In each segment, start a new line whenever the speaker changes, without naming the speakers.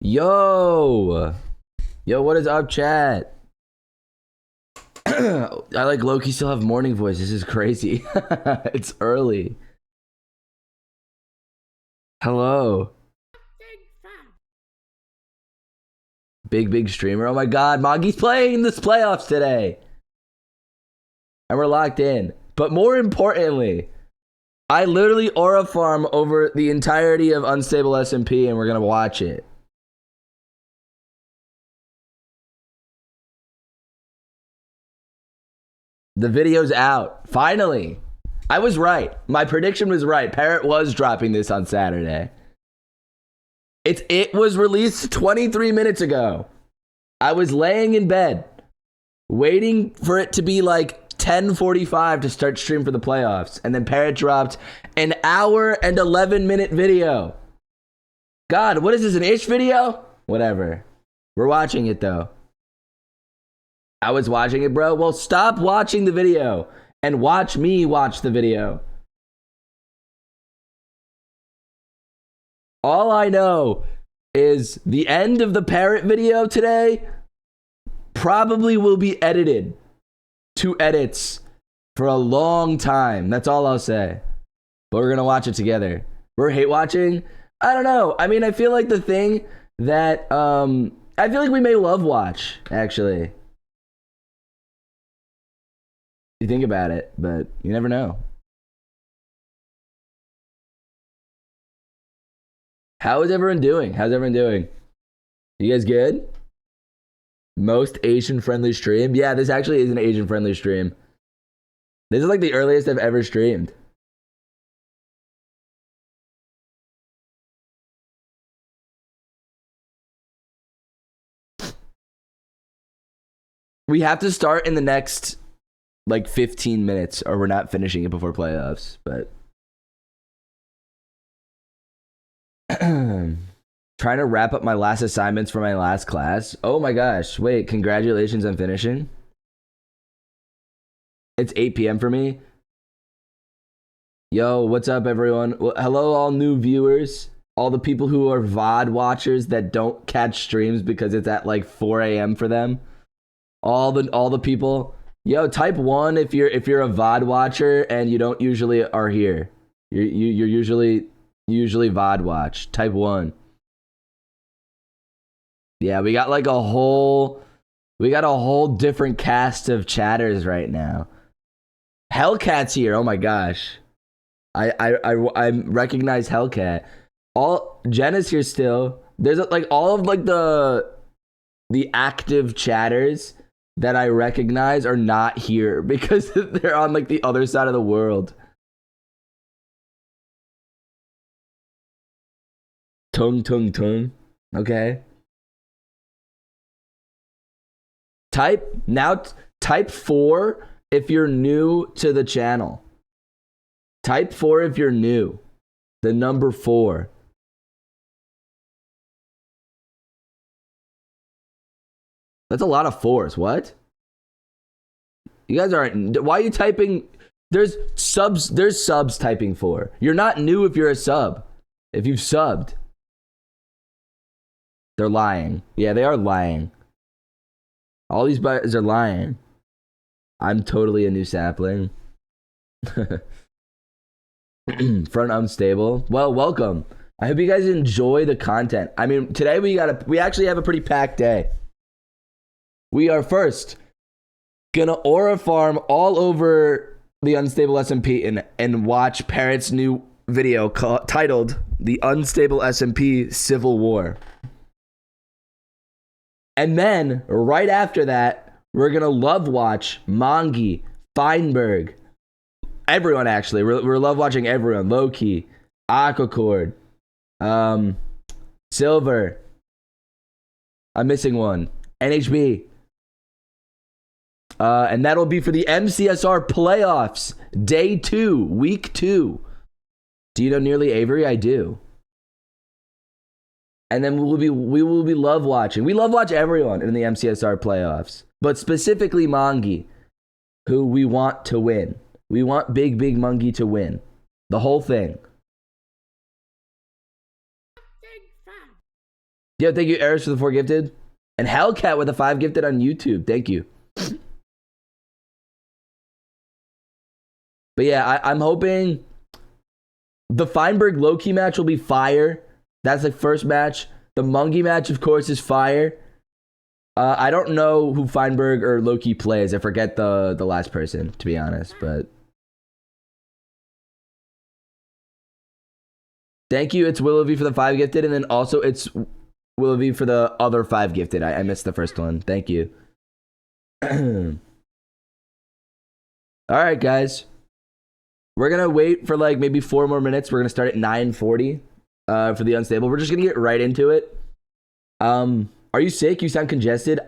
Yo, what is up, chat? I like Loki still have morning voice. This is crazy. It's early. Hello. Big streamer. Oh my god, Moggy's playing this playoffs today. And we're locked in. But more importantly, I literally aura farm over the entirety of Unstable SMP and we're gonna watch it. The video's out. Finally. I was right. My prediction was right. Parrot was dropping this on Saturday. It was released 23 minutes ago. I was laying in bed, waiting for it to be like 10:45 to start stream for the playoffs. And then Parrot dropped an hour and 11-minute video. God, what is this, an ish video? Whatever. We're watching it though. I was watching it, bro. Well, stop watching the video and watch me watch the video. All I know is the end of the Parrot video today probably will be edited to edits for a long time. That's all I'll say. But we're going to watch it together. We're hate watching? I don't know. I mean, I feel like the thing that I feel like we may love watch, actually. You think about it, but you never know. How is everyone doing? How's everyone doing? You guys good? Most Asian-friendly stream? Yeah, this actually is an Asian-friendly stream. This is like the earliest I've ever streamed. We have to start in the next like 15 minutes or we're not finishing it before playoffs, but trying to wrap up my last assignments for my last class. Oh my gosh, wait, congratulations on finishing. It's 8 p.m. for me. Yo, what's up everyone? Well, hello all new viewers, all the people who are VOD watchers that don't catch streams because it's at like 4 a.m. for them. All the people. Yo, type 1 if you're a VOD watcher and you don't usually are here. You're usually VOD watch. Type 1. Yeah, we got a whole different cast of chatters right now. Hellcat's here. Oh my gosh. I recognize Hellcat. Jenna's here still. There's like all of like the active chatters that I recognize are not here because they're on like the other side of the world. Tung. Okay. Type 4 if you're new to the channel. Type 4 if you're new. The number 4. That's a lot of 4s. What? You guys aren't. Why are you typing? There's subs typing 4. You're not new if you're a sub. If you've subbed. They're lying. Yeah, they are lying. All these guys are lying. I'm totally a new sapling. Front unstable. Well, welcome. I hope you guys enjoy the content. I mean, today we actually have a pretty packed day. We are first gonna aura farm all over the Unstable SMP and watch Parrot's new video titled The Unstable SMP Civil War. And then, right after that, we're gonna love watch Mongi, Feinberg, everyone actually. We're love watching everyone. Loki, Aquacord, Silver. I'm missing one. NHB. And that'll be for the MCSR playoffs, day 2, week 2. Do you know Nearly Avery? I do. And then we will be love watching. We love watch everyone in the MCSR playoffs, but specifically Mongi, who we want to win. We want big Mongi to win the whole thing. Yeah, thank you, Eris, for the 4 gifted. And Hellcat with the 5 gifted on YouTube. Thank you. But yeah, I'm hoping the Feinberg low-key match will be fire. That's the first match. The Mungie match, of course, is fire. I don't know who Feinberg or Loki plays. I forget the last person, to be honest. But thank you, it's Willoughby for the 5 gifted, and then also it's Willoughby for the other 5 gifted. I missed the first one. Thank you. All right, guys. We're gonna wait for like maybe 4 more minutes. We're gonna start at 9:40 for the unstable. We're just gonna get right into it. Are you sick? You sound congested.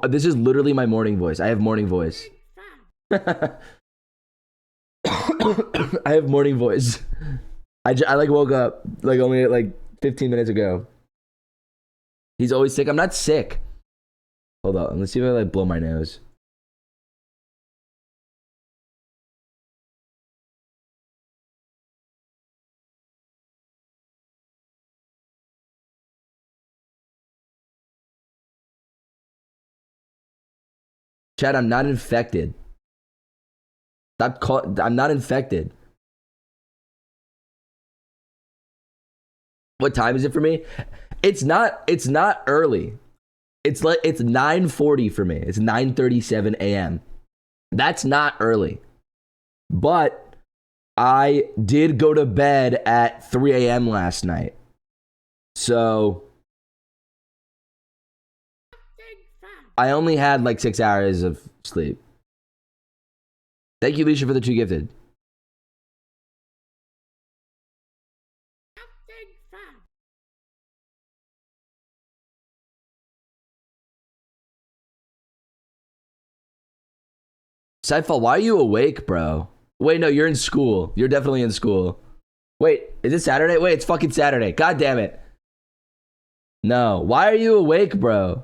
This is literally my morning voice. I have morning voice. I have morning voice. I like woke up like only like 15 minutes ago. He's always sick. I'm not sick. Hold on. Let's see if I like blow my nose. Chad, I'm not infected. I'm not infected. What time is it for me? It's not early. It's 9:40 for me. It's 9:37 a.m. That's not early. But I did go to bed at 3 a.m. last night. So I only had like 6 hours of sleep. Thank you, Alicia, for the 2 gifted. Seifel, why are you awake, bro? Wait, no, you're in school. You're definitely in school. Wait, is it Saturday? Wait, it's fucking Saturday. God damn it. No, why are you awake, bro?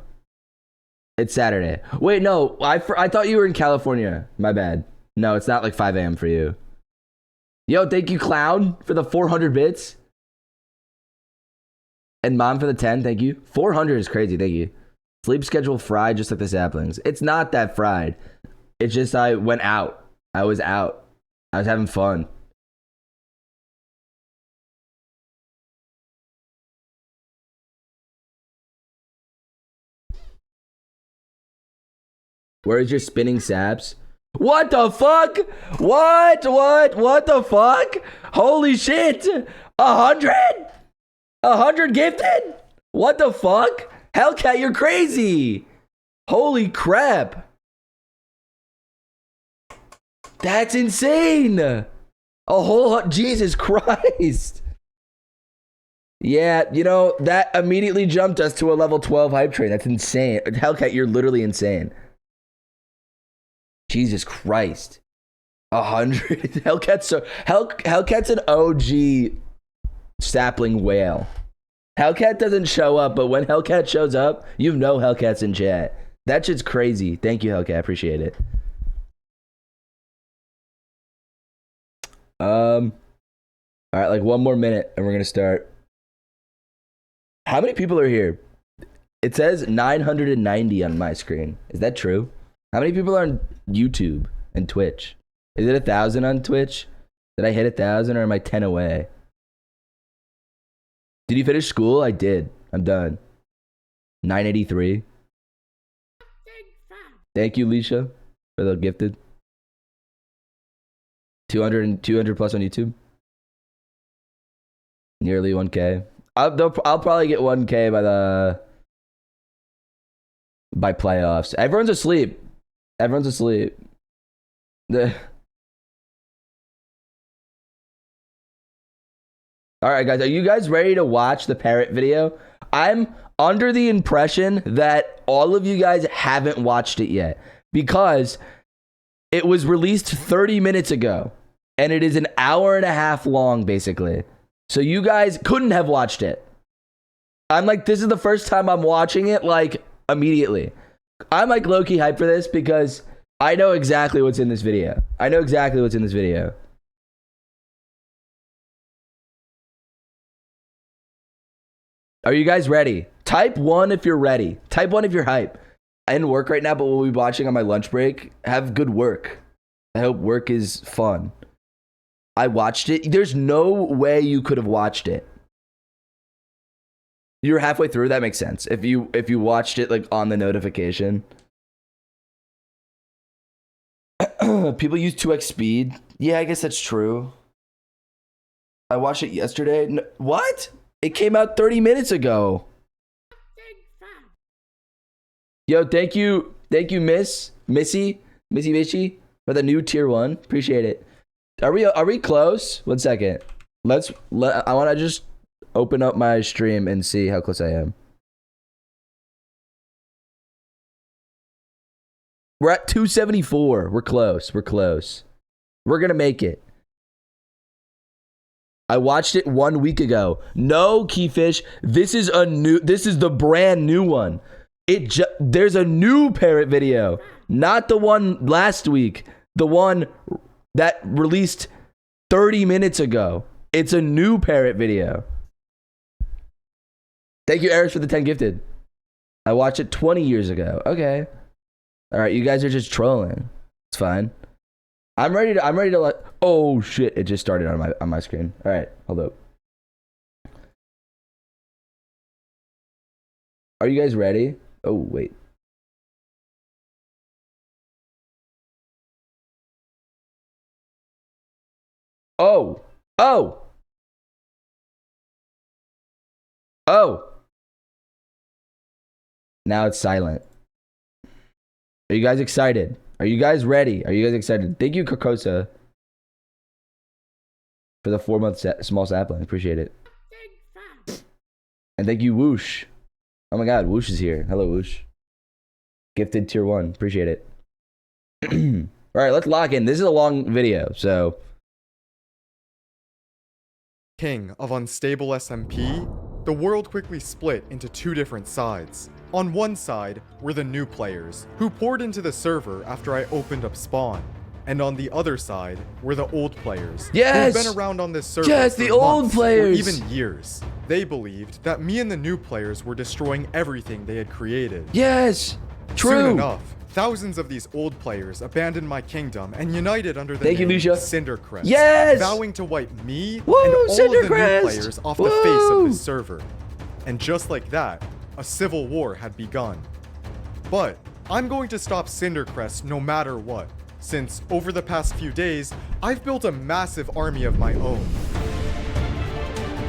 It's Saturday. Wait, no, I thought you were in California. My bad. No, it's not like 5 a.m. for you. Yo, thank you, Clown, for the 400 bits. And Mom for the 10, thank you. 400 is crazy, thank you. Sleep schedule fried just like the saplings. It's not that fried. It's just I went out. I was out. I was having fun. Where's your spinning saps? What the fuck? What the fuck? Holy shit. 100? 100 gifted? What the fuck? Hellcat, you're crazy. Holy crap. That's insane. A whole, Jesus Christ. Yeah, you know, that immediately jumped us to a level 12 hype train. That's insane. Hellcat, you're literally insane. Jesus Christ. 100. Hellcat's an OG sapling whale. Hellcat doesn't show up, but when Hellcat shows up, you know Hellcat's in chat. That shit's crazy. Thank you, Hellcat. Appreciate it. All right, like 1 more minute and we're gonna start. How many people are here? It says 990 on my screen. Is that true? How many people are on YouTube and Twitch? Is it 1,000 on Twitch? Did I hit 1,000 or am I 10 away? Did you finish school? I did. I'm done. 983. Thank you, Leisha, for the gifted. 200 plus on YouTube. Nearly 1K. I'll probably get 1K by playoffs. Everyone's asleep. Everyone's asleep. All right, guys. Are you guys ready to watch the Parrot video? I'm under the impression that all of you guys haven't watched it yet because it was released 30 minutes ago and it is an hour and a half long, basically. So you guys couldn't have watched it. I'm like, this is the first time I'm watching it, like, immediately. I'm like low-key hyped for this because I know exactly what's in this video. I know exactly what's in this video. Are you guys ready? Type 1 if you're ready. Type 1 if you're hype. I'm in work right now, but we'll be watching on my lunch break. Have good work. I hope work is fun. I watched it. There's no way you could have watched it. You're halfway through. That makes sense. If you watched it like on the notification. People use 2x speed. Yeah, I guess that's true. I watched it yesterday. No, what? It came out 30 minutes ago. Yo, thank you, Missy, for the new tier 1. Appreciate it. Are we close? 1 second. I want to just open up my stream and see how close I am. We're at 274. We're close. We're gonna make it. I watched it 1 week ago. No, Keyfish. This is the brand new one. There's a new Parrot video, not the one last week. The one that released 30 minutes ago. It's a new Parrot video. Thank you, Eris, for the 10 gifted. I watched it 20 years ago. Okay. All right, you guys are just trolling. It's fine. I'm ready to let. Oh shit! It just started on my screen. All right, hold up. Are you guys ready? Oh wait. Oh. Now it's silent. Are you guys excited? Are you guys ready? Are you guys excited? Thank you, Kokosa, for the 4-month small sapling. Appreciate it. And thank you, Whoosh. Oh my god, Whoosh is here. Hello, Whoosh. Gifted tier 1. Appreciate it. All right, let's lock in. This is a long video, so.
King of unstable SMP, the world quickly split into 2 different sides. On one side were the new players, who poured into the server after I opened up spawn. And on the other side were the old players,
yes!
who've been around on this server
yes,
for
the
months
old players,
or even years. They believed that me and the new players were destroying everything they had created.
Yes, true.
Soon enough, thousands of these old players abandoned my kingdom and united under the name Cindercrest,
yes!
vowing to wipe me
Woo,
and all
Cindercrest!
of the new players off the face of this server. And just like that, a civil war had begun. But I'm going to stop Cindercrest no matter what, since over the past few days, I've built a massive army of my own.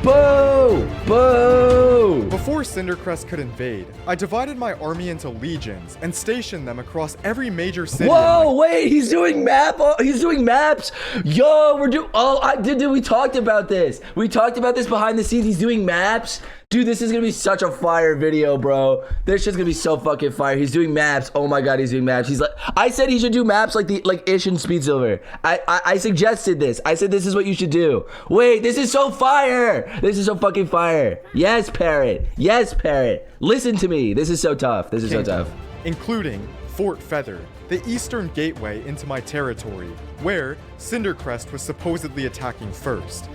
Boo! Boo!
Before Cindercrest could invade, I divided my army into legions and stationed them across every major city.
Whoa, wait, he's doing maps. Yo, we talked about this. We talked about this behind the scenes. He's doing maps. Dude, this is gonna be such a fire video, bro. This shit's gonna be so fucking fire. He's doing maps. Oh my god, he's doing maps. He's like, I said he should do maps like Ish and Speed Silver. I suggested this. I said this is what you should do. Wait, this is so fire. This is so fucking fire. Yes, Parrot. Yes, Parrot. Listen to me. This is so tough. This is so tough.
Including Fort Feather, the eastern gateway into my territory, where Cindercrest was supposedly attacking first.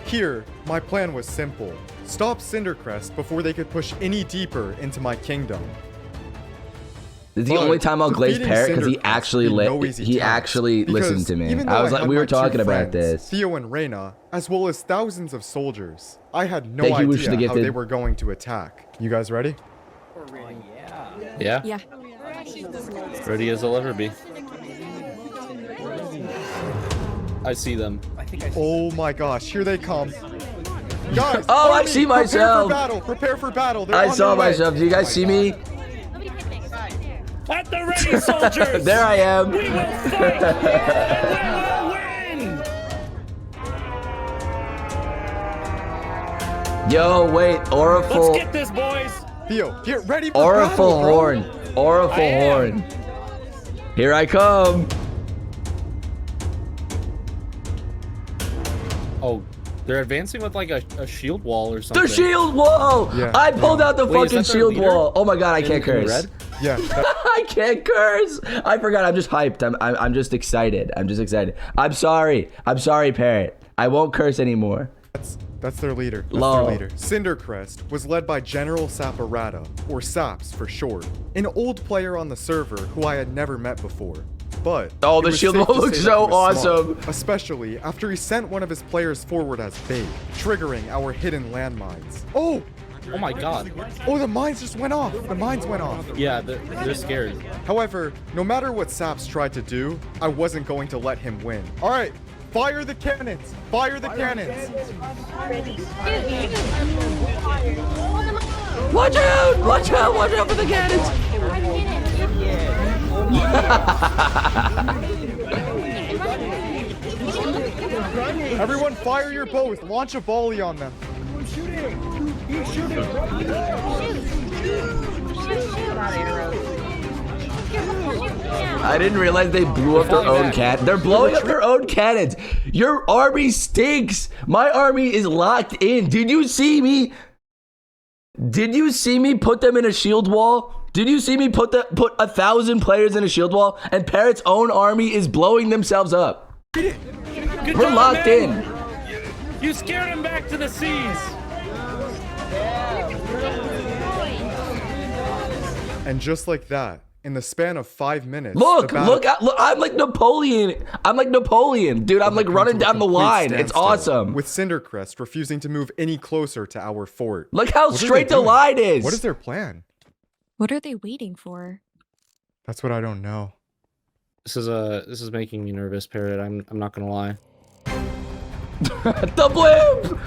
Here, my plan was simple. Stop Cindercrest before they could push any deeper into my kingdom.
This is the only time I'll glaze Parrot because he actually listened to me. I was like, we were talking about this.
Theo and Reyna, as well as thousands of soldiers. I had no idea how they were going to attack. You guys ready?
Yeah. Ready as I'll ever be. I see them.
Oh my gosh, here they come. Guys,
oh, I see myself.
Prepare for battle.
I saw myself. Do you guys see me?
At the ready, soldiers.
There I am.
We will fight and we will win.
Yo, wait, Oriful.
Let's get this, boys.
Theo, get ready for battle,
Horn. Oriful Horn. Here I come.
Oh, they're advancing with like a shield wall or something.
The shield wall! Yeah. I pulled out the fucking shield wall. Oh my god, I can't curse.
Red?
Yeah.
I can't curse. I forgot. I'm just hyped. I'm just excited. I'm just excited. I'm sorry. I'm sorry, Parrot. I won't curse anymore.
That's their leader. That's
Lol.
their leader. Cindercrest was led by General Saparata, or Saps for short, an old player on the server who I had never met before. But
Oh,
it
the
was
shield
safe
wall
to
looks
say
so
that he was smart,
awesome.
especially after he sent one of his players forward as bait, triggering our hidden landmines. Oh!
Oh my god.
Oh, the mines just went off. The mines went off.
Yeah, they're scared.
However, no matter what Saps tried to do, I wasn't going to let him win. All right, fire the cannons. Fire the cannons.
Watch out! Watch out! Watch out for the cannons!
Everyone fire your bows. Launch a volley on them.
I didn't realize they blew up their own cannon. They're blowing up their own cannons. Your army stinks. My army is locked in. Did you see me? Did you see me put them in a shield wall? Did you see me put 1,000 players in a shield wall? And Parrot's own army is blowing themselves up.
Good
We're
job,
locked
man.
in.
You scared him back to the seas.
And just like that, in the span of 5 minutes,
Look,
the battle
look, I'm like Napoleon. I'm like Napoleon. Dude, I'm like
come
running
to a
down the
complete
line. It's
standstill,
awesome.
With Cindercrest refusing to move any closer to our fort.
Look how
What are they
straight the
doing?
line is.
What is their plan?
What are they waiting for?
That's what I don't know.
This is making me nervous, Parrot. I'm not gonna lie.
The blimp!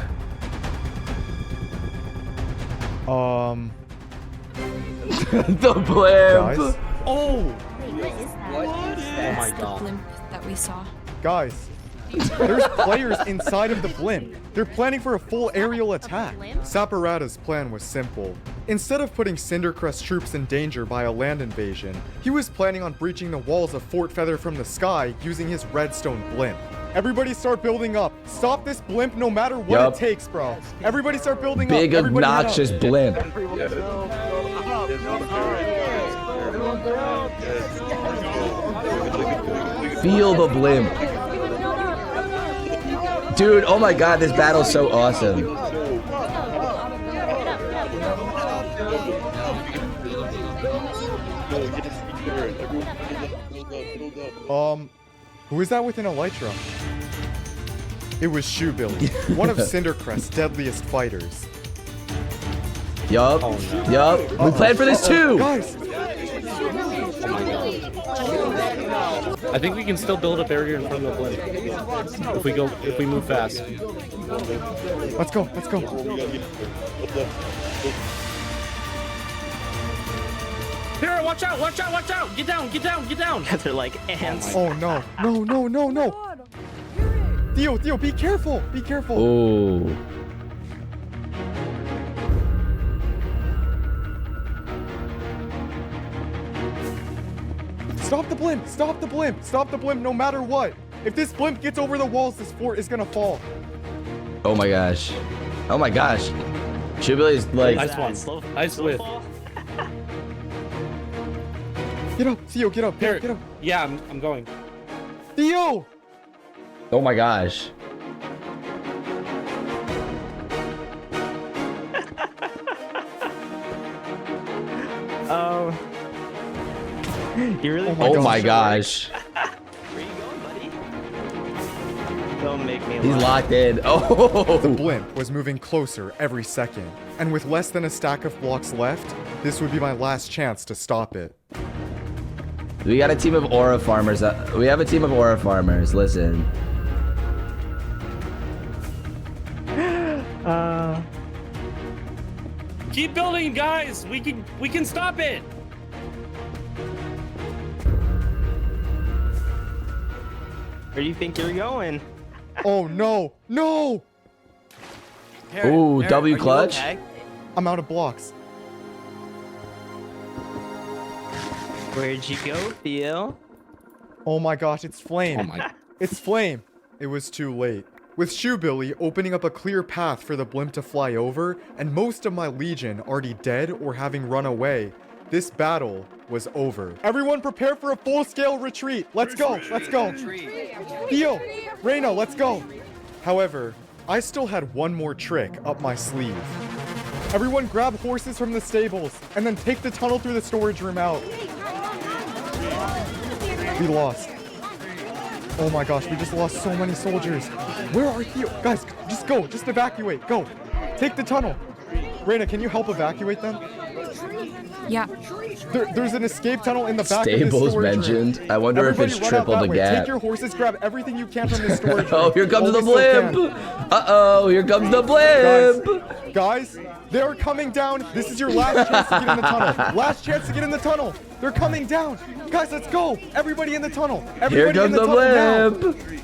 The blimp!
Guys,
Oh!
What is that?
Oh my
The
god.
blimp that we saw.
guys, there's players inside of the blimp. They're planning for a full aerial attack. Saparata's plan was simple. Instead of putting Cindercrest troops in danger by a land invasion, he was planning on breaching the walls of Fort Feather from the sky using his redstone blimp. Everybody start building up. Stop this blimp no matter what
Yup.
it takes, bro. Everybody start building
Big
up. Everybody head up.
obnoxious blimp. Feel the blimp. Dude, oh my god, this battle's so awesome.
Who is that with an elytra? It was Shoebilly, one of Cindercrest's deadliest fighters.
Yup,
Oh, no.
yup. We planned for this too.
Guys,
I think we can still build a barrier in front of the blimp. If we move fast.
let's go, let's go.
Parrot, watch out, watch out, watch out! Get down, get down, get down!
They're like ants.
Oh no, no, no, no, no. Theo, be careful, be careful.
Ooh.
Stop the blimp, stop the blimp, stop the blimp no matter what. If this blimp gets over the walls, this fort is gonna fall.
Oh my gosh. Oh my gosh. Shoebilly's like,
Nice one. Nice whiff.
Get up, Theo, get up,
Parrot.
get up.
Yeah, I'm going.
Theo!
oh my gosh.
Oh. You really?
my
Oh
gosh.
my gosh.
Where you going, buddy? Don't make me.
He's
laugh.
locked in.
The
Oh.
blimp was moving closer every second, and with less than a stack of blocks left, this would be my last chance to stop it.
We got a team of aura farmers. We have a team of aura farmers. Listen.
Keep building, guys. We can stop it.
Where do you think you're going?
Oh no, no!
Ooh, W clutch.
I'm out of blocks.
Where'd you go, Theo?
Oh my gosh, it's Flame.
Oh my.
It's Flame. It was too late. With Shoebilly opening up a clear path for the blimp to fly over, and most of my legion already dead or having run away, this battle was over. Everyone prepare for a full-scale retreat. Let's go, let's go. Theo, Reyna, let's go. However, I still had one more trick up my sleeve. Everyone grab horses from the stables and then take the tunnel through the storage room out. We lost. Oh my gosh, we just lost so many soldiers. Where are you? Guys, just go. Just evacuate. Go. Take the tunnel. Raina, can you help evacuate them?
Yeah.
There's an escape tunnel in the back of
Stables
this storage
mentioned.
room.
I wonder
Everybody
if it's
run out
triple
that
the
way.
gap.
Take your horses, grab everything you can from the storage room.
Oh, here comes the
While we still
blimp.
can.
Uh-oh, here comes the blimp.
Guys, they're coming down. This is your last chance to get in the tunnel. Last chance to get in the tunnel. They're coming down. Guys, let's go. Everybody in the tunnel.
Here
Everybody
comes
in the
the
tunnel now.
blimp.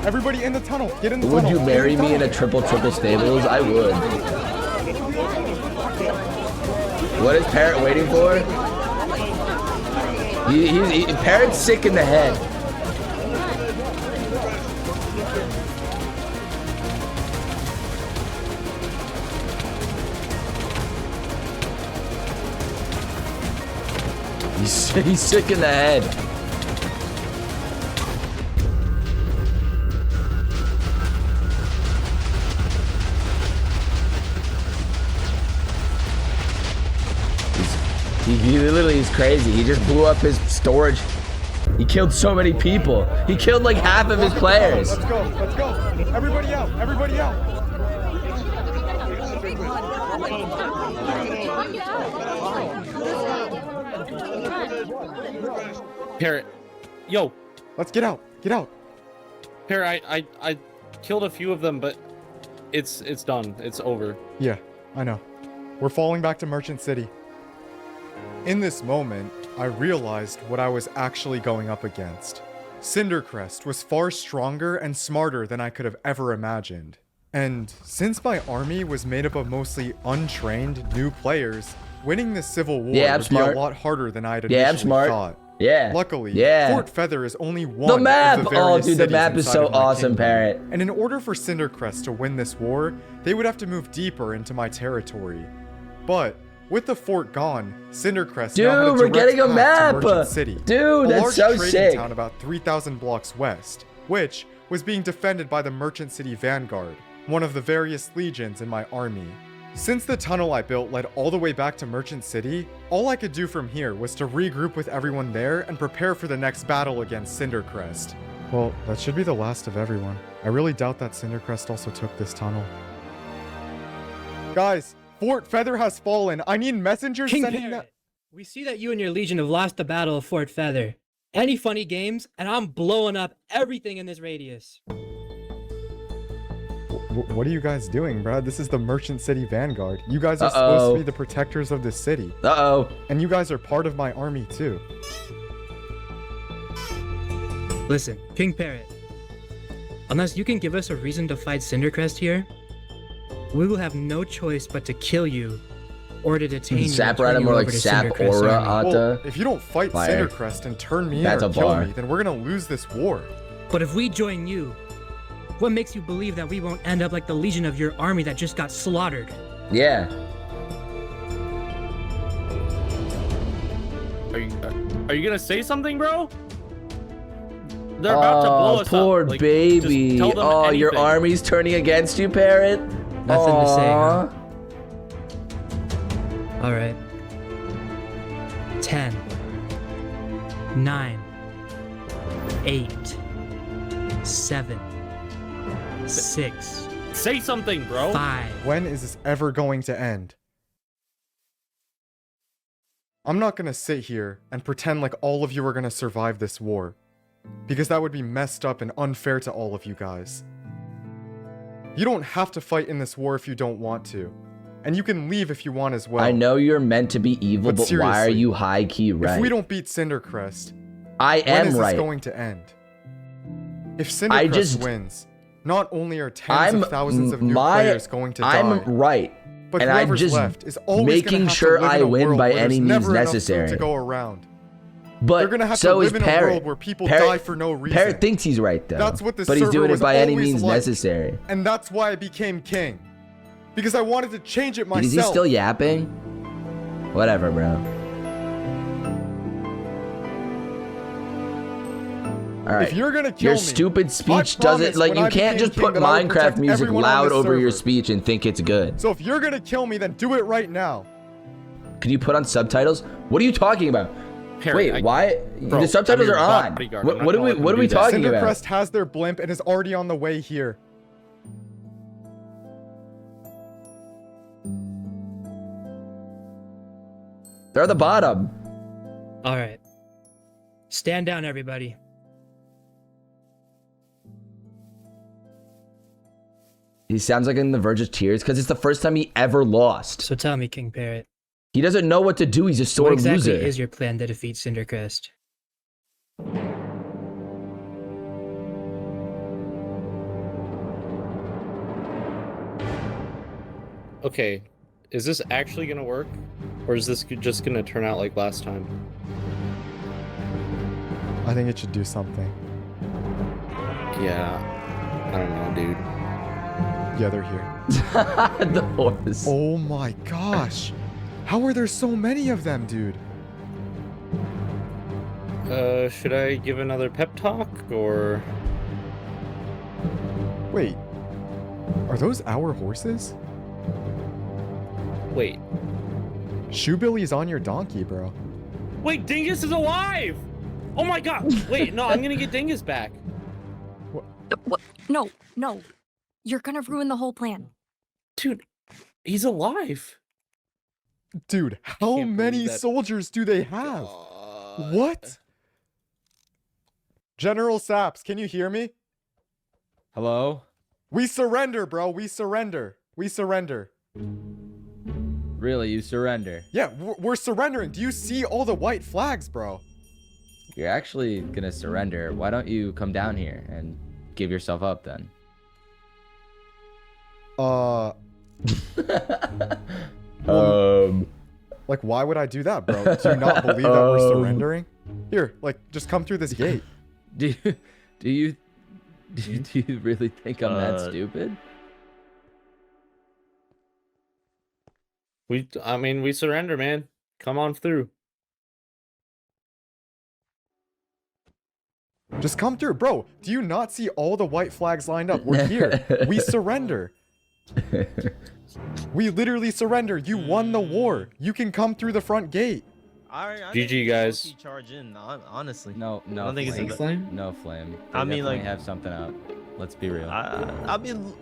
Everybody in the tunnel. Get in the
Would
tunnel.
you
Get
marry
the
me in a
tunnel.
triple stables? I would. What is Parrot waiting for? Parrot's sick in the head. He's sick in the head. He literally is crazy. He just blew up his storage. He killed so many people. He killed like half of his players.
Let's go. Let's go. Everybody out. Everybody out.
Parrot. Yo,
Let's get out. Get out.
Parrot, I killed a few of them, but it's done. It's over.
Yeah, I know. We're falling back to Merchant City. In this moment, I realized what I was actually going up against. Cindercrest was far stronger and smarter than I could have ever imagined. And since my army was made up of mostly untrained new players, winning this civil war
Yeah, I'm
would
smart.
be a lot harder than I'd
Yeah, I'm
initially
smart.
thought.
Yeah.
Luckily,
Yeah.
Fort Feather is only one
The map.
of the
Oh,
various
dude, the
cities
map is
inside
so
of my
awesome,
kingdom.
Parrot.
And in order for Cindercrest to win this war, they would have to move deeper into my territory. But with the fort gone, Cindercrest now had a
Dude, we're
direct
getting a
path
map.
to Merchant City,
Dude,
a
that's
large
so
trading
sick.
town about 3,000 blocks west, which was being defended by the Merchant City Vanguard, one of the various legions in my army. Since the tunnel I built led all the way back to Merchant City, all I could do from here was to regroup with everyone there and prepare for the next battle against Cindercrest. Well, that should be the last of everyone. I really doubt that Cindercrest also took this tunnel. Guys, Fort Feather has fallen. I need messengers
King
sending
Parrot, we see that you and your legion have lost the battle of Fort Feather. Any funny games, and I'm blowing up everything in this radius.
What are you guys doing, bro? This is the Merchant City Vanguard. You guys are supposed to be the protectors of this city.
Uh-oh.
And you guys are part of my army too.
Listen, King Parrot. Unless you can give us a reason to fight Cindercrest here, we will have no choice but to kill you or to detain you. and
Sap
turn
Rata
you
more
over
like
to
Sap
Cindercrest's
Aura
army.
Well,
Ata.
if you don't fight
Fire.
Cindercrest and turn me in
That's
or
a
kill
bar.
me, then we're gonna lose this war.
But if we join you, what makes you believe that we won't end up like the legion of your army that just got slaughtered?
Yeah.
Are you gonna say something, bro? They're about to blow us
poor
up. Like,
baby.
just tell them
Oh, your
anything.
army's turning against you, Parrot?
Nothing to say, huh?
Aw.
All right. 10, 9, 8, 7, 6,
Say something, bro.
5.
When is this ever going to end? I'm not gonna sit here and pretend like all of you are gonna survive this war, because that would be messed up and unfair to all of you guys. You don't have to fight in this war if you don't want to, and you can leave if you want as well.
I know you're meant to be evil,
But
but why are
seriously,
you high-key right?
If we don't beat Cindercrest,
I
when
am
is this
right.
going to end? If
I
Cindercrest
just-
wins, not only are tens of thousands of new
my-
players going to
I'm
die,
right.
but
and I'm
whoever's
just
left is always
making
gonna have
sure
to live
I
in a
win
world
by
where there's
any means
never enough food
necessary.
to go around.
But
They're gonna have
so
to
is
live in a
Parrot.
world where people
Parrot-
die for no reason.
Parrot thinks he's right though.
That's what this
but he's
server
doing it
was
by any
always
means
like.
necessary.
And that's why I became king. Because I wanted to change it myself.
Is he still yapping? Whatever, bro. All right.
If you're gonna kill
your
me,
stupid
I
speech doesn't
promise
like
when
you
I
can't
became
just put
king that I would
Minecraft
protect
music
everyone on
loud
this
over your
server.
speech and think it's good.
So if you're gonna kill me, then do it right now.
Can you put on subtitles? What are you talking about?
Harry,
Wait, why?
Bro,
The subtitles
I'm
are
your
on.
bodyguard.
What,
I'm not
what are
gonna
we?
let
What are
them
we
do that.
talking about?
Cindercrest has their blimp and is already on the way here.
They're at the bottom.
All right. Stand down, everybody.
He sounds like on the verge of tears because it's the first time he ever lost.
So tell me, King Parrot,
He doesn't know what to do. He's a sore
what exactly
loser.
is your plan to defeat Cindercrest?
Okay, is this actually gonna work, or is this just gonna turn out like last time?
I think it should do something.
Yeah, I don't know, dude.
Yeah, they're here.
The horse.
Oh my gosh. How are there so many of them, dude?
Should I give another pep talk, or...
Wait. Are those our horses?
Wait.
Shoebilly's on your donkey, bro.
Wait, Dingus is alive! Oh my god! Wait, no, I'm gonna get Dingus back.
What? No, no. You're gonna ruin the whole plan.
Dude, he's alive.
Dude, how
Can't
many
believe that.
soldiers do they have? What? General Saps, can you hear me?
Hello?
We surrender, bro. We surrender. We surrender.
Really, you surrender?
Yeah, we're surrendering. Do you see all the white flags, bro?
You're actually gonna surrender. Why don't you come down here and give yourself up then?
Like, why would I do that, bro? Do you not believe that we're surrendering? Here, like, just come through this gate.
Do you really think I'm that stupid?
I mean, we surrender, man. Come on through.
Just come through, bro. Do you not see all the white flags lined up? We're here. We surrender. We literally surrender. You won the war. You can come through the front gate.
GG, guys.
Charge in, honestly.
No,
I don't think it's
Flame. No Flame. They
I mean,
definitely
like-
have something out. Let's be real.
I mean,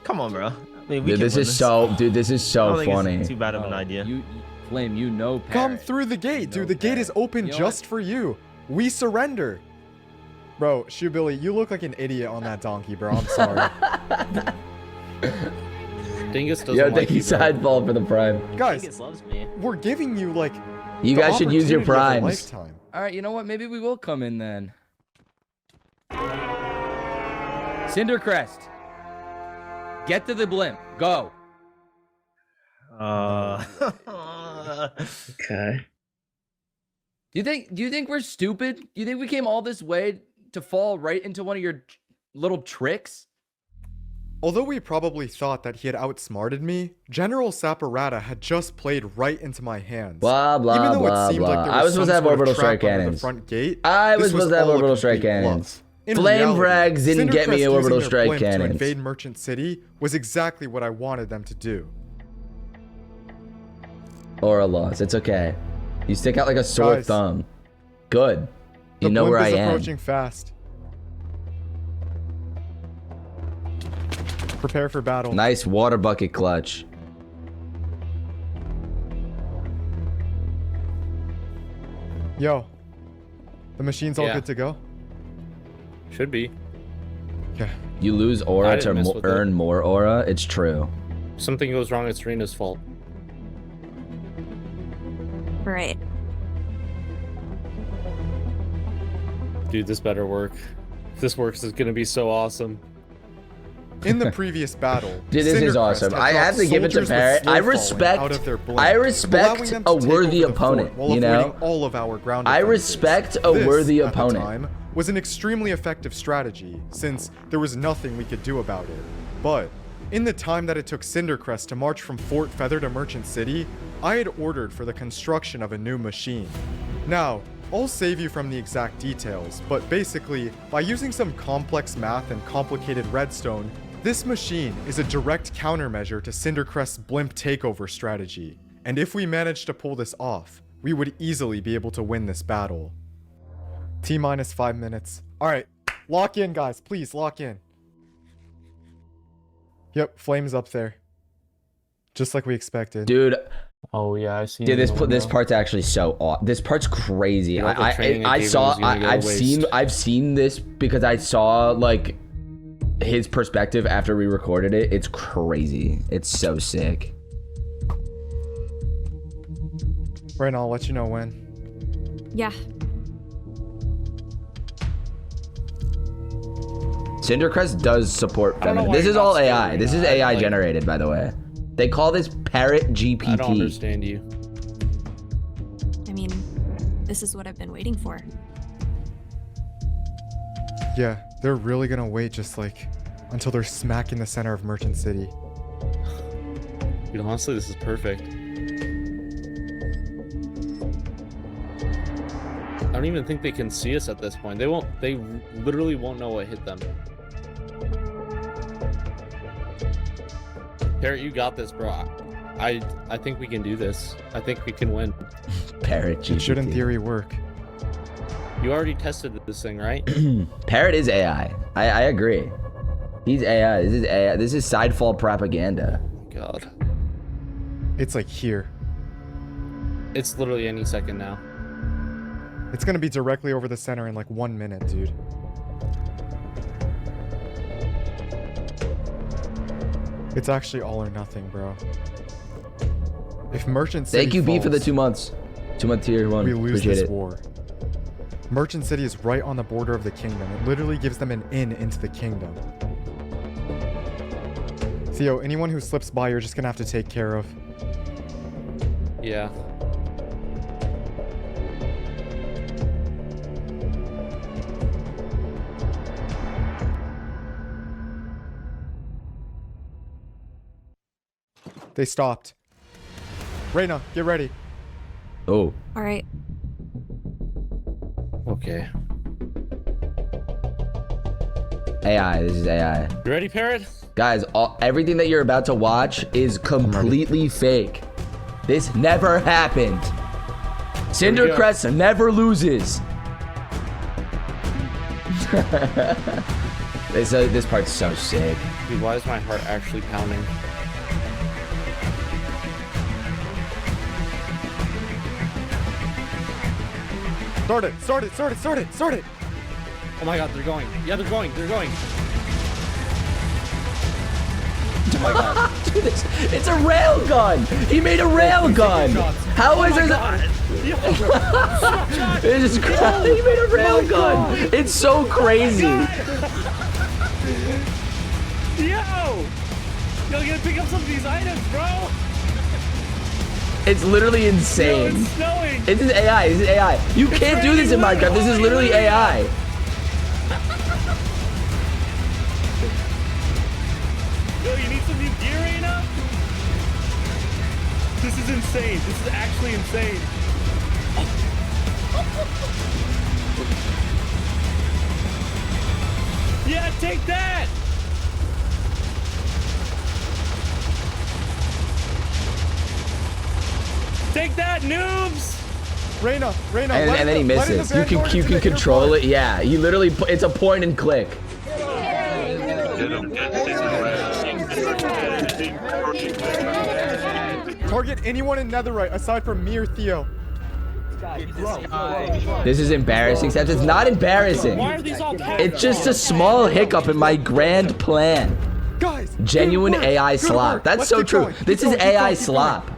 come on, bro. I mean, we
Dude,
can
this
win
is so. Dude, this is
I
so
don't think
funny.
it's too bad of an
Oh,
idea.
Flame, you know
Come
Parrot.
through the gate,
No
dude. The gate is
Parrot.
open
You know
just for you. We surrender. Bro, Shoebilly, you look like an idiot on that donkey, bro. I'm sorry.
Dingus doesn't
Yo,
like
thank you,
you, bro.
Sideball, for the prime.
Guys,
Dingus loves me.
we're giving you, like,
You
the
guys should use your
opportunity of a
primes.
lifetime.
All right, you know what? Maybe we will come in then. Cindercrest. Get to the blimp. Go.
Okay.
Do you think we're stupid? Do you think we came all this way to fall right into one of your little tricks?
Although we probably thought that he had outsmarted me, General Saparata had just played right into my hands.
Blah blah
Even though
blah
it seemed
blah.
like there
I was
some
supposed to have
sort of
orbital
trap
strike
under
cannons.
The front gate,
I was
this
supposed to have
all a
orbital strike
complete bluff.
cannons.
In
Flame
reality,
frags didn't get me
Cindercrest
orbital
using their
strike
blimp
cannons.
To invade Merchant City was exactly what I wanted them to do.
Or a loss. It's okay. You stick out like a sore
Guys,
thumb. Good. You
The
know
blimp
where I
is
am.
approaching fast. Prepare for battle.
Nice water bucket clutch.
Yo, the machine's all
Yeah.
good to go?
Should be.
Okay.
You lose
I
aura
didn't
to
mess with it.
earn more aura. It's true.
Something goes wrong, it's Rena's fault.
Right.
Dude, this better work. If this works, it's gonna be so awesome.
In the previous battle,
Dude, this is
Cindercrest
awesome.
had
I have
dropped
to give it to
soldiers with
Parrot.
slow
I
falling
respect-
out of their blimp,
I respect
allowing them
a
to take
worthy
over the fort
opponent,
while
you know?
avoiding all of our ground
I
defenses.
respect a
This,
worthy
at the
opponent.
time, was an extremely effective strategy, since there was nothing we could do about it. But In the time that it took Cindercrest to march from Fort Feather to Merchant City, I had ordered for the construction of a new machine. Now, I'll save you from the exact details, but basically, by using some complex math and complicated redstone, this machine is a direct countermeasure to Cindercrest's blimp takeover strategy. And if we manage to pull this off, we would easily be able to win this battle. T-minus 5 minutes. Alright, lock in guys, please lock in. Yep, flames up there. Just like we expected.
Dude,
Oh yeah, I see.
dude, this part's actually so aw- This part's crazy.
You know, the training
I
it gave
saw
him was gonna go to waste.
I've seen this because I saw like his perspective after we recorded it. It's crazy. It's so sick.
Right now, I'll let you know when.
Yeah.
Cindercrest does support
I don't know
feminine.
why
This
you're
is
not
all
scared
AI.
right
This is
now.
AI
Like-
generated, by the way. They call this Parrot GPT.
I don't understand you.
I mean, this is what I've been waiting for.
Yeah, they're really gonna wait just like until they're smack in the center of Merchant City.
Dude, honestly, this is perfect. I don't even think they can see us at this point. They won't. They literally won't know what hit them. Parrot, you got this, bro. I think we can do this. I think we can win.
Parrot GPT.
It should in theory work.
You already tested this thing, right?
Parrot is AI. I agree. He's AI. This is AI. This is sidefall propaganda.
God.
It's like here.
It's literally any second now.
It's gonna be directly over the center in like 1 minute, dude. It's actually all or nothing, bro. If Merchant City
Thank you, B, for the
falls,
2 months. 2 month tier one.
we lose
Appreciate
this
it.
war. Merchant City is right on the border of the kingdom. It literally gives them an in into the kingdom. Theo, anyone who slips by, you're just gonna have to take care of.
Yeah.
They stopped. Reyna, get ready.
Oh.
All right.
Okay.
AI. This is AI.
You ready, Parrot?
Guys, everything that you're about to watch is completely fake. This never happened. Cindercrest never loses. This part's so sick.
Dude, why is my heart actually pounding?
Start it, start it, start it, start it, start it.
Oh my god, they're going. Yeah, they're going. They're going.
Dude, it's a rail gun. He made a rail gun. How is this? It's just crazy. He made a rail gun. It's so crazy.
Yo, you gotta pick up some of these items, bro.
It's literally insane.
Yo, it's snowing.
This is AI. This is AI. You can't do this in Minecraft. This is literally AI.
Yo, you need some new gear right now? This is insane. This is actually insane. Yeah, take that! Take that, noobs!
Reyna, Reyna,
And then he misses. You can control it. Yeah, you literally. It's a point and click.
Target anyone in Netherite aside from me or Theo.
This is embarrassing. Except it's not embarrassing.
Why are these all
It's just a small hiccup in my grand plan.
Guys,
Genuine
good work,
AI
good
slop.
work.
That's
Let's
so
keep
true.
going, keep
This is
going, keep
AI
going, keep
slop.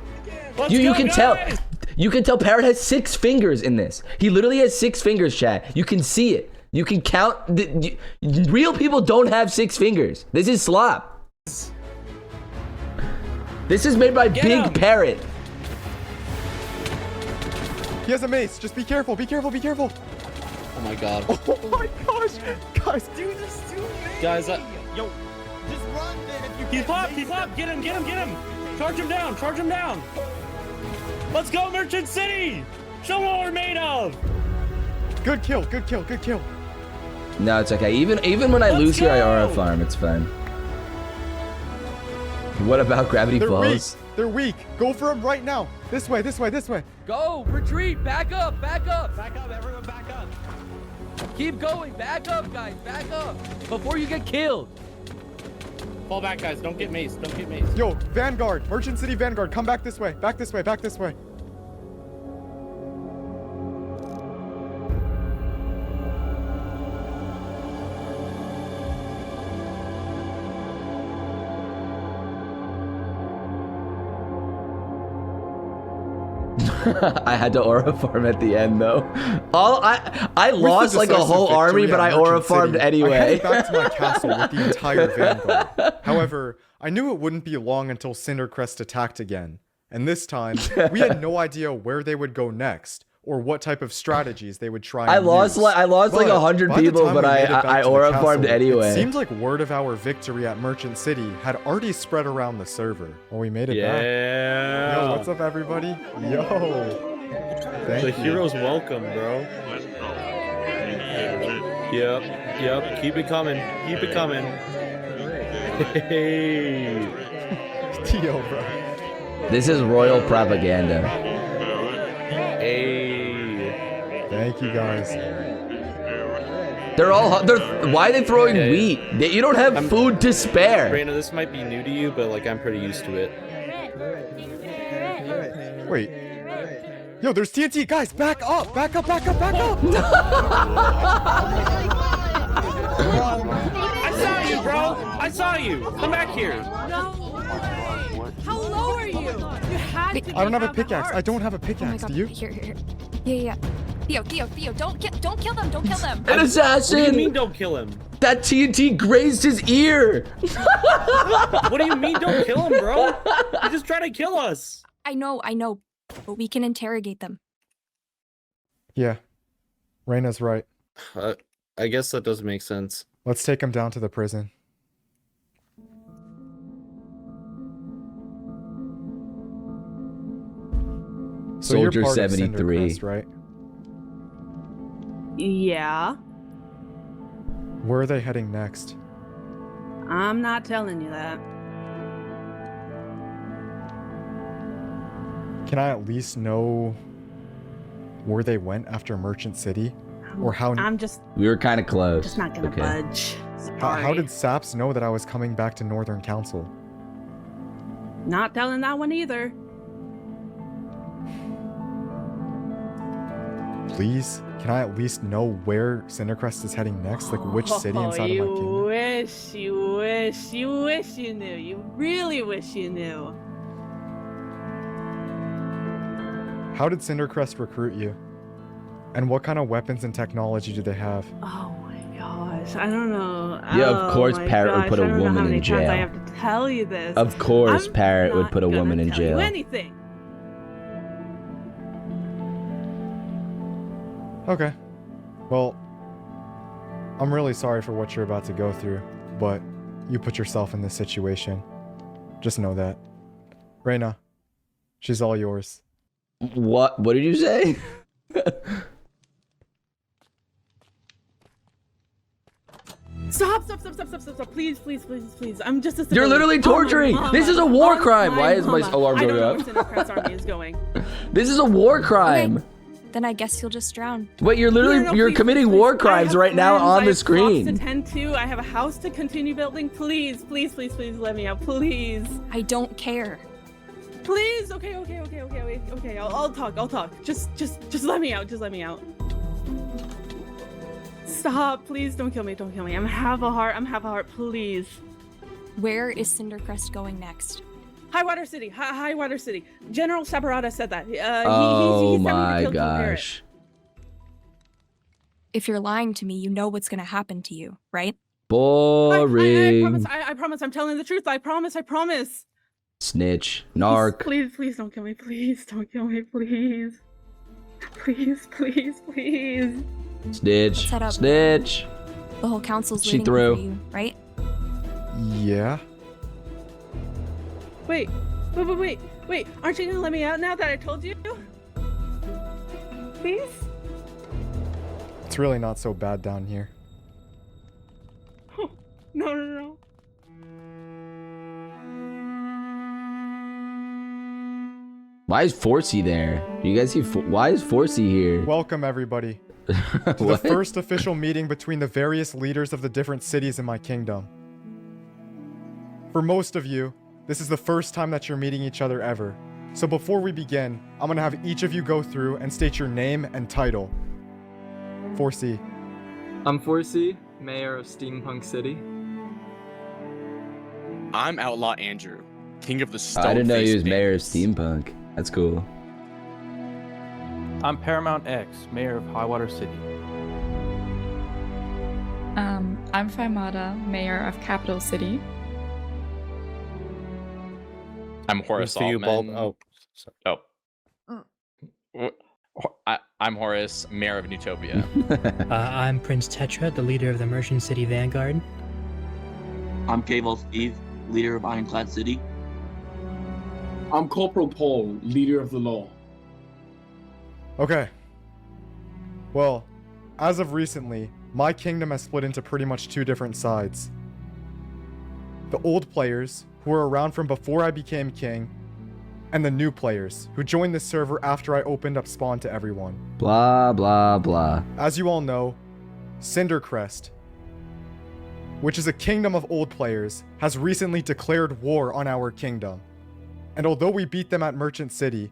Let's
You
go,
can tell.
guys!
You can tell Parrot has 6 fingers in this. He literally has 6 fingers, chat. You can see it. You can count. Real people don't have 6 fingers. This is slop. This is made by Big
him.
Parrot.
He has a mace. Just be careful, be careful, be careful.
Oh my god.
Oh my gosh. Guys, do this to me.
Guys,
Just run, then, if you
Keep
can't
up,
face
keep up.
them.
Get him, get him, get him. Charge him down, charge him down. Let's go, Merchant City. Show what we're made of.
Good kill, good kill, good kill.
No, it's okay. Even when I
Let's
lose here, I aura
go!
farm. It's fine. What about Gravity
They're
Falls?
weak. They're weak. Go for them right now. This way, this way, this way.
Go, retreat, back up, back up.
Back up, everyone, back up.
Keep going, back up, guys, back up. Before you get killed.
Fall back, guys. Don't get maced. Don't get maced.
Yo, Vanguard, Merchant City Vanguard, come back this way. Back this way, back this way.
I had to aura farm at the end though. I
With
lost
the
like a whole
decisive
army,
victory
but
at
I aura
Merchant
farmed
City,
anyway.
I headed back to my castle with the entire Vanguard. However, I knew it wouldn't be long until Cindercrest attacked again. And this time, we had no idea where they would go next, or what type of strategies they would try and
I lost
use.
like 100
by the
people,
time
but
we made it back
I
to the
aura
castle,
farmed anyway.
It seemed like word of our victory at Merchant City had already spread around the server. Well, we made it back.
Yeah.
Yo, what's up, everybody? Yo. Thank
The
you.
hero's welcome, bro. Yep, yep. Keep it coming. Keep it coming. Hey.
Yo, bro.
This is royal propaganda.
Hey.
Thank you, guys.
They're why are they throwing
Yeah, yeah.
wheat? You don't have food to spare.
Brandon, this might be new to you, but like I'm pretty used to it.
Wait. Yo, there's TNT. Guys, back up. Back up, back up, back up.
I saw you, bro. I saw you. Come back here.
How low are you? You had to.
I don't have a pickaxe. I don't have a
Oh my
pickaxe.
god.
Do you?
Here. Yeah. Theo, don't kill them. Don't kill them.
An
What do you
assassin!
mean don't kill him?
That TNT grazed his ear.
What do you mean don't kill him, bro? He's just trying to kill us.
I know, but we can interrogate them.
Yeah. Reyna's right.
I guess that does make sense.
Let's take him down to the prison. So you're
Soldier
part of
73.
Cindercrest, right?
Yeah,
Where are they heading next?
I'm not telling you that.
Can I at least know where they went after Merchant City? Or how
I'm just
We were kind of close.
not gonna
Okay.
budge.
how
Sorry.
did Saps know that I was coming back to Northern Council?
Not telling that one either.
Please, can I at least know where Cindercrest is heading next? Like which city inside of my kingdom?
You wish you knew. You really wish you knew.
How did Cindercrest recruit you? And what kind of weapons and technology do they have?
Oh my gosh, I don't know.
Yeah, of
Oh
course
my
Parrot would
gosh,
put a
I don't know
woman
how
in
many times
jail.
I have to tell you this.
Of course,
I'm
Parrot would
not
put a woman
gonna
in
tell
jail.
you anything.
Okay. Well, I'm really sorry for what you're about to go through, but you put yourself in this situation. Just know that. Reyna, she's all yours.
What did you say?
Stop, please. I'm just a
You're
civilian.
literally torturing. This is a war crime. Why is my alarm
I don't
going
know
up?
where Cindercrest's army is going.
This is a war crime.
Okay. Then I guess you'll just drown.
Wait, you're literally
No,
you're
please,
committing
please.
war
I
crimes
have
right now
friends,
on
I
the
have plots
screen.
to tend to. I have a house to continue building. Please, let me out. Please.
I don't care.
Please. Okay. I'll talk. Just let me out. Stop. Please don't kill me. I'm half a heart. Please.
Where is Cindercrest going next?
Highwater City. Highwater City. General Saparata said that.
Oh
he sent me to
my
kill King Parrot.
gosh.
If you're lying to me, you know what's gonna happen to you, right?
Boring.
I promise. I'm telling the truth. I promise.
Snitch. Narc.
Please don't kill me. Please don't kill me. Please.
Snitch.
Set up.
Snitch.
The whole council's
She
waiting
threw.
for you, right?
Yeah?
Wait. Aren't you gonna let me out now that I told you? Please?
It's really not so bad down here.
Oh, no.
Why is Forcey there? Do you guys see? Why is Forcey here?
Welcome, everybody, to the
What?
first official meeting between the various leaders of the different cities in my kingdom. For most of you, this is the first time that you're meeting each other ever. So before we begin, I'm gonna have each of you go through and state your name and title. Forcey.
I'm Forcey, Mayor of Steampunk City.
I'm Outlaw Andrew, King of the Stone.
I didn't know he was mayor of Steampunk. That's cool.
I'm Paramount X, Mayor of Highwater City.
I'm Faimata, Mayor of Capital City.
I'm Horace
For you,
Altman.
Oh, sorry.
I'm Horace, Mayor of Newtopia.
I'm Prince Tetra, the leader of the Merchant City Vanguard.
I'm Cable Steve, leader of Ironclad City.
I'm Corporal Paul, leader of the law.
Okay. Well, as of recently, my kingdom has split into pretty much two different sides. The old players, who were around from before I became king, and the new players, who joined the server after I opened up spawn to everyone.
Blah, blah, blah.
As you all know, Cindercrest, which is a kingdom of old players, has recently declared war on our kingdom. And although we beat them at Merchant City,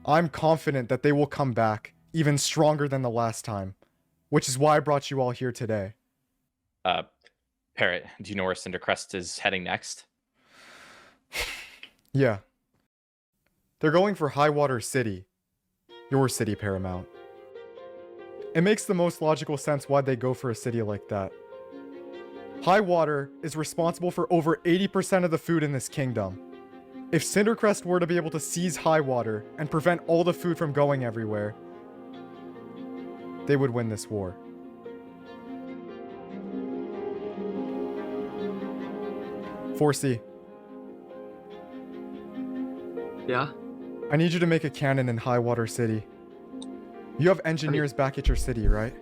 I'm confident that they will come back even stronger than the last time, which is why I brought you all here today.
Parrot, do you know where Cindercrest is heading next?
Yeah. They're going for Highwater City. Your city, Paramount. It makes the most logical sense why they go for a city like that. Highwater is responsible for over 80% of the food in this kingdom. If Cindercrest were to be able to seize Highwater and prevent all the food from going everywhere, they would win this war. Forcey,
Yeah?
I need you to make a cannon in Highwater City. You have engineers back at your city, right?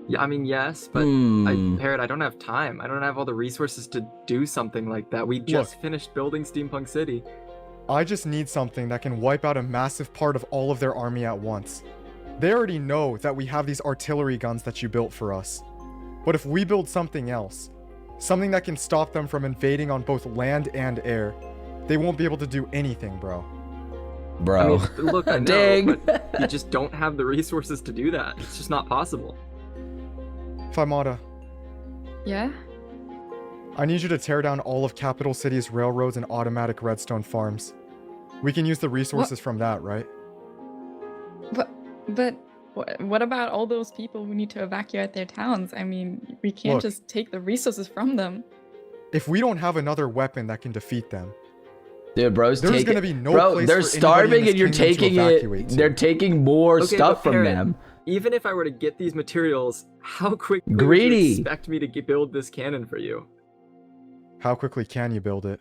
Yeah, I mean, yes, but Parrot, I don't have time. I don't have all the resources to do something like that. We just finished building Steampunk City.
I just need something that can wipe out a massive part of all of their army at once. They already know that we have these artillery guns that you built for us. But if we build something else, something that can stop them from invading on both land and air, they won't be able to do anything, bro.
Bro.
I mean, look, I know,
Dang.
but you just don't have the resources to do that. It's just not possible.
Faimata,
Yeah?
I need you to tear down all of Capital City's railroads and automatic redstone farms. We can use the resources from that, right?
But what about all those people who need to evacuate their towns? I mean, we can't
Look.
just take the resources from them.
If we don't have another weapon that can defeat them,
Dude, bro's
there's
taking.
gonna be no
Bro,
place
they're
for anybody in
starving
this
and you're
kingdom to
taking
evacuate
it.
to.
They're taking more
Okay,
stuff
but
from
Parrot,
them.
Even if I were to get these materials, how quickly would
Greedy.
you expect me to build this cannon for you?
How quickly can you build it?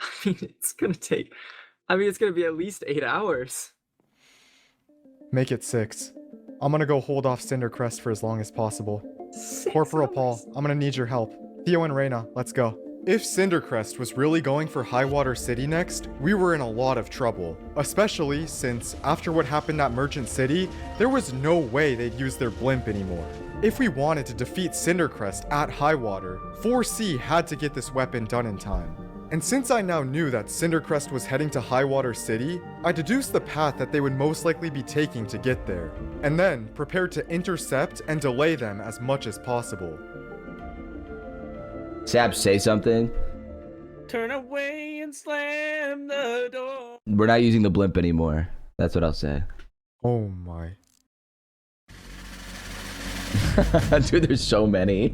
I mean, it's gonna be at least 8 hours.
Make it 6. I'm gonna go hold off Cindercrest for as long as possible. Corporal Paul, I'm gonna need your help. Theo and Reyna, let's go. If Cindercrest was really going for Highwater City next, we were in a lot of trouble. Especially since, after what happened at Merchant City, there was no way they'd use their blimp anymore. If we wanted to defeat Cindercrest at Highwater, 4C had to get this weapon done in time. And since I now knew that Cindercrest was heading to Highwater City, I deduced the path that they would most likely be taking to get there, and then prepared to intercept and delay them as much as possible.
Sap, say something.
Turn away and slam the door.
We're not using the blimp anymore. That's what I'll say.
Oh my.
Dude, there's so many.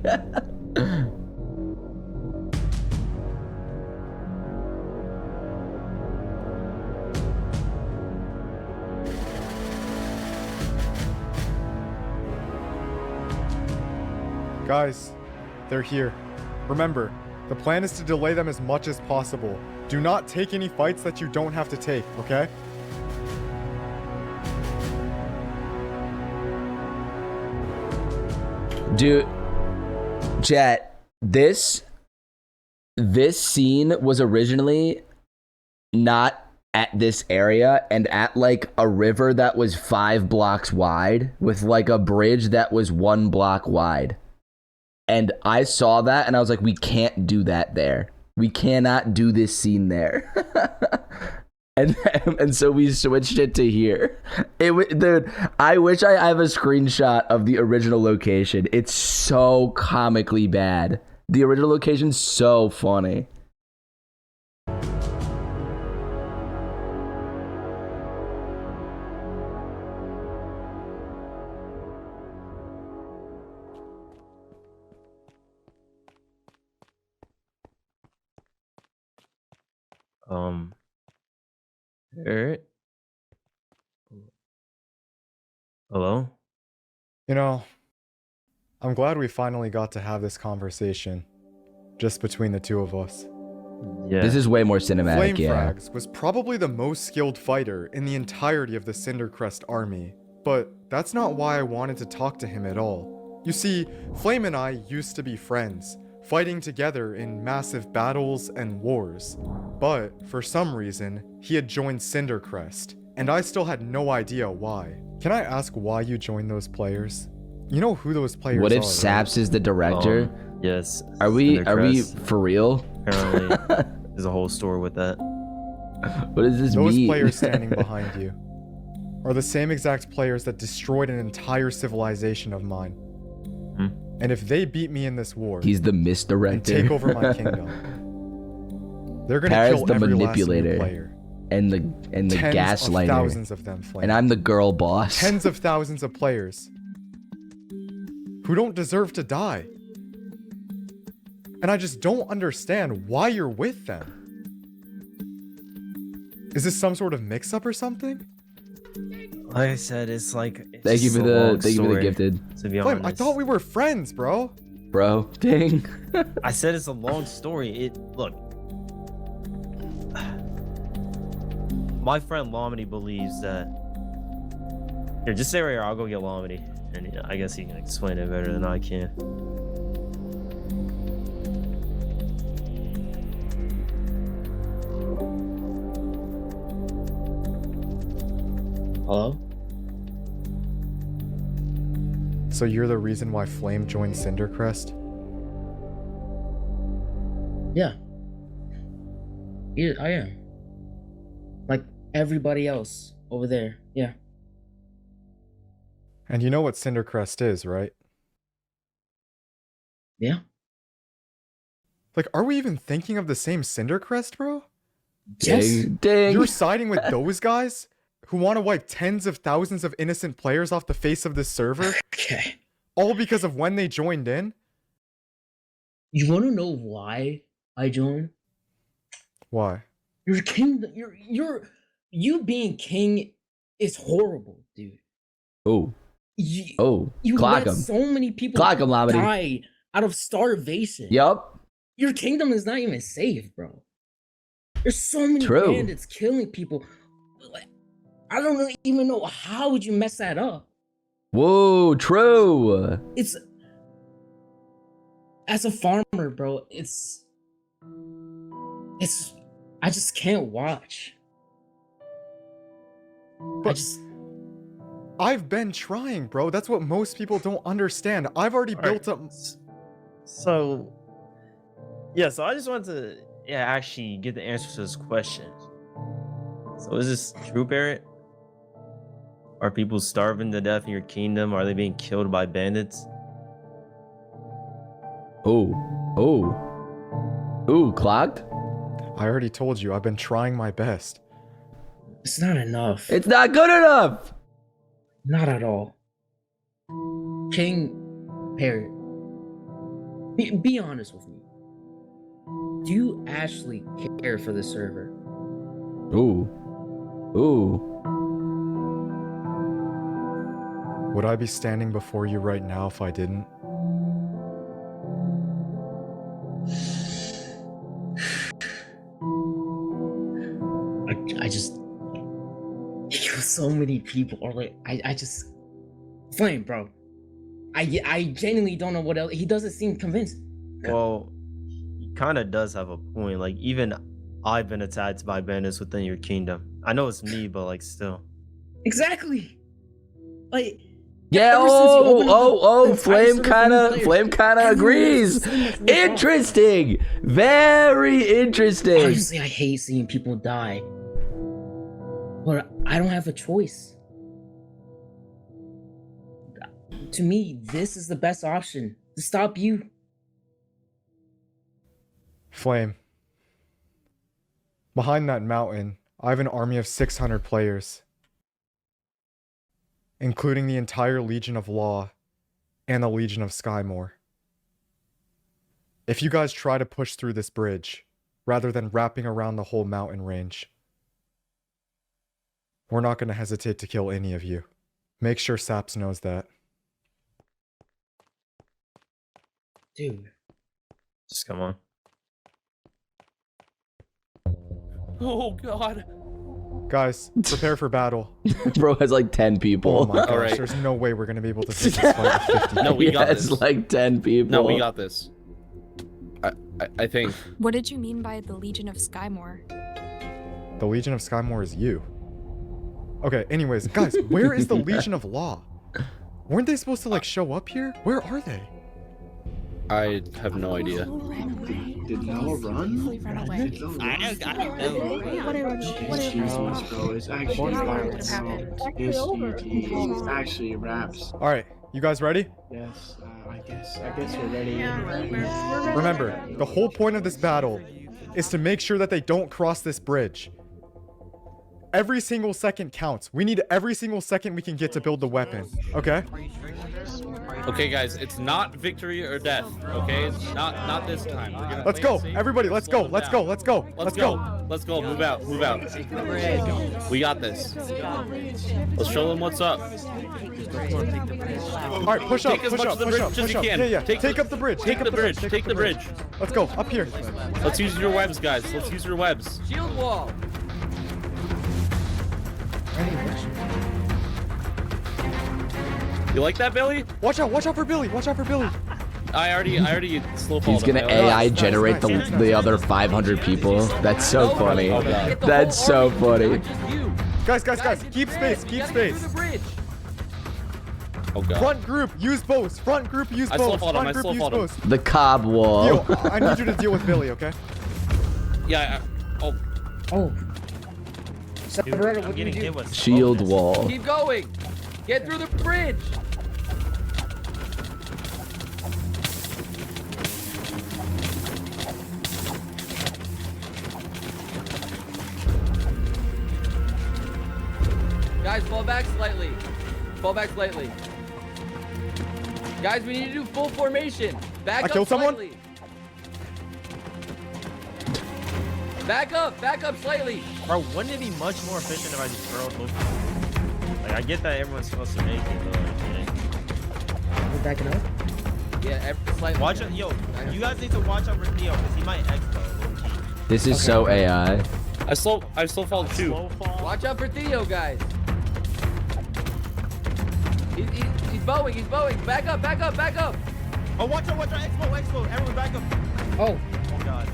Guys, they're here. Remember, the plan is to delay them as much as possible. Do not take any fights that you don't have to take, okay?
Dude, Jet, this scene was originally not at this area and at like a river that was 5 blocks wide with like a bridge that was 1 block wide. And I saw that and I was like, we can't do that there. We cannot do this scene there. and so we switched it to here. Dude, I wish I have a screenshot of the original location. It's so comically bad. The original location's so funny.
Parrot? Hello?
You know, I'm glad we finally got to have this conversation. Just between the two of us.
Yeah.
This is way more cinematic,
Flame
yeah.
Frags was probably the most skilled fighter in the entirety of the Cindercrest army. But that's not why I wanted to talk to him at all. You see, Flame and I used to be friends, fighting together in massive battles and wars. But, for some reason, he had joined Cindercrest, and I still had no idea why. Can I ask why you joined those players? You know who those players are,
What if
right?
Saps is the director?
Yes.
Are we
Cindercrest.
for real?
Apparently, there's a whole story with that.
What does this
Those
mean?
players standing behind you are the same exact players that destroyed an entire civilization of mine.
Hmm.
And if they beat me in this war
He's the misdirector.
and take over my kingdom, they're gonna
Parrot's
kill
the
every
manipulator
last new player.
and the
Tens of
gaslighter.
thousands of them, Flame.
And I'm the girl boss.
Tens of thousands of players who don't deserve to die. And I just don't understand why you're with them. Is this some sort of mix-up or something?
Like I said, it's like...
Thank you for the gifted.
To be
Flame,
honest.
I thought we were friends, bro.
Bro, dang.
I said it's a long story. Look. My friend Lomity believes that... Here, just stay right here. I'll go get Lomity. And I guess he can explain it better than I can. Hello?
So you're the reason why Flame joined Cindercrest?
Yeah. Yeah, I am. Like everybody else over there. Yeah.
And you know what Cindercrest is, right?
Yeah.
Like, are we even thinking of the same Cindercrest, bro?
Yes.
Dang.
You're siding with those guys who want to wipe tens of thousands of innocent players off the face of this server?
Okay.
All because of when they joined in?
You want to know why I joined?
Why?
You're king. You being king is horrible, dude.
Oh.
You
Clock
let
him.
so many people
Clock him, Lomity.
die out of starvation.
Yup.
Your kingdom is not even safe, bro. There's so many
True.
bandits killing people. I don't even know how would you mess that up.
Whoa, true.
It's as a farmer, bro. It's I just can't watch.
But I've been trying, bro. That's what most people don't understand. I've already built up.
So, yeah, so I just wanted to actually get the answer to this question. So is this true, Parrot? Are people starving to death in your kingdom? Are they being killed by bandits?
Ooh, clocked?
I already told you, I've been trying my best.
It's not enough.
It's not good enough.
Not at all. King Parrot, be honest with me. Do you actually care for the server?
Ooh.
Would I be standing before you right now if I didn't?
So many people are like, I just Flame, bro. I genuinely don't know what else. He doesn't seem convinced.
Well, he kind of does have a point. Like, even I've been attacked by bandits within your kingdom. I know it's me, but like, still.
Exactly. Like.
Yeah. Flame kind of agrees. Interesting. Very interesting.
Honestly, I hate seeing people die, but I don't have a choice. To me, this is the best option to stop you.
Flame. Behind that mountain, I have an army of 600 players, including the entire Legion of Law and the Legion of Skymore. If you guys try to push through this bridge, rather than wrapping around the whole mountain range, we're not going to hesitate to kill any of you. Make sure Saps knows that.
Dude.
Just come on.
Oh god.
Guys, prepare for battle.
Bro has like 10 people.
Oh my gosh,
Alright.
there's no way we're going to be able to take this fight with 50.
No, we got
It's
this.
like 10 people.
No, we got this. I think.
What did you mean by the Legion of Skymore?
The Legion of Skymore is you. Okay, anyways, guys, where is the Legion of Law? Weren't they supposed to like show up here? Where are they?
I have no idea.
Did Noah run?
I don't know.
Jesus, bro. It's actually raps. It's actually raps.
Alright, you guys ready?
Yes, I guess we're ready.
Remember, the whole point of this battle is to make sure that they don't cross this bridge. Every single second counts. We need every single second we can get to build the weapon. Okay?
Okay, guys, it's not victory or death. Okay, it's not this time. We're gonna
Let's
play
go.
it safe.
Everybody, let's go. Let's go. Let's go.
Let's go. Let's go. Move out. Move out. We got this. Let's show them what's up.
All right, push up.
Take as
Push
much
up.
of the
Push
bridge
up.
as
Push
you
up.
can.
Yeah, yeah.
Take
Take up the bridge.
Take the bridge. Take the bridge.
Let's go. Up here.
Let's use your webs, guys. Let's use your webs.
Shield wall.
You like that, Billy?
Watch out. Watch out for Billy. Watch out for Billy.
I already slow
He's gonna AI generate the other 500 people. That's so funny. That's so funny.
Guys. Keep space. Keep space.
Oh god.
Front group, use bows. Front group, use
I
bows.
slow fought him,
Front
I
group,
slow
use
fought him.
bows.
The cob wall.
Yo, I need you to deal with Billy, okay?
Yeah.
Oh.
Dude, I'm getting hit with
Shield
slowness.
wall.
Keep going. Get through the bridge. Guys, fall back slightly. Fall back slightly. Guys, we need to do full formation. Back
I
up
killed someone?
slightly. Back up slightly.
Bro, wouldn't it be much more efficient if I just throw it? Like, I get that everyone's supposed to make it, but like,
We're backing up.
Yeah, slightly.
watch out, yo. You guys need to watch out for Theo because he might expo.
This is so AI.
I slow fall too.
Watch out for Theo, guys. He's bowing. Back up.
Oh, watch out, expo. Everyone back up.
Oh.
Oh god.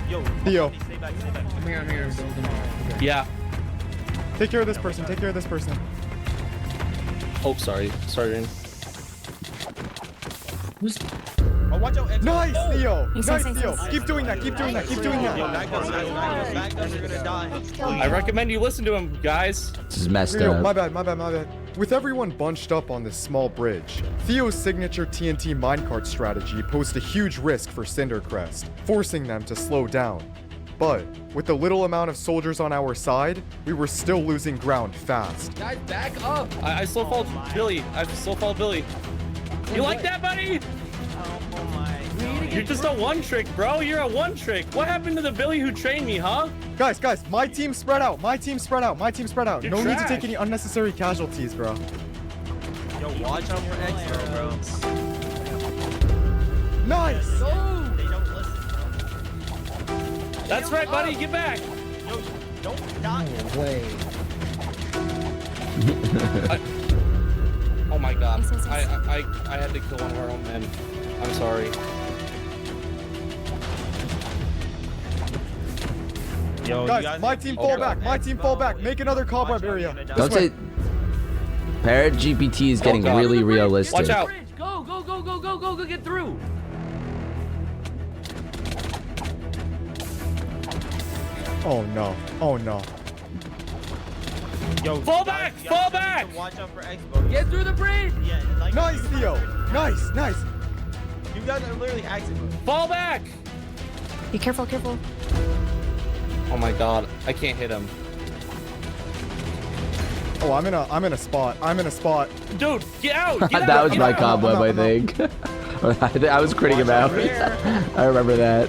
Yo,
Theo.
Stay back.
I'm here. Okay.
Yeah.
Take care of this person.
Oh, sorry. Rin.
Oh, watch out, expo.
Nice, Theo.
Nice,
Nice,
nice,
Theo.
nice.
Keep doing that.
Yo, back up. You're gonna die.
I recommend you listen to him, guys.
This is messed
Theo,
up.
my bad. With everyone bunched up on this small bridge, Theo's signature TNT minecart strategy posed a huge risk for Cindercrest, forcing them to slow down. But with the little amount of soldiers on our side, we were still losing ground fast.
Guys, back up.
I slow fall Billy. You like that, buddy? You're just a one trick, bro. You're a one trick. What happened to the Billy who trained me, huh?
Guys, my team spread out. No
You're
need to
trash.
take any unnecessary casualties, bro.
Yo, watch out for expo, bro.
Nice!
They don't listen, bro.
That's right, buddy. Get back.
Yo, don't die.
No way.
Oh my god.
Yes, yes, yes.
I had to kill one of our own men. I'm sorry.
Yo,
Guys, my team fall back. My team fall back. Make another cobweb area.
Don't say. Parrot GPT is getting really realistic.
Watch out. Go, go, go, go, go, go, go, get through.
Oh no. Oh no.
Yo,
Fall back! Fall back!
Watch out for Xbox.
Get through the bridge!
Yeah, like
Nice, Theo. Nice, nice.
You guys are literally acting.
Fall back!
Be careful, careful.
Oh my god. I can't hit him.
Oh, I'm in a spot. I'm in a spot.
Dude, get out! Get
That
out,
was
get
my
out.
cobweb, I think. I was critting him out. I remember that.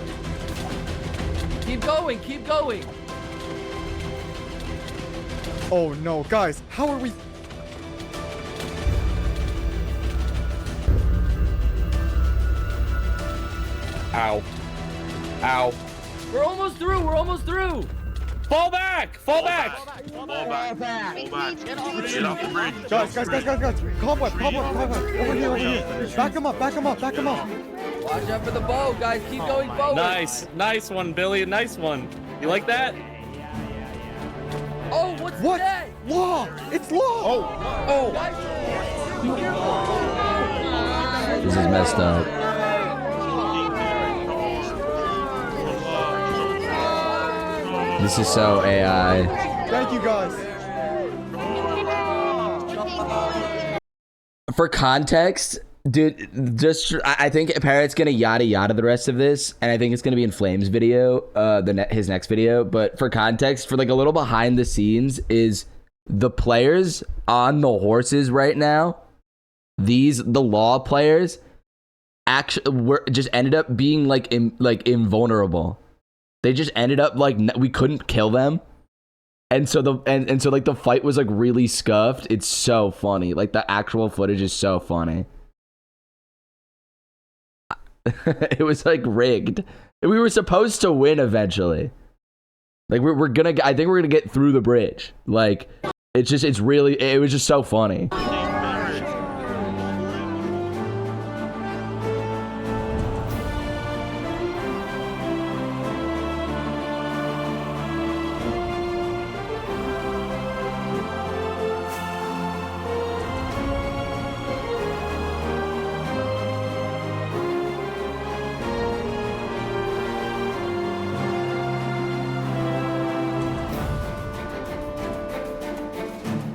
Keep going, keep going.
Oh no, guys, how are we?
Ow. Ow.
We're almost through, we're almost through. Fall back! Fall back!
Guys. Cobweb. Over here. Back him up.
Watch out for the bow, guys. Keep going forward.
Nice one, Billy. Nice one. You like that?
Oh, what's
What?
that?
Law! It's law!
This is messed up. This is so AI.
Thank you, guys.
For context, dude, I think Parrot's gonna yada yada the rest of this, and I think it's gonna be in Flame's video, his next video. But for context, for like a little behind the scenes, is the players on the horses right now. The law players actually just ended up being like invulnerable. They just ended up like we couldn't kill them. And so the fight was like really scuffed. It's so funny. Like the actual footage is so funny. It was like rigged. We were supposed to win eventually. Like I think we're gonna get through the bridge. Like it was just so funny.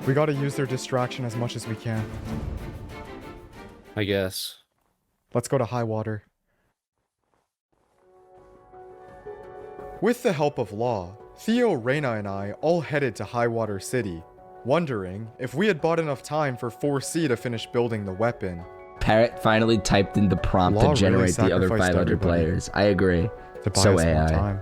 We gotta use their distraction as much as we can.
I guess.
Let's go to high water. With the help of Law, Theo, Reyna, and I all headed to Highwater City, wondering if we had bought enough time for 4C to finish building the weapon.
Parrot finally typed in the prompt
Law
to generate
really
the other
sacrificed
500
everybody
players. I agree.
To buy
So
us more
AI.
time.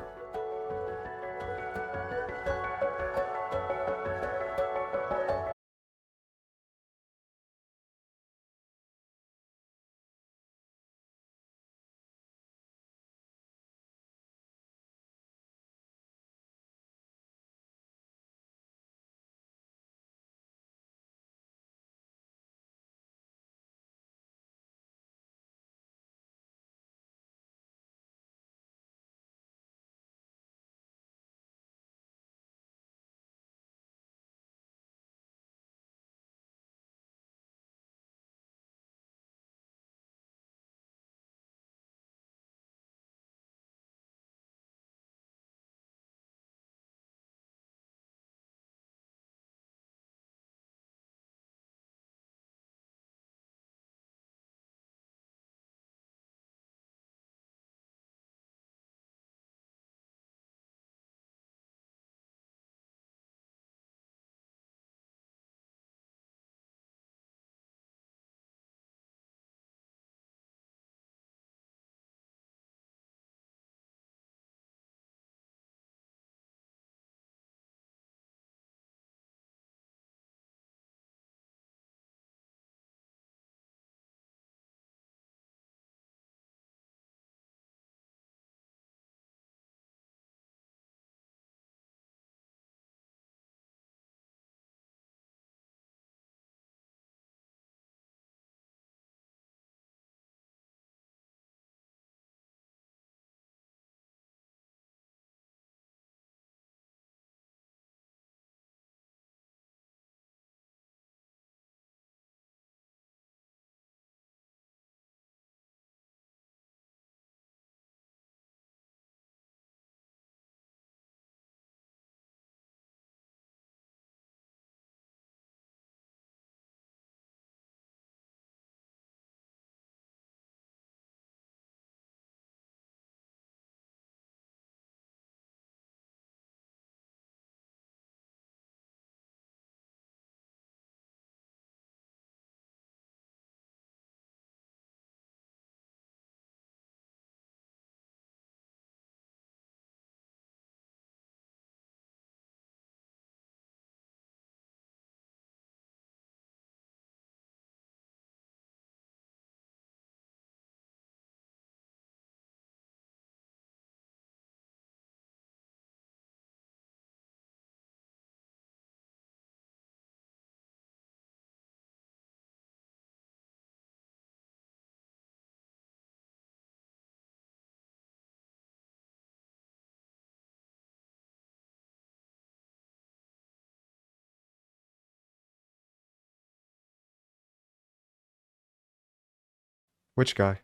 Which guy?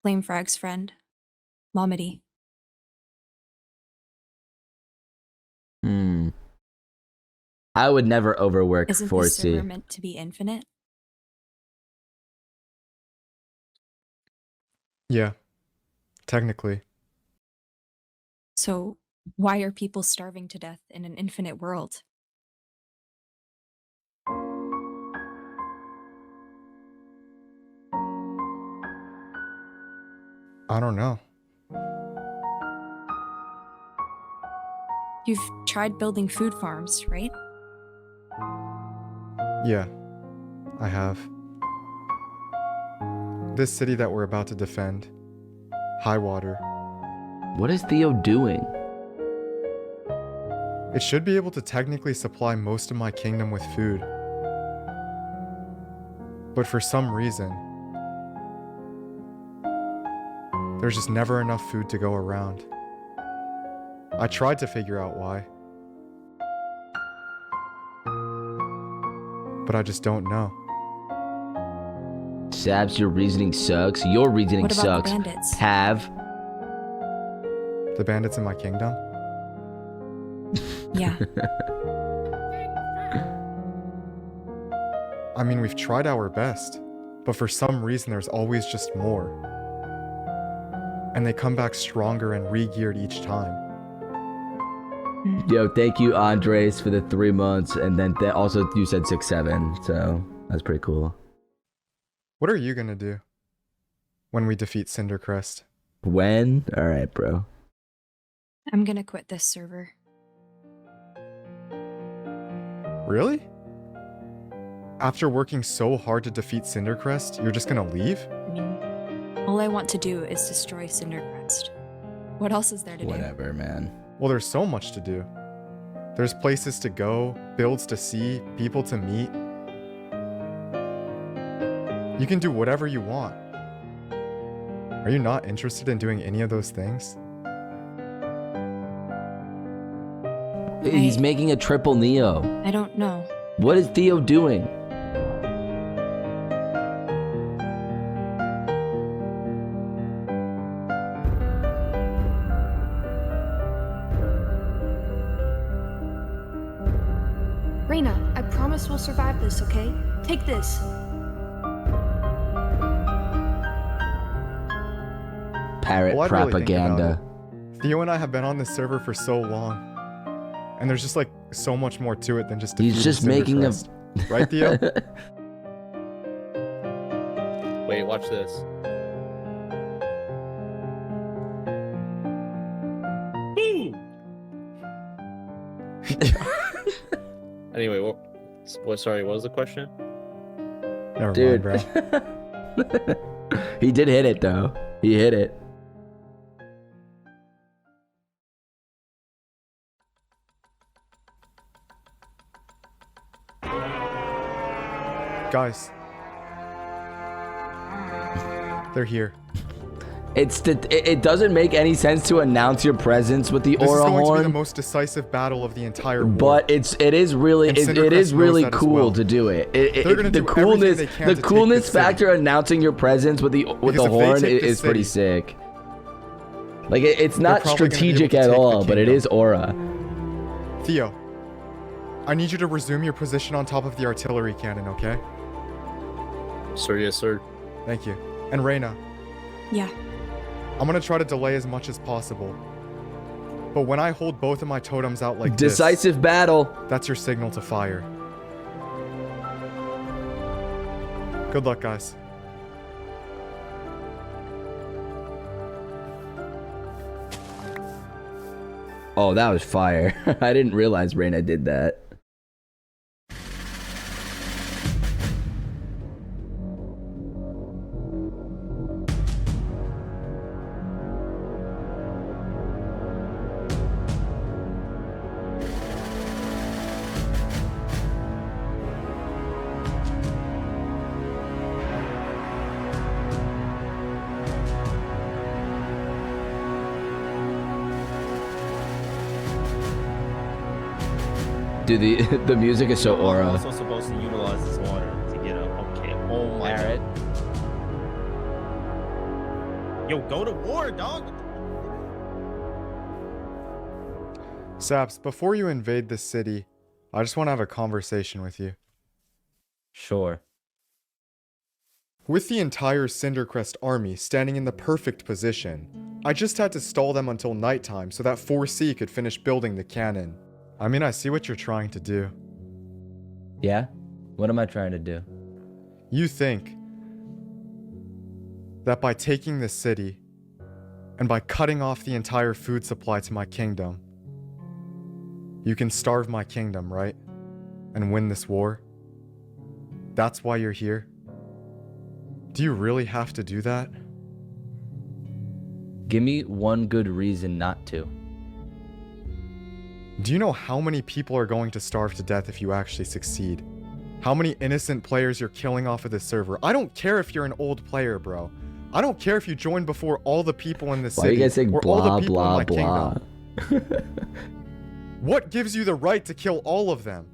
Flame Frag's friend, Momedy.
I would never overwork
Isn't this server
4C.
meant to be infinite?
Yeah, technically.
So why are people starving to death in an infinite world?
I don't know.
You've tried building food farms, right?
Yeah, I have. This city that we're about to defend, Highwater,
What is Theo doing?
it should be able to technically supply most of my kingdom with food. But for some reason, there's just never enough food to go around. I tried to figure out why, but I just don't know.
Sabs, your reasoning sucks. Your reasoning
What about
sucks.
the bandits?
Have.
The bandits in my kingdom?
Yeah.
I mean, we've tried our best, but for some reason there's always just more. And they come back stronger and re-geared each time.
Yo, thank you, Andres, for the 3 months. And then also you said 6-7. So that's pretty cool.
What are you gonna do when we defeat Cindercrest?
When? All right, bro.
I'm gonna quit this server.
Really? After working so hard to defeat Cindercrest, you're just gonna leave?
I mean, all I want to do is destroy Cindercrest. What else is there to do?
Whatever, man.
Well, there's so much to do. There's places to go, builds to see, people to meet. You can do whatever you want. Are you not interested in doing any of those things?
He's making a triple Neo.
I don't know.
What is Theo doing?
Reina, I promise we'll survive this, okay? Take this.
Parrot
Well, I'd really think about
propaganda.
it. Theo and I have been on this server for so long. And there's just like so much more to it than just defeating
He's just making a...
Cindercrest. Right, Theo?
Wait, watch this. Anyway, sorry, what was the question?
Never
Dude.
mind, bro.
He did hit it, though. He hit it.
Guys. They're here.
It doesn't make any sense to announce your presence with the
This
aura
is going to be the
horn,
most decisive battle of the entire war.
but it is really
And
it
Cindercrest
is
knows
really
that as
cool
well.
to do it.
They're gonna
The
do everything
coolness
they can
the
to take
coolness
this city.
factor announcing your presence with the
Because if they
horn
take this
is pretty
city,
sick. Like it's not
probably gonna be able
strategic
to
at
take the
all, but it
kingdom.
is aura.
Theo, I need you to resume your position on top of the artillery cannon, okay?
Sir, yes, sir.
Thank you. And Reina,
Yeah.
I'm gonna try to delay as much as possible. But when I hold both of my totems out like
Decisive battle.
That's your signal to fire. Good luck, guys.
Oh, that was fire. I didn't realize Reina did that. Dude, the music is so
I'm
aura.
also supposed to utilize this water to get up. Okay. Oh my
Parrot.
god. Yo, go to war, dog.
Saps, before you invade this city, I just want to have a conversation with you.
Sure.
With the entire Cindercrest army standing in the perfect position, I just had to stall them until nighttime so that 4C could finish building the cannon. I mean, I see what you're trying to do.
Yeah? What am I trying to do?
You think that by taking this city and by cutting off the entire food supply to my kingdom, you can starve my kingdom, right? And win this war? That's why you're here? Do you really have to do that?
Give me one good reason not to.
Do you know how many people are going to starve to death if you actually succeed? How many innocent players you're killing off of this server? I don't care if you're an old player, bro. I don't care if you joined before all the people in the
Why are you
city
guys saying
or
blah,
all the people
blah,
in my
blah?
kingdom. What gives you the right to kill all of them?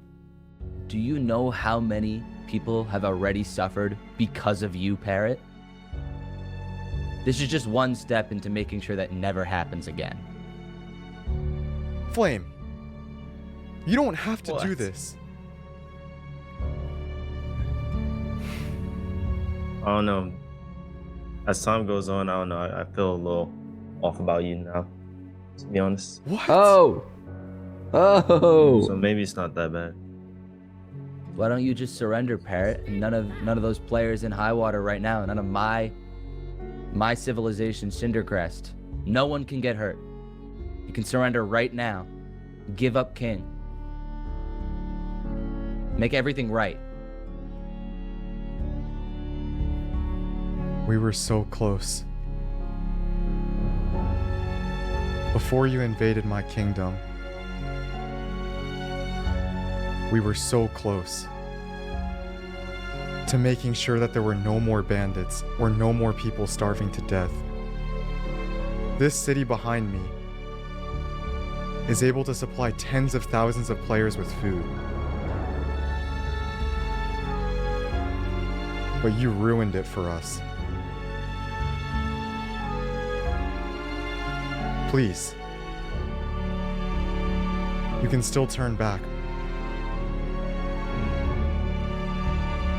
Do you know how many people have already suffered because of you, Parrot? This is just one step into making sure that never happens again.
Flame, you don't have to do this.
I don't know. As time goes on, I don't know. I feel a little off about you now, to be honest.
What?
Oh!
So maybe it's not that bad.
Why don't you just surrender, Parrot? And none of those players in high water right now, none of my civilization, Cindercrest. No one can get hurt. You can surrender right now. Give up King. Make everything right.
We were so close. Before you invaded my kingdom, we were so close to making sure that there were no more bandits or no more people starving to death. This city behind me is able to supply tens of thousands of players with food. But you ruined it for us. Please. You can still turn back.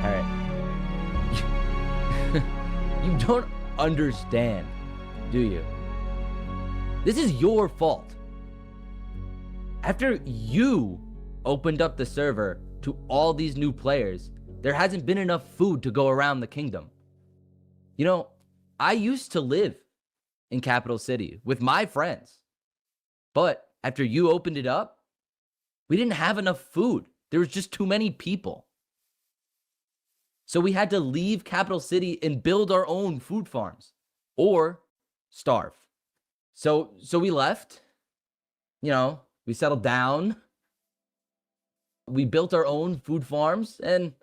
Alright. You don't understand, do you? This is your fault. After you opened up the server to all these new players, there hasn't been enough food to go around the kingdom. You know, I used to live in Capital City with my friends. But after you opened it up, we didn't have enough food. There was just too many people. So we had to leave Capital City and build our own food farms or starve. So we left, you know, we settled down. We built our own food farms and,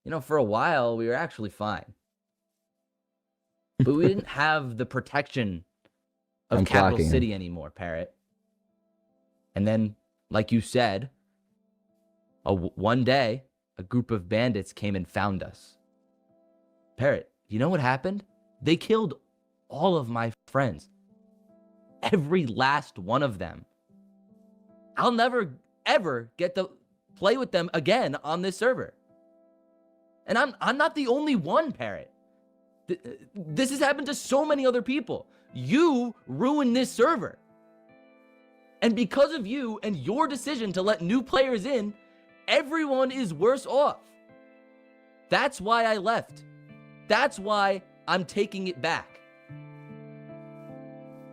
you know, for a while we were actually fine. But we didn't have the protection of Capital City anymore, Parrot. And then, like you said, one day, a group of bandits came and found us. Parrot, you know what happened? They killed all of my friends. Every last one of them. I'll never, ever get to play with them again on this server. And I'm not the only one, Parrot. This has happened to so many other people. You ruined this server. And because of you and your decision to let new players in, everyone is worse off. That's why I left. That's why I'm taking it back.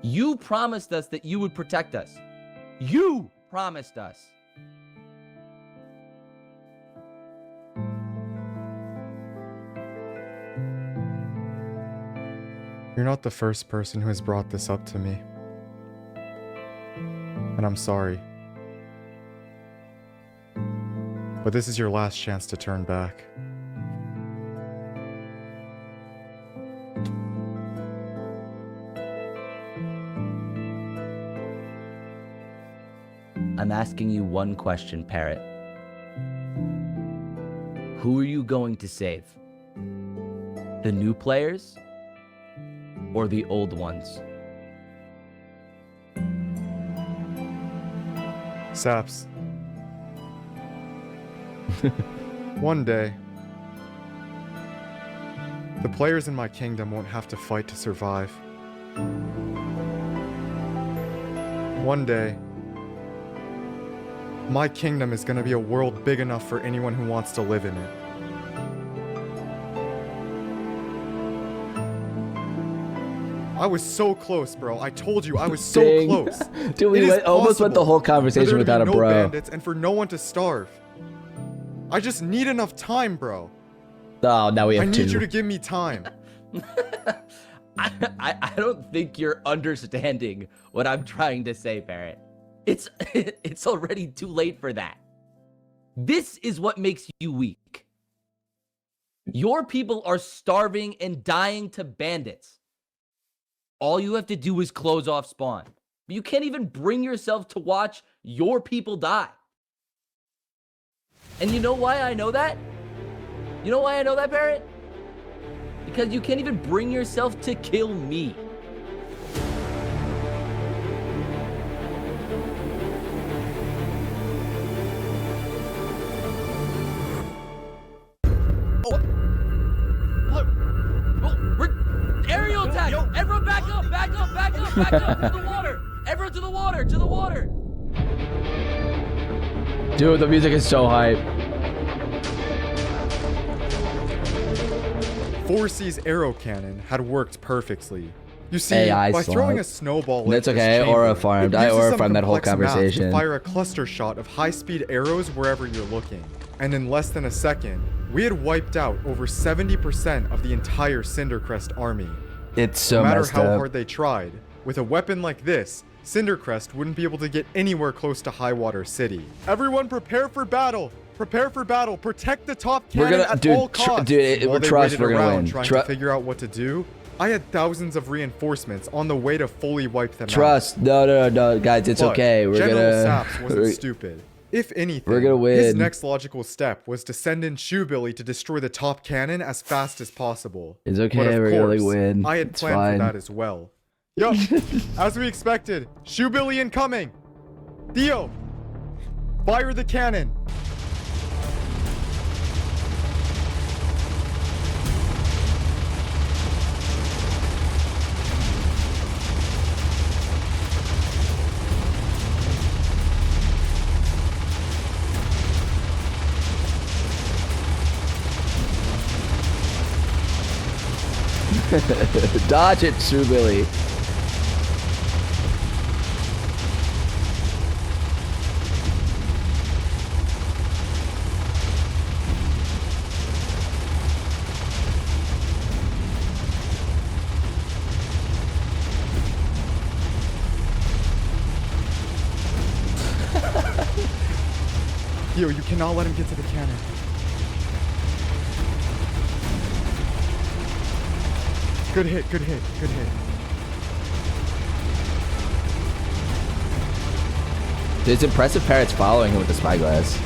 You promised us that you would protect us. You promised us.
You're not the first person who has brought this up to me. And I'm sorry. But this is your last chance to turn back.
I'm asking you one question, Parrot. Who are you going to save? The new players or the old ones?
Saps. One day, the players in my kingdom won't have to fight to survive. One day, my kingdom is going to be a world big enough for anyone who wants to live in it. I was so close, bro. I told you I was so
Dang.
close.
Dude, we almost went the whole conversation without a
no
bro.
bandits and for no one to starve. I just need enough time, bro.
Oh, now we have
I
two.
need you to give me time.
I don't think you're understanding what I'm trying to say, Parrot. It's already too late for that. This is what makes you weak. Your people are starving and dying to bandits. All you have to do is close off spawn. But you can't even bring yourself to watch your people die. And you know why I know that? You know why I know that, Parrot? Because you can't even bring yourself to kill me. Aerial attack! Everyone back up! Back up! Back up! Back up! To the water! Everyone to the water! To the water! Dude, the music is so hype.
4C's arrow cannon had worked perfectly. You see,
AI
by throwing
slot.
a snowball
That's
into this
okay,
chamber,
Aura farmed.
it
I
uses
Aura
some
farmed that whole
complex math
conversation.
to fire a cluster shot of high-speed arrows wherever you're looking. And in less than a second, we had wiped out over 70% of the entire Cindercrest army.
It's so
No matter
messed
how
up.
hard they tried, with a weapon like this, Cindercrest wouldn't be able to get anywhere close to Highwater City. Everyone prepare for battle! Prepare for battle! Protect the top
We're
cannon
gonna-
at
dude,
all costs!
dude,
While they
trust
waited
we're gonna
around
win.
trying to figure out what to do, I had thousands of reinforcements on the way to fully wipe them out.
Trust. No, guys, it's
But
okay. We're
General
gonna.
Saps wasn't stupid. If anything,
We're gonna win.
his next logical step was to send in Shoebilly to destroy the top cannon as fast as possible.
It's okay,
But of
we're gonna
course,
win.
I had
It's
planned
fine.
for that as well. Yup, as we expected, Shoebilly incoming. Theo, fire the cannon.
Dodge it, True Billy.
Theo, you cannot let him get to the cannon. Good hit, good hit, good hit.
It's impressive Parrot's following him with the spyglass.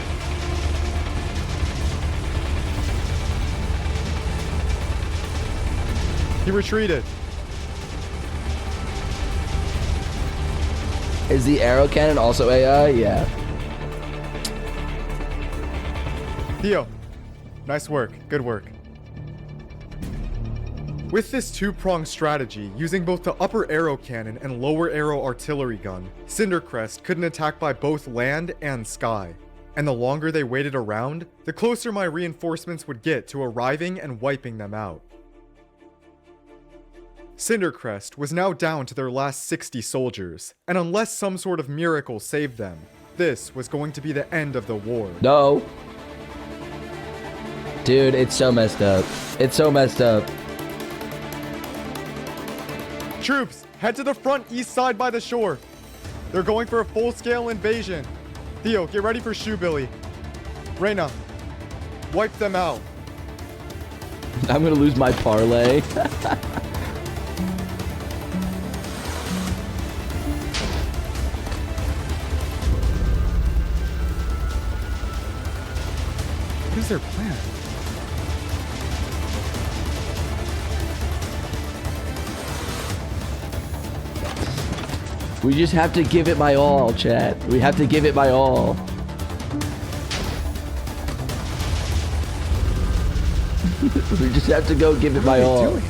He retreated.
Is the arrow cannon also AI? Yeah.
Theo, nice work, good work. With this two-pronged strategy, using both the upper arrow cannon and lower arrow artillery gun, Cindercrest couldn't attack by both land and sky. And the longer they waited around, the closer my reinforcements would get to arriving and wiping them out. Cindercrest was now down to their last 60 soldiers, and unless some sort of miracle saved them, this was going to be the end of the war.
No. Dude, it's so messed up. It's so messed up.
Troops, head to the front east side by the shore. They're going for a full-scale invasion. Theo, get ready for Shoebilly. Reyna, wipe them out.
I'm gonna lose my parlay.
What is their plan?
We just have to give it my all, chat. We have to give it my all. We just have to go give it my all.
Doing?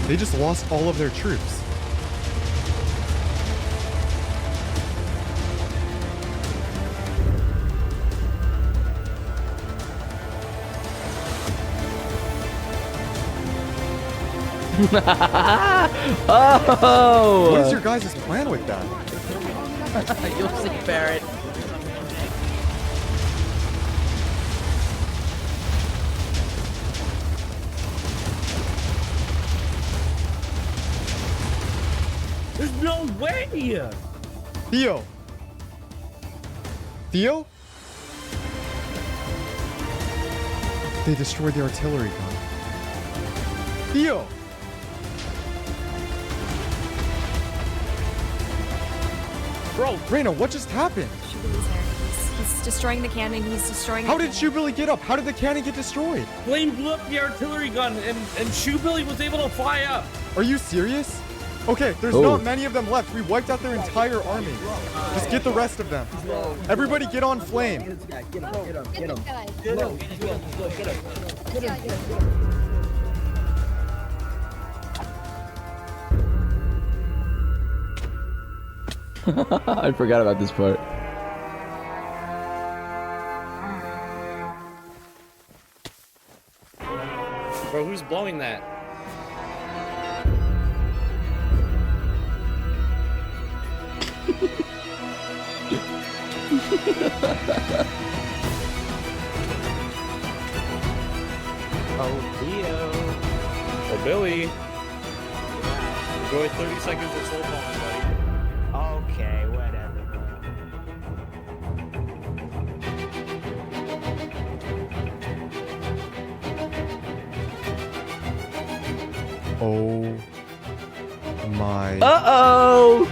They just lost all of their troops.
Oh!
What is your guys' plan with that?
You'll see, Parrot.
There's no way!
Theo! Theo? They destroyed the artillery gun. Theo!
Bro,
Reina, what just happened?
Shubili's there. He's destroying the cannon. He's destroying.
How did Shubili get up? How did the cannon get destroyed?
Flame blew up the artillery gun and Shoebilly was able to fly up.
Are you serious? Okay, there's not many of them left. We wiped out their entire army. Just get the rest of them. Everybody get on flame.
Get him.
I forgot about this part.
Bro, who's blowing that?
Oh, Theo.
Oh, Billy. Enjoy 30 seconds of slow falling, buddy.
Okay, whatever.
Oh my.
Uh-oh!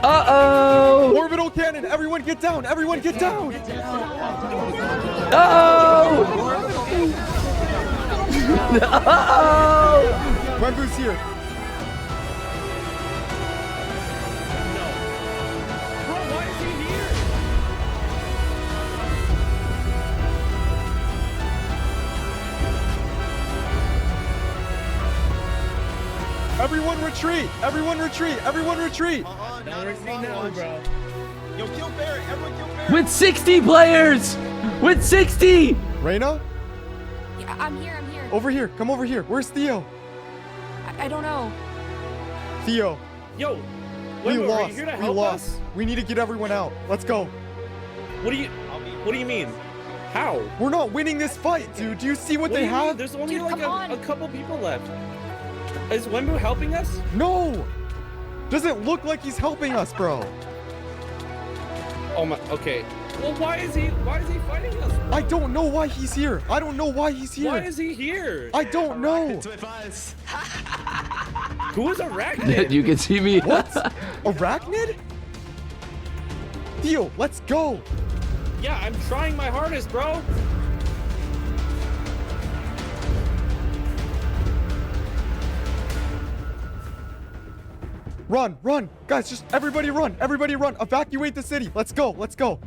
Uh-oh!
Orbital cannon! Everyone get down! Everyone get down!
Uh-oh! Uh-oh!
Wembu's here.
Bro, why is he here?
Everyone retreat! Everyone retreat! Everyone retreat!
No, bro.
Yo, kill Parrot! Everyone kill Parrot!
With 60 players! With 60!
Reina?
Yeah, I'm here.
Over here. Come over here. Where's Theo?
I don't know.
Theo.
Yo,
We
Wembo, are
lost.
you here to
We
help
lost.
us?
We need to get everyone out. Let's go.
What do you mean? How?
We're not winning this fight, dude. Do you see what
What
they
do you mean?
have?
There's only
Dude,
like
come on.
a couple people left. Is Wembo helping us?
No! Doesn't look like he's helping us, bro.
Oh my. Okay. Well, why is he fighting us?
I don't know why he's here. I don't know why he's here.
Why is he here?
I don't know.
Who is Arachnid?
You can see me.
What? Arachnid? Theo, let's go.
Yeah, I'm trying my hardest, bro.
Run, run. Guys, just everybody run. Everybody run. Evacuate the city. Let's go. Let's go.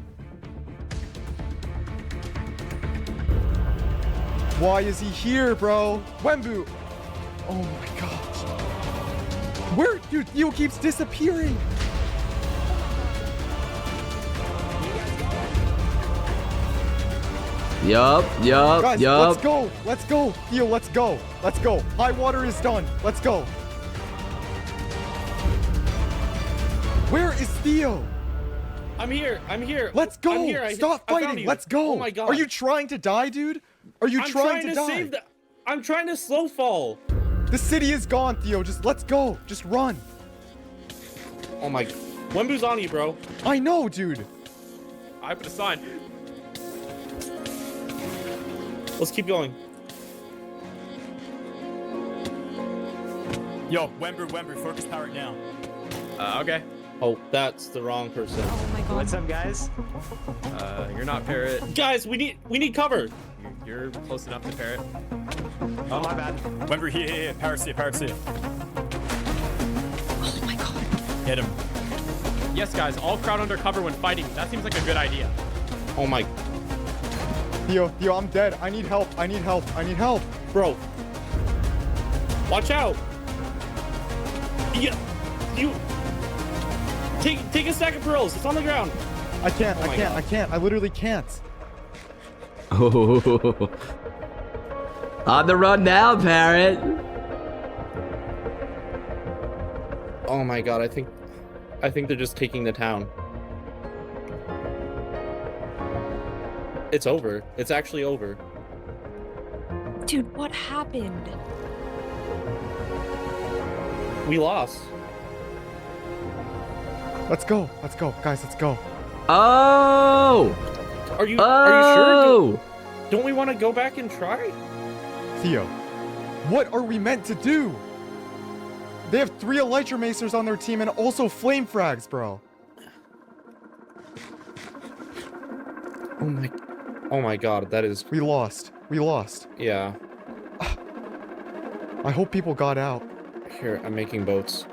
Why is he here, bro? Wembu. Oh my gosh. Where? Dude, Theo keeps disappearing.
Yup.
Guys, let's go. Let's go. Theo, let's go. Let's go. High water is done. Let's go. Where is Theo?
I'm here.
Let's go.
I'm here.
Stop
I found
fighting.
you.
Let's go.
Oh my god.
Are you trying to die, dude? Are you trying to die?
I'm trying to slow fall.
The city is gone, Theo. Just let's go. Just run.
Oh my. Wembu's on you, bro.
I know, dude.
I put a sign. Let's keep going.
Yo, Wember, focus Parrot now.
Okay. Oh, that's the wrong person.
Oh my god.
What's up, guys?
You're not Parrot. Guys, we need cover.
You're close enough to Parrot.
Oh, my bad.
Wember, here. Parrot's here.
Hit him. Yes, guys, all crowd under cover when fighting. That seems like a good idea.
Oh my.
Theo, I'm dead. I need help. I need help. I need help.
Bro.
Watch out. Yeah, you. Take a stack of pearls. It's on the ground.
I can't.
Oh my
I
God.
can't. I literally can't.
Oh. On the run now, Parrot.
Oh my god, I think they're just taking the town. It's over. It's actually over.
Dude, what happened?
We lost.
Let's go. Let's go. Guys, let's go.
Oh!
Are you
Oh!
sure? Don't we want to go back and try?
Theo, what are we meant to do? They have 3 Elytra Macers on their team and also Flame Frags, bro.
Oh my god, that is...
We lost. We lost.
Yeah.
I hope people got out.
Here, I'm making boats.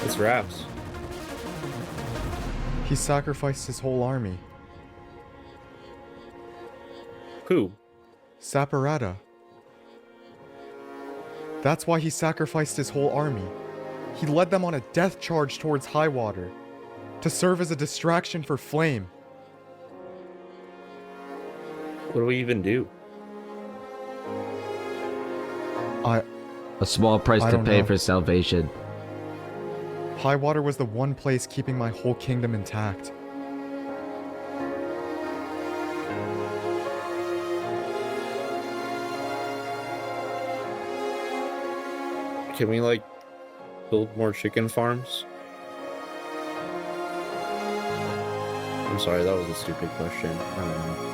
It's rafts.
He sacrificed his whole army.
Who?
Saparata. That's why he sacrificed his whole army. He led them on a death charge towards Highwater to serve as a distraction for Flame.
What do we even do?
A small price
I
to
don't
pay
know.
for salvation.
Highwater was the one place keeping my whole kingdom intact.
Can we, like, build more chicken farms? I'm sorry, that was a stupid question. I don't know.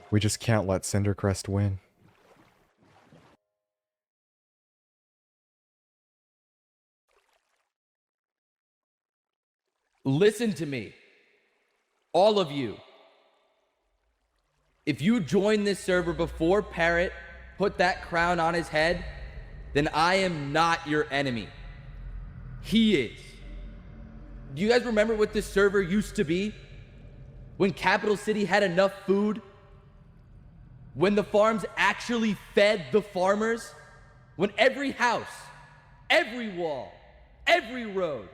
We just can't let Cindercrest win.
Listen to me. All of you. If you join this server before Parrot put that crown on his head, then I am not your enemy. He is. Do you guys remember what this server used to be? When Capital City had enough food? When the farms actually fed the farmers? When every house, every wall, every road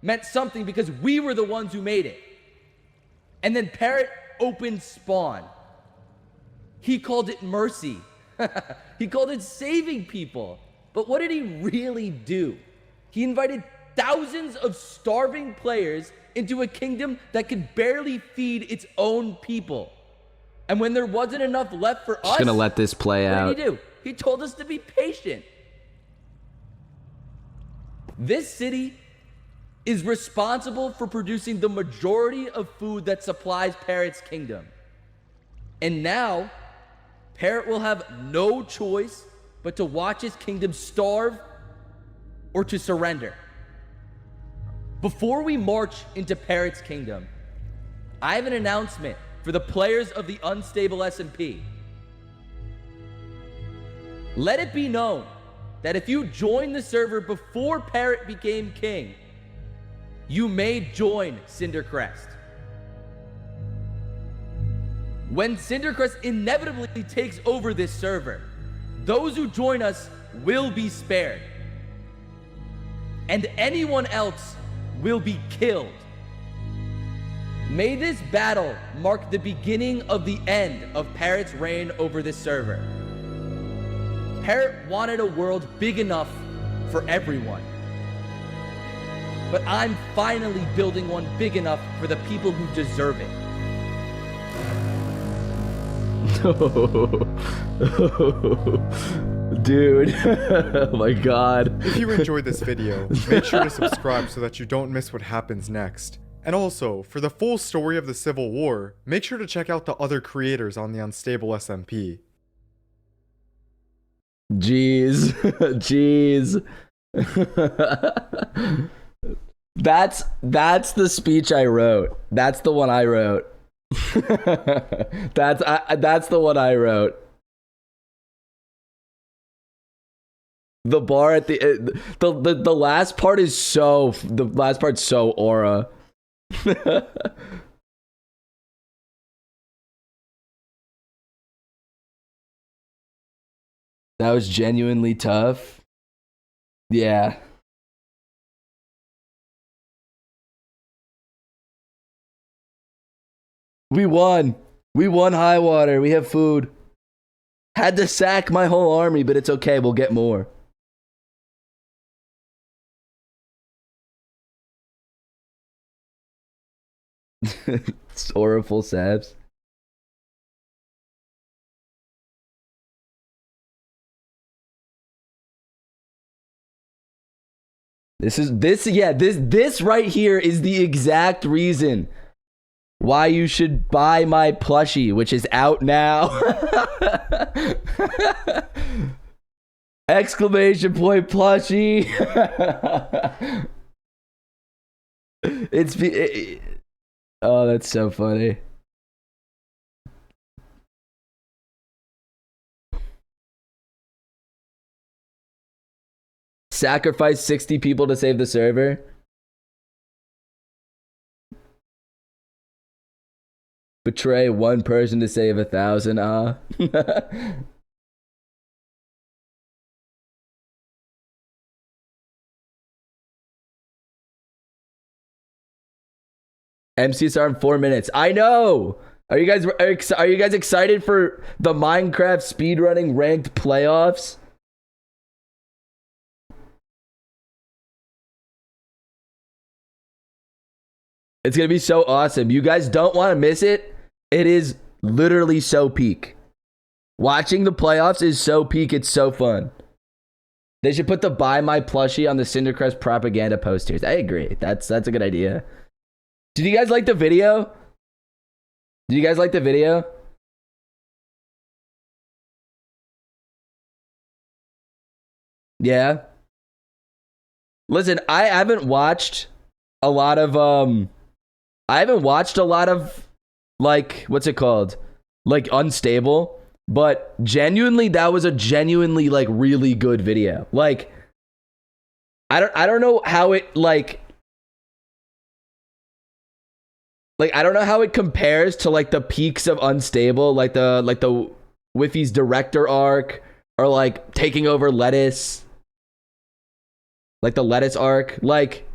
meant something because we were the ones who made it. And then Parrot opened Spawn. He called it mercy. He called it saving people. But what did he really do? He invited thousands of starving players into a kingdom that could barely feed its own people. And when there wasn't enough left for us,
Just gonna let this play out.
what did he do? He told us to be patient. This city is responsible for producing the majority of food that supplies Parrot's kingdom. And now, Parrot will have no choice but to watch his kingdom starve or to surrender. Before we march into Parrot's kingdom, I have an announcement for the players of the unstable SMP. Let it be known that if you join the server before Parrot became king, you may join Cindercrest. When Cindercrest inevitably takes over this server, those who join us will be spared. And anyone else will be killed. May this battle mark the beginning of the end of Parrot's reign over this server. Parrot wanted a world big enough for everyone. But I'm finally building one big enough for the people who deserve it.
Dude. Oh my god.
If you enjoyed this video, make sure to subscribe so that you don't miss what happens next. And also, for the full story of the Civil War, make sure to check out the other creators on the Unstable SMP.
Jeez. Jeez. That's the speech I wrote. That's the one I wrote. That's the one I wrote. The bar at the last part is so aura. That was genuinely tough. Yeah. We won. We won high water. We have food. Had to sack my whole army, but it's okay. We'll get more. Sorrowful Sabs. This right here is the exact reason why you should buy my plushie, which is out now. Exclamation point plushie. Oh, that's so funny. Sacrifice 60 people to save the server. Betray one person to save 1,000. MCSR in 4 minutes. I know. Are you guys excited for the Minecraft speedrunning ranked playoffs? It's going to be so awesome. You guys don't want to miss it. It is literally so peak. Watching the playoffs is so peak. It's so fun. They should put the buy my plushie on the Cindercrest propaganda posters. I agree. That's a good idea. Did you guys like the video? Did you guys like the video? Yeah. Listen, I haven't watched a lot of like, what's it called? Like Unstable, but genuinely that was a genuinely like really good video. Like I don't know how it like I don't know how it compares to like the peaks of Unstable, like the Whiffy's director arc or like taking over Lettuce. Like the Lettuce arc, like,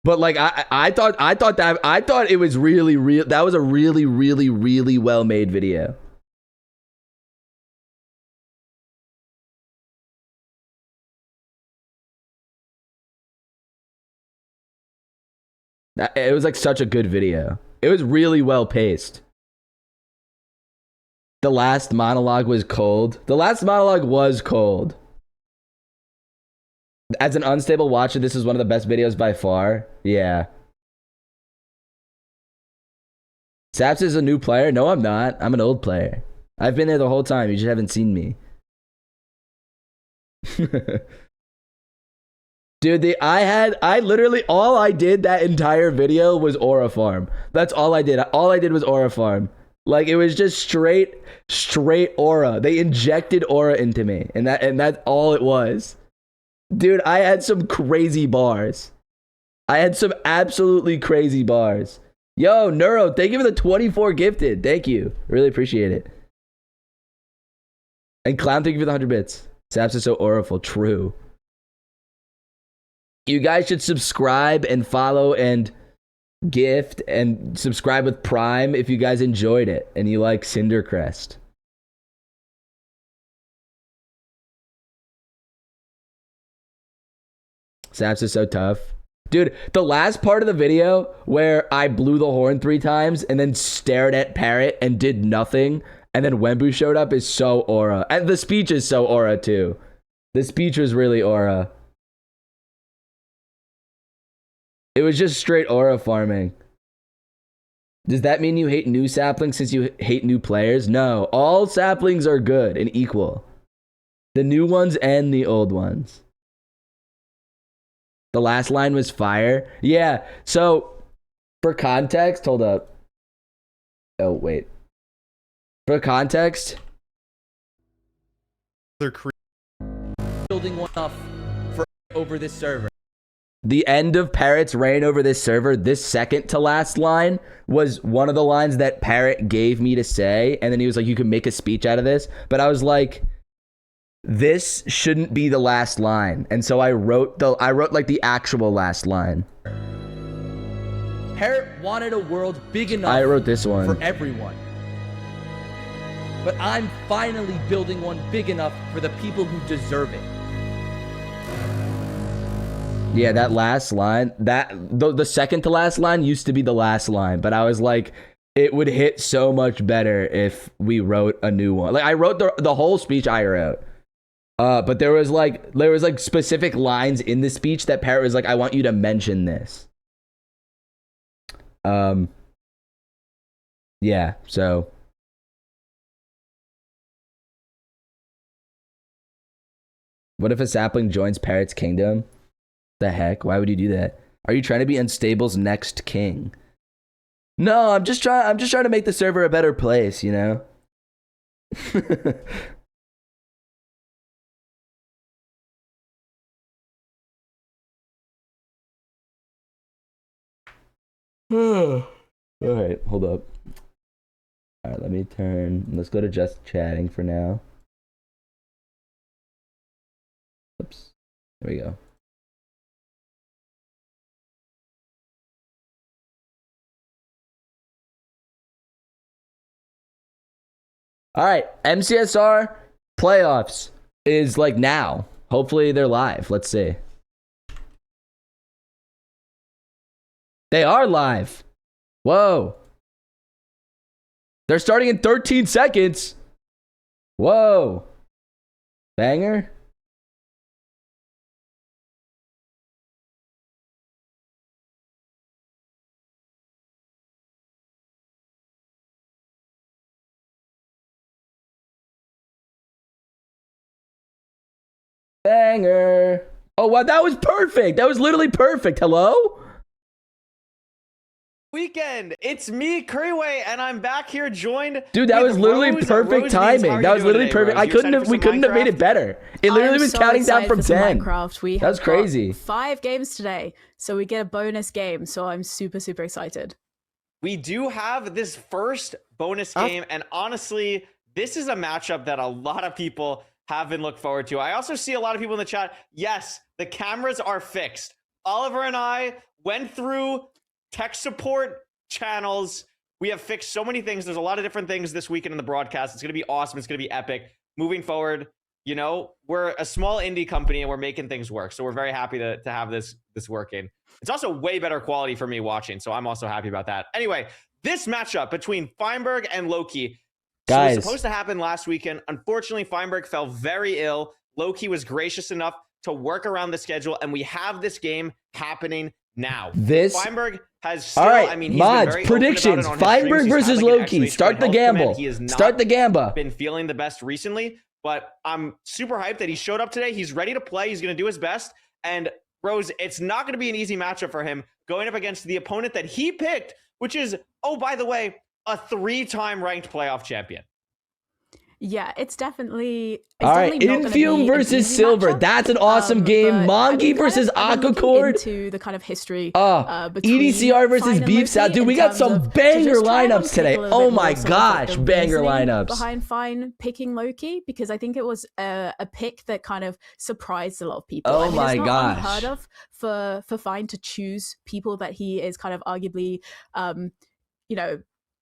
but like I thought it was really real. That was a really well made video. It was like such a good video. It was really well paced. The last monologue was cold. The last monologue was cold. As an Unstable watcher, this is one of the best videos by far. Yeah. Saps is a new player? No, I'm not. I'm an old player. I've been there the whole time. You just haven't seen me. Dude, I literally, all I did that entire video was aura farm. That's all I did. All I did was aura farm. Like, it was just straight aura. They injected aura into me. And that's all it was. Dude, I had some crazy bars. I had some absolutely crazy bars. Yo, Neuro, thank you for the 24 gifted. Thank you. Really appreciate it. And Clown, thank you for the 100 bits. Saps is so auraful. True. You guys should subscribe and follow and gift and subscribe with Prime if you guys enjoyed it and you like Cindercrest. Saps is so tough. Dude, the last part of the video where I blew the horn 3 times and then stared at Parrot and did nothing and then Wembu showed up is so aura. And the speech is so aura too. The speech was really aura. It was just straight aura farming. Does that mean you hate new saplings since you hate new players? No, all saplings are good and equal. The new ones and the old ones. The last line was fire. Yeah. So for context, hold up. Oh, wait. For context,
They're
building one off for over this server.
the end of Parrot's reign over this server, this second to last line was one of the lines that Parrot gave me to say. And then he was like, you can make a speech out of this. But I was like, this shouldn't be the last line. And so I wrote like the actual last line.
Parrot wanted a world big enough
I wrote this one.
for everyone. But I'm finally building one big enough for the people who deserve it.
Yeah, that last line, the second to last line used to be the last line, but I was like, it would hit so much better if we wrote a new one. Like I wrote the whole speech I wrote. But there was like specific lines in the speech that Parrot was like, I want you to mention this. Yeah, so what if a sapling joins Parrot's kingdom? The heck? Why would you do that? Are you trying to be Unstable's next king? No, I'm just trying to make the server a better place, you know? All right, hold up. All right, let me turn. Let's go to just chatting for now. Oops. There we go. All right, MCSR playoffs is like now. Hopefully they're live. Let's see. They are live. Whoa. They're starting in 13 seconds. Whoa. Banger. Banger. Oh, wow, that was perfect. That was literally perfect. Hello?
Weekend. It's me, Curryway, and I'm back here joined.
Dude, that
with
was literally
Rose.
perfect
Rose
timing.
How are
That
you
was
doing
literally
today,
perfect.
Rose?
I
You
couldn't
excited
have
for
we
some
couldn't have made it
Minecraft?
better. It literally
I'm
was
so
counting down
excited
from
for some
10.
Minecraft. We
That was
have got
crazy.
5 games today, so we get a bonus game. So I'm super excited.
We do have this first bonus game, and honestly, this is a matchup that a lot of people have been looking forward to. I also see a lot of people in the chat. Yes, the cameras are fixed. Oliver and I went through tech support channels. We have fixed so many things. There's a lot of different things this weekend in the broadcast. It's going to be awesome. It's going to be epic. Moving forward, you know, we're a small indie company and we're making things work. So we're very happy to have this working. It's also way better quality for me watching, so I'm also happy about that. Anyway, this matchup between Feinberg and Loki was supposed to happen last weekend. Unfortunately, Feinberg fell very ill. Loki was gracious enough to work around the schedule, and we have this game happening now. Feinberg has still,
all right,
I mean, he's
mods,
been very
predictions.
open about it on his
Feinberg
streams. He's
versus
had, like, an
Loki.
exclamation
Start
point
the
health
gamble.
command. He has not
Start the gamba.
been feeling the best recently, but I'm super hyped that he showed up today. He's ready to play. He's going to do his best. And Rose, it's not going to be an easy matchup for him going up against the opponent that he picked, which is, oh, by the way, a 3-time ranked playoff champion.
Yeah, it's definitely.
All right, Infume versus Silver. That's an awesome game. Monkey versus Aquacord.
Into the kind of history.
EDCR versus Beef South. Dude, we got some banger lineups today. Oh my gosh, banger lineups.
Behind Fine picking Loki, because I think it was a pick that kind of surprised a lot of people.
Oh my
it's not
gosh.
unheard of for Fine to choose people that he is kind of arguably, you know,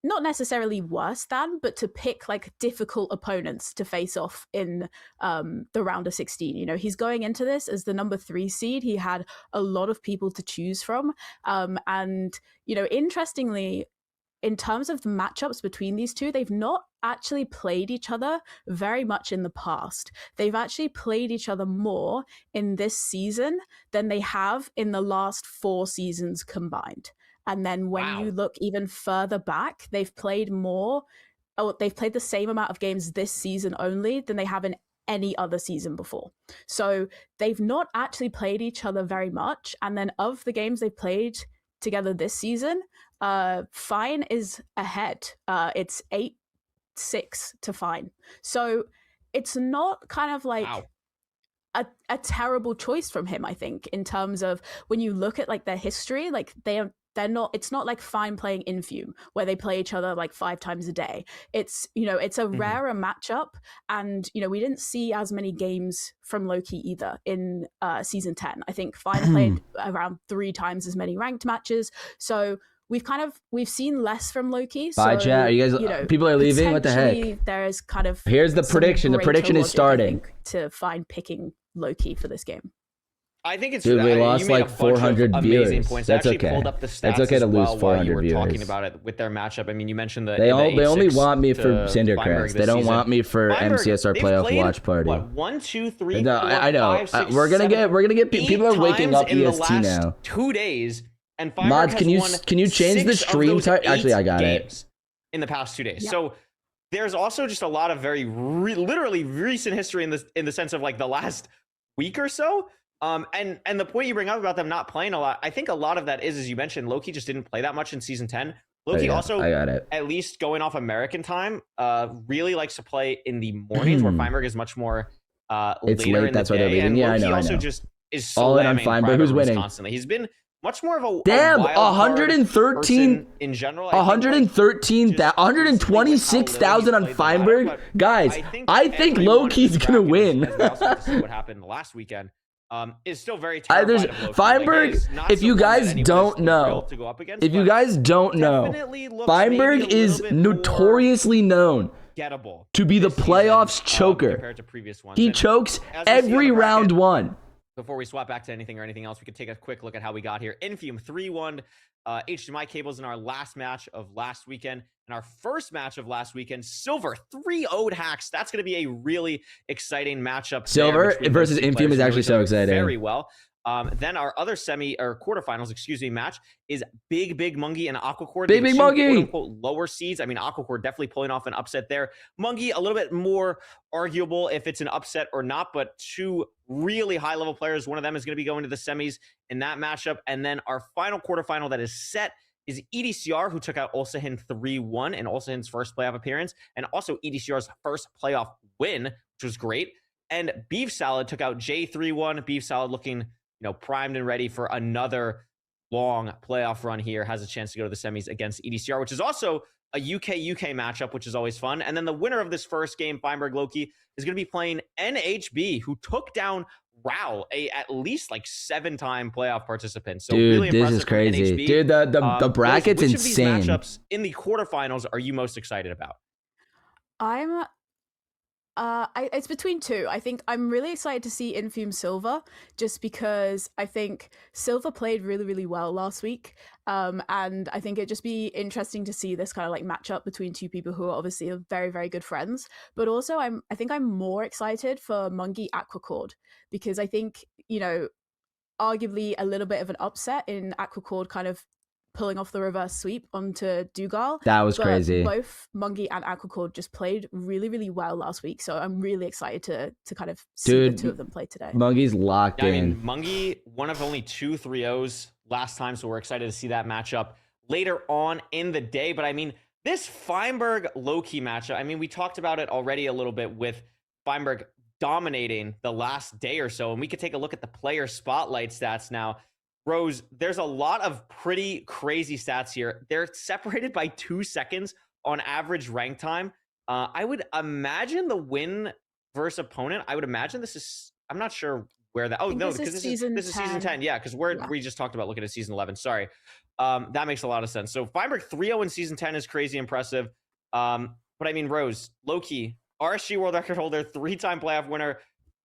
not necessarily worse than, but to pick like difficult opponents to face off in the round of 16. You know, he's going into this as the number 3 seed. He had a lot of people to choose from. And, you know, interestingly, in terms of the matchups between these two, they've not actually played each other very much in the past. They've actually played each other more in this season than they have in the last 4 seasons combined. And then when you look even further back, they've played the same amount of games this season only than they have in any other season before. So they've not actually played each other very much. And then of the games they've played together this season, Fine is ahead. It's 8-6 to Fine. So it's not kind of like a terrible choice from him, I think, in terms of when you look at like their history, like they're not, it's not like Fine playing Infume where they play each other like 5 times a day. It's, you know, it's a rarer matchup, and you know, we didn't see as many games from Loki either in season 10. I think Fine played around 3 times as many ranked matches. So we've seen less from Loki.
Bye,
so,
chat. Are you guys?
You know,
People are leaving. What the
potentially
heck?
There is kind of
Here's the
some
prediction. The
greater
prediction is
logic, I
starting.
think, to Fine picking Loki for this game.
I think it's
Dude, we
you
lost
made
like
a bunch
400
of amazing
viewers.
points.
That's
I actually
okay.
pulled up the stats
That's okay
as
to lose
well while you
400
were
viewers.
talking about it with their matchup. I mean, you mentioned the
They only
8-6
want me for
to
Cindercrest.
Feinberg
They
this
don't
season.
want me for
Feinberg,
MCSR
they've
playoff
played,
watch party.
What, 1, 2, 3,
No,
4,
I know.
5, 6,
We're gonna
7,
get people are waking
times
up
in the
EST
last
now.
2 days, and Feinberg
Mods,
has
can you
won
change the
6 of
stream
those
time?
8
Actually, I got it.
games in the past 2 days.
Yeah.
So there's also just a lot of very literally recent history in the sense of like the last week or so. And the point you bring up about them not playing a lot, I think a lot of that is, as you mentioned, Loki just didn't play that much in season 10. Loki also,
I got it.
at least going off American time, really likes to play in the mornings, where Feinberg is much more
It's
later
late,
in
that's
the
why they're
day.
leaving.
And
Yeah, I
Loki
know, I
also
know.
just is
All in on
slamming
Feinberg.
private
Who's
rooms
winning?
constantly. He's been much more of a
Damn,
wild card
113
person in general.
113 126,000 on Feinberg. Guys, I think Loki's gonna win.
As we also get to see what happened last weekend. Is still very terrified
There's
of Loki.
Feinberg.
Like, it is not
if you
someone that
guys
anyone
don't
is
know,
thrilled to go up against,
if you
but
guys don't know,
definitely looks maybe
Feinberg
a
is
little bit more
notoriously known
gettable
to be the
this
playoffs
season,
choker.
compared to previous ones.
He
And
chokes
as we see on the
every
bracket,
round one.
Before we swap back to anything else, we could take a quick look at how we got here. Infume 3-1 HDMI cables in our last match of last weekend. And our first match of last weekend, Silver 3-0'd Hacks. That's going to be a really exciting matchup.
Silver versus Infume is actually so exciting.
Very well. Then our other quarterfinals, match is Big Mungie and Aquacore.
Big Mungie!
Quote, lower seeds. I mean, Aquacore definitely pulling off an upset there. Mungie, a little bit more arguable if it's an upset or not, but 2 really high-level players. One of them is going to be going to the semis in that matchup. And then our final quarterfinal that is set is EDCR, who took out Ulsahin 3-1 in Ulsahin's first playoff appearance, and also EDCR's first playoff win, which was great. And Beef Salad took out J3-1. Beef Salad looking primed and ready for another long playoff run here. Has a chance to go to the semis against EDCR, which is also a UK matchup, which is always fun. And then the winner of this first game, Feinberg Loki, is going to be playing NHB, who took down Raul, at least like 7-time playoff participant. So
Dude,
really
this is
impressive from
crazy.
NHB.
Dude, the bracket's
which
insane.
Of these matchups in the quarterfinals are you most excited about?
It's between 2. I think I'm really excited to see Infume Silver, just because I think Silver played really, really well last week. And I think it'd just be interesting to see this kind of like matchup between 2 people who are obviously very, very good friends. But also I think I'm more excited for Mungie Aquacord, because I think, arguably a little bit of an upset in Aquacord kind of pulling off the reverse sweep onto Dougal.
That was crazy.
Both Mungie and Aquacord just played really, really well last week. So I'm really excited to kind of see the 2 of them play today.
Mungie's locked in.
I mean, Mungie, one of only 2 3-0s last time, so we're excited to see that matchup later on in the day. But I mean, this Feinberg Loki matchup, I mean, we talked about it already a little bit with Feinberg dominating the last day or so, and we could take a look at the player spotlight stats now. Rose, there's a lot of pretty crazy stats here. They're separated by 2 seconds on average rank time. I would imagine the win versus opponent. I would imagine this is. I'm not sure where that. Oh no, because this is season 10. Yeah, because we just talked about looking at season 11. Sorry, that makes a lot of sense. So Feinberg 3-0 in season 10 is crazy impressive. But I mean, Rose, Loki, RSG world record holder, 3-time playoff winner,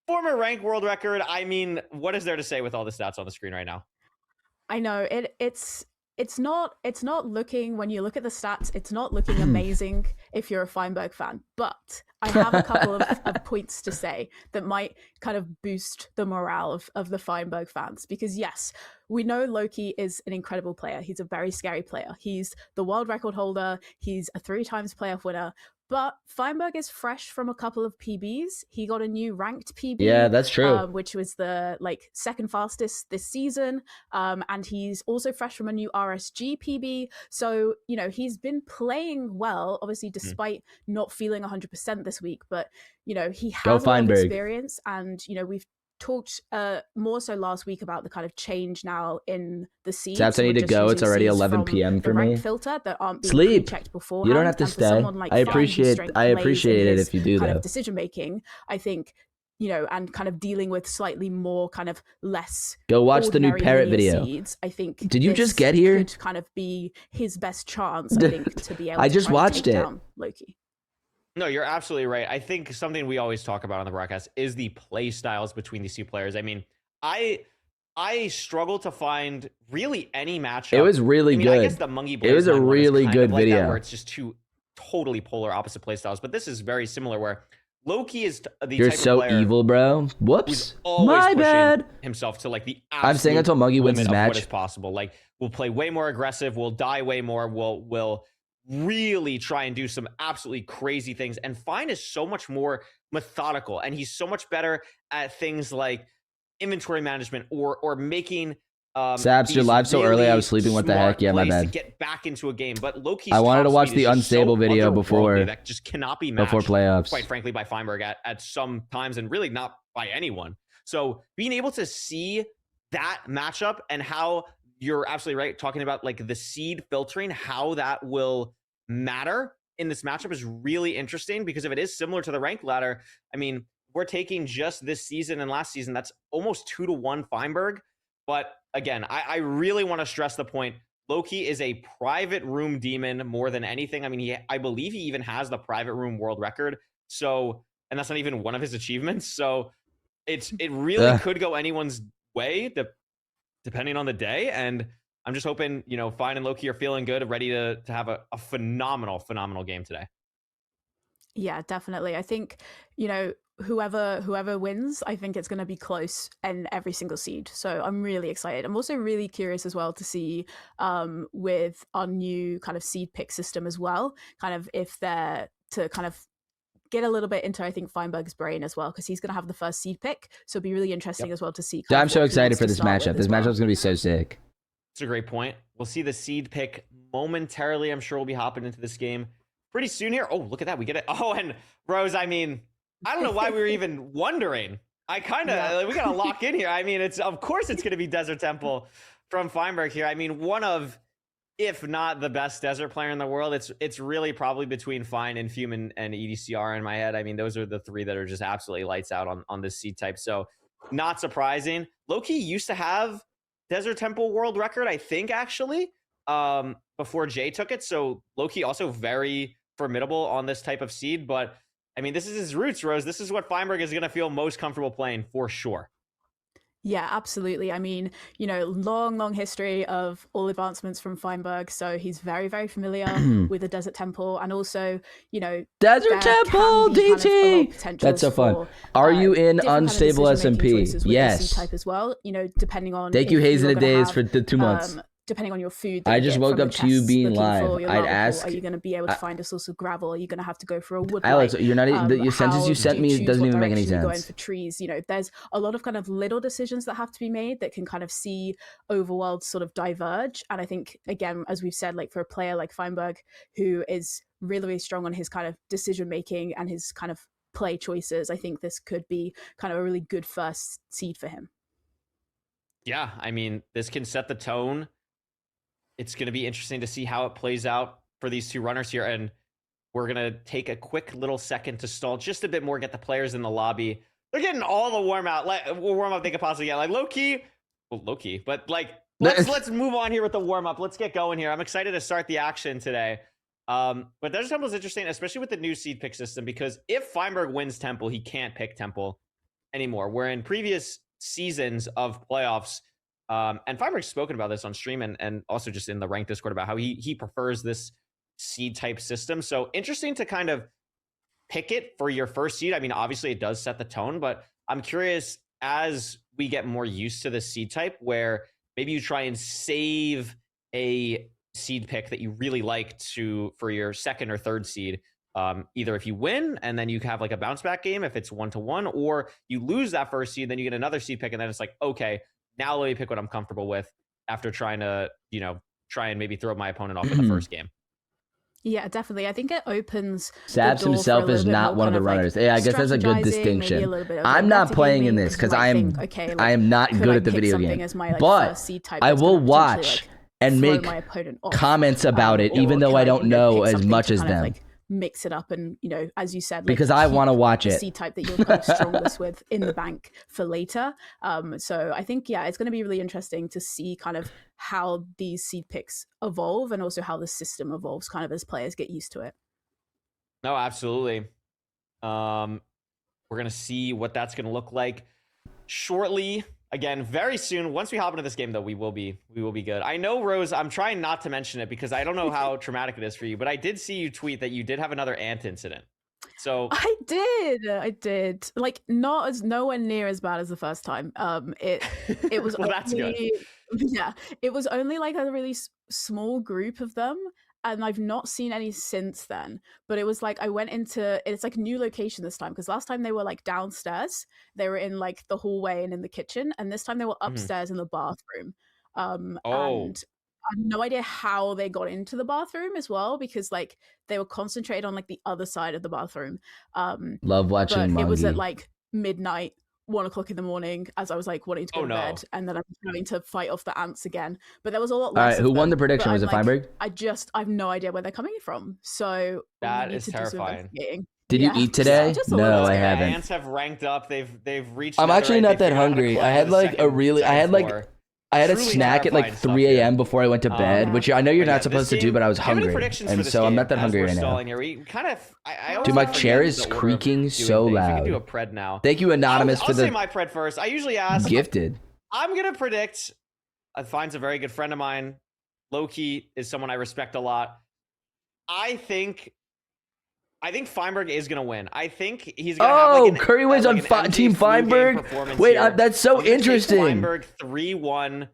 former rank world record. I mean, what is there to say with all the stats on the screen right now?
I know it's not looking, when you look at the stats, it's not looking amazing if you're a Feinberg fan, but I have a couple of points to say that might kind of boost the morale of the Feinberg fans, because yes, we know Loki is an incredible player. He's a very scary player. He's the world record holder. He's a 3 times playoff winner. But Feinberg is fresh from a couple of PBs. He got a new ranked PB.
Yeah, that's true.
Which was the second fastest this season. And he's also fresh from a new RSG PB. So, he's been playing well, obviously, despite not feeling 100% this week. But, he has a lot of experience. And, we've talked more so last week about the kind of change now in the seeds.
Zaps, I need to go. It's already 11 p.m. for me.
Filter that aren't being checked beforehand.
You don't have to stay. I appreciate it if you do though.
Decision making, I think, and kind of dealing with slightly more kind of less.
Go watch the new Parrot video.
Seeds, I think.
Did you just get here?
Could kind of be his best chance, I think, to be able.
I just watched it.
Down Loki.
No, you're absolutely right. I think something we always talk about on the broadcast is the play styles between these two players. I mean, I struggle to find really any matchup.
It was really good.
I guess the Mungie Blaze
it was a really good video.
That, where it's just two totally polar opposite play styles. But this is very similar where Loki is the
You're
type
so
of player
evil, bro. Whoops.
My
bad.
Himself to the
I'm saying until Mungie wins his match.
What is possible. We'll play way more aggressive. We'll die way more. We'll really try and do some absolutely crazy things. And Fine is so much more methodical, and he's so much better at things like inventory management or making
Saps, you're live so early. I was sleeping. What the heck? Yeah, my bad.
To get back into a game, but Loki's
I wanted to watch the unstable video before
that just cannot be matched,
before playoffs.
Quite frankly, by Feinberg at some times, and really not by anyone. So being able to see that matchup and how you're absolutely right talking about the seed filtering, how that will matter in this matchup is really interesting, because if it is similar to the rank ladder, I mean, we're taking just this season and last season, that's almost 2-1 Feinberg. But again, I really want to stress the point. Loki is a private room demon more than anything. I mean, I believe he even has the private room world record. So, and that's not even one of his achievements. So it really could go anyone's way depending on the day. And I'm just hoping, Fine and Loki are feeling good, ready to have a phenomenal game today.
Yeah, definitely. I think, whoever wins, I think it's going to be close in every single seed. So I'm really excited. I'm also really curious as well to see with our new kind of seed pick system as well, kind of if they're to kind of get a little bit into, I think, Feinberg's brain as well, because he's going to have the first seed pick. So it'll be really interesting as well to see.
I'm so excited for this matchup. This matchup's going to be so sick.
It's a great point. We'll see the seed pick momentarily. I'm sure we'll be hopping into this game pretty soon here. Oh, look at that. We get it. Oh, and Rose, I mean, I don't know why we were even wondering. I kind of, we got to lock in here. I mean, of course it's going to be Desert Temple from Feinberg here. I mean, one of, if not the best desert player in the world, it's really probably between Fine and Fume and EDCR in my head. I mean, those are the three that are just absolutely lights out on this seed type. So not surprising. Loki used to have Desert Temple world record, I think, actually, before Jay took it. So Loki also very formidable on this type of seed. But I mean, this is his roots, Rose. This is what Feinberg is going to feel most comfortable playing for sure.
Yeah, absolutely. I mean, long history of all advancements from Feinberg. So he's very, very familiar with the Desert Temple, and also,
Desert Temple DT. That's so fun. Are you in unstable SMP? Yes.
Type as well. Depending on.
Thank you, Hazen Days, for the 2 months.
Depending on your food.
I just woke up to you being live. I'd ask.
Are you going to be able to find a source of gravel? Are you going to have to go for a wood?
Alex, you're not. Your sentences you sent me doesn't even make any sense.
Going for trees, there's a lot of kind of little decisions that have to be made that can kind of see overworlds sort of diverge. And I think, again, as we've said, for a player like Feinberg, who is really, really strong on his kind of decision making and his kind of play choices, I think this could be kind of a really good first seed for him.
Yeah, I mean, this can set the tone. It's going to be interesting to see how it plays out for these two runners here. And we're going to take a quick little second to stall just a bit more, get the players in the lobby. They're getting all the warm up they could possibly get. Low key, but let's move on here with the warm up. Let's get going here. I'm excited to start the action today. But Desert Temple is interesting, especially with the new seed pick system, because if Feinberg wins Temple, he can't pick Temple anymore. Where in previous seasons of playoffs, and Feinberg's spoken about this on stream and also just in the ranked Discord about how he prefers this seed type system. So interesting to kind of pick it for your first seed. I mean, obviously it does set the tone, but I'm curious as we get more used to the seed type where maybe you try and save a seed pick that you really like for your second or third seed either if you win and then you have like a bounce back game if it's 1-1, or you lose that first seed, then you get another seed pick, and then it's like, okay, now let me pick what I'm comfortable with after trying to, try and maybe throw my opponent off in the first game.
Yeah, definitely. I think it opens.
Sabs himself is not one of the runners. Yeah, I guess that's a good distinction. I'm not playing in this because I am not good at the video game. But I will watch and make comments about it, even though I don't know as much as them.
Mix it up and, as you said,
because I want to watch it.
C type that you're kind of strongest with in the bank for later. So I think, it's going to be really interesting to see kind of how these seed picks evolve and also how the system evolves kind of as players get used to it.
No, absolutely. We're going to see what that's going to look like shortly. Again, very soon. Once we hop into this game, though, we will be good. I know, Rose, I'm trying not to mention it because I don't know how traumatic it is for you, but I did see you tweet that you did have another ant incident. So
I did. Like, nowhere near as bad as the first time. It was
well, that's good.
Yeah, it was only like a really small group of them. And I've not seen any since then. But it was like I went into it's like a new location this time, because last time they were like downstairs. They were in like the hallway and in the kitchen, and this time they were upstairs in the bathroom. And I have no idea how they got into the bathroom as well, because like they were concentrated on like the other side of the bathroom.
Love watching
but it was
Mungie.
at like midnight, 1 o'clock in the morning, as I was like wanting to go to bed, and then I'm having to fight off the ants again. But there was a lot less.
All right, who won the prediction? Was it Feinberg?
I have no idea where they're coming from. So
that is terrifying.
Did you eat today? No, I haven't.
Ants have ranked up. They've reached.
I'm actually not that hungry. I had like I had a snack at like 3 a.m. before I went to bed, which I know you're not supposed to do, but I was hungry, and so I'm not that hungry right now. Dude, my chair is creaking so loud.
We can do a pred now.
Thank you, Anonymous,
I'll say my pred first. I usually ask.
Gifted.
I'm gonna predict. Fine's a very good friend of mine. Loki is someone I respect a lot. I think Feinberg is gonna win. I think he's gonna have like
Curry wins on Team Feinberg. Wait, that's so interesting.
Feinberg 3-1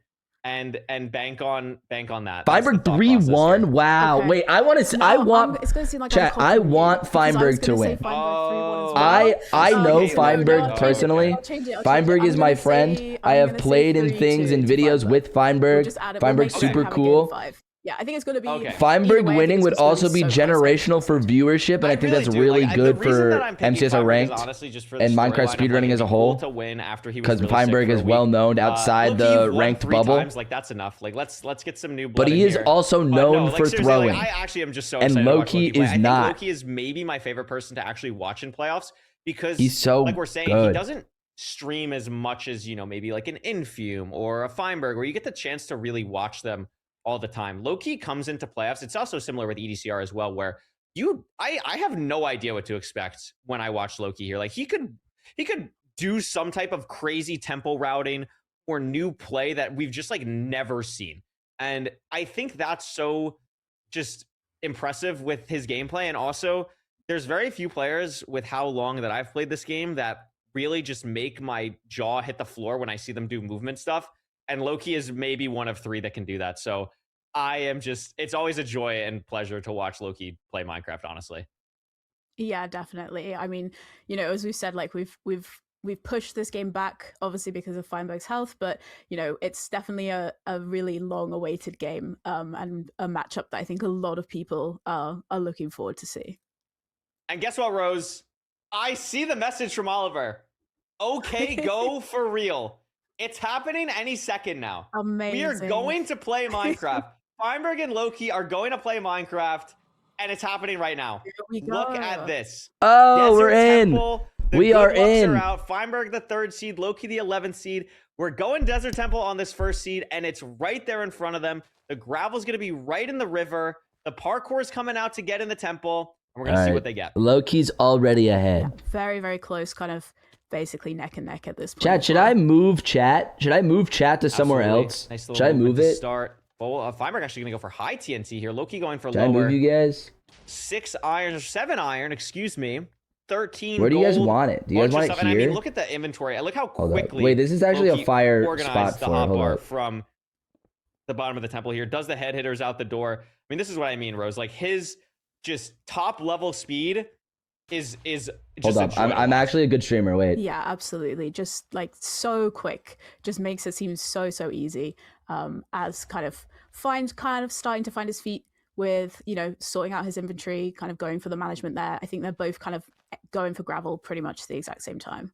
and bank on that.
Feinberg 3-1. Wow.
Okay.
Wait, I want to. I want.
It's gonna seem like
chat. I want Feinberg to win. I know Feinberg personally. Feinberg is my friend. I have played in things and videos with Feinberg. Feinberg's super cool.
Yeah, I think it's going to be...
Feinberg winning would also be generational for viewership, and I think that's really good for MCSR ranked and Minecraft speedrunning as a whole. Because Feinberg is well known outside the ranked bubble.
Like, that's enough. Like, let's get some new blood.
But he is also known for throwing.
I actually am just so excited.
And Loki is not.
Loki is maybe my favorite person to actually watch in playoffs, because
he's so
like we're saying,
good.
He doesn't stream as much as, maybe like an Infume or a Feinberg, where you get the chance to really watch them all the time. Loki comes into playoffs. It's also similar with EDCR as well, where I have no idea what to expect when I watch Loki here. Like he could do some type of crazy tempo routing or new play that we've just like never seen. And I think that's so just impressive with his gameplay. And also there's very few players with how long that I've played this game that really just make my jaw hit the floor when I see them do movement stuff. And Loki is maybe one of 3 that can do that. So it's always a joy and pleasure to watch Loki play Minecraft, honestly.
Yeah, definitely. I mean, as we said, like we've pushed this game back, obviously because of Feinberg's health, but it's definitely a really long awaited game, and a matchup that I think a lot of people are looking forward to see.
And guess what, Rose? I see the message from Oliver. Okay, go for real. It's happening any second now.
Amazing.
We are going to play Minecraft. Feinberg and Loki are going to play Minecraft, and it's happening right now. Look at this.
Oh,
Desert
we're in.
Temple,
We are in.
Are out. Feinberg the 3rd seed, Loki the 11th seed. We're going Desert Temple on this 1st seed, and it's right there in front of them. The gravel's going to be right in the river. The parkour's coming out to get in the temple, and we're going to see what they get.
Loki's already ahead.
Yeah, very, very close, kind of basically neck and neck at this point.
Chat, should I move chat? Should I move chat to somewhere else?
Nice
should I move it?
Start. Well, Feinberg actually going to go for high TNT here. Loki going for
should
lower.
I move you guys?
6 iron or 7 iron, excuse me. 13
Where do you guys
gold,
want it? Do you guys want it here?
And I mean, look at the inventory. Look how quickly.
Wait, this is actually
Loki
a fire
organized
spot
the
for it. Hold
hotbar
up.
from the bottom of the temple here. Does the head hitters out the door. I mean, this is what I mean, Rose. Like his just top level speed is
Hold
just
up. I'm actually a good streamer. Wait.
Yeah, absolutely. Just like so quick, just makes it seem so easy. As kind of starting to find his feet with, you know, sorting out his inventory, kind of going for the management there. I think they're both kind of going for gravel pretty much the exact same time.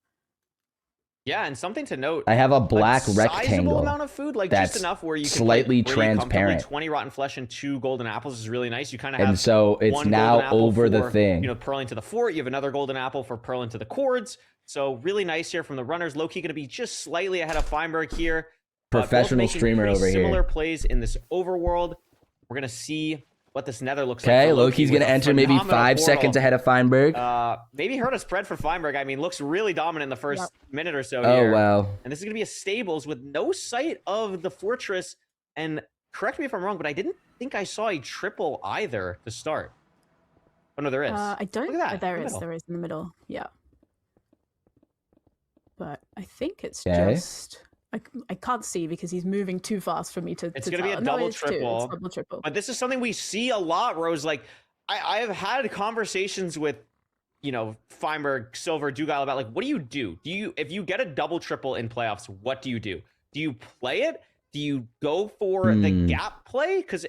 Yeah, and something to note.
I have a black
sizable
rectangle
amount of food, like
that's
just enough where you can
slightly
play pretty comfortably.
transparent.
20 rotten flesh and 2 golden apples is really nice. You kind of have
And so it's
one
now
golden apple
over the
for,
thing.
You know, purling to the fort. You have another golden apple for purling to the cords. So really nice here from the runners. Low-key going to be just slightly ahead of Feinberg here.
Professional streamer over here.
Similar plays in this overworld. We're going to see what this nether looks like.
Okay,
for
Loki's
with
going to
a
enter maybe
phenomenal
5
portal.
seconds ahead of Feinberg.
Maybe heard a spread for Feinberg. I mean, looks really dominant in the first minute or so
Oh,
here.
wow.
And this is going to be a stables with no sight of the fortress. And correct me if I'm wrong, but I didn't think I saw a triple either to start. Oh, no, there is.
I don't.
Look at that.
There
in the
is.
middle.
There is in the middle. Yeah. But I think it's
Okay.
just. I can't see because he's moving too fast for me to.
It's
to
going to be a
tell. No,
double
it's two. It's
triple.
double triple.
But this is something we see a lot, Rose. Like, I have had conversations with, you know, Feinberg, Silver, Dugal about, like, what do you do? If you get a double triple in playoffs, what do you do? Do you play it? Do you go for the gap play? Because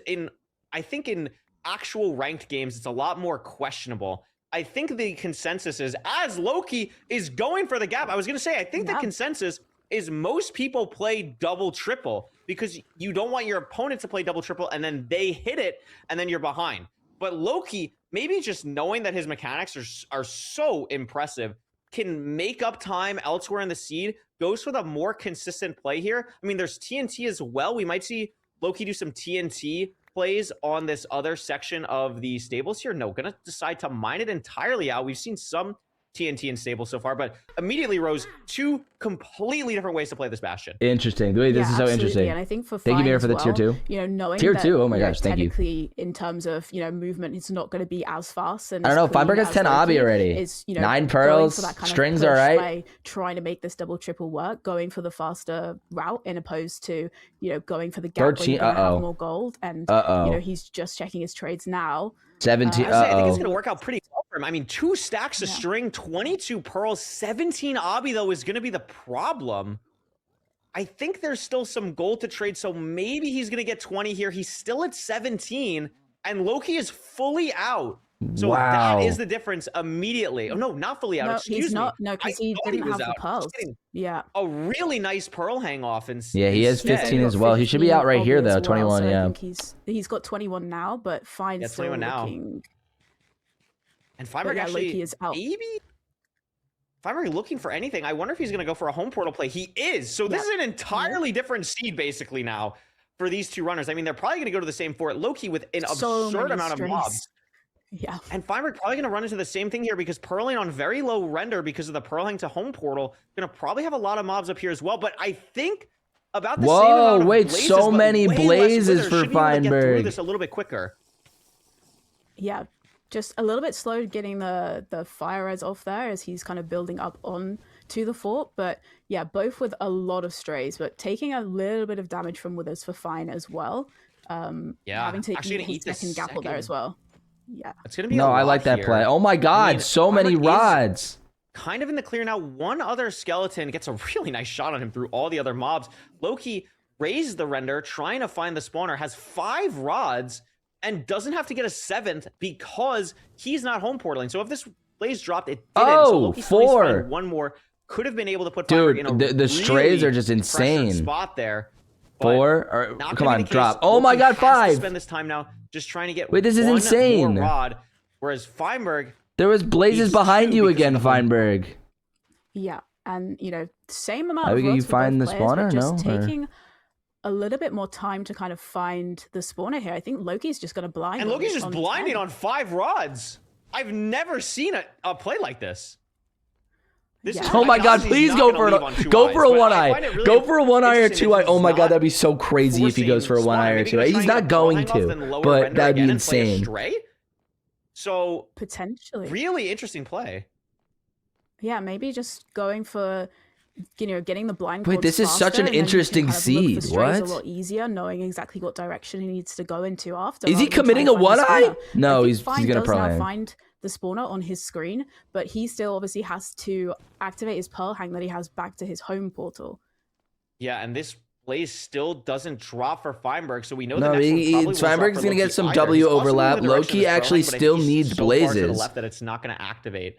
I think in actual ranked games, it's a lot more questionable. I think the consensus is, as Loki is going for the gap, I was going to say, I think the consensus is most people play double triple because you don't want your opponent to play double triple and then they hit it and then you're behind. But Loki, maybe just knowing that his mechanics are so impressive, can make up time elsewhere in the seed, goes for the more consistent play here. I mean, there's TNT as well. We might see Loki do some TNT plays on this other section of the stables here. No, gonna decide to mine it entirely out. We've seen some TNT in stable so far, but immediately Rose, 2 completely different ways to play this Bastion.
Interesting. Wait, this is so
absolutely.
interesting.
And I think for
Thank you,
Fine
Mira,
as
for the
well,
tier 2.
You know, knowing
Tier
that,
2. Oh my
you know,
gosh, thank you.
technically, in terms of, you know, movement, it's not going to be as fast. And
I don't know.
as clean
Feinberg has
as
10
Loki
obby already.
Is, you know,
9
going
pearls.
for that kind of
Strings
push
all right.
play, trying to make this double triple work, going for the faster route in opposed to, you know, going for the gap where
13.
you're going to have more gold. And you know, he's just checking his trades now.
17.
I think it's going to work out pretty well for him. I mean, 2 stacks of string, 22 pearls, 17 obby, though, is going to be the problem. I think there's still some gold to trade, so maybe he's going to get 20 here. He's still at 17, and Loki is fully out. So
Wow.
that is the difference immediately. Oh, no, not fully out.
No,
Excuse
he's
me.
not. No, because he
thought
didn't
was
have the
out.
pearls.
Just kidding.
Yeah.
A really nice pearl hang off.
Yeah, he has 15 as well. He should be out right here, though. 21,
so
yeah.
I think he's got 21 now, but Fine's
Yeah,
still
21 now.
looking.
And Feinberg actually
Loki is out.
maybe Feinberg looking for anything. I wonder if he's going to go for a home portal play. He is. So this is an entirely different seed basically now for these 2 runners. I mean, they're probably going to go to the same fort. Loki with an
So
absurd
many
amount of
strings.
mobs.
Yeah.
And Feinberg probably going to run into the same thing here because purling on very low render because of the pearl hang to home portal. Going to probably have a lot of mobs up here as well. But I think about the same amount of
wait,
blazes,
so
but
many
way less
blazes
withers.
for
Should be able to get through
Feinberg.
this a little bit quicker.
Yeah. Just a little bit slow getting the fire res off there as he's kind of building up on to the fort. But yeah, both with a lot of strays, but taking a little bit of damage from withers for Fine as well.
Yeah,
having to
actually
eat
gonna
his
eat the
second gapple there as well. Yeah.
It's going to be
No,
a lot
I like that
here.
play. Oh my God,
I mean,
so many
Feinberg is
rods.
kind of in the clear now. One other skeleton gets a really nice shot on him through all the other mobs. Loki raised the render, trying to find the spawner, has 5 rods, and doesn't have to get a 7th because he's not home portaling. So if this blaze dropped, it didn't. So Loki still needs to
4.
find one more. Could have been able to put Feinberg
Dude,
in a
the strays
really
are just
pressured
insane.
spot there.
4? Or,
Not
come
gonna
on,
be the case.
drop. Oh my
Loki
God,
has to
5.
spend this time now just trying to get
Wait, this is
one
insane.
more rod, whereas Feinberg,
There was blazes
He's
behind
2
you
because
again,
of the home-
Feinberg.
Yeah. And, you know, same amount
Are
of
we gonna
rods for
find
both
the
players, but
spawner?
just
No, or-
taking a little bit more time to kind of find the spawner here. I think Loki's just going to blind
and
on-
Loki's just
on
blinding
10.
on 5 rods. I've never seen a play like this. This is,
Oh my
like,
God,
obviously
please
he's
go
not
for
gonna leave on
it.
2
Go
eyes,
for a
but
one
I
eye.
find it really
Go for a one eye or
interesting
2 eye.
that
Oh my
he's
God,
not
that'd be so crazy if he goes for a
forcing
one eye
spawner.
or
Maybe
2 eye.
he's
He's
trying
not
to
going
hang off,
to,
then lower
but
render
that'd be
again and play a
insane.
stray. So
Potentially.
really interesting play.
Yeah, maybe just going for getting the blind.
Wait, this is such an interesting seed. What?
A lot easier, knowing exactly what direction he needs to go into after.
Is he committing a one eye? No, he's gonna probably
find the spawner on his screen, but he still obviously has to activate his pearl hang that he has back to his home portal.
Yeah, and this blaze still doesn't drop for Feinberg, so we know
no, Feinberg's gonna get some W overlap. Loki actually still needs blazes.
To the left that it's not gonna activate.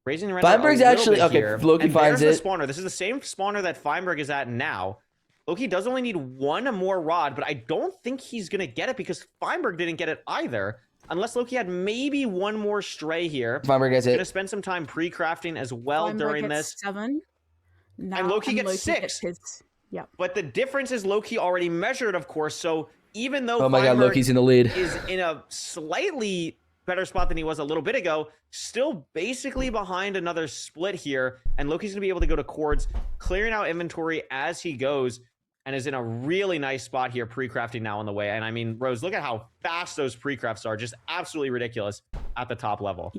Raising the
Feinberg's actually okay.
Here,
Loki
and
finds
there's
it.
The spawner. This is the same spawner that Feinberg is at now. Loki does only need one more rod, but I don't think he's gonna get it because Feinberg didn't get it either. Unless Loki had maybe one more stray here.
Feinberg gets it.
Gonna spend some time pre-crafting as well
Feinberg
during
gets
this.
7. Now,
and Loki gets 6.
Yeah.
But the difference is Loki already measured, of course. So even though
oh my god, Loki's in the lead.
Is in a slightly better spot than he was a little bit ago, still basically behind another split here, and Loki's gonna be able to go to chords, clearing out inventory as he goes, and is in a really nice spot here, pre-crafting now on the way. And I mean, Rose, look at how fast those pre-crafts are, just absolutely ridiculous at the top level.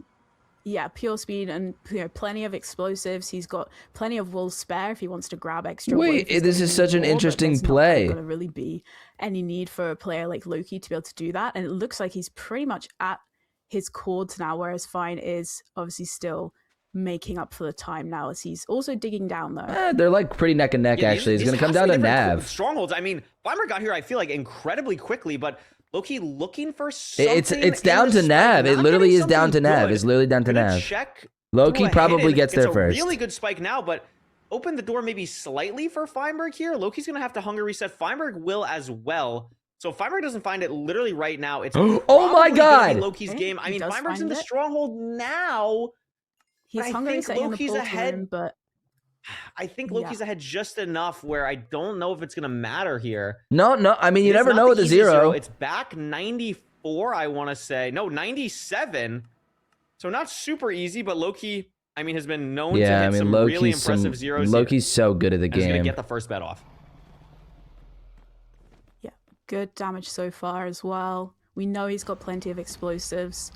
Yeah, pure speed and plenty of explosives. He's got plenty of wool spare if he wants to grab extra.
Wait, this is such an interesting play.
There's not going to really be any need for a player like Loki to be able to do that, and it looks like he's pretty much at his chords now, whereas Fine is obviously still making up for the time now as he's also digging down though.
They're like pretty neck and neck actually. It's going to come down to Nav.
Strongholds. I mean, Feinberg got here, I feel like, incredibly quickly, but Loki looking for something.
It's down to Nav. It literally is down to Nav. It's literally down to Nav. Loki probably gets there first.
Really good spike now, but open the door maybe slightly for Feinberg here. Loki's going to have to hunger reset. Feinberg will as well. So Feinberg doesn't find it literally right now. It's
oh my god,
Loki's game. I mean, Feinberg's in the stronghold now.
He's hungry
Loki's ahead,
but
I think Loki's ahead just enough where I don't know if it's gonna matter here.
No. I mean, you never know with a zero.
It's back 94, I want to say. No, 97. So not super easy, but Loki, I mean, has been known to hit some really impressive zeros.
Loki's so good at the game.
He's gonna get the first bet off.
Yeah, good damage so far as well. We know he's got plenty of explosives.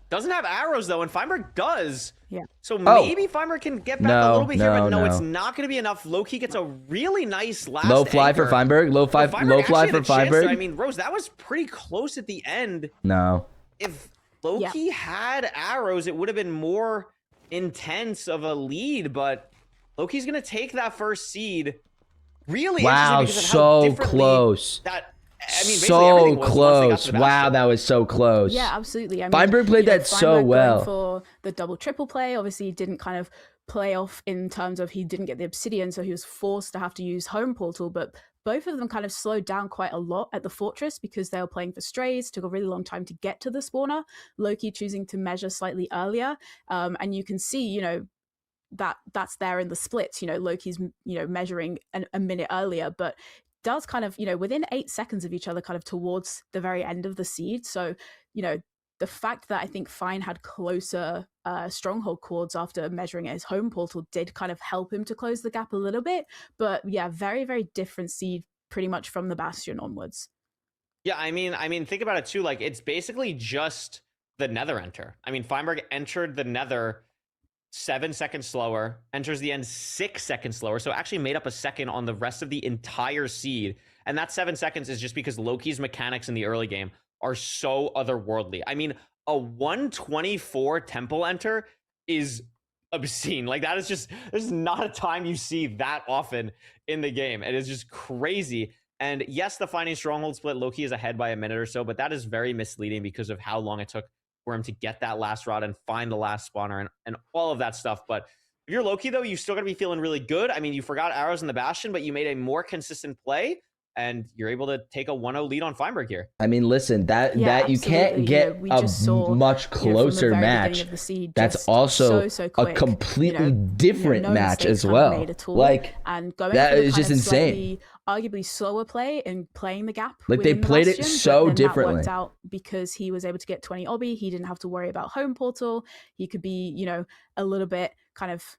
Doesn't have arrows though, and Feinberg does.
Yeah.
So maybe Feinberg can get back a little bit here, but no, it's not going to be enough. Loki gets a really nice last
low fly
anchor.
for Feinberg. Low fly for Feinberg.
I mean, Rose, that was pretty close at the end.
No.
If Loki had arrows, it would have been more intense of a lead, but Loki's going to take that first seed. Really
wow, so close. I mean, so close. Wow, that was so close.
Yeah, absolutely. I mean,
Feinberg played that so well.
For the double triple play, obviously he didn't kind of play off in terms of he didn't get the obsidian, so he was forced to have to use home portal, but both of them kind of slowed down quite a lot at the fortress because they were playing for strays, took a really long time to get to the spawner. Loki choosing to measure slightly earlier, and you can see, that's there in the splits. Loki's measuring a minute earlier, but does kind of, within 8 seconds of each other, kind of towards the very end of the seed. So, the fact that I think Fine had closer stronghold chords after measuring at his home portal did kind of help him to close the gap a little bit. But yeah, very, very different seed pretty much from the Bastion onwards.
Yeah, I mean, think about it too. Like, it's basically just the Nether enter. I mean, Feinberg entered the Nether 7 seconds slower, enters the end 6 seconds slower, so actually made up a second on the rest of the entire seed. And that 7 seconds is just because Loki's mechanics in the early game are so otherworldly. I mean, a 124 temple enter is obscene. Like, that is just, there's not a time you see that often in the game. It is just crazy. And yes, the finding stronghold split, Loki is ahead by a minute or so, but that is very misleading because of how long it took for him to get that last rod and find the last spawner and all of that stuff. But if you're Loki, though, you still got to be feeling really good. I mean, you forgot arrows in the Bastion, but you made a more consistent play, and you're able to take a 1-0 lead on Feinberg here.
I mean, listen, that you can't get a much closer match. That's also a completely different match as well. Like,
and going
that
for
is just insane.
Arguably slower play and playing the gap.
Like, they played it so differently.
That worked out because he was able to get 20 obby. He didn't have to worry about home portal. He could be, a little bit kind of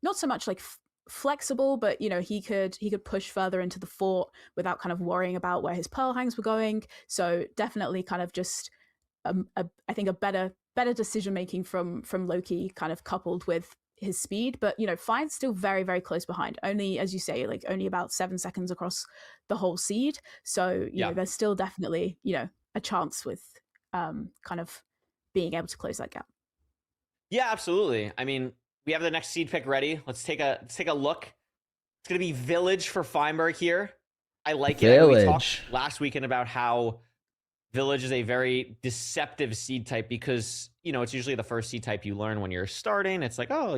not so much like flexible, but he could push further into the fort without kind of worrying about where his pearl hangs were going. So definitely kind of just I think a better decision making from Loki, kind of coupled with his speed, but Fine's still very, very close behind. Only, as you say, like only about 7 seconds across the whole seed. So there's still definitely a chance with kind of being able to close that gap.
Yeah, absolutely. I mean, we have the next seed pick ready. Let's take a look. It's gonna be Village for Feinberg here. I like it. I know we talked last weekend about how Village is a very deceptive seed type because, it's usually the first seed type you learn when you're starting. It's like, oh,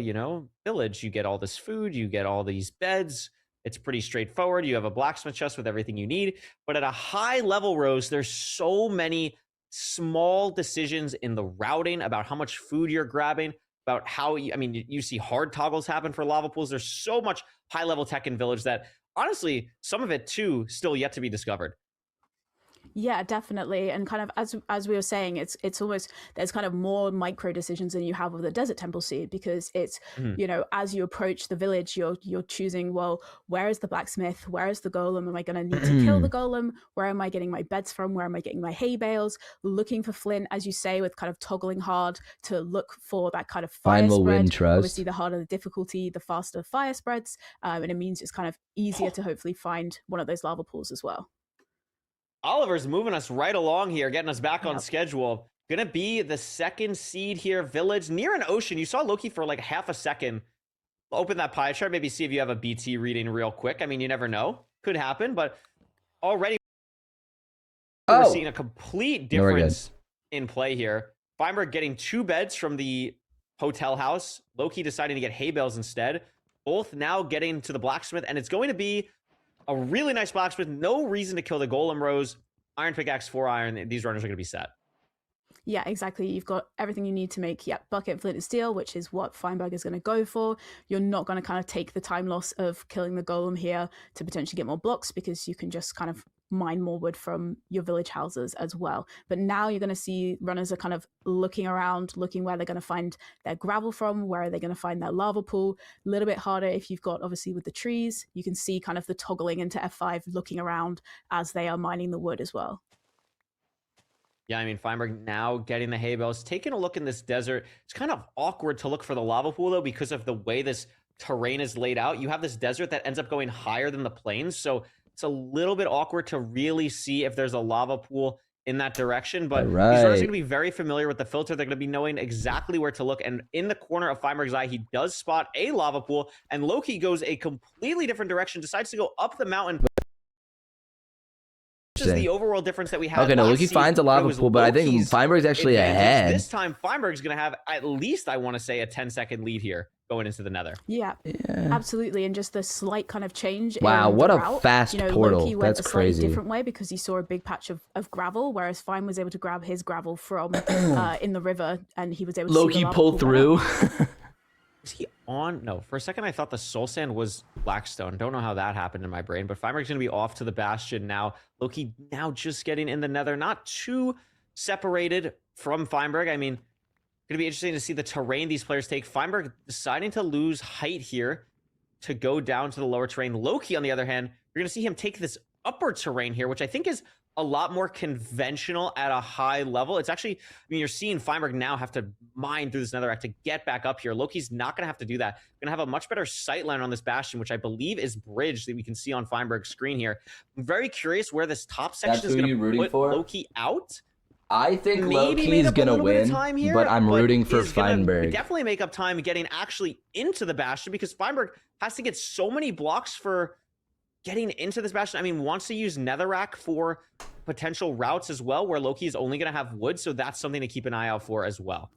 Village, you get all this food, you get all these beds. It's pretty straightforward. You have a blacksmith chest with everything you need. But at a high level, Rose, there's so many small decisions in the routing about how much food you're grabbing, about how you see hard toggles happen for lava pools. There's so much high level tech in Village that honestly, some of it too still yet to be discovered.
Yeah, definitely. And kind of as we were saying, it's almost there's kind of more micro decisions than you have with the Desert Temple seed, because it's as you approach the village, you're choosing, well, where is the blacksmith? Where is the golem? Am I going to need to kill the golem? Where am I getting my beds from? Where am I getting my hay bales? Looking for flint, as you say, with kind of toggling hard to look for that kind of fire spread. Obviously, the harder the difficulty, the faster fire spreads, and it means it's kind of easier to hopefully find one of those lava pools as well.
Oliver's moving us right along here, getting us back on schedule. Gonna be the second seed here, Village, near an ocean. You saw Loki for like half a second. Open that pie chart, maybe see if you have a BT reading real quick. I mean, you never know. Could happen, but already we're seeing a complete difference in play here. Feinberg getting 2 beds from the hotel house. Loki deciding to get hay bales instead. Both now getting to the blacksmith, and it's going to be a really nice blacksmith. No reason to kill the golem, Rose. Iron pickaxe, 4 iron. These runners are going to be set.
Yeah, exactly. You've got everything you need to make, bucket, flint, and steel, which is what Feinberg is going to go for. You're not going to kind of take the time loss of killing the golem here to potentially get more blocks, because you can just kind of mine more wood from your village houses as well. But now you're going to see runners are kind of looking around, looking where they're going to find their gravel from, where are they going to find their lava pool. A little bit harder if you've got, obviously, with the trees, you can see kind of the toggling into F5, looking around as they are mining the wood as well.
Yeah, I mean, Feinberg now getting the hay bales. Taking a look in this desert, it's kind of awkward to look for the lava pool, though, because of the way this terrain is laid out. You have this desert that ends up going higher than the plains, so it's a little bit awkward to really see if there's a lava pool in that direction. But these runners are going to be very familiar with the filter. They're going to be knowing exactly where to look. And in the corner of Feinberg's eye, he does spot a lava pool, and Loki goes a completely different direction, decides to go up the mountain. Which is the overall difference that we have.
Okay, no, Loki finds a lava pool, but I think Feinberg's actually ahead.
This time, Feinberg's going to have at least, I want to say, a 10-second lead here going into the nether.
Yeah, absolutely. And just the slight kind of change.
Wow,
in
what
the
a
route.
fast portal.
Loki went
That's
a slightly
crazy.
different way because he saw a big patch of gravel, whereas Fine was able to grab his gravel from in the river, and he was able to
Loki
see the lava
pulled
pool
through.
Is he on? No, for a second I thought the soul sand was Blackstone. Don't know how that happened in my brain, but Feinberg's going to be off to the Bastion now. Loki now just getting in the nether, not too separated from Feinberg. I mean, going to be interesting to see the terrain these players take. Feinberg deciding to lose height here to go down to the lower terrain. Loki, on the other hand, you're going to see him take this upper terrain here, which I think is a lot more conventional at a high level. It's actually, I mean, you're seeing Feinberg now have to mine through this netherrack to get back up here. Loki's not going to have to do that. Going to have a much better sight line on this Bastion, which I believe is bridge that we can see on Feinberg's screen here. I'm very curious where this top section is going to put Loki out.
I think Loki's going to win, but I'm rooting for Feinberg.
Definitely make up time getting actually into the Bastion, because Feinberg has to get so many blocks for getting into this Bastion. I mean, wants to use netherrack for potential routes as well, where Loki is only going to have wood, so that's something to keep an eye out for as well.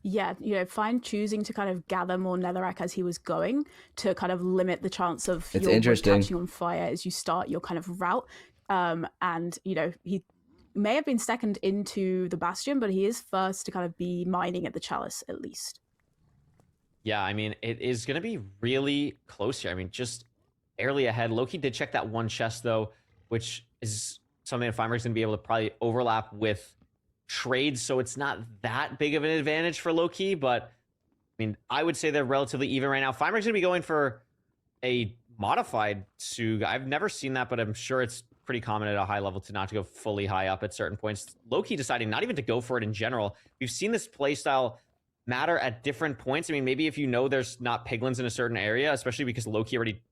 Yeah, Fine choosing to kind of gather more netherrack as he was going to kind of limit the chance of your wood catching on fire as you start your kind of route. And, he may have been second into the Bastion, but he is first to kind of be mining at the Chalice, at least.
Yeah, I mean, it is going to be really close here. I mean, just barely ahead. Loki did check that one chest, though, which is something that Feinberg's going to be able to probably overlap with trades, so it's not that big of an advantage for Loki, but I mean, I would say they're relatively even right now. Feinberg's going to be going for a modified Sug. I've never seen that, but I'm sure it's pretty common at a high level to not to go fully high up at certain points. Loki deciding not even to go for it in general. We've seen this playstyle matter at different points. I mean, maybe if you know there's not piglins in a certain area, especially because Loki already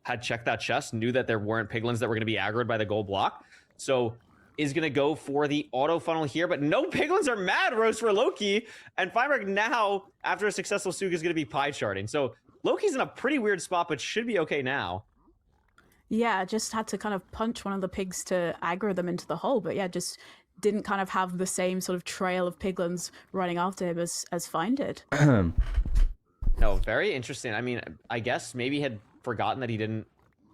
had checked that chest, knew that there weren't piglins that were going to be aggroed by the gold block. So is going to go for the auto funnel here, but no piglins are mad roast for Loki. And Feinberg now, after a successful Sug, is going to be pie charting. So Loki's in a pretty weird spot, but should be okay now.
Yeah, just had to kind of punch one of the pigs to aggro them into the hole, but yeah, just didn't kind of have the same sort of trail of piglins running after him as Fine did.
No, very interesting. I mean, I guess maybe he had forgotten that he didn't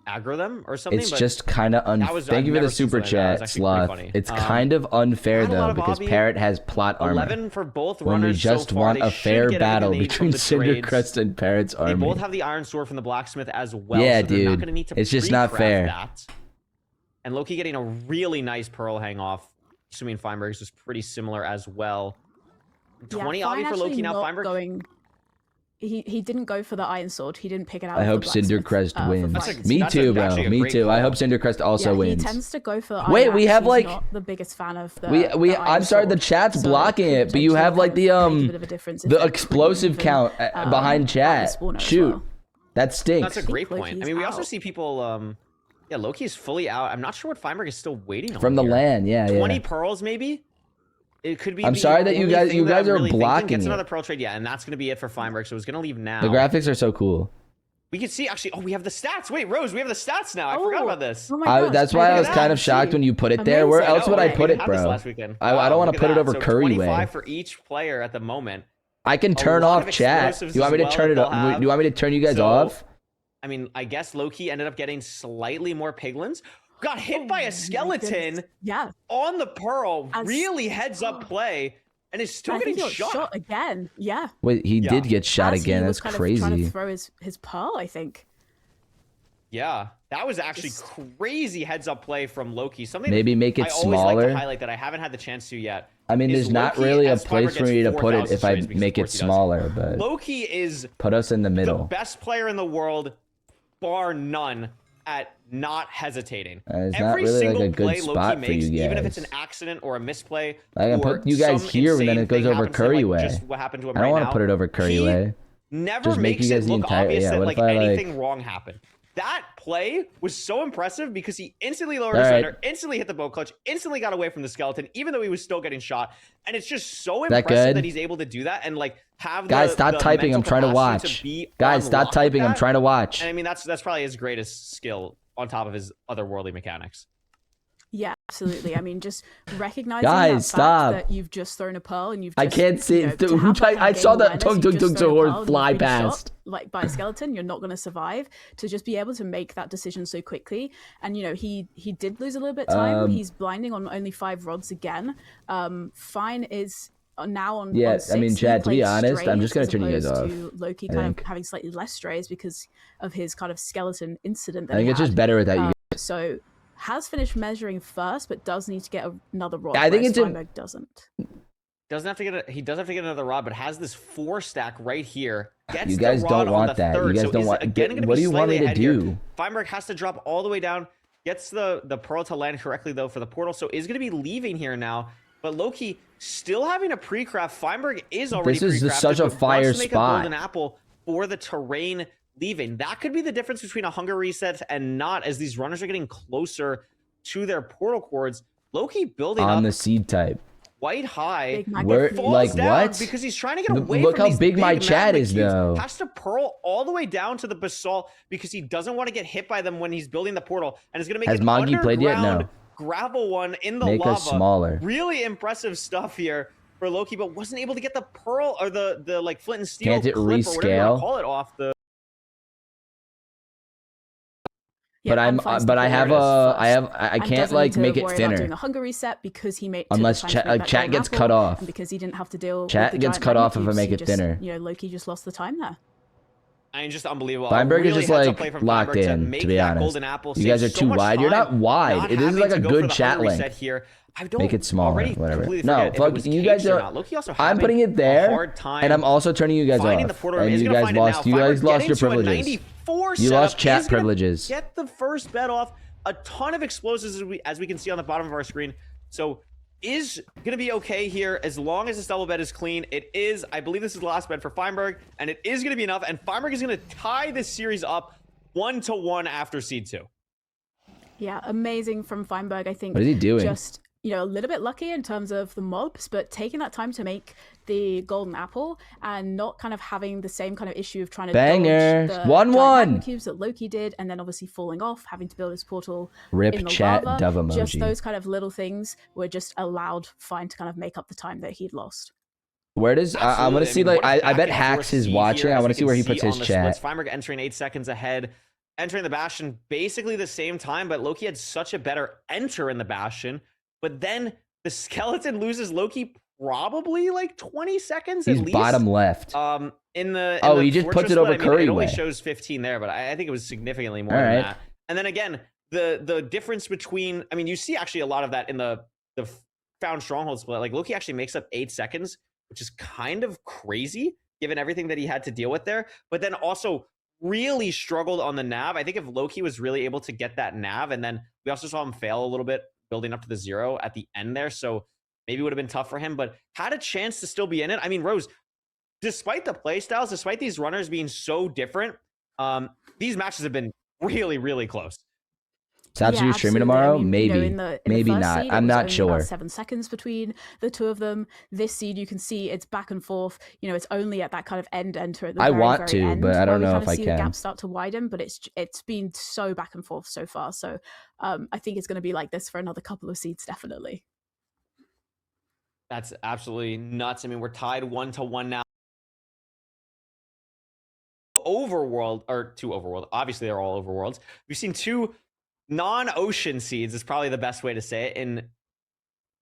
aggro them or something.
It's
but
just kind of unfair. Thank you for the super chat, Sloth. It's kind of unfair though, because Parrot has plot armor.
11 for both
when we
runners
just
so far.
want
They
a
should
fair
get
battle
everything they need
between
from the trades.
Cindercrest and Parrot's army.
They both have the iron sword from the blacksmith as well.
Yeah,
so they're not
dude.
gonna need to
It's just not
pre-craft
fair.
That. And Loki getting a really nice pearl hang off. Assuming Feinberg's was pretty similar as well. 20
yeah,
obby for Loki now. Feinberg
Going... He didn't go for the iron sword. He didn't pick it out.
I
of
hope
the blacksmith,
Cindercrest wins.
Fine.
Me too, bro. Me too. I hope Cindercrest also
yeah,
wins.
He tends to go for the
Wait,
iron
we
axe.
have
He's
like
not the biggest fan of the.
we.
the
I'm
iron
sorry, the
sword,
chat's
so
blocking it, but you
potentially
have like the
make a bit of a difference if
the
they're
explosive
even,
count behind chat.
spawner as
Shoot,
well.
that stinks.
That's a great point. I mean, we also
out.
see people. Yeah, Loki's fully out. I'm not sure what Feinberg is still waiting on.
From the
here.
land, yeah,
20
yeah.
pearls, maybe. It could be.
I'm
the
sorry that you
only
guys-
thing
you
that
guys
I'm
are
really thinking.
blocking
Gets
it.
another pearl trade, yeah, and that's going to be it for Feinberg. So it's going to leave now.
The graphics are so cool.
We can see actually. Oh, we have the stats. Wait, Rose, we have the stats now. I forgot about this.
Oh my gosh,
That's why I was kind of shocked when you put it there. Where else would I put it,
This
bro?
last weekend.
I don't
Wow,
want
look
to
at
put it
that.
over
So
Curry
25
way.
for each player at the moment.
I can
A
turn
lot
off
of
chat.
explosives
You want me
as
to
well
turn it
that
off?
they'll have.
Do you want me to turn you guys
So,
off?
I mean, I guess Loki ended up getting slightly more piglins. Got hit by a skeleton.
Yeah.
On the pearl. Really heads up play. And is still
I think
getting
he got shot again. Yeah.
Wait, he did get shot
As he
again.
was
That's
kind of trying
crazy.
to throw his pearl, I think.
Yeah, that was actually crazy heads up play from Loki. Something
Maybe make it
I always like
smaller.
to highlight that I haven't had the chance to yet.
I mean,
is
there's not
Loki,
really a
as
place
Feinberg
for me to
gets
put it
4,000
if I
strays, because
make
of
it
course he does.
smaller, but
Loki is
put us in the
the
middle.
best player in the world, bar none, at not hesitating.
It's not
Every
really, like,
single
a good
play
spot
Loki
for you
makes, even if it's
guys.
an accident or a misplay,
I can
or
put you guys
some
here, and then
insane
it goes
thing
over
happens to him,
Curry
like
way.
just what happened to him
I don't
right
want
now,
to put it over Curry
he
way.
never
Just make
makes
you guys
it
the
look
entire.
obvious
Yeah,
that
what
like
if I
anything wrong happened. That play was so impressive because he instantly lowered his
All right.
center, instantly hit the bow clutch, instantly got away from the skeleton, even though he was still getting shot. And it's just so
That
impressive
good?
that he's able to do that and like have
Guys,
the,
stop
the
typing.
mental
I'm trying to
capacity
watch.
be
Guys,
on
stop
lock with
typing. I'm
that.
trying to watch.
And I mean that's probably his greatest skill on top of his otherworldly mechanics.
Yeah, absolutely. I mean, just recognizing
Guys,
that
stop.
fact that you've just thrown a pearl and you've
I
just,
can't see.
you know,
Dude,
to
who
have
tried-
that
I
game
saw that
awareness,
tung,
you've
tung,
just
tung,
thrown a
horse
pearl and
fly
you've been shot,
past.
like by a skeleton, you're not going to survive. To just be able to make that decision so quickly, and you know, he did lose a little bit of time. He's blinding on only 5 rods again. Fine is now on.
Yeah,
on
I
6.
mean,
He
Chad, to be
plays
honest, I'm just
strays
gonna turn you
as
guys
opposed
off,
to Loki
I
kind
think.
of having slightly less strays because of his kind of skeleton incident. That
I think
he
it's just
had.
better without you.
So has finished measuring first, but does need to get another rod.
I think
whereas
it's a-
Feinberg doesn't.
Doesn't have to get he doesn't have to get another rod, but has this 4 stack right here. Gets
You guys
the
don't
rod on
want
the
that. You
third,
guys
so
don't
is
want-
again gonna
what
be
do you want me
slightly
to
ahead here.
do?
Feinberg has to drop all the way down. Gets the pearl to land correctly though for the portal, so is going to be leaving here now. But Loki still having a pre-craft. Feinberg is already
This is
pre-crafted,
such a
but
fire
wants to make
spot.
a golden apple for the terrain leaving. That could be the difference between a hunger reset and not, as these runners are getting closer to their portal cords. Loki building
On
up
the seed type.
quite high.
Where,
falls
like,
down
what?
because he's trying to get
Look-
away
look
from
how
these
big my
magma
chat is,
cubes.
though.
Has to pearl all the way down to the basalt because he doesn't want to get hit by them when he's building the portal, and is going to make
Has
an
Mongi played yet? No.
underground gravel one in the
Make
lava.
us smaller.
Really impressive stuff here for Loki, but wasn't able to get the pearl or the like flint and steel
Can't it
clip or whatever you want
rescale?
to call it off the.
But I'm, but I have I
And
can't
doesn't
like
need to
make it
worry about doing
thinner.
the hunger reset because he made
Unless
took the time to
chat-
make that
chat
golden
gets
apple,
cut off.
and because he didn't have to deal.
Chat
with the
gets
giant
cut
magma
off if I
cubes,
make
he
it
just,
thinner.
You know, Loki just lost the time there.
I mean, just unbelievable.
Feinberg is
Really
just
heads up
like
play from
locked
Feinberg
in,
make
to be
that
honest.
golden apple,
You guys
save
are
so
too
much
wide. You're
time
not wide.
not
It is
having
like
to
a
go for
good
the
chat
hunger
link.
reset here. I don't
Make it smaller,
already
whatever.
completely
No,
forget if it
fuck
was
you
caged
guys
or
are.
not. Loki also
I'm
having
putting it
a
there,
hard time
and I'm also turning you guys
finding
off.
the portal.
And
He's
you
gonna
guys
find it
lost.
now.
You guys
Feinberg
lost your
getting to a
privileges.
94
You lost
setup.
chat
He's gonna
privileges.
Get the first bet off. A ton of explosives as we can see on the bottom of our screen. So is going to be okay here as long as this double bed is clean. It is, I believe this is the last bed for Feinberg, and it is going to be enough. And Feinberg is going to tie this series up 1-1 after seed 2.
Yeah, amazing from Feinberg. I think.
What is he doing?
Just, a little bit lucky in terms of the mobs, but taking that time to make the golden apple and not kind of having the same kind of issue of trying to
Banger.
dodge the
1-1.
magma cubes that Loki did, and then obviously falling off, having to build his portal
Rip
in the
chat
lava.
dove emoji.
Just those kind of little things were just allowed Fein to kind of make up the time that he'd lost.
Where does I want to see, like, I bet Hax is watching. I want to see where he puts his chat.
Feinberg entering 8 seconds ahead, entering the Bastion basically the same time, but Loki had such a better enter in the Bastion. But then the skeleton loses Loki probably like 20 seconds at
He's
least.
bottom left.
In the
he just puts it over Curry.
It only shows 15 there, but I think it was significantly more than that. And then again, the difference between, I mean, you see actually a lot of that in the found stronghold split. Like Loki actually makes up 8 seconds, which is kind of crazy given everything that he had to deal with there. But then also really struggled on the nav. I think if Loki was really able to get that nav, and then we also saw him fail a little bit building up to the 0 at the end there, so maybe it would have been tough for him, but had a chance to still be in it. I mean, Rose, despite the play styles, despite these runners being so different, these matches have been really, really close.
Sabs, you streaming tomorrow? Maybe,
in the
maybe
first
not.
Seed,
I'm not
only
sure.
About 7 seconds between the two of them. This seed, you can see it's back and forth. It's only at that kind of end enter at the very,
want
very
to,
end
but I don't
where
know
we
if
kind
I
of see
can.
the gap start to widen, but it's been so back and forth so far. So I think it's going to be like this for another couple of seeds, definitely.
That's absolutely nuts. I mean, we're tied 1-1 now. Overworld, or 2 overworld. Obviously, they're all overworlds. We've seen 2 non-ocean seeds, is probably the best way to say it, in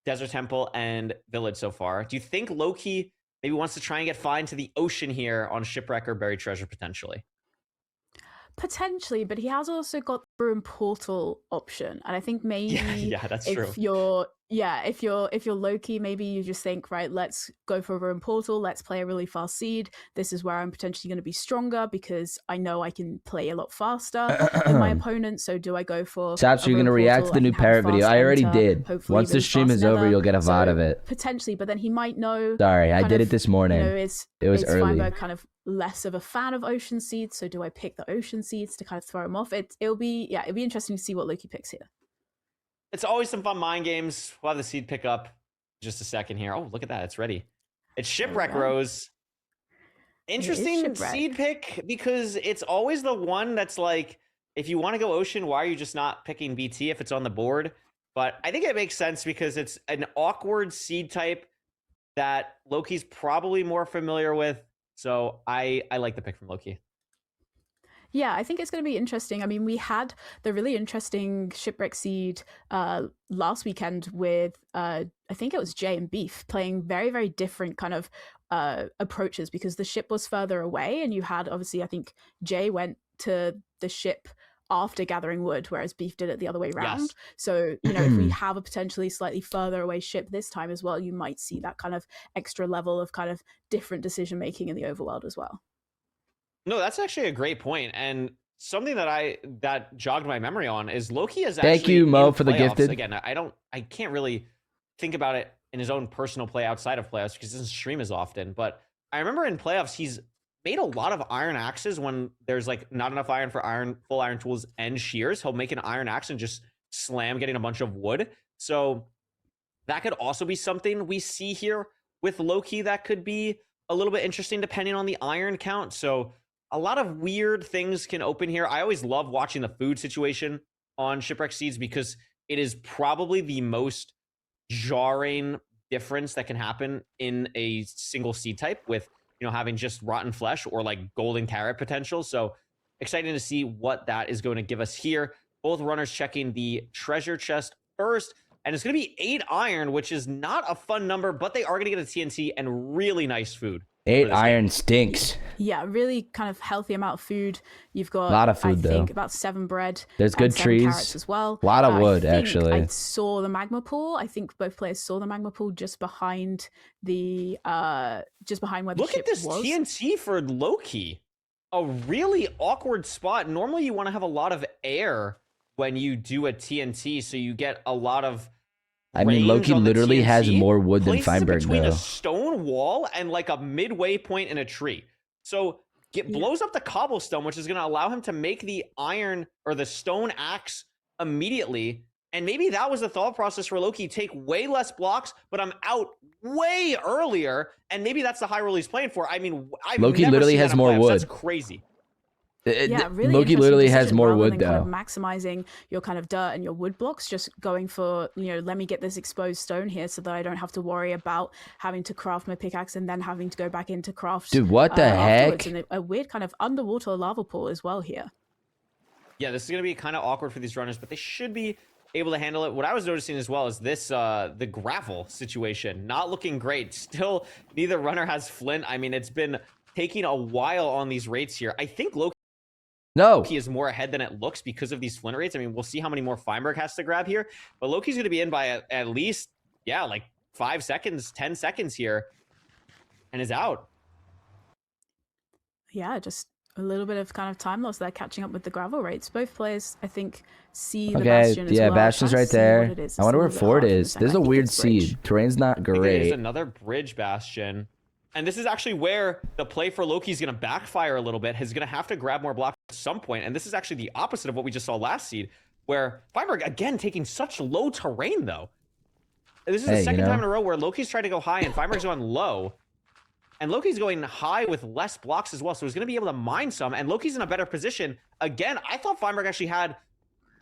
Desert Temple and Village so far. Do you think Loki maybe wants to try and get Fein to the ocean here on Shipwreck or Buried Treasure potentially?
Potentially, but he has also got the Ruin Portal option, and I think maybe
yeah, that's
if
true.
if you're Loki, maybe you just think, right, let's go for a Ruin Portal, let's play a really fast seed. This is where I'm potentially going to be stronger because I know I can play a lot faster than my opponent. So do I go for?
Saps, you're gonna react to the new Parrot video. I already did. Once the stream is over, you'll get a VOD of it.
Potentially, but then he might know.
Sorry, I did it this morning. It was early.
Feinberg kind of less of a fan of ocean seeds, so do I pick the ocean seeds to kind of throw him off? It'll be interesting to see what Loki picks here.
It's always some fun mind games. We'll have the seed pick up just a second here. Oh, look at that. It's ready. It's Shipwreck Rose. Interesting seed pick because it's always the one that's like, if you want to go ocean, why are you just not picking BT if it's on the board? But I think it makes sense because it's an awkward seed type that Loki's probably more familiar with. So I like the pick from Loki.
Yeah, I think it's going to be interesting. I mean, we had the really interesting Shipwreck seed last weekend with, I think it was Jay and Beef playing very, very different kind of approaches because the ship was further away. And you had, obviously, I think Jay went to the ship after gathering wood, whereas Beef did it the other way around.
Yes.
So, if we have a potentially slightly further away ship this time as well, you might see that kind of extra level of kind of different decision making in the overworld as well.
No, that's actually a great point, and something that jogged my memory on is Loki is actually.
Thank you, Mo,
in
for the
playoffs.
gifted.
Again, I can't really think about it in his own personal play outside of playoffs because he doesn't stream as often. But I remember in playoffs, he's made a lot of iron axes when there's like not enough iron for full iron tools and shears. He'll make an iron axe and just slam getting a bunch of wood. So that could also be something we see here with Loki that could be a little bit interesting depending on the iron count. So a lot of weird things can open here. I always love watching the food situation on Shipwreck Seeds because it is probably the most jarring difference that can happen in a single seed type with, having just rotten flesh or like golden carrot potential. So exciting to see what that is going to give us here. Both runners checking the treasure chest first. And it's going to be 8 iron, which is not a fun number, but they are going to get a TNT and really nice food.
8 iron stinks.
Yeah, really kind of healthy amount of food. You've got
a lot of food,
I think
though.
About 7 bread.
There's good
7
trees
carrots as well.
A lot of wood,
I think
actually.
I saw the magma pool. I think both players saw the magma pool just behind the where the
Look
ship
at this
was.
TNT for Loki. A really awkward spot. Normally you want to have a lot of air when you do a TNT, so you get a lot of
I mean,
range
Loki
on the
literally has
TNT,
more wood than
places it
Feinberg,
between
though.
a stone wall and like a midway point in a tree. So blows up the cobblestone, which is going to allow him to make the iron or the stone axe immediately. And maybe that was the thought process for Loki. Take way less blocks, but I'm out way earlier. And maybe that's the high roll he's playing for. I mean, I've
Loki
never
literally
seen
has
that in
more
playoffs.
wood.
That's crazy.
Yeah, really
Loki
interesting
literally has
decision,
more
rather
wood,
than
though.
kind of maximizing your kind of dirt and your wood blocks, just going for, let me get this exposed stone here so that I don't have to worry about having to craft my pickaxe and then having to go back into craft.
Dude, what the
afterwards.
heck?
And a weird kind of underwater lava pool as well here.
Yeah, this is going to be kind of awkward for these runners, but they should be able to handle it. What I was noticing as well is this, the gravel situation, not looking great. Still, neither runner has flint. I mean, it's been taking a while on these rates here. I think Loki is more ahead than it looks because of these flint rates. I mean, we'll see how many more Feinberg has to grab here, but Loki's going to be in by at least, like 5 seconds, 10 seconds here, and is out.
Yeah, just a little bit of kind of time loss there, catching up with the gravel rates. Both players, I think, see the Bastion as well.
Bastion's right there. I wonder where Ford is. This is a
I think
weird
it's bridge.
seed. Terrain's not
I think it
great.
is another bridge Bastion. And this is actually where the play for Loki is going to backfire a little bit. He's going to have to grab more blocks at some point. And this is actually the opposite of what we just saw last seed, where Feinberg, again, taking such low terrain, though. This is the second time in a row where Loki's tried to go high and Feinberg's going low. And Loki's going high with less blocks as well. So he's going to be able to mine some. And Loki's in a better position. Again, I thought Feinberg actually had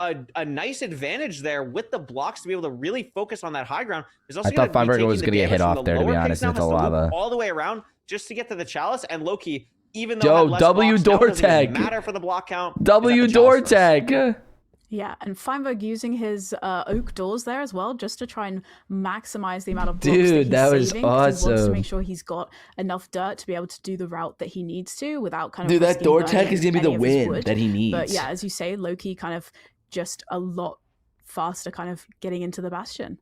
a nice advantage there with the blocks to be able to really focus on that high ground.
I thought Feinberg was going to get hit off there, to be honest, with the lava.
All the way around just to get to the chalice. And Loki, even though had less
W
blocks, now
door
doesn't even
tag.
matter for the block count.
W door tag.
Yeah, and Feinberg using his oak doors there as well, just to try and maximize the amount of blocks
Dude,
that
that
he's
was
saving, 'cause he wants to
awesome.
make sure he's got enough dirt to be able to do the route that he needs to without kind of
Dude, that
risking
door tag
burning
is gonna be the
any of his
win
wood.
that he needs.
But yeah, as you say, Loki kind of just a lot faster kind of getting into the Bastion.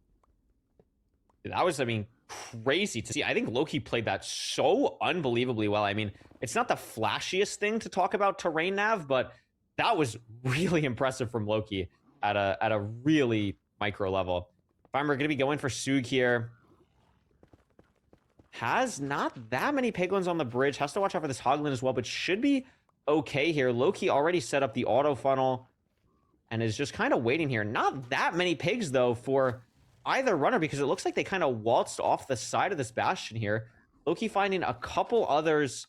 That was, I mean, crazy to see. I think Loki played that so unbelievably well. I mean, it's not the flashiest thing to talk about terrain nav, but that was really impressive from Loki at a really micro level. Feinberg going to be going for Sug here. Has not that many piglins on the bridge. Has to watch out for this hoglin as well, but should be okay here. Loki already set up the auto funnel and is just kind of waiting here. Not that many pigs, though, for either runner, because it looks like they kind of waltzed off the side of this Bastion here. Loki finding a couple others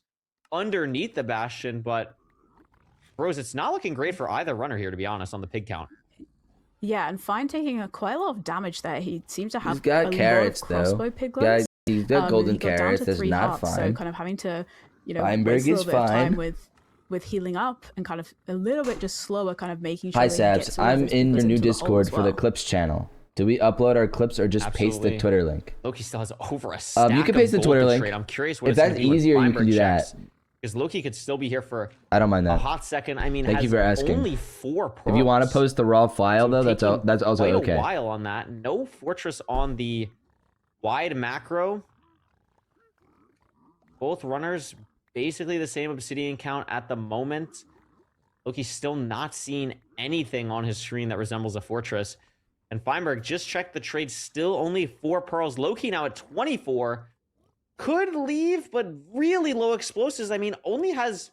underneath the Bastion, but bros, it's not looking great for either runner here, to be honest, on the pig count.
Yeah, and Fine taking quite a lot of damage there. He seems to have
He's got
a
carrots,
lot of crossbow
though.
piglins.
Guys, he's got golden
he got down
carrots.
to
That's
3
not
hearts, so
fine.
kind of having to,
Feinberg
waste a
is
little bit of time
fine.
with healing up and kind of a little bit just slower, kind of making sure
Hi,
that he gets
Sabs.
all of
I'm
his
in your
piglins
new
into the hole
Discord
as
for the
well.
Clips channel. Do we upload our clips or just paste the
Absolutely.
Twitter link?
Loki still has over a stack
You can paste
of
the Twitter
gold to
link.
trade. I'm curious what
If
it's gonna
that's
be when
easier, you can
Feinberg
do
checks,
that.
because Loki could still be here for
I don't mind
a
that.
hot second. I mean,
Thank
has
you for asking.
only 4 pearls.
If you want to post the raw file, though, that's also
Quite
okay.
a while on that. No fortress on the wide macro. Both runners basically the same obsidian count at the moment. Loki's still not seeing anything on his screen that resembles a fortress. And Feinberg just checked the trade, still only 4 pearls. Loki now at 24. Could leave, but really low explosives. I mean, only has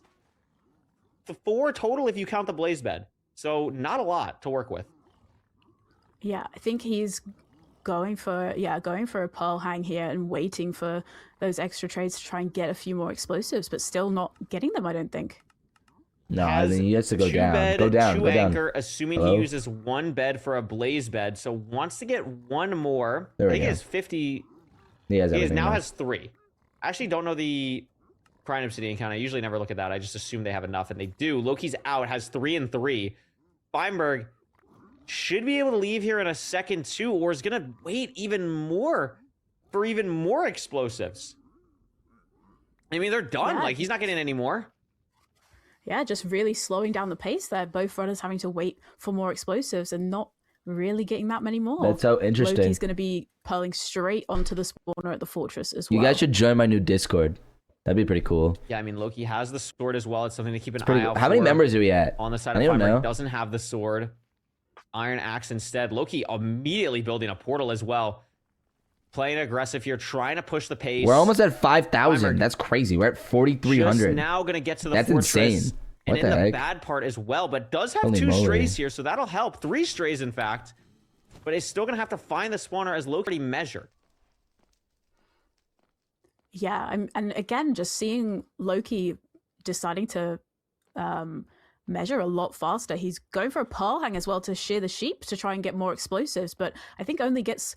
4 total if you count the blaze bed. So not a lot to work with.
Yeah, I think he's going for a pearl hang here and waiting for those extra trades to try and get a few more explosives, but still not getting them, I don't think.
No, I mean, he has to go
2
down.
bed,
Go down.
2
Go down.
anchor, assuming
Hello?
he uses 1 bed for a blaze bed. So wants to get 1 more.
There
I
we
think he
go.
has 50.
He has
He
everything
now
now.
has 3. I actually don't know the Prime Obsidian count. I usually never look at that. I just assume they have enough, and they do. Loki's out, has 3 and 3. Feinberg should be able to leave here in a second, too, or is going to wait even more for even more explosives. I mean, they're done.
Yeah.
Like, he's not getting any more.
Yeah, just really slowing down the pace there. Both runners having to wait for more explosives and not really getting that many more.
That's so interesting.
Loki's going to be purling straight onto the spawner at the fortress as well.
You guys should join my new Discord. That'd be pretty cool.
Yeah, I mean, Loki has the sword as well. It's something to keep an
pretty
eye
cool.
out
How many
for.
members are we at?
On the side
I
of
don't
Feinberg
know.
doesn't have the sword. Iron Axe instead. Loki immediately building a portal as well. Playing aggressive here, trying to push the pace.
We're almost at 5,000.
Feinberg
That's crazy. We're at 4,300.
Just now going to get to the
That's
fortress.
insane.
And
What
in
the
the
heck?
bad part as well, but does have
Holy
2
moly.
strays here, so that'll help. 3 strays, in fact. But it's still going to have to find the spawner as Loki already measured.
Yeah, and again, just seeing Loki deciding to measure a lot faster. He's going for a pearl hang as well to shear the sheep to try and get more explosives, but I think only gets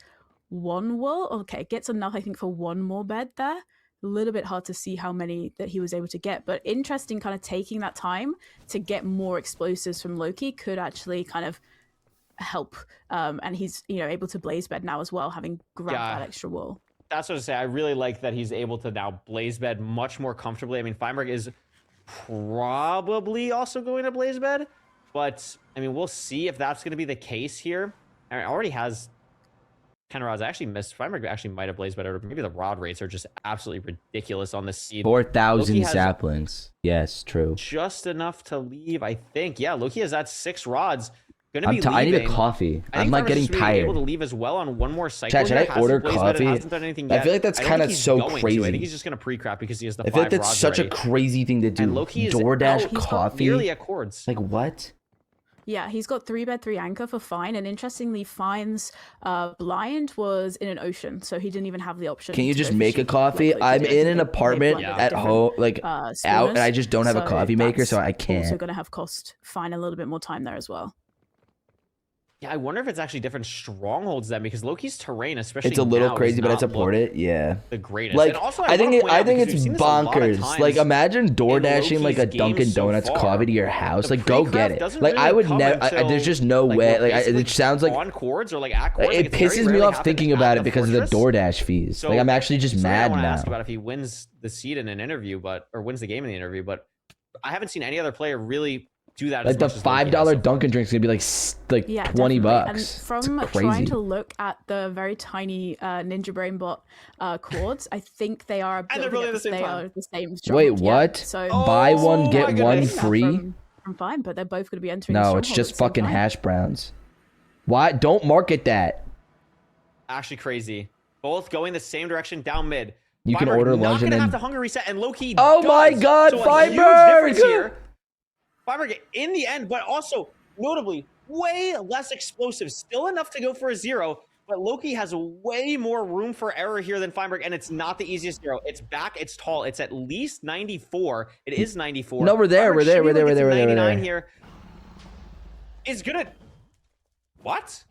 1 wool. Okay, gets enough, I think, for 1 more bed there. A little bit hard to see how many that he was able to get, but interesting kind of taking that time to get more explosives from Loki could actually kind of help. And he's, able to blaze bed now as well, having grabbed that extra wool.
That's what I say. I really like that he's able to now blaze bed much more comfortably. I mean, Feinberg is probably also going to blaze bed, but I mean, we'll see if that's going to be the case here. I mean, already has 10 rods. I actually missed. Feinberg actually might have blazed bed, or maybe the rod rates are just absolutely ridiculous on this seed.
4,000 saplings. Yes, true.
Just enough to leave, I think. Yeah, Loki has that 6 rods.
I need a coffee. I'm like getting tired.
Able to leave as well on 1 more cycle.
Chat, should I order coffee?
I
I feel like that's kind of so crazy.
I think he's just gonna pre-crap because he has the 5
I feel like that's
rods
such
already.
a crazy thing to do.
And Loki is
DoorDash
out.
coffee.
Nearly at chords.
Like what?
Yeah, he's got 3 bed, 3 anchor for Fine, and interestingly, Fine's blind was in an ocean, so he didn't even have the option.
Can you
to
just
go
make a
fishing
coffee?
like Loki
I'm
did.
in an
They
apartment
blended
at
different,
home, like out, and I just don't have a
so
coffee maker, so I
that's
can't.
Also going to have cost Fine a little bit more time there as well.
Yeah, I wonder if it's actually different strongholds then, because Loki's terrain, especially
It's a little
now,
crazy,
does
but I
not
support
look
it. Yeah.
the greatest.
Like
And also,
I think
wanna point
I
out,
think
because
it's
we've seen this a lot of
bonkers.
times
Like imagine
in
DoorDashing like a
Loki's
Dunkin'
games so
Donuts
far.
coffee to your house.
The
Like go
pre-craft
get it.
doesn't
Like I
really
would
come
never.
until,
There's just no
like,
way.
we're
Like
basically
it sounds like
on chords or like at chords. Like,
it
it's very
pisses me
rarely
off
happens
thinking
at
about
the
it because of the
fortress.
DoorDash fees.
So
Like I'm actually just
something I
mad
want to
now.
ask about if he wins the seed in an interview, or wins the game in the interview, but I haven't seen any other player really do that.
Like
as
the
much as Loki has
$5
so far.
Dunkin' drink's gonna be like
Yeah,
20
definitely.
bucks.
And
It's
from
crazy.
trying to look at the very tiny Ninja Brain Bot chords, I think they are
And they're really
building
the same
they
time.
are the same.
Wait,
stronghold, yeah.
what?
So
Buy one get
my
one
goodness.
free?
from Fine, but they're both going to be entering.
No,
the
it's
stronghold
just
at the same
fucking
time.
hash browns. Why? Don't market that.
Actually crazy. Both going the same direction down mid.
You can
Feinberg
order
not
lunch and
gonna have
then-
to hunger reset, and Loki
Oh my
does.
God,
So a huge
Feinberg!
difference here. Feinberg in the end, but also notably way less explosive. Still enough to go for a 0, but Loki has way more room for error here than Feinberg, and it's not the easiest 0. It's back, it's tall, it's at least 94. It is 94.
No, we're there,
Feinberg
we're there,
should be
we're there,
able to get
we're
to
there, we're there.
99 here. Is gonna what?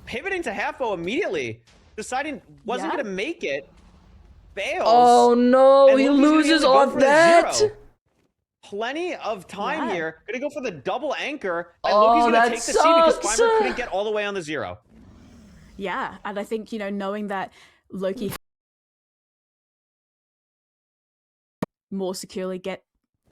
Pivoting to half bow immediately, deciding wasn't gonna make it. Fails.
Oh no,
and
he
Loki's gonna be able
loses
to go
off
for the
that.
0. Plenty of time here. Gonna go for the double anchor. And
Oh,
Loki's gonna
that
take the seed because
sucks.
Feinberg couldn't get all the way on the 0.
Yeah, and I think knowing that Loki more securely get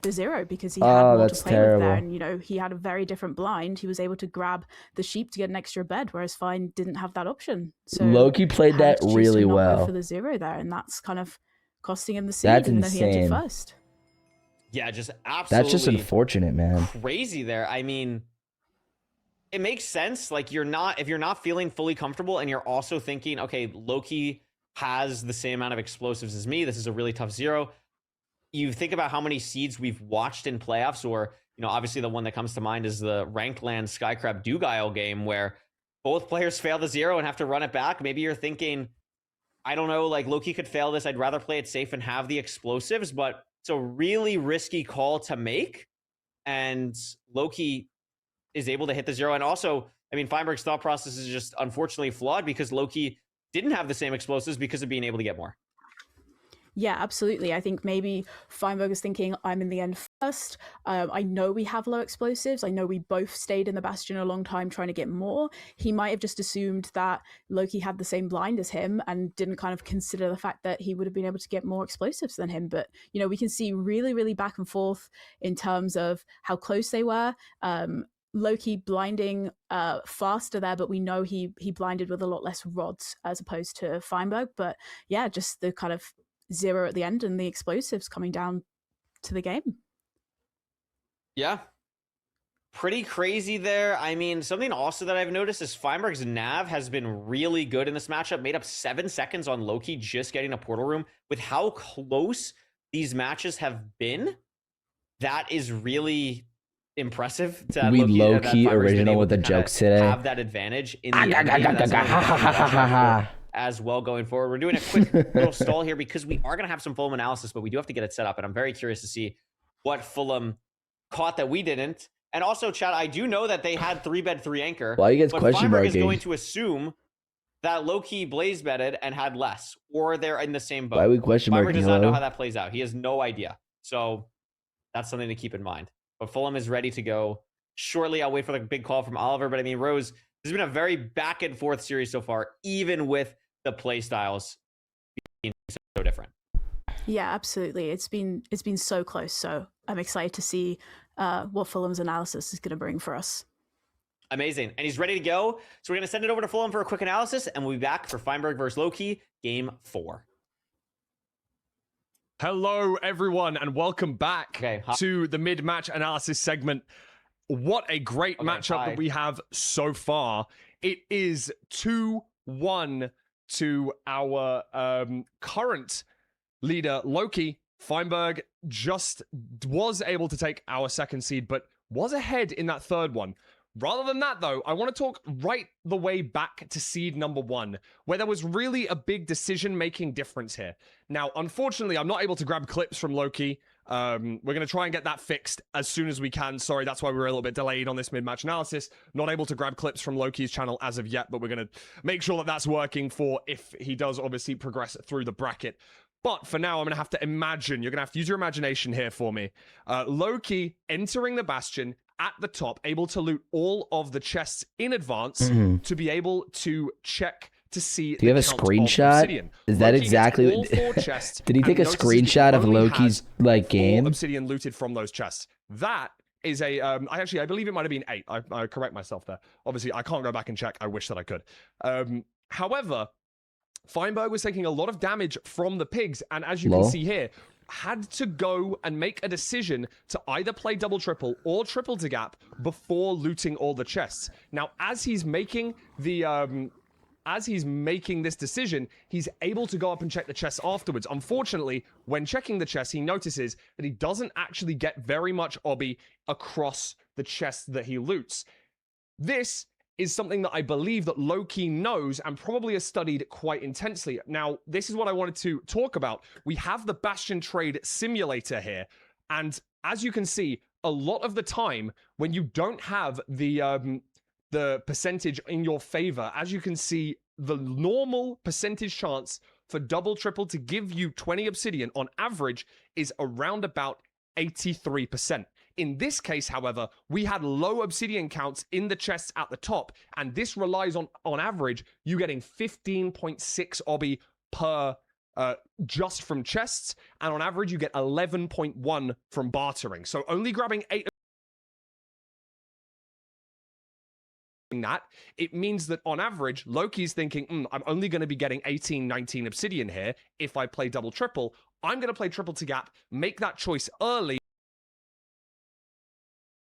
the 0 because he had
Oh,
more
that's
to play with there,
terrible.
and he had a very different blind. He was able to grab the sheep to get an extra bed, whereas Fine didn't have that option. So
Loki played
had
that
to choose to
really
not go
well.
for the 0 there, and that's kind of costing him the seed,
That's
even though he entered
insane.
first.
Yeah, just absolutely.
That's just unfortunate, man.
Crazy there. I mean, it makes sense. Like if you're not feeling fully comfortable, and you're also thinking, okay, Loki has the same amount of explosives as me. This is a really tough 0. You think about how many seeds we've watched in playoffs, or obviously the one that comes to mind is the Ranked Land Skycrab Dugile game where both players fail the 0 and have to run it back. Maybe you're thinking, I don't know, like Loki could fail this. I'd rather play it safe and have the explosives, but it's a really risky call to make. And Loki is able to hit the 0. And also, I mean, Feinberg's thought process is just unfortunately flawed because Loki didn't have the same explosives because of being able to get more.
Yeah, absolutely. I think maybe Feinberg is thinking, I'm in the end first. I know we have low explosives. I know we both stayed in the Bastion a long time trying to get more. He might have just assumed that Loki had the same blind as him and didn't kind of consider the fact that he would have been able to get more explosives than him. But, we can see really, really back and forth in terms of how close they were. Loki blinding faster there, but we know he blinded with a lot less rods as opposed to Feinberg. But yeah, just the kind of 0 at the end and the explosives coming down to the game.
Yeah. pretty crazy there. I mean, something also that I've noticed is Feinberg's nav has been really good in this matchup, made up 7 seconds on Loki just getting a portal room. With how close these matches have been, that is really impressive. To
We
Loki,
low
that
key
Feinberg's been
original
able
with the
to kinda
jokes today.
have that advantage in the end game. That's something to watch out for as well going forward. We're doing a quick little stall here because we are going to have some Fulham analysis, but we do have to get it set up, and I'm very curious to see what Fulham caught that we didn't. And also, Chad, I do know that they had 3-bed 3 anchor.
Why you guys
but
question
Feinberg is
marking?
going to assume that Loki blaze bedded and had less, or they're in the same boat.
Why are we question
Feinberg
marking,
does not know
hello?
how that plays out. He has no idea. So that's something to keep in mind. But Fulham is ready to go shortly. I'll wait for the big call from Oliver. But I mean, Rose, this has been a very back and forth series so far, even with the play styles being so different.
Yeah, absolutely. It's been so close. So I'm excited to see what Fulham's analysis is going to bring for us.
Amazing. And he's ready to go. So we're going to send it over to Fulham for a quick analysis, and we'll be back for Feinberg versus Loki, game 4.
Hello, everyone, and welcome back to the mid-match analysis segment. What a great matchup that we have so far. It is 2-1 to our current leader, Loki. Feinberg just was able to take our second seed, but was ahead in that third one. Rather than that, though, I want to talk right the way back to seed number 1, where there was really a big decision-making difference here. Now, unfortunately, I'm not able to grab clips from Loki. We're going to try and get that fixed as soon as we can. Sorry, that's why we were a little bit delayed on this mid-match analysis. Not able to grab clips from Loki's channel as of yet, but we're going to make sure that that's working for if he does obviously progress through the bracket. But for now, I'm going to have to imagine. You're going to have to use your imagination here for me. Loki entering the Bastion at the top, able to loot all of the chests in advance to be able to check to see.
Do you have a screenshot? Is that exactly what? Did he take a screenshot of Loki's like game?
Obsidian looted from those chests. That is a. I believe it might have been 8. I correct myself there. Obviously, I can't go back and check. I wish that I could. However, Feinberg was taking a lot of damage from the pigs, and as you can see here, had to go and make a decision to either play double triple or triple to gap before looting all the chests. Now, as he's making the this decision, he's able to go up and check the chests afterwards. Unfortunately, when checking the chests, he notices that he doesn't actually get very much obby across the chests that he loots. This is something that I believe that Loki knows and probably has studied quite intensely. Now, this is what I wanted to talk about. We have the Bastion Trade Simulator here, and as you can see, a lot of the time when you don't have the percentage in your favor, as you can see, the normal percentage chance for double triple to give you 20 obsidian on average is around about 83%. In this case, however, we had low obsidian counts in the chests at the top, and this relies on average, you getting 15.6 obby per just from chests, and on average, you get 11.1 from bartering. So only grabbing 8 that, it means that on average, Loki's thinking, I'm only going to be getting 18, 19 obsidian here if I play double triple. I'm going to play triple to gap, make that choice early,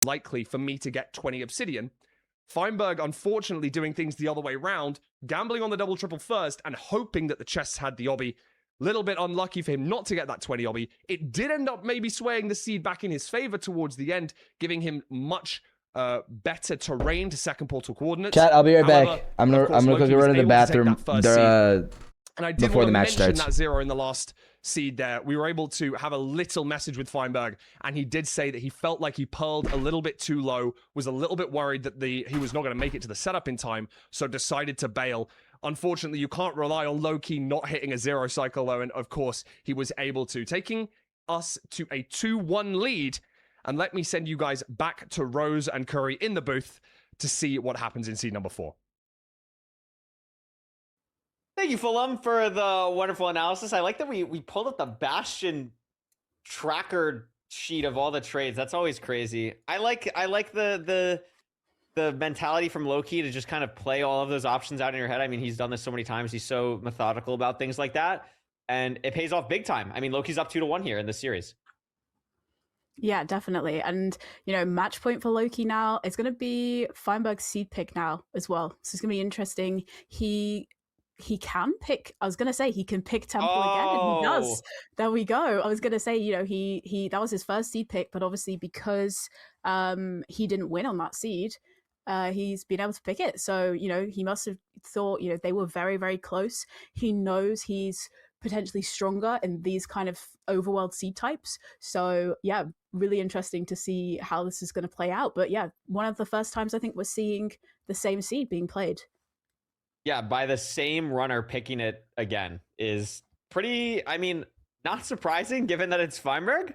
likely for me to get 20 obsidian. Feinberg, unfortunately, doing things the other way around, gambling on the double triple first and hoping that the chests had the obby. Little bit unlucky for him not to get that 20 obby. It did end up maybe swaying the seed back in his favor towards the end, giving him much better terrain to second portal coordinates.
Chat, I'll be right
However,
back. I'm gonna quickly run to the bathroom
and I did
before
want
the
to
match
mention
starts.
that 0 in the last seed there. We were able to have a little message with Feinberg, and he did say that he felt like he pearled a little bit too low, was a little bit worried that he was not going to make it to the setup in time, so decided to bail. Unfortunately, you can't rely on Loki not hitting a 0 cycle though, and of course, he was able to, taking us to a 2-1 lead. And let me send you guys back to Rose and Curry in the booth to see what happens in seed number 4.
Thank you, Fulham, for the wonderful analysis. I like that we pulled up the Bastion tracker sheet of all the trades. That's always crazy. I like the mentality from Loki to just kind of play all of those options out in your head. I mean, he's done this so many times. He's so methodical about things like that, and it pays off big time. I mean, Loki's up 2-1 here in this series.
Yeah, definitely. And, match point for Loki now, it's going to be Feinberg's seed pick now as well. So it's going to be interesting. He can pick, I was going to say he can pick Temple again, and he does. There we go. I was going to say, he that was his first seed pick, but obviously because he didn't win on that seed, he's been able to pick it. So, he must have thought, they were very, very close. He knows he's potentially stronger in these kind of overworld seed types. So yeah, really interesting to see how this is going to play out. But yeah, one of the first times I think we're seeing the same seed being played.
Yeah, by the same runner picking it again is pretty, not surprising given that it's Feinberg.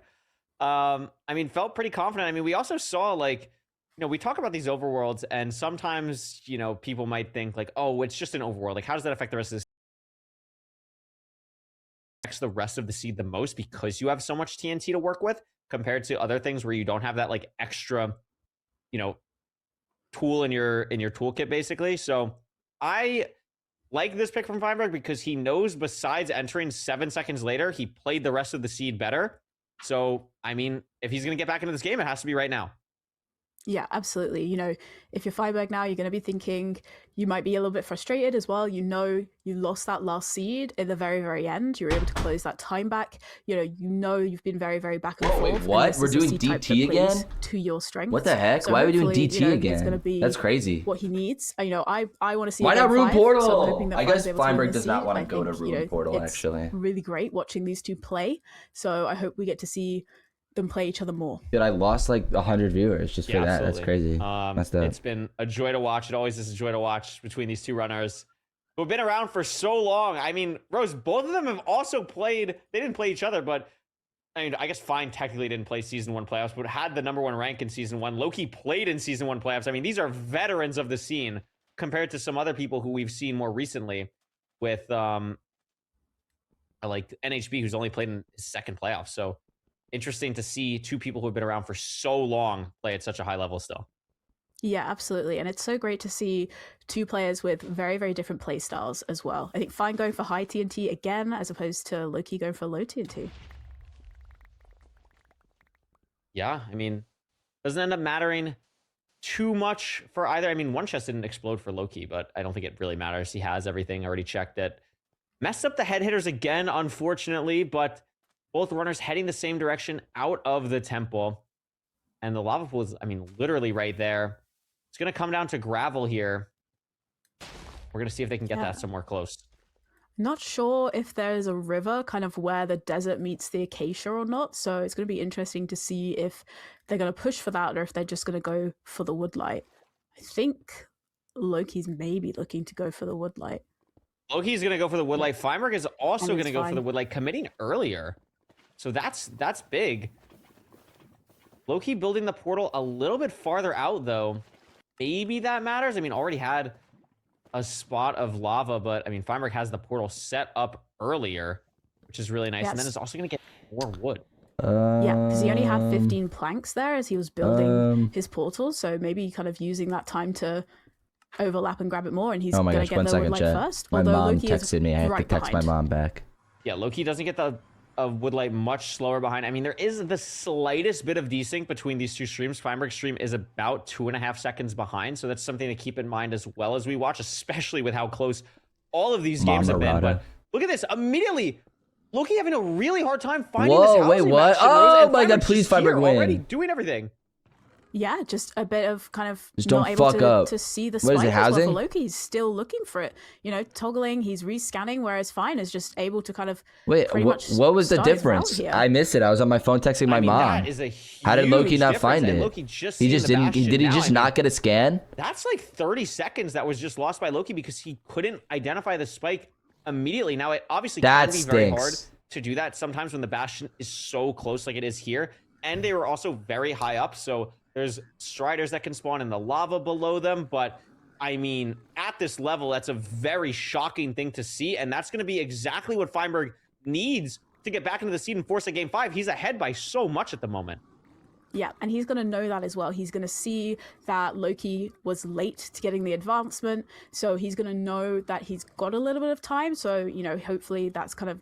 Felt pretty confident. We also saw we talk about these overworlds and sometimes, people might think like, oh, it's just an overworld. Like, how does that affect the rest of this? The rest of the seed the most because you have so much TNT to work with compared to other things where you don't have that like extra, tool in your toolkit basically. So I like this pick from Feinberg because he knows besides entering 7 seconds later, he played the rest of the seed better. So, if he's going to get back into this game, it has to be right now.
Yeah, absolutely. If you're Feinberg now, you're going to be thinking you might be a little bit frustrated as well. You lost that last seed at the very, very end. You're able to close that time back. You've been very, very back and forth.
Wait, what? We're doing DT again?
To your strength.
What the heck?
So
why are we doing DT again?
It's gonna be
That's crazy.
What he needs. I want to see.
Why not Rune Portal?
So I'm hoping that
I guess
Feinberg's able to
Feinberg
win
does
the
not
seed.
want to
I
go to
think,
Rune Portal,
it's
actually.
really great watching these two play. So I hope we get to see them play each other more.
Dude, I lost like 100 viewers just for that.
Absolutely.
That's crazy.
It's been a joy to watch. It always is a joy to watch between these two runners who have been around for so long. Rose, both of them have also played. They didn't play each other, but I guess Fine technically didn't play season 1 playoffs, but had the #1 rank in season 1. Loki played in season 1 playoffs. These are veterans of the scene compared to some other people who we've seen more recently with like NHB, who's only played in his second playoff. So interesting to see two people who have been around for so long play at such a high level still.
Yeah, absolutely. And it's so great to see two players with very, very different play styles as well. I think Fine going for high TNT again, as opposed to Loki going for low TNT.
Yeah, doesn't end up mattering too much for either. One chest didn't explode for Loki, but I don't think it really matters. He has everything, already checked it. Messed up the head hitters again, unfortunately, but both runners heading the same direction out of the temple. And the lava pool is, literally right there. It's going to come down to gravel here. We're going to see if they can get that somewhere close.
Not sure if there's a river kind of where the desert meets the acacia or not. So it's going to be interesting to see if they're going to push for that or if they're just going to go for the woodlight. I think Loki's maybe looking to go for the woodlight.
Loki's going to go for the woodlight. Feinberg is also going to go for the woodlight, committing earlier. So that's big. Loki building the portal a little bit farther out, though. Maybe that matters. Already had a spot of lava, but Feinberg has the portal set up earlier, which is really nice.
Yes.
And then it's also going to get more wood.
Yeah, because he only had 15 planks there as he was building his portal. So maybe kind of using that time to overlap and grab it more. And he's going to get the woodlight first.
My
Although
mom
Loki
texted me. I have to
right
text
behind.
my mom back.
Yeah, Loki doesn't get the woodlight much slower behind. There is the slightest bit of desync between these two streams. Feinberg's stream is about 2.5 seconds behind, so that's something to keep in mind as well as we watch, especially with how close all of these games have been. But look at this. Immediately, Loki having a really hard time finding this housing.
Wait, what?
match,
Oh my god,
Feinberg's
please
just
Feinberg
here
win.
already doing everything.
Yeah, just a bit of kind of
Just
not
don't
able
fuck up.
to see the
What is
spike
it,
as well
housing?
for Loki. He's still looking for it. Toggling, he's rescanning, whereas Fine is just able to kind of
Wait,
pretty much
what was the
start his route
difference?
here.
I missed it. I was on my phone texting my mom.
That is a
How did Loki
huge
not
difference,
find
and
it?
Loki just
He
seen
just
the
didn't.
bastion.
Did he
Now,
just not get a scan?
That's like 30 seconds that was just lost by Loki because he couldn't identify the spike immediately. Now, it obviously
That
can be very hard
stinks.
to do that sometimes when the bastion is so close like it is here. And they were also very high up, so there's striders that can spawn in the lava below them. But, at this level, that's a very shocking thing to see. And that's going to be exactly what Feinberg needs to get back into the seed and force a game 5. He's ahead by so much at the moment.
Yeah, and he's going to know that as well. He's going to see that Loki was late to getting the advancement, so he's going to know that he's got a little bit of time. So, hopefully that's kind of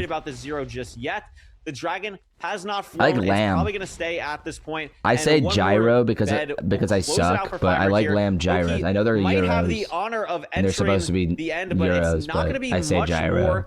worried about the 0 just yet. The dragon has not flown.
I like
It's
lamb.
probably going to stay at this point.
I
And
say
one
gyro
more
because
bed will
I
close it out
suck,
for
but I
Fibers
like
here.
lamb gyros.
Loki
I know they're
might
euros,
have the honor of
and they're supposed to be
entering the end, but
euros,
it's not going to be
I say
much
gyro.
more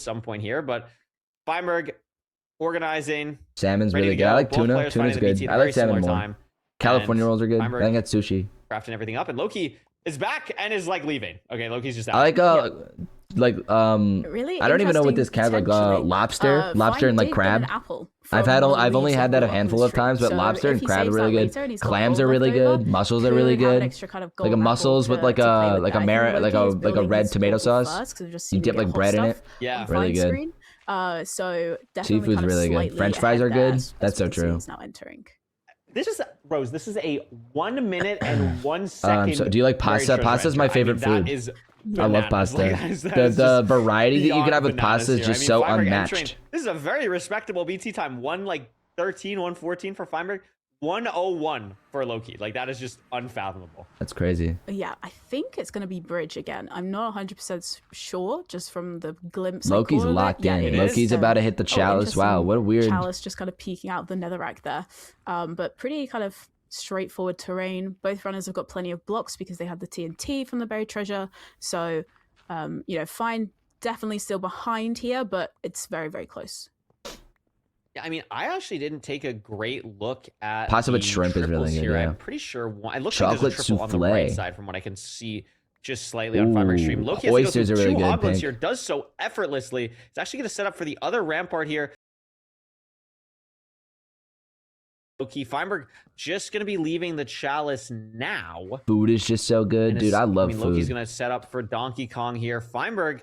at some point here. But Feinberg organizing.
Salmon's
ready
really
to
good.
go.
I like
Both
tuna.
players
Tuna's
finding the
good.
BT at a
I
very
like salmon
similar
more.
time.
California
And
rolls are good.
Feinberg
I think that's sushi.
crafting everything up, and Loki is back and is like leaving. Okay, Loki's just out.
I like like
Really
I don't even know what
interesting
this counts like
potentially.
lobster
Fine
and like
did get
crab.
an apple
I've
from
had
one of the
I've only
leaves
had
that
that a
grew up on
handful
the
of times, but
stream.
lobster
So
and
if he
crab are
saves
really
that
good.
later and he's got
Clams
gold
are really
left over,
good. Mussels are
should
really
have an
good.
extra kind of
Like a
golden
mussels
apple
with like
to play
a
with
like
there.
a
I think
merit like a
Loki is
like a
building
red
his
tomato
portal
sauce.
first, 'cause we've just
You
seen him
dip
get
like
hot
bread in it.
stuff
Yeah.
on
Really
Fine
good.
Screen. So definitely
Seafood's
kind of
really good.
slightly
French fries
ahead
are
there
good.
as
That's so
we can see
true.
he's now entering.
This is Rose. This is a 1 minute and 1 second.
So do you like
Berry
pasta?
treasure
Pasta's my
entry.
favorite
I mean,
food.
That is
I love
bananas.
pasta.
Like, that is
The
just
variety that you can
beyond
have with
bananas
pasta is
here.
just
I mean,
so
Feinberg
unmatched.
entering. This is a very respectable BT time. 1:13, 1:14 for Feinberg. 1:01 for Loki. Like that is just unfathomable.
That's crazy.
Yeah, I think it's going to be bridge again. I'm not 100% sure, just from the glimpse.
Loki's
I caught of
locked
it. Yeah,
in.
it
Loki's
is.
about to hit the chalice. Wow,
interesting.
what a weird.
Chalice just kind of peeking out the netherrack there. But pretty kind of straightforward terrain. Both runners have got plenty of blocks because they have the TNT from the buried treasure. So, Fine definitely still behind here, but it's very, very close.
Yeah, I mean, I actually didn't take a great look at
Pasta with
the
shrimp is really
triples
good,
here.
yeah.
I'm pretty sure one. It looks
Chocolate
like there's a triple on the right
souffle.
side from what I can see just slightly on Feinberg's stream.
Ooh,
Loki has to go
oysters
through
are really
two
good,
hoglins
Pink.
here. Does so effortlessly. It's actually going to set up for the other rampart here. Loki Feinberg just going to be leaving the chalice now.
Food is just so good, dude. I love
Loki's
food.
going to set up for Donkey Kong here. Feinberg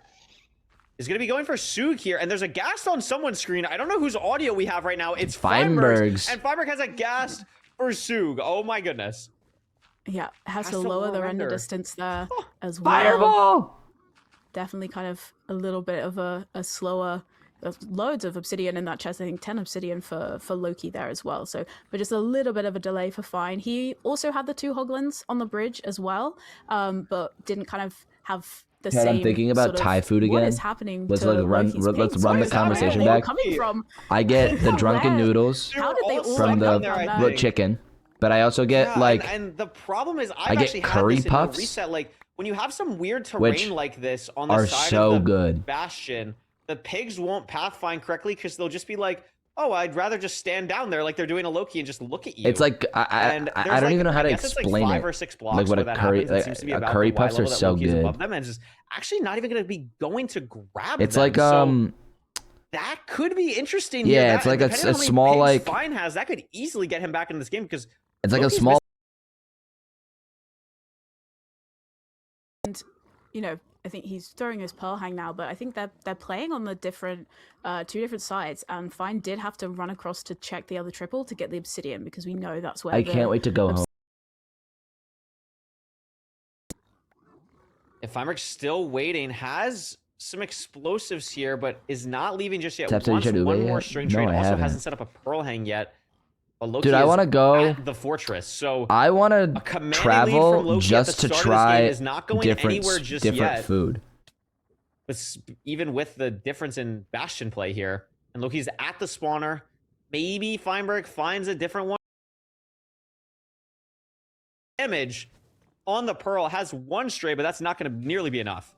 is going to be going for Sug here, and there's a ghast on someone's screen. I don't know whose audio we have right now. It's Feinberg's, and Feinberg has a ghast for Sug. Oh my goodness.
Yeah, has to
to
lower the
render.
render distance there as well.
Fireball!
Definitely kind of a little bit of a slower. Loads of obsidian in that chest. I think 10 obsidian for Loki there as well. So, but just a little bit of a delay for Fine. He also had the 2 hoglins on the bridge as well, but didn't kind of have the
God,
same.
I'm thinking about
sort of,
Thai food
What
again.
is happening?
Let's
to
like run.
Loki's
Let's
pink?
run
Where
the
is that
conversation
all
back.
coming from?
I get the drunken
Where?
noodles
How did they all
from
end
the
up on there?
chicken, but I also get
Yeah,
like
and the problem is
I
I've
get
actually
curry
had this
puffs,
in the reset. Like when you have some weird
which
terrain like this on the
are
side
so
of the
good.
bastion, the pigs won't pathfind correctly because they'll just be like, "Oh, I'd rather just stand down there like they're doing a Loki and just look at you."
It's like
And
I
there's,
don't even know how to
I guess it's
explain
like 5
it.
or 6 blocks
Like what
where
a
that
curry
happens. It seems to be about
curry
the Y
puffs are
level that
so
Loki is
good.
above them and is just actually not even going to be going to grab
It's
them.
like
So that could be interesting.
Yeah,
here.
it's
That,
like a
depending on how many
small,
pigs
like-
Fine has, that could easily get him back into this game because
it's like
Loki's
a small.
And I think he's throwing his pearl hang now, but I think they're playing on the different 2 different sides, and Fine did have to run across to check the other triple to get the obsidian because we know that's where
I can't wait to go home.
If Feinberg's still waiting, has some explosives here, but is not leaving just yet.
Taps, have you
Wants
tried
one
Ube
more
yet?
string
No,
trade.
I
Also
haven't.
hasn't set up a pearl hang yet. But Loki
Dude, I
is
want to go.
at the fortress. So
I want
a
to
commanding lead from
travel
Loki at
just
the
to
start of this
try
game is not going anywhere just
different
yet.
food.
Even with the difference in Bastion play here, and Loki's at the spawner. Maybe Feinberg finds a different one. Damage on the pearl has 1 stray, but that's not going to nearly be enough.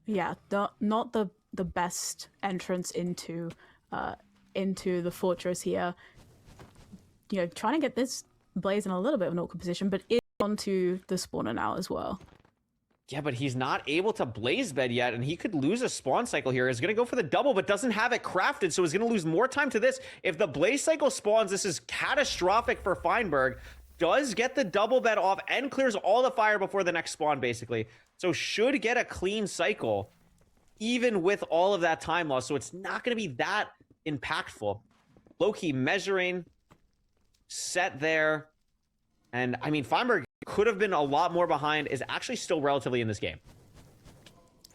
Yeah, not the best entrance into the fortress here. Trying to get this Blaze in a little bit of an awkward position, but is onto the spawner now as well.
Yeah, but he's not able to blaze bed yet, and he could lose a spawn cycle here. He's going to go for the double, but doesn't have it crafted, so he's going to lose more time to this. If the blaze cycle spawns, this is catastrophic for Feinberg. Does get the double bed off and clears all the fire before the next spawn, basically. So should get a clean cycle, even with all of that time loss. So it's not going to be that impactful. Loki measuring, set there. And, I mean, Feinberg could have been a lot more behind, is actually still relatively in this game.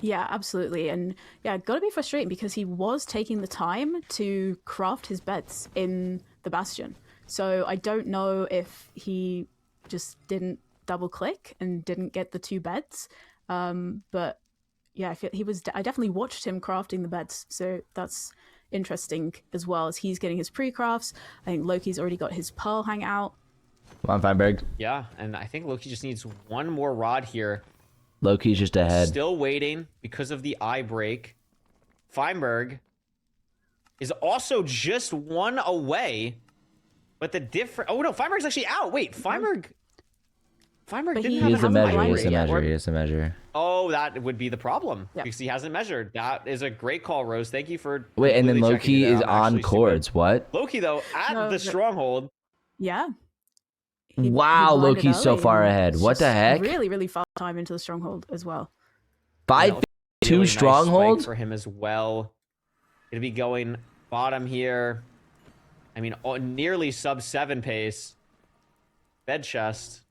Yeah, absolutely. And yeah, gotta be frustrating because he was taking the time to craft his beds in the Bastion. So I don't know if he just didn't double click and didn't get the 2 beds. But yeah, I definitely watched him crafting the beds. So that's interesting as well as he's getting his pre-crafts. I think Loki's already got his pearl hang out.
Come on, Feinberg.
Yeah, and I think Loki just needs 1 more rod here.
Loki's just ahead.
Still waiting because of the eye break. Feinberg is also just 1 away. But the different... Oh, no, Feinberg's actually out. Wait, Feinberg Feinberg
But
didn't
he
have
He's a
an
measure.
height
He's a
yet.
measure. He's a measure.
Oh, that would be the problem
Yep.
because he hasn't measured. That is a great call, Rose. Thank you for
Wait, and then
completely checking
Loki
it
is
out. I'm
on
actually super-
chords. What?
Loki though at
No,
the
but-
stronghold.
Yeah.
Wow,
lined it
Loki's so
early
far
and
ahead.
it's
What the
just
heck?
Really, really fast time into the stronghold as well.
5-2
Really nice
stronghold.
spike for him as well. Gonna be going bottom here. I mean, nearly sub 7 pace. Bed chest.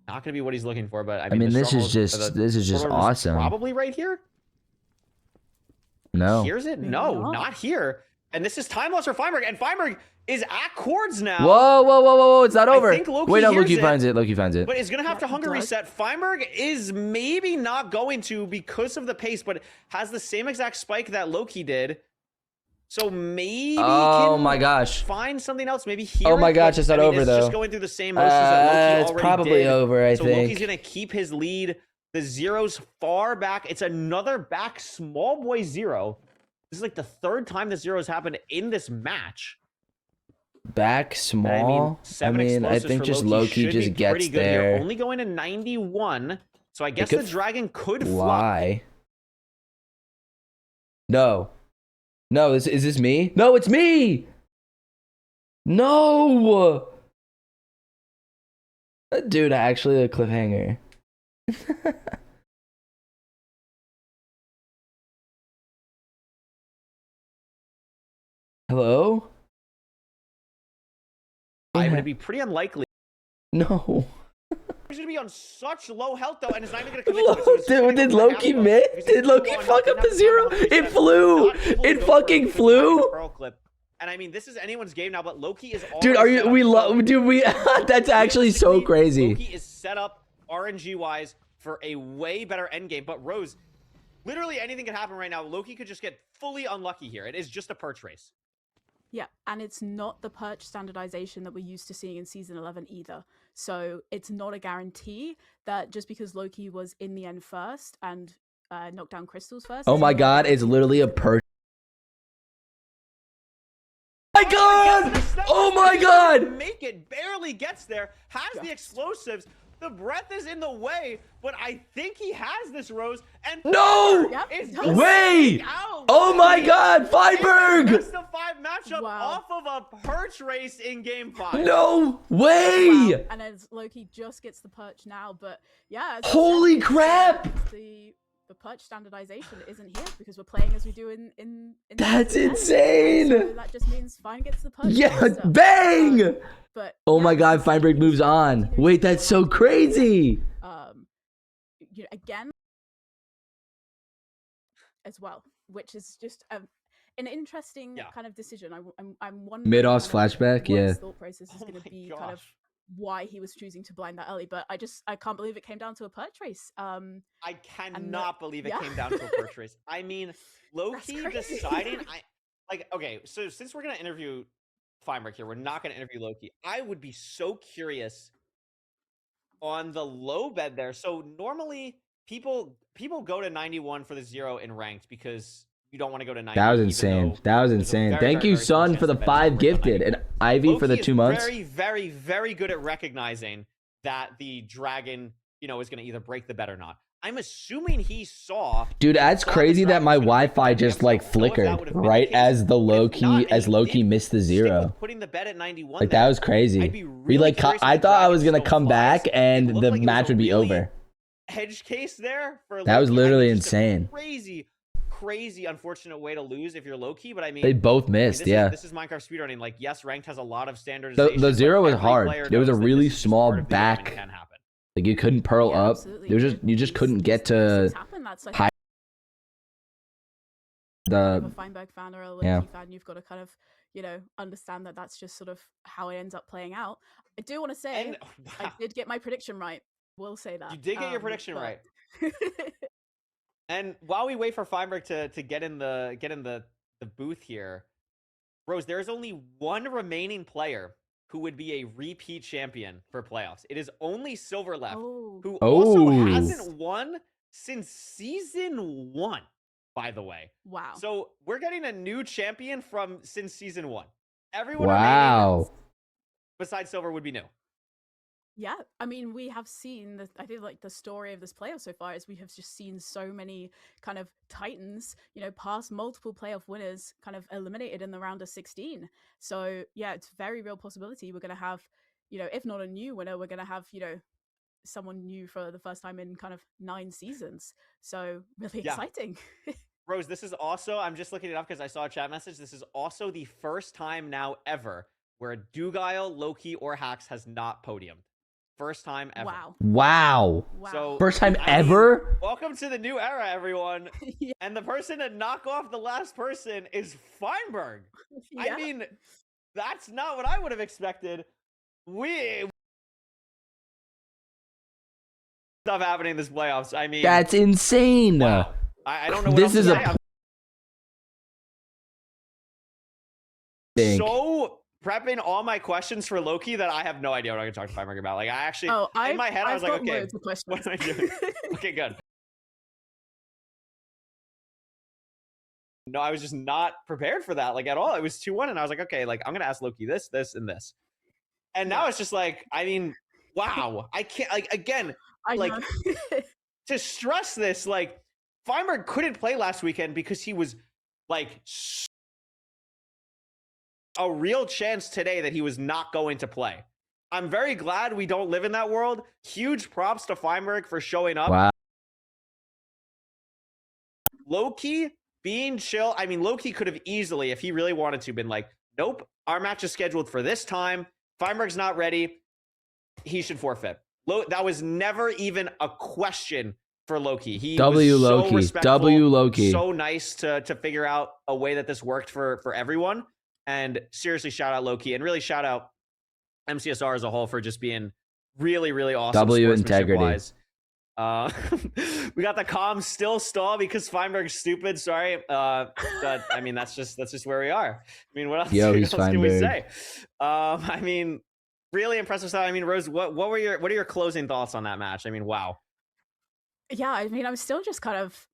Not gonna be what he's looking for, but I mean, the
this is
stronghold-
just
the
this is just
stronghold was
awesome.
Probably right here.
No.
Here's it.
Maybe
No,
not.
not here. And this is time loss for Feinberg, and Feinberg is at chords now.
Whoa, whoa, whoa, whoa, whoa! It's not
I
over.
think Loki
Wait, no,
hears
Loki
it.
finds it. Loki finds it.
But is going to have to
Yeah,
hunger
he does.
reset. Feinberg is maybe not going to because of the pace, but has the same exact spike that Loki did. So maybe
Oh
can
my gosh.
find something else. Maybe here.
Oh my gosh, it's not over,
It's
though.
just going through the same motions that Loki
It's
already
probably
did.
over, I
so
think.
Loki's going to keep his lead. The zero's far back. It's another back small boy zero. This is like the third time the zero's happened in this match.
Back small. I
seven
mean, I
explosives
think
for
just
should
Loki
be
just
pretty
gets
good here.
there.
Only going to 91. So I guess
could
the dragon could fly.
Fly. No. No, is this me? No, it's me! No! Dude, actually a cliffhanger. Hello?
It would be pretty unlikely.
No.
He's going to be on such low health, though, and it's not even going to commit to it. So it's just
Dude,
gonna
did
go for
Loki
half of
miss?
it. Because
Did
he's
Loki
2-1,
fuck
didn't
up
have
the
to
zero?
have a
It
100%.
flew!
Not able to
It
go for
fucking
because
flew!
of the Pearl clip. And I mean, this is anyone's game now, but Loki is
Dude,
already
are
set
you?
up.
We
So
love. Dude, we. That's actually so
realistically,
crazy.
Loki is set up RNG wise for a way better endgame. But Rose, literally anything could happen right now. Loki could just get fully unlucky here. It is just a perch race.
Yeah, and it's not the perch standardization that we're used to seeing in season 11 either. So it's not a guarantee that just because Loki was in the end first and knocked down crystals first.
Oh
it's
my
not a
god, it's literally a perch. My god! Oh my god!
Make it, barely gets there, has the explosives. The breath is in the way, but I think he has this, Rose. And
No!
is
Way!
out.
Oh my god, Feinberg!
Best of 5 matchup off of a perch race in game 5.
No way!
Wow. And as Loki just gets the perch now, but yeah. as I
Holy
said,
crap!
The perch standardization isn't here because we're playing as we do in
That's
season 10.
insane!
So that just means Fine gets the perch.
Yeah,
faster.
bang!
But
Oh my god, Feinberg moves on. Wait, that's so crazy!
you know, again as well, which is just an interesting kind of decision. I'm wondering
Mid-offs
kind of
flashback,
what
yeah.
his thought process is going to be, kind of why he was choosing to blind that early. But I can't believe it came down to a perch race.
I cannot believe it
yeah.
came down to a perch race. I mean, Loki deciding, okay, so since we're going to interview Feinberg here, we're not going to interview Loki. I would be so curious on the low bed there. So normally people go to 91 for the zero in ranked because you don't want to go to 90.
That was
even
insane.
though
That was
there's a
insane.
very,
Thank
very,
you,
very small
Son,
chance
for the
that Ben
5
will break
gifted.
91.
And Ivy for the
Loki
2
is
months.
very, very, very good at recognizing that the dragon, is going to either break the bet or not. I'm assuming he saw.
Dude, that's crazy that my Wi-Fi just like flickered right as Loki missed the zero.
Putting the bet at 91.
Like that was crazy. I thought I was gonna come back and the match would be over.
Edge case there for
That was
Loki.
literally
Just a
insane.
Crazy unfortunate way to lose if you're Loki, but I mean
They both missed, yeah.
This is Minecraft speedrunning. Like, yes, ranked has a lot of standardization.
The zero
but
was
every
hard.
player
There was a
knows that
really
this is just
small
part of the game and
back.
it can happen.
Like you couldn't pearl up. You just couldn't get to high.
If a Feinberg fan or a Loki
Yeah.
fan, you've got to kind of, understand that that's just sort of how it ends up playing out. I do want to say, I did get my prediction right. We'll say that.
You did get your prediction
but-
right. And while we wait for Feinberg to get in the booth here, Rose, there is only one remaining player who would be a repeat champion for playoffs. It is only Silver left, who also hasn't won since season 1, by the way.
Wow.
So we're getting a new champion since season 1. Everyone
Wow.
remaining besides Silver would be new.
Yeah, I mean, we have seen I think like the story of this playoff so far is we have just seen so many kind of titans, past multiple playoff winners kind of eliminated in the round of 16. So yeah, it's very real possibility we're going to have, if not a new winner, we're going to have, someone new for the first time in kind of 9 seasons. So really exciting.
Rose, this is also, I'm just looking it up because I saw a chat message. This is also the first time now ever where Dugile, Loki, or Hax has not podiumed. First time ever.
Wow.
So
first time ever?
Welcome to the new era, everyone.
Yeah.
And the person to knock off the last person is Feinberg. I mean, that's not what I would have expected. Stuff happening in this playoffs. I mean,
That's insane.
Wow. I don't know what
This
else
is
to say. I'm so prepping all my questions for Loki that I have no idea what I'm going to talk to Feinberg about. Like, I actually, in my head, I was like, okay, what am I doing? Okay, good. No, I was just not prepared for that, like, at all. It was 2-1, and I was like, okay, like, I'm going to ask Loki this, this, and this. And now it's just like, I mean, wow. I can't, like, again, like, to stress this, like, Feinberg couldn't play last weekend because he was, like, a real chance today that he was not going to play. I'm very glad we don't live in that world. Huge props to Feinberg for showing up.
Wow.
Loki being chill. I mean, Loki could have easily, if he really wanted to, been like, nope, our match is scheduled for this time. Feinberg's not ready. He should forfeit. That was never even a question for Loki. He was so respectful, so nice to figure out a way that this worked for everyone. And seriously, shout out Loki, and really shout out MCSR as a whole for just being really, really awesome.
W integrity.
Wise. We got the comms still stall because Feinberg's stupid. Sorry, but I mean that's just where we are. I mean, what else, can we say? I mean, really impressive stuff. I mean, Rose, what are your closing thoughts on that match? I mean, wow.
Yeah, I mean, I'm still just kind of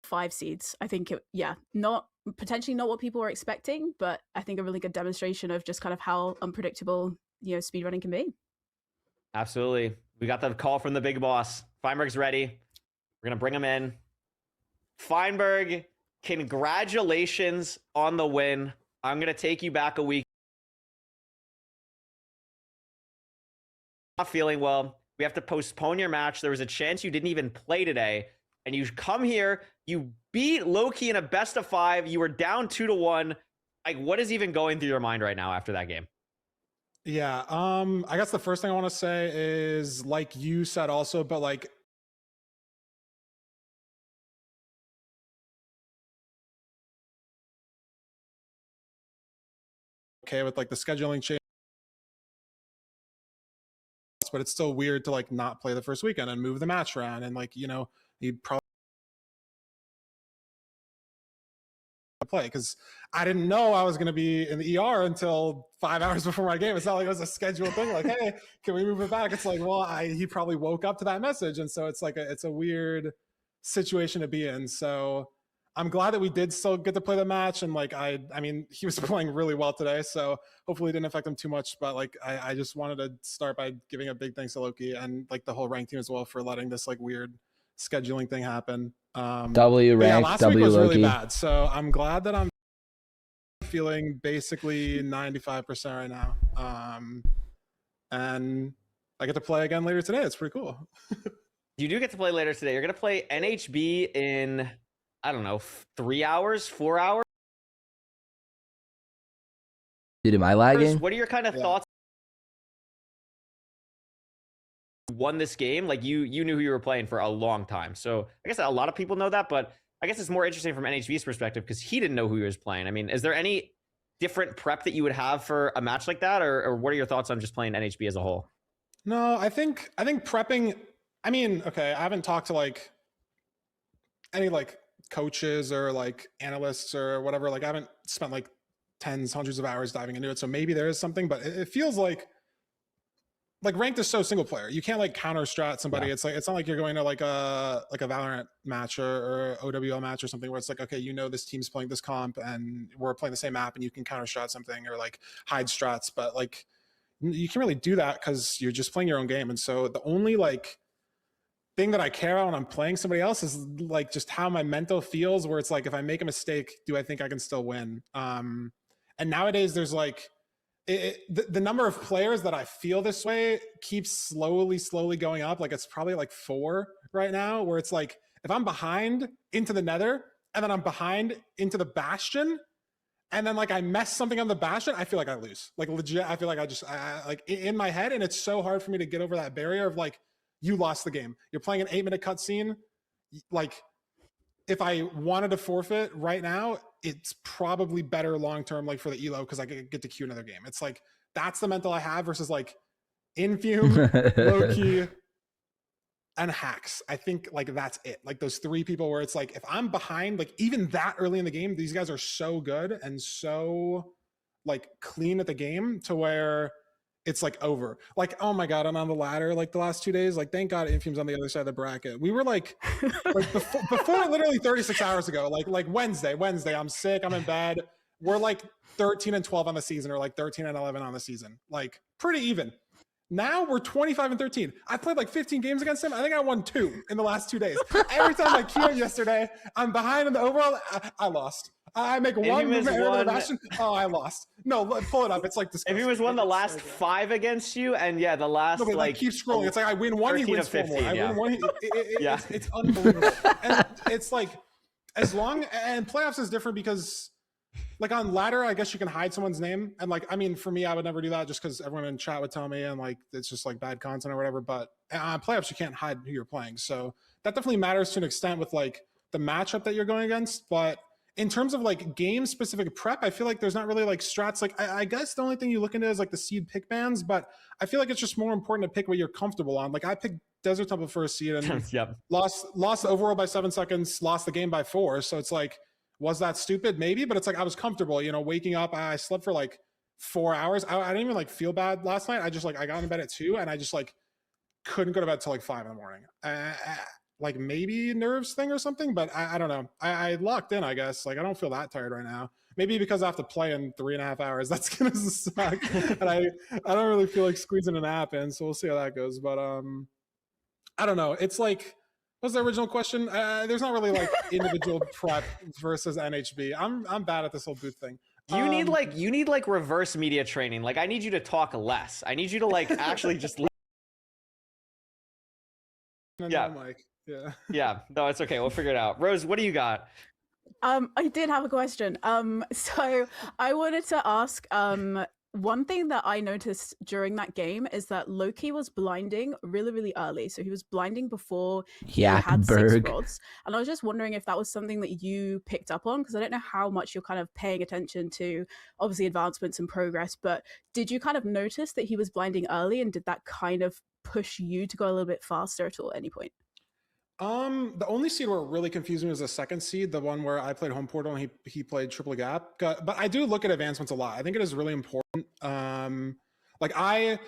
5 seeds. I think not potentially not what people were expecting, but I think a really good demonstration of just kind of how unpredictable speedrunning can be.
Absolutely. We got the call from the big boss. Feinberg's ready. We're gonna bring him in. Feinberg, congratulations on the win. I'm gonna take you back a week. Not feeling well. We have to postpone your match. There was a chance you didn't even play today, and you come here. You beat Loki in a best of 5. You were down 2-1. Like, what is even going through your mind right now after that game?
Yeah, I guess the first thing I want to say is, like you said also, but like okay with like the scheduling change, but it's still weird to like not play the first weekend and move the match around, and like, you probably play because I didn't know I was going to be in the ER until 5 hours before my game. It's not like it was a scheduled thing. Like, hey, can we move it back? It's like, well, he probably woke up to that message, and so it's like it's a weird situation to be in. So I'm glad that we did still get to play the match, and like I mean, he was playing really well today, so hopefully it didn't affect him too much. But like I just wanted to start by giving a big thanks to Loki and like the whole rank team as well for letting this like weird scheduling thing happen.
W rank,
last
W
week was
Loki.
really bad, so I'm glad that I'm feeling basically 95% right now. And I get to play again later today. It's pretty cool.
You do get to play later today. You're gonna play NHB in, I don't know, 3 hours, 4 hours.
Dude, am I lagging?
What are your kind of thoughts? Won this game, like you knew who you were playing for a long time, so I guess a lot of people know that, but I guess it's more interesting from NHB's perspective because he didn't know who he was playing. I mean, is there any different prep that you would have for a match like that, or what are your thoughts on just playing NHB as a whole?
No, I think prepping, I mean, okay, I haven't talked to like any like coaches or like analysts or whatever. Like I haven't spent like tens, hundreds of hours diving into it, so maybe there is something, but it feels like like ranked is so single player. You can't like counter strat somebody.
Yeah.
It's like, it's not like you're going to like a Valorant match or OWL match or something where it's like, okay, you know, this team's playing this comp and we're playing the same map and you can counter strat something or like hide strats. But like, you can't really do that because you're just playing your own game. And so the only like thing that I care about when I'm playing somebody else is like just how my mental feels, where it's like, if I make a mistake, do I think I can still win? And nowadays there's like, the number of players that I feel this way keeps slowly going up. Like it's probably like 4 right now, where it's like, if I'm behind into the Nether and then I'm behind into the Bastion, and then like I mess something on the Bastion, I feel like I lose. Like legit, I feel like I like in my head, and it's so hard for me to get over that barrier of like, you lost the game. You're playing an 8-minute cutscene. Like, if I wanted to forfeit right now, it's probably better long term, like for the elo, because I get to queue another game. It's like, that's the mental I have versus like Infume, Loki, and Hacks. I think like that's it. Like those 3 people where it's like, if I'm behind, like even that early in the game, these guys are so good and so like clean at the game to where it's like over. Like, oh my God, I'm on the ladder like the last 2 days. Like, thank God Infume's on the other side of the bracket. We were like before literally 36 hours ago, like Wednesday, I'm sick, I'm in bed. We're like 13 and 12 on the season, or like 13 and 11 on the season. Like pretty even. Now we're 25 and 13. I played like 15 games against him. I think I won 2 in the last 2 days. Every time I queue him yesterday, I'm behind in the overall. I lost. I make one movement into the Bastion. Oh, I lost. No, pull it up. It's like disgusting.
If he was won the last 5 against you, and yeah, the last
no, but like keep scrolling. It's like I win 1, he wins 4 more. I win 1.
Yeah.
It's unbelievable. And it's like, as long, and playoffs is different because like on ladder, I guess you can hide someone's name. And like, I mean, for me, I would never do that just because everyone in chat would tell me, and like, it's just like bad content or whatever. But on playoffs, you can't hide who you're playing. So that definitely matters to an extent with like the matchup that you're going against. But in terms of like game specific prep, I feel like there's not really like strats. Like I guess the only thing you look into is like the seed pick bans, but I feel like it's just more important to pick what you're comfortable on. Like I picked Desert Temple first seed and
yep.
lost the overall by 7 seconds, lost the game by 4. So it's like, was that stupid? Maybe, but it's like I was comfortable, you know, waking up. I slept for like 4 hours. I didn't even like feel bad last night. I just like, I got in bed at 2 and I just like couldn't go to bed till like 5 in the morning. Like maybe nerves thing or something, but I don't know. I locked in, I guess. Like I don't feel that tired right now. Maybe because I have to play in 3.5 hours. That's gonna suck. And I don't really feel like squeezing a nap in, so we'll see how that goes. But I don't know. It's like, what's the original question? There's not really like individual prep versus NHB. I'm bad at this whole booth thing.
You need like reverse media training. Like I need you to talk less. I need you to like actually just. Yeah. Yeah. No, it's okay. We'll figure it out. Rose, what do you got?
I did have a question. So I wanted to ask, one thing that I noticed during that game is that Loki was blinding really, really early. So he was blinding before he had 6 rods. And I was just wondering if that was something that you picked up on, because I don't know how much you're kind of paying attention to, obviously, advancements and progress. But did you kind of notice that he was blinding early, and did that kind of push you to go a little bit faster at all at any point?
The only seed where it really confused me was the second seed, the one where I played home portal and he played triple gap. But I do look at advancements a lot. I think it is really important. Like I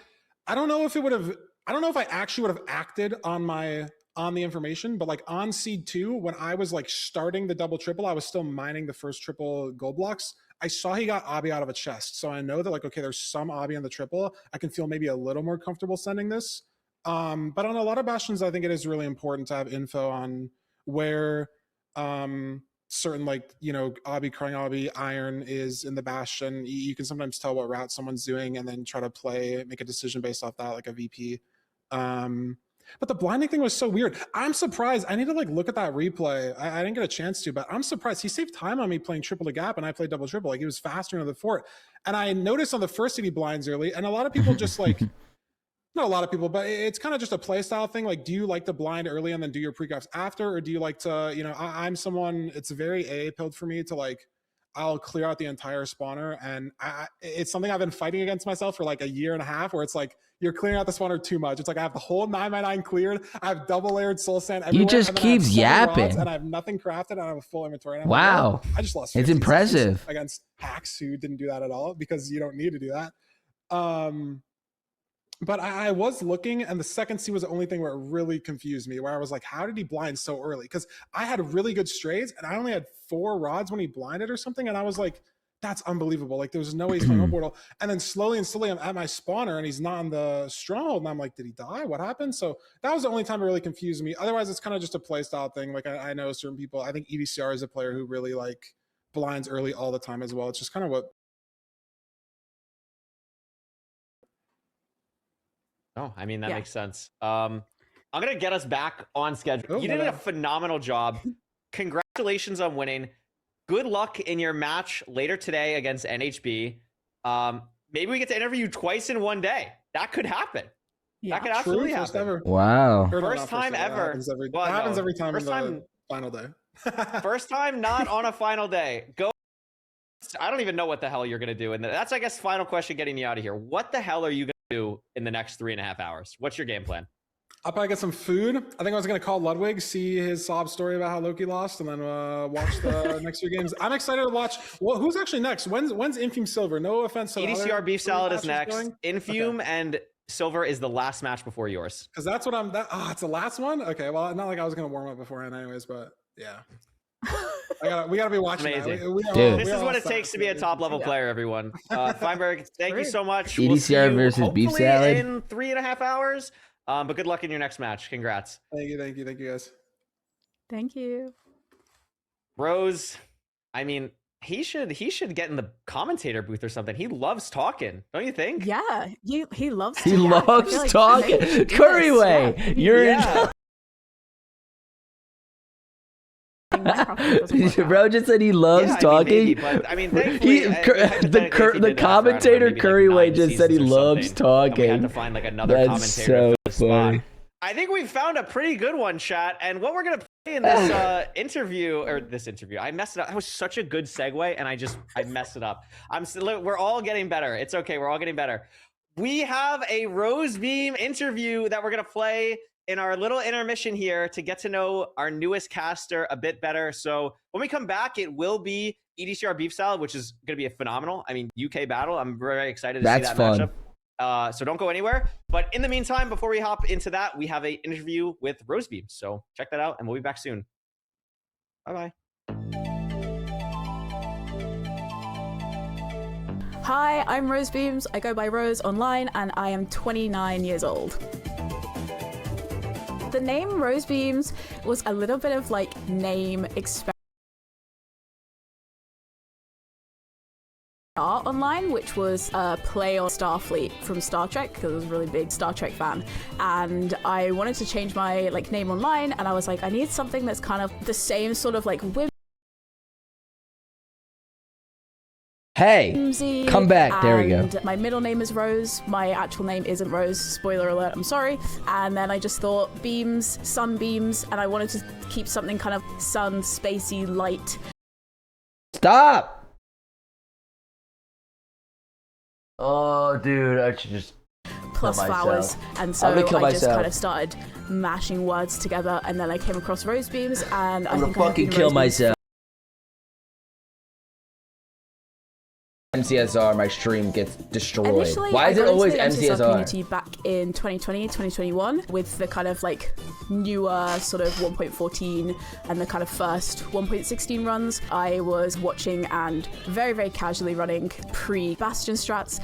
don't know if it would have, I don't know if I actually would have acted on the information, but like on seed 2, when I was like starting the double triple, I was still mining the first triple gold blocks. I saw he got Obby out of a chest. So I know that like, okay, there's some Obby on the triple. I can feel maybe a little more comfortable sending this. But on a lot of bastions, I think it is really important to have info on where certain like, you know, Obby, crying Obby, Iron is in the bastion. You can sometimes tell what route someone's doing and then try to make a decision based off that, like a VP. But the blinding thing was so weird. I'm surprised. I need to like look at that replay. I didn't get a chance to, but I'm surprised. He saved time on me playing triple to gap and I played double triple. Like he was faster into the fort. And I noticed on the first seed he blinds early, and a lot of people just like not a lot of people, but it's kind of just a play style thing. Like, do you like to blind early and then do your pre-gaps after? Or do you like to, you know, I'm someone, it's very AA-pilled for me to like, I'll clear out the entire spawner. And it's something I've been fighting against myself for like a year and a half, where it's like, you're clearing out the spawner too much. It's like, I have the whole 9x9 cleared. I have double layered soul sand everywhere.
He just keeps yapping.
And I have nothing crafted and I have a full inventory. And
wow.
I just lost.
It's impressive
against hacks who didn't do that at all, because you don't need to do that. But I was looking, and the second scene was the only thing where it really confused me, where I was like, how did he blind so early? Because I had really good strays, and I only had 4 rods when he blinded or something, and I was like, that's unbelievable. Like, there's no way he's playing portal. And then slowly and slowly, I'm at my spawner, and he's not on the stronghold, and I'm like, did he die? What happened? So that was the only time it really confused me. Otherwise, it's kind of just a play style thing. Like, I know certain people, I think EDCR is a player who really, like, blinds early all the time as well. It's just kind of what...
Oh, I mean, that makes sense. I'm going to get us back on schedule. You did a phenomenal job. Congratulations on winning. Good luck in your match later today against NHB. Maybe we get to interview you twice in one day. That could happen. That could absolutely happen.
Ever.
Wow.
First time ever.
It happens every time in the final day.
First time not on a final day. Go. I don't even know what the hell you're going to do. And that's, I guess, final question getting you out of here. What the hell are you going to do in the next 3.5 hours? What's your game plan?
I'll probably get some food. I think I was going to call Ludwig, see his sob story about how Loki lost, and then watch the next 2 games. I'm excited to watch. Well, who's actually next? When's Infume Silver? No offense to
EDCR Beef Salad is next. Infume and Silver is the last match before yours.
Because that's what it's the last one? Okay, well, not like I was going to warm up beforehand anyways, but yeah. We gotta be watching.
Amazing.
That.
This is what it takes to be a top level player, everyone. Feinberg, thank you so much.
EDCR versus Beef Salad
in 3.5 hours. But good luck in your next match. Congrats.
Thank you, guys.
Thank you.
Rose, I mean, he should get in the commentator booth or something. He loves talking, don't you think?
Yeah, he loves.
He loves talking. Curryway, you're in. Bro just said he loves talking. The commentator Curryway just said he loves talking.
We had to find like another commentator to fill the spot. I think we found a pretty good one, chat. And what we're gonna play in this interview, I messed it up. That was such a good segue, and I messed it up. We're all getting better. It's okay. We're all getting better. We have a Rose Beam interview that we're gonna play in our little intermission here to get to know our newest caster a bit better. So when we come back, it will be EDCR Beef Salad, which is going to be a phenomenal, UK battle. I'm very excited to see that matchup. So don't go anywhere. But in the meantime, before we hop into that, we have an interview with Rosebeam. So check that out, and we'll be back soon. Bye-bye.
Hi, I'm Rosebeams. I go by Rose online, and I am 29 years old. The name Rosebeams was a little bit of like name experiment online, which was a play on Starfleet from Star Trek, because I was a really big Star Trek fan, and I wanted to change my like name online, and I was like, I need something that's kind of the same sort of like women.
Hey, come back. There we go.
My middle name is Rose. My actual name isn't Rose. Spoiler alert, I'm sorry. And then I just thought beams, sunbeams, and I wanted to keep something kind of sun, spacey, light.
Stop! Oh, dude, I should just
plus flowers, and so I just kind of started mashing words together, and then I came across Rosebeams, and
I'm gonna fucking kill myself. MCSR, my stream gets destroyed.
Initially,
why is it always MCSR?
Community back in 2020, 2021 with the kind of like newer sort of 1.14 and the kind of first 1.16 runs. I was watching and very, very casually running pre-Bastion strats.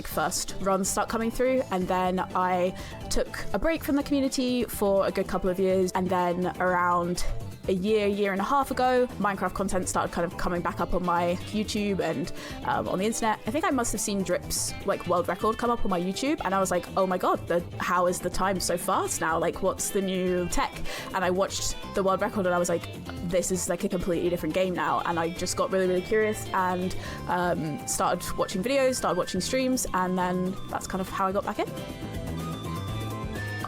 First runs start coming through, and then I took a break from the community for a good couple of years, and then around a year and a half ago, Minecraft content started kind of coming back up on my YouTube and on the internet. I think I must have seen Drip's like world record come up on my YouTube, and I was like, oh my god, how is the time so fast now? Like, what's the new tech? And I watched the world record, and I was like, this is like a completely different game now. And I just got really, really curious and started watching videos, started watching streams, and then that's kind of how I got back in.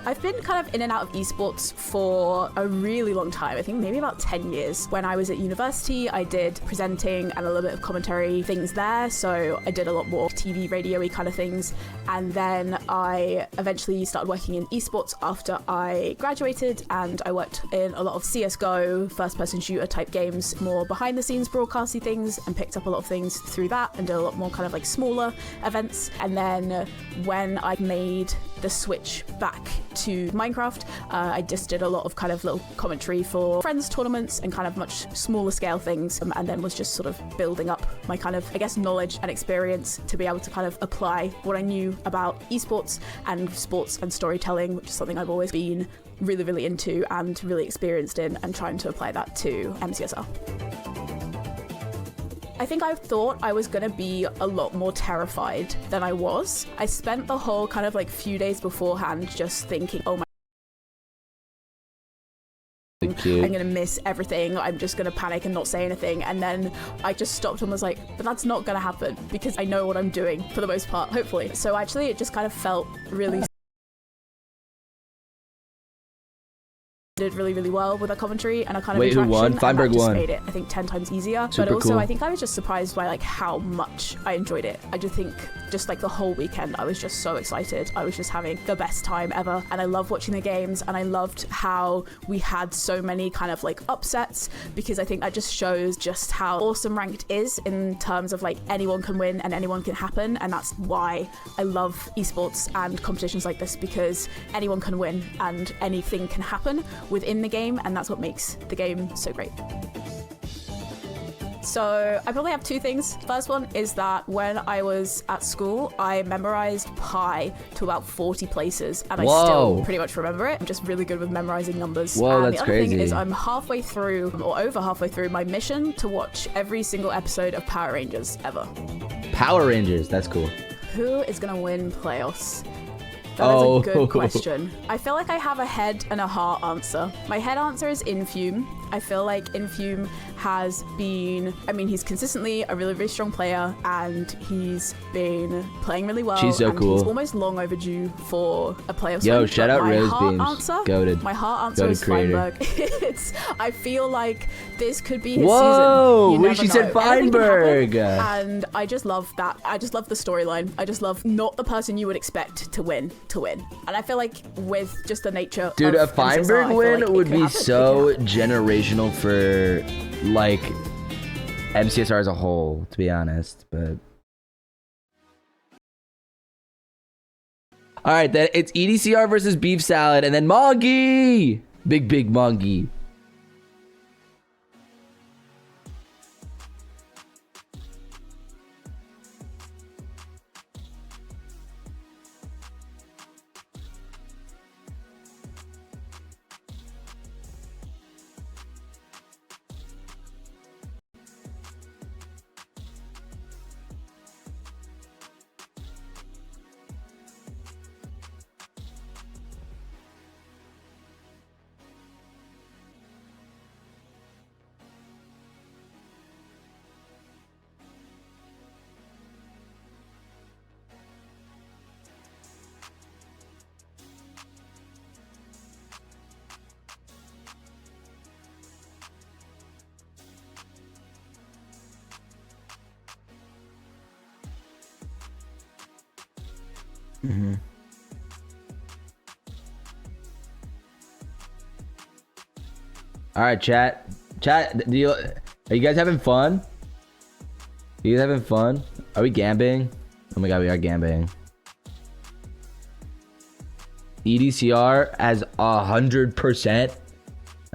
I've been kind of in and out of esports for a really long time. I think maybe about 10 years. When I was at university, I did presenting and a little bit of commentary things there. So I did a lot more TV, radio-y kind of things. And then I eventually started working in esports after I graduated, and I worked in a lot of CSGO, first-person shooter type games, more behind-the-scenes broadcasty things, and picked up a lot of things through that and did a lot more kind of like smaller events. And then when I made the switch back to Minecraft, I just did a lot of kind of little commentary for friends tournaments and kind of much smaller scale things, and then was just sort of building up my kind of, I guess, knowledge and experience to be able to kind of apply what I knew about esports and sports and storytelling, which is something I've always been really, really into and really experienced in, and trying to apply that to MCSR. I think I thought I was going to be a lot more terrified than I was. I spent the whole kind of like few days beforehand just thinking, oh my, I'm going to miss everything. I'm just going to panic and not say anything. And then I just stopped and was like, but that's not going to happen because I know what I'm doing for the most part, hopefully. So actually it just kind of felt really did really, really well with a commentary and a kind of
interaction. Wait, who won? Feinberg
and that just
won.
made it, I think, 10 times easier.
Super
but also,
cool.
I think I was just surprised by like how much I enjoyed it. I just think just like the whole weekend, I was just so excited. I was just having the best time ever. And I love watching the games, and I loved how we had so many kind of like upsets, because I think that just shows just how awesome ranked is in terms of like anyone can win and anyone can happen. And that's why I love esports and competitions like this, because anyone can win and anything can happen within the game, and that's what makes the game so great. So I probably have two things. First one is that when I was at school, I memorized pi to about 40 places, and I still pretty much remember it. I'm just really good with memorizing numbers.
Whoa,
and
that's
the other thing
crazy.
is I'm halfway through, or over halfway through, my mission to watch every single episode of Power Rangers ever.
Power Rangers, that's cool.
Who is gonna win playoffs? That is a good question. I feel like I have a head and a heart answer. My head answer is Infume. I feel like Infume has been, I mean, he's consistently a really, really strong player, and he's been playing really well.
She's so
and
cool.
He's almost long overdue for a playoff
Yo,
win,
shout
but
out
my
Rose
heart
Beams.
answer,
Goated.
My heart answer
Goated
is
creator.
Feinberg. I feel like this could be his
Whoa,
season. You never
she said
know. Anything can happen,
Feinberg.
and I just love that. I just love the storyline. I just love not the person you would expect to win. And I feel like with just the nature
Dude,
of
a
MCSR, I
Feinberg
feel
win
like it
would
could
be
happen.
so generational for like MCSR as a whole, to be honest. But all right, then it's EDCR versus Beef Salad, and then Mongi, big Mongi. Mm-hmm. All right, chat. Are you guys having fun? Are you guys having fun? Are we gambling? Oh my god, we are gambling. EDCR has 100%.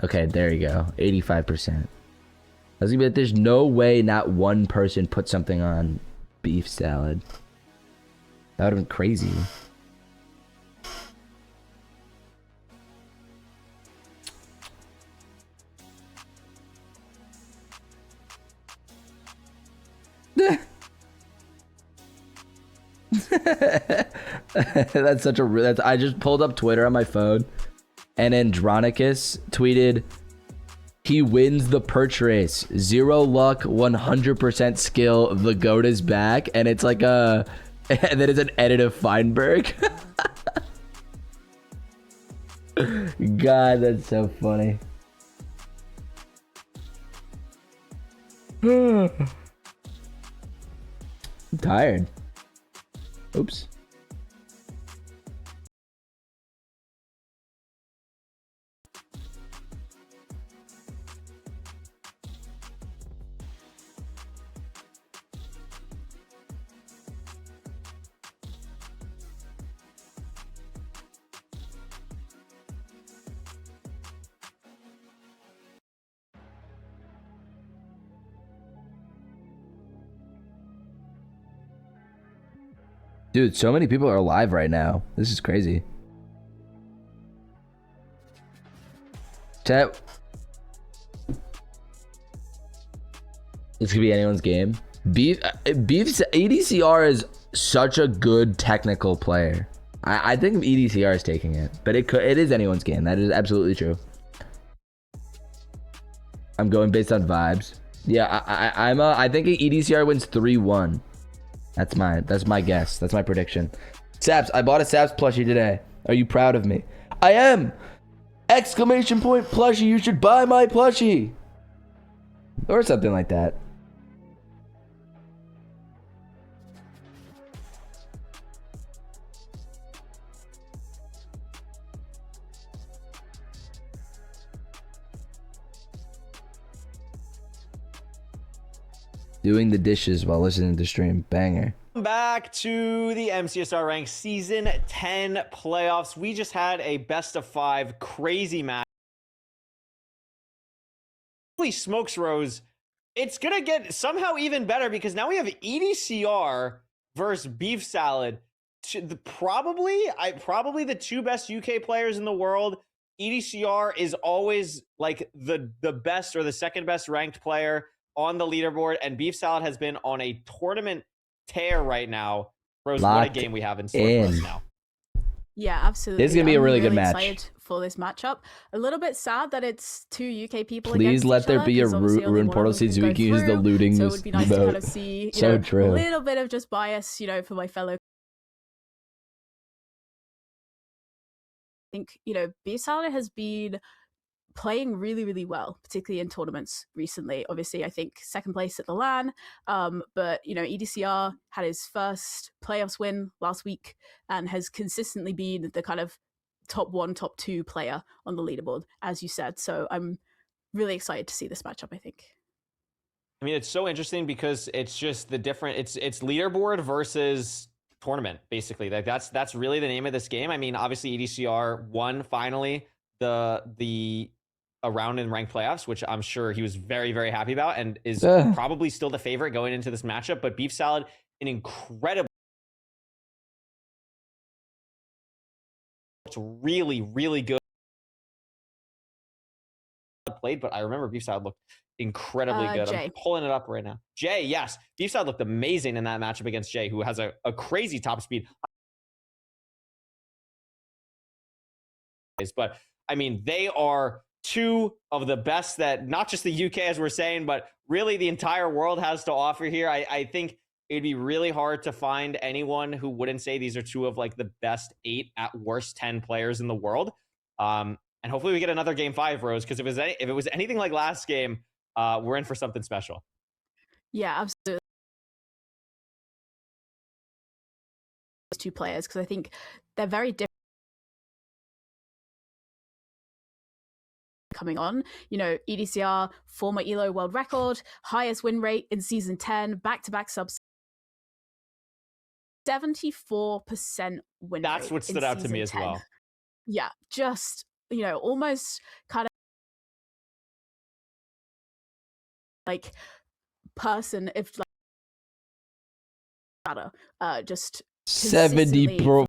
Okay, there you go. 85%. I was gonna be like, there's no way not one person put something on Beef Salad. That would have been crazy. That's such a I just pulled up Twitter on my phone, and Andronicus tweeted, he wins the perch race, 0 luck, 100% skill, the goat is back. And it's like a and then it's an edit of Feinberg. God, that's so funny. I'm tired. Oops. Dude, so many people are alive right now. This is crazy. Chat. This could be anyone's game. Beef's EDCR is such a good technical player. I think EDCR is taking it, but it is anyone's game. That is absolutely true. I'm going based on vibes. Yeah, I think EDCR wins 3-1. That's my guess. That's my prediction. Saps, I bought a Saps plushie today. Are you proud of me? I am! Exclamation point plushie, you should buy my plushie! Or something like that. Doing the dishes while listening to stream. Banger.
Back to the MCSR Ranked Season 10 playoffs. We just had a best of 5 crazy match. Holy smokes, Rose. It's going to get somehow even better because now we have EDCR versus Beef Salad. Probably the two best UK players in the world. EDCR is always like the best or the second best ranked player on the leaderboard, and Beef Salad has been on a tournament tear right now. Rose, what a game we have in store for us now.
Yeah, absolutely.
This is gonna be a really good match.
Excited for this matchup. A little bit sad that it's two UK people.
Please let there be a
Ruin
portal seed so we can use the looting
so it would be nice to kind of see
so true.
a little bit of just bias, for my fellow. I think, Beef Salad has been playing really, really well, particularly in tournaments recently. Obviously, I think second place at the LAN, but EDCR had his first playoffs win last week and has consistently been the kind of top 1, top 2 player on the leaderboard, as you said. So I'm really excited to see this matchup, I think.
I mean, it's so interesting because it's just the different, it's leaderboard versus tournament, basically. Like that's really the name of this game. I mean, obviously EDCR won finally the a round in ranked playoffs, which I'm sure he was very, very happy about and is probably still the favorite going into this matchup. But Beef Salad, an incredible, it's really, really good played, but I remember Beef Salad looked incredibly good.
Jay.
I'm pulling it up right now. Jay, yes. Beef Salad looked amazing in that matchup against Jay, who has a crazy top speed. But I mean, they are two of the best that not just the UK, as we're saying, but really the entire world has to offer here. I think it'd be really hard to find anyone who wouldn't say these are two of like the best 8 at worst 10 players in the world. And hopefully we get another game 5, Rose, because if it was anything like last game, we're in for something special.
Yeah, absolutely. Two players, because I think they're very different. Coming on, EDCR, former ELO world record, highest win rate in season 10, back-to-back subs, 74% win rate.
That's what stood out to me as well.
Yeah, just almost kind of like person if like just
70 pro.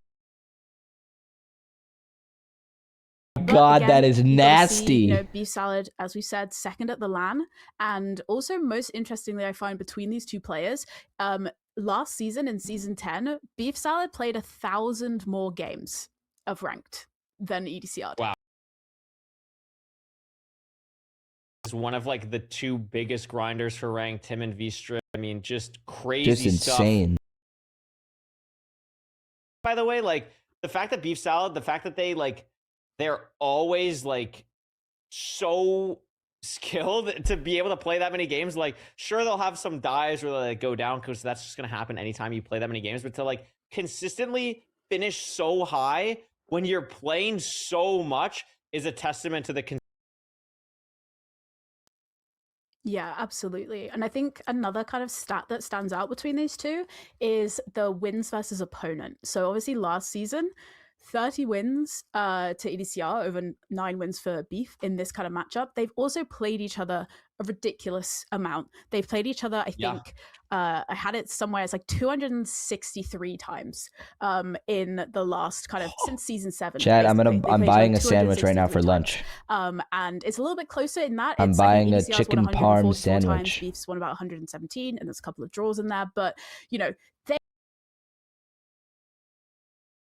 God,
again,
that is nasty.
See, Beef Salad, as we said, second at the LAN, and also most interestingly, I find between these two players, last season in season 10, Beef Salad played 1,000 more games of ranked than EDCR.
Wow. It's one of like the 2 biggest grinders for ranked, him and V-Strip. I mean, just crazy
Just
stuff.
insane.
By the way, like the fact that Beef Salad, the fact that they're always like so skilled to be able to play that many games. Like, sure, they'll have some dives where they like, go down because that's just going to happen anytime you play that many games. But to like consistently finish so high when you're playing so much is a testament to the
Yeah, absolutely. And I think another kind of stat that stands out between these two is the wins versus opponent. So obviously last season, 30 wins to EDCR over 9 wins for Beef in this kind of matchup. They've also played each other a ridiculous amount. They've played each other, I think, I had it somewhere, it's like 263 times in the last kind of since season 7.
Chad, I'm
basically.
buying a sandwich right now for
263
lunch.
And it's a little bit closer in that.
I'm
It's,
buying
I
a
think EDCR's
chicken
won
parm
144
sandwich.
times, Beef's won about 117, and there's a couple of draws in there. But, you know, they,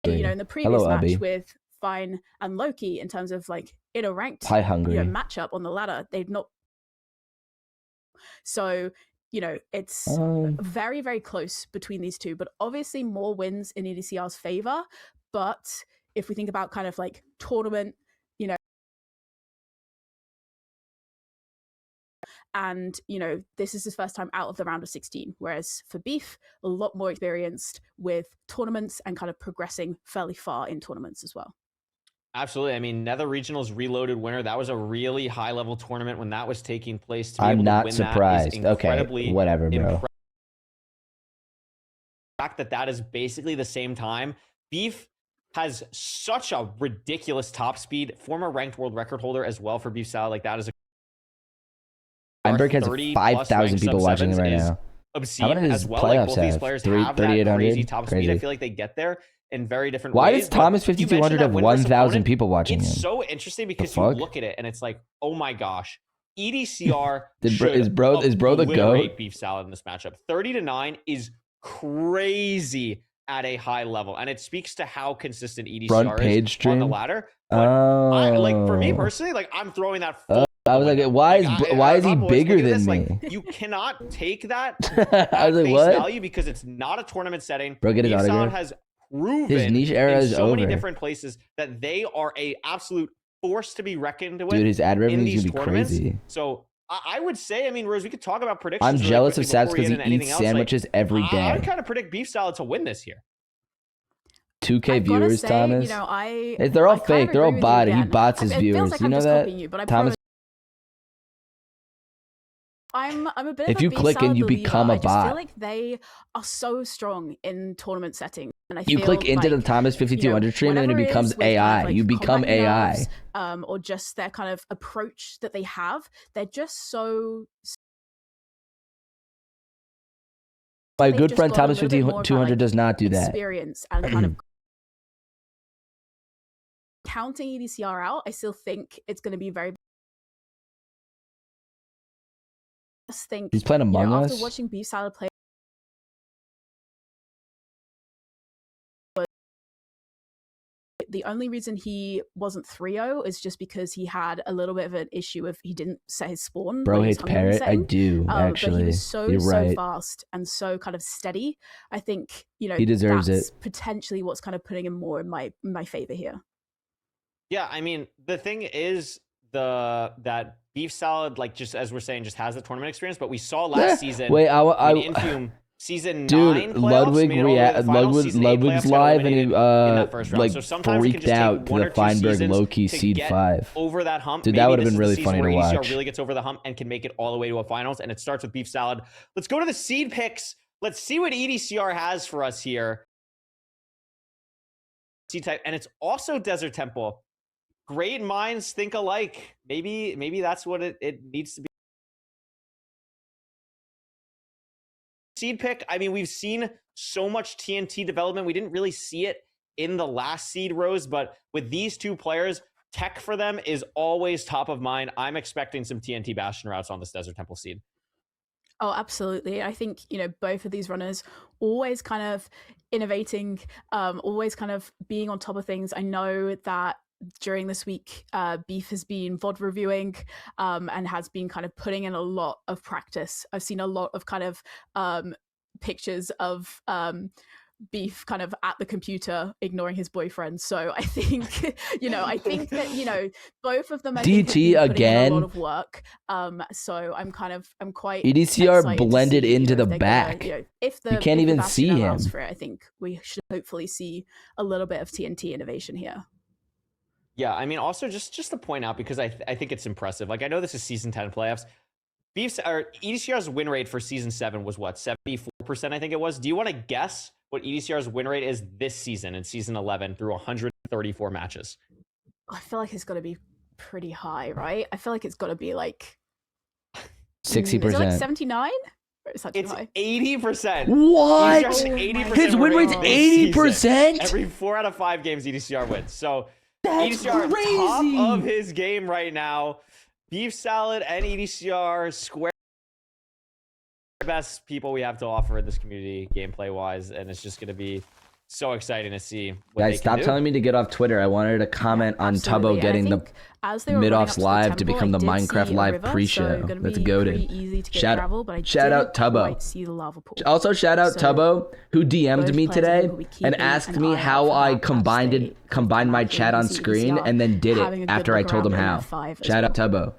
you know, in the previous match
Abby.
with Fine and Loki, in terms of like in a ranked
Hungry.
matchup on the ladder, they've not. So, you know, it's very, very close between these two, but obviously more wins in EDCR's favor. But if we think about kind of like tournament, you know, and, you know, this is his first time out of the round of 16, whereas for Beef, a lot more experienced with tournaments and kind of progressing fairly far in tournaments as well.
Absolutely. I mean, Nether Regionals Reloaded winner. That was a really high-level tournament when that was taking place. To be
I'm
able
not
to win
surprised.
That is
Okay,
incredibly
whatever, bro.
The fact that that is basically the same time. Beef has such a ridiculous top speed. Former ranked world record holder as well for Beef Salad. Like that is a
Steinberg has 5,000 people watching it right now.
Obscene
How many does
as well. Like both these players have that crazy top speed. I feel like they get there in very different
Why
ways.
does Thomas 5200 have 1,000 people watching him?
It's so interesting because you look at it and it's like, oh my gosh, EDCR
is bro the GOAT?
Beef Salad in this matchup. 30-9 is crazy at a high level, and it speaks to how consistent EDCR is on the ladder. But like for me personally, like I'm throwing that.
I was like, why is he bigger than me?
Like, you cannot take that
I was like,
face
what?
value because it's not a tournament setting.
Bro, get his
Beef Salad
autograph.
has proven
His niche era
in
is
so many
over.
different places that they are a absolute force to be reckoned with.
Dude, his ad
in
revenue
these
is gonna be
tournaments.
crazy.
So I would say, I mean, Rose, we could talk about predictions.
I'm
really
jealous of
quickly
Sats
before we
because
get
he
into anything
eats
else. Like,
sandwiches every
I
day.
would kind of predict Beef Salad to win this here.
2K
I've gotta
viewers,
say,
Thomas.
you know,
They're all
I kind
fake.
of
They're all
agree with you
botted. He
again.
bots his
It feels
viewers.
like
You
I'm
know
just
that?
copying you, but I
Thomas.
I'm a bit
If
of a
you
Beef
click in,
Salad
you
believer.
become a
I just
bot.
feel like they are so strong in tournament settings, and I
You
feel
click into
like,
the Thomas 5200 stream and then it
whatever it
becomes
is with kind
AI.
of, like,
You become
combat
AI.
nerves, or just their kind of approach that they have. They're just so.
My
they've
good
just
friend
got a
Thomas
little bit more
5200
kind of,
does not do that.
Experience and kind of counting EDCR out. I still think it's going to be very. I just think
He's playing Among
after
Us?
watching Beef Salad play. The only reason he wasn't 3-0 is just because he had a little bit of an issue of he didn't set his spawn.
Bro
when he was
hates
hungry
Parrot. I
setting.
do,
But
actually.
he was so
You're right.
fast and so kind of steady. I think, you know,
He deserves
that's
it.
potentially what's kind of putting him more in my favor here.
Yeah, I mean, the thing is that Beef Salad, like just as we're saying, just has the tournament experience. But we saw last season.
Wait,
when Infium season 9
dude,
playoffs
Ludwig
made it all the way to the finals, season 8
Ludwig's
playoffs got
live and he
eliminated in that first round.
like
So sometimes it can
freaked
just take
out to
one
the
or two
Feinberg
seasons
low-key
to
seed
get
5.
over that hump.
Dude, that
Maybe
would have
this
been
is
really
the
funny
season
to
where ECR
watch.
really gets over the hump and can make it all the way to a finals. And it starts with Beef Salad. Let's go to the seed picks. Let's see what EDCR has for us here. Seed type, and it's also Desert Temple. Great minds think alike. Maybe that's what it needs to be. Seed pick. I mean, we've seen so much TNT development. We didn't really see it in the last seed, Rose, but with these two players, tech for them is always top of mind. I'm expecting some TNT Bastion routes on this Desert Temple seed.
Oh, absolutely. I think, you know, both of these runners always kind of innovating, always kind of being on top of things. I know that during this week, Beef has been VOD reviewing and has been kind of putting in a lot of practice. I've seen a lot of kind of pictures of Beef kind of at the computer ignoring his boyfriend. So I think, you know, that, you know, both of them I think, have
DT
been putting in
again.
a lot of work. So I'm quite
EDCR
excited to
blended
see,
into
you know,
the
if they're gonna,
back.
you know, if
You can't
if the
even see
Bastion allows
him.
for it, I think we should hopefully see a little bit of TNT innovation here.
Yeah, I mean, also just to point out, because I think it's impressive. Like, I know this is season 10 playoffs. EDCR's win rate for season 7 was what, 74%, I think it was. Do you want to guess what EDCR's win rate is this season in season 11 through 134 matches?
I feel like it's got to be pretty high, right? I feel like it's got to be like
60%.
Is it like 79? Or is that too
It's
high?
80%.
What?
EDCR's 80%
His win rate's
this
80%?
season. Every 4 out of 5 games, EDCR wins. So
That's
EDCR
crazy.
top of his game right now. Beef Salad and EDCR square best people we have to offer in this community gameplay wise, and it's just going to be so exciting to see what
Guys,
they
stop
can do.
telling me to get off Twitter. I wanted to comment on
Absolutely.
Tubbo getting the
As they were running up
mid-offs
to the
live to
temple,
become
I
the
did
Minecraft
see a
live
river, so
pre-show.
gonna
That's
be
goated.
pretty easy to get
Shout,
gravel, but I
shout out
didn't
Tubbo.
quite see the lava pool.
Also, shout out
So
Tubbo, who DM'd
both
me
players
today
will be
and
keeping
asked
an
me
eye out
how
for
I
that
combined my chat on
see
screen
EDCR
and then did
having
it
a good
after I
look
told him
around
how.
in F5 as
Shout out Tubbo.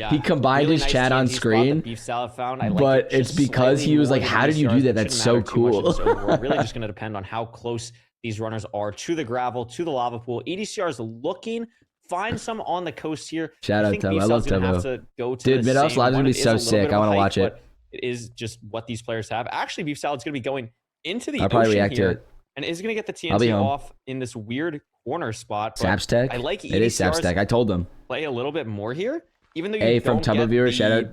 He combined
really
his
nice
chat on
TNT spot that
screen,
Beef Salad found. I like
but
it
it's
just
because
slightly
he was
more
like,
than
how did you
EDCR's.
do that?
It
That's
shouldn't
so
matter too much in
cool.
this overall. We're really just going to depend on how close these runners are to the gravel, to the lava pool. EDCR is looking. Find some on the coast here.
Shout out
think
Tubbo.
Beef
I love
Salad's gonna have
Tubbo.
to go to
Dude,
the
mid-offs
same
live is
one.
going
It
to be
is
so
a little
sick.
bit
I
of
want
a
to
hike,
watch it.
but it is just what these players have. Actually, Beef Salad's going to be going into the
I'll probably
ocean
react to
here
it.
and is going to get the
I'll be
TNT
home.
off in this weird corner spot. But
Sapstack?
I like
It is
EDCR's
Sapstack. I told them.
play a little bit more here, even though you
Hey, from
don't
Tubbo
get
viewer,
the
shout out.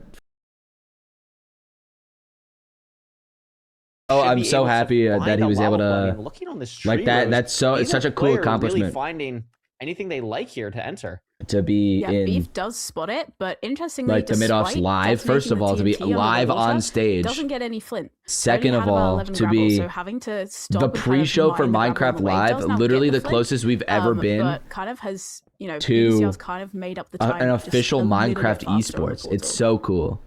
Oh,
should
I'm
be
so
able to
happy that
find
he
a
was able
lava pool. I
to
mean, looking on this
like
tree
that.
rows,
That's so. It's
neither
such a cool
player
accomplishment
Really finding anything they like here to enter.
to be
Yeah,
in
Beef does spot it, but interestingly,
like the mid-offs
despite
live. First of
detonating
all, to
the
be
TNT under the
live
water,
on stage.
doesn't get any flint.
Second
Only
of
had about
all,
11
to
gravel,
be
so having to stop
the
and kind of
pre-show for
mine the gravel
Minecraft
on the way
Live,
does not
literally
get
the
flint,
closest we've ever been
but kind of has, you know,
to
EDCR's kind of made up the time
an
just
official
a little bit
Minecraft
faster on the
esports. It's
portal.
so cool.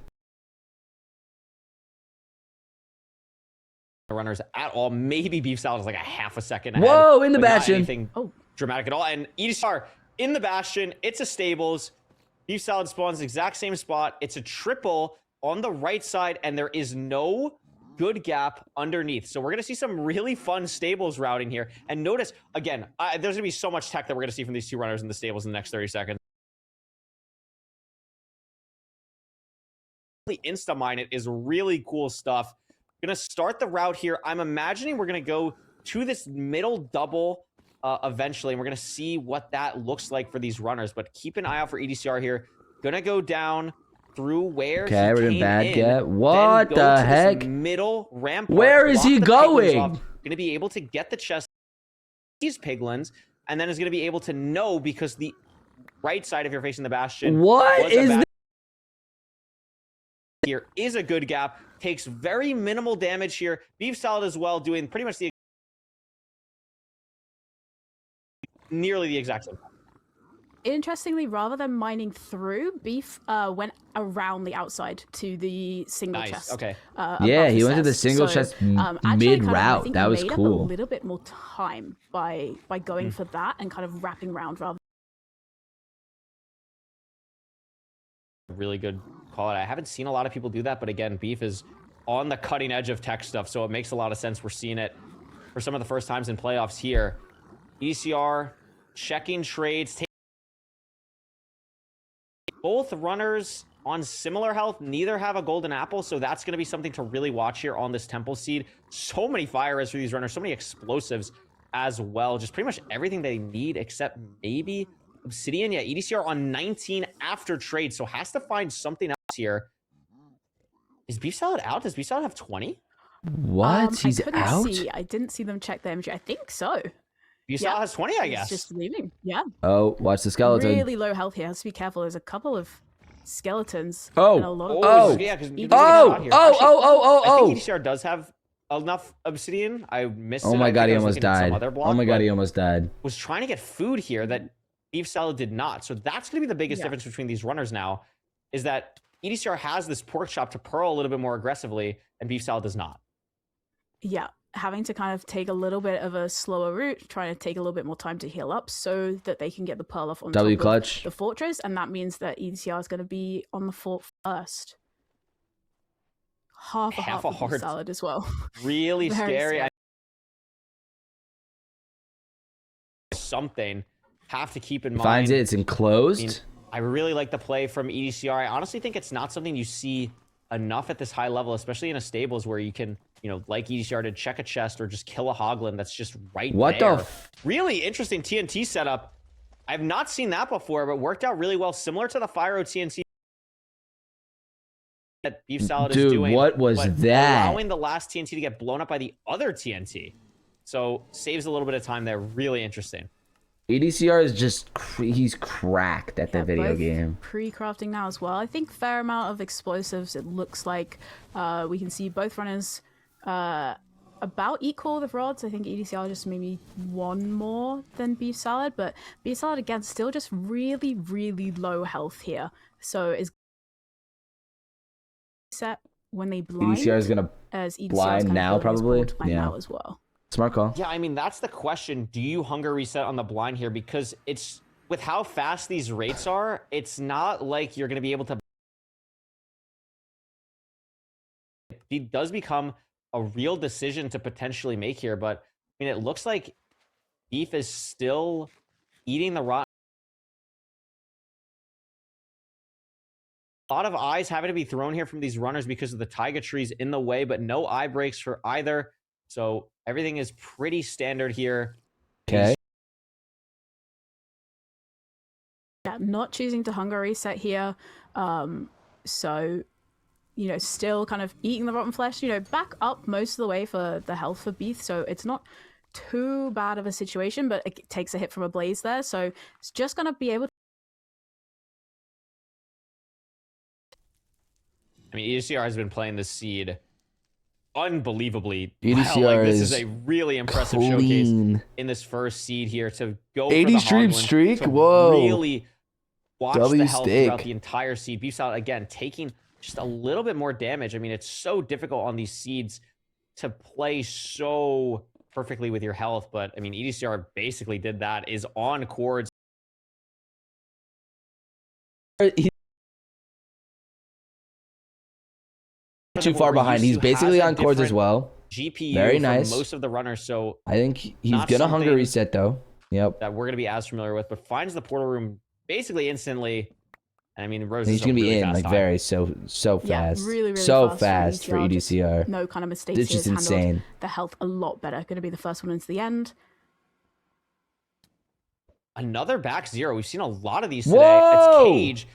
Runners at all. Maybe Beef Salad is like a half a second ahead.
Whoa, in the
but not
Bastion.
anything dramatic at all. And EDCR in the Bastion. It's a stables. Beef Salad spawns exact same spot. It's a triple on the right side, and there is no good gap underneath. So we're going to see some really fun stables routing here. And notice, again, there's going to be so much tech that we're going to see from these two runners in the stables in the next 30 seconds. Insta-mine it is really cool stuff. Gonna start the route here. I'm imagining we're gonna go to this middle double eventually, and we're gonna see what that looks like for these runners. But keep an eye out for EDCR here. Gonna go down through where
Okay,
he
we're in
came
bad
in,
get.
then
What
go
the
to this
heck?
middle rampart.
Where is
block
he
the piglins
going?
off, gonna be able to get the chest these piglins, and then is gonna be able to know because the right side if you're facing the Bastion.
What
was a
is
Bastion. Here is a good gap. Takes very minimal damage here. Beef Salad as well, doing pretty much nearly the exact same.
Interestingly, rather than mining through, Beef went around the outside to the single
Nice,
chest.
okay.
Yeah,
above
he went to the
stairs.
single
So,
chest
actually kind of, I
mid-route.
think
That was
made up
cool.
a little bit more time by going for that and kind of wrapping around rather.
Really good call out. I haven't seen a lot of people do that, but again, Beef is on the cutting edge of tech stuff, so it makes a lot of sense. We're seeing it for some of the first times in playoffs here. ECR checking trades. Both runners on similar health, neither have a golden apple, so that's going to be something to really watch here on this temple seed. So many fire rays for these runners, so many explosives as well. Just pretty much everything they need except maybe Obsidian. Yeah, EDCR on 19 after trade, so has to find something else here. Is Beef Salad out? Does Beef Salad have 20?
What? He's
I couldn't
out?
see. I didn't see them check their MG. I think so.
Beef Salad has 20, I
He's
guess.
just leaving. Yeah.
Oh, watch the skeleton.
Really low health here. Has to be careful. There's a couple of skeletons.
Oh.
And a lot of
Yeah, because
oh.
I think EDCR does have enough Obsidian. I missed
Oh
it.
my
I
god,
think
he
I was
almost
looking at some
died.
other block,
Oh my god,
but
he almost died.
was trying to get food here that Beef Salad did not. So that's going to be the biggest difference between these runners now, is that EDCR has this pork chop to pearl a little bit more aggressively, and Beef Salad does not.
Yeah, having to kind of take a little bit of a slower route, trying to take a little bit more time to heal up so that they can get the pearl off on
W
top
clutch.
of the fortress, and that means that EDCR is going to be on the fort first. Half a
Half
heart
a
for Beef
heart.
Salad as well.
Really
Very
scary. Something have to keep in mind.
Finds it. It's enclosed.
I really like the play from EDCR. I honestly think it's not something you see enough at this high level, especially in a stables where you can like EDCR did, check a chest or just kill a Hoglin that's just right
What
there.
the
Really interesting TNT setup. I've not seen that before, but worked out really well, similar to the Fyro TNT that Beef Salad is doing.
What was that?
Allowing the last TNT to get blown up by the other TNT. So saves a little bit of time there. Really interesting.
EDCR is just he's cracked at the video game.
Pre-crafting now as well. I think fair amount of explosives. It looks like we can see both runners about equal with rods. I think EDCR just maybe one more than Beef Salad, but Beef Salad again still just really, really low health here. So is set when they blind.
EDCR is gonna
as EDCR
blind now probably. Yeah.
Now as well.
Smart call.
Yeah, I mean, that's the question. Do you hunger reset on the blind here? Because it's with how fast these rates are, it's not like you're going to be able to. It does become a real decision to potentially make here, but I mean, it looks like Beef is still eating the rotten. A lot of eyes having to be thrown here from these runners because of the taiga trees in the way, but no eye breaks for either. So everything is pretty standard here.
Okay.
Yeah, not choosing to hunger reset here. So, still kind of eating the rotten flesh, back up most of the way for the health for Beef. So it's not too bad of a situation, but it takes a hit from a blaze there. So it's just going to be able to.
I mean, EDCR has been playing this seed unbelievably
EDCR
well. Like, this
is
is a really impressive
clean.
showcase in this first seed here to go for
80
the
stream
Hoglin,
streak.
to
Whoa.
really watch
W
the health
steak.
throughout the entire seed. Beef Salad again taking just a little bit more damage. I mean, it's so difficult on these seeds to play so perfectly with your health, but I mean, EDCR basically did that. Is on chords.
Too far behind. He's basically on chords as well.
GPU
Very
for
nice.
most of the runners, so
I think he's
not
gonna hunger
something
reset though. Yep.
that we're gonna be as familiar with, but finds the portal room basically instantly. I mean, Rose
And he's
is
gonna be
really
in
fast
like
time.
very so
Yeah,
fast.
really
so
fast
fast for
just
EDCR.
No kind of mistakes.
It's just
here. Handled
insane.
The health a lot better. Going to be the first one into the end.
Another back zero. We've seen a lot of these today.
Whoa!
It's Cage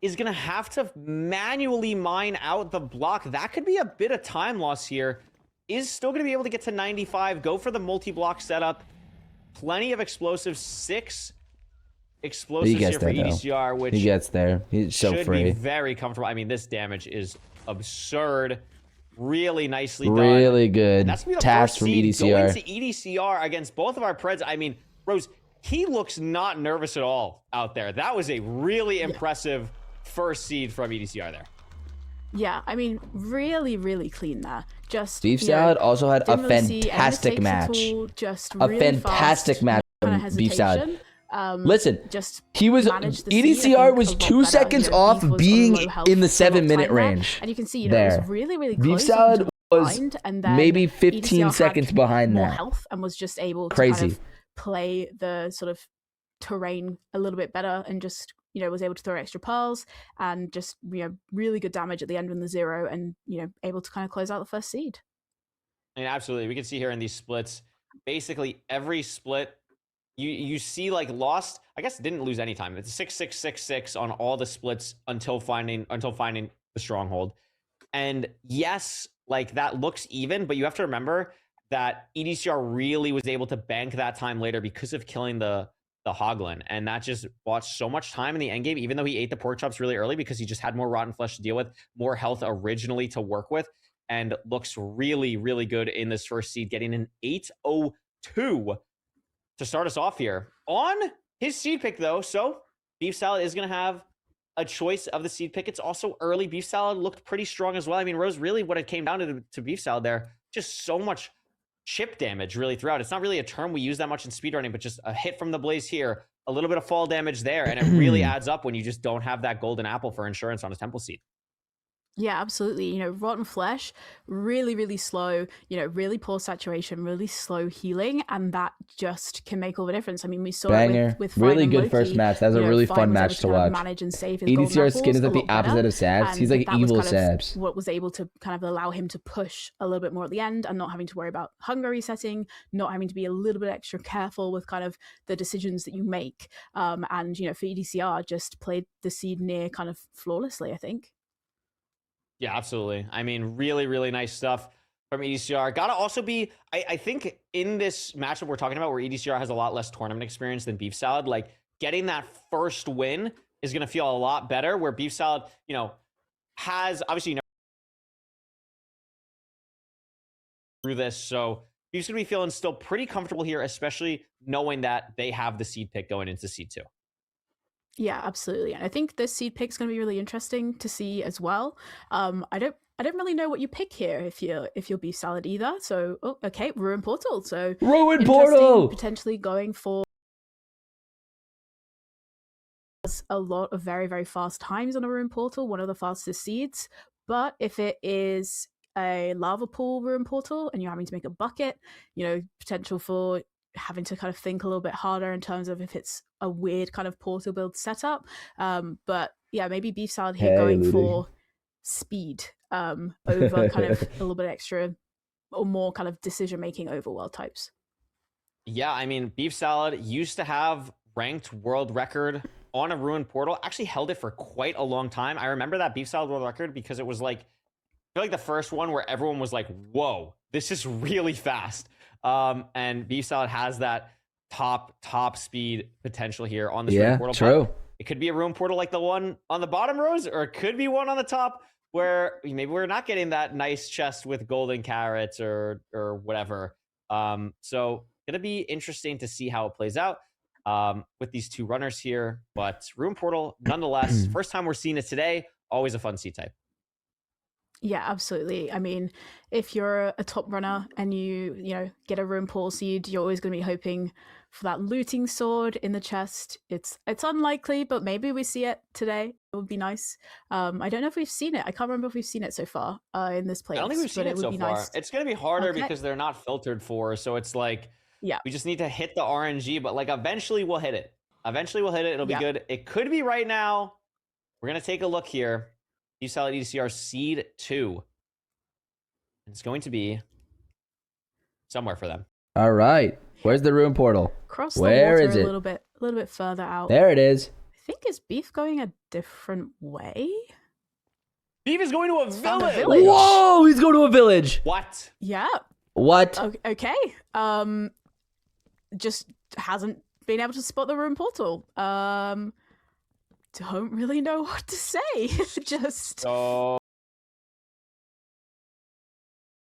is gonna have to manually mine out the block. That could be a bit of time loss here. Is still gonna be able to get to 95. Go for the multi-block setup. Plenty of explosives. 6 explosives
He gets
here for
there though.
EDCR, which
He gets there. He's so
should
free.
be very comfortable. I mean, this damage is absurd. Really nicely done.
Really good
And that's gonna be the
task
first
from
seed
EDCR.
going to EDCR against both of our Preds. I mean, Rose, he looks not nervous at all out there. That was a really impressive first seed from EDCR there.
Yeah, I mean, really, really clean there. Just
Beef Salad also had a
didn't really see any
fantastic
mistakes at
match.
all, just
A
really
fantastic
fast,
match
no kind
from
of
Beef Salad.
hesitation.
Listen,
just
he was
managed the seed, I
EDCR
think,
was
a lot
2
better.
seconds
You know,
off
Beef was on
being
low health
in the
for a long
7-minute
time there.
range.
And you can see, it
there.
was really, really
Beef
close. up
Salad
until
was
blind, and then
maybe 15
EDCR
seconds
had
behind
more
that.
health and was just able to
Crazy.
kind of play the sort of terrain a little bit better and just was able to throw extra pearls and just really good damage at the end in the 0 and able to kind of close out the first seed.
I mean, absolutely. We can see here in these splits, basically every split you see like lost. I guess didn't lose any time. It's 6-6-6-6 on all the splits until finding the stronghold. And yes, like that looks even, but you have to remember that EDCR really was able to bank that time later because of killing the Hoglin, and that just bought so much time in the endgame, even though he ate the pork chops really early because he just had more rotten flesh to deal with, more health originally to work with, and looks really, really good in this first seed, getting an 802 to start us off here. On his seed pick, though, so Beef Salad is going to have a choice of the seed pick. It's also early. Beef Salad looked pretty strong as well. I mean, Rose, really what it came down to Beef Salad there, just so much chip damage really throughout. It's not really a term we use that much in speedrunning, but just a hit from the blaze here, a little bit of fall damage there, and it really adds up when you just don't have that golden apple for insurance on a temple seed.
Yeah, absolutely. You know, rotten flesh, really, really slow, you know, really poor saturation, really slow healing, and that just can make all the difference. I mean, we saw it
Banger.
with Fine
Really
and
good
Loki.
first match. That was
You
a
know,
really
Fine
fun
was able
match
to
to
kind of
watch.
manage and save his golden
EDCR's skin
apples
is
a
like the
lot better,
opposite of Sabs. He's
and
like
that was
evil
kind of
Sabs.
what was able to kind of allow him to push a little bit more at the end and not having to worry about hunger resetting, not having to be a little bit extra careful with kind of the decisions that you make. And, you know, for EDCR, just played the seed near kind of flawlessly, I think.
Yeah, absolutely. I mean, really, really nice stuff from EDCR. Gotta also be, I think in this matchup we're talking about where EDCR has a lot less tournament experience than Beef Salad, like getting that first win is going to feel a lot better, where Beef Salad, you know, has obviously, you know, through this. So Beef's going to be feeling still pretty comfortable here, especially knowing that they have the seed pick going into seed 2.
Yeah, absolutely. And I think this seed pick's going to be really interesting to see as well. I don't really know what you pick here if you're Beef Salad either. So, oh, okay, Ruin Portal. So
Ruin
interesting,
Portal!
potentially going for a lot of very, very fast times on a Ruin Portal, one of the fastest seeds. But if it is a lava pool Ruin Portal and you're having to make a bucket, you know, potential for having to kind of think a little bit harder in terms of if it's a weird kind of portal build setup. But yeah, maybe Beef Salad here going
Ludi.
for speed over kind of a little bit extra or more kind of decision making over world types.
Yeah, I mean, Beef Salad used to have ranked world record on a Ruin Portal. Actually held it for quite a long time. I remember that Beef Salad world record because it was like, I feel like the first one where everyone was like, whoa, this is really fast. And Beef Salad has that top speed potential here on this Ruin Portal.
True.
But it could be a Ruin Portal like the one on the bottom rows, or it could be one on the top where maybe we're not getting that nice chest with golden carrots or whatever. So gonna be interesting to see how it plays out with these two runners here. But Ruin Portal, nonetheless, first time we're seeing it today, always a fun seed type.
Yeah, absolutely. I mean, if you're a top runner and you know, get a Ruin Portal seed, you're always going to be hoping for that looting sword in the chest. It's unlikely, but maybe we see it today. It would be nice. I don't know if we've seen it. I can't remember if we've seen it so far in this place.
I don't think we've seen it so far.
Nice.
It's going to be harder
Okay.
because they're not filtered for. So it's like,
yeah,
we just need to hit the RNG, but like eventually we'll hit it. Eventually we'll hit it. It'll be good. It could be right now. We're going to take a look here. Beef Salad EDCR seed 2. It's going to be somewhere for them.
All right. Where's the Ruin Portal?
Cross
Where
the water
is it?
a little bit further out.
There it is.
I think is Beef going a different way?
Beef is going to a village.
Whoa, he's going to a village.
What?
Yeah.
What?
Okay. Just hasn't been able to spot the Ruin Portal. Don't really know what to say. Just
so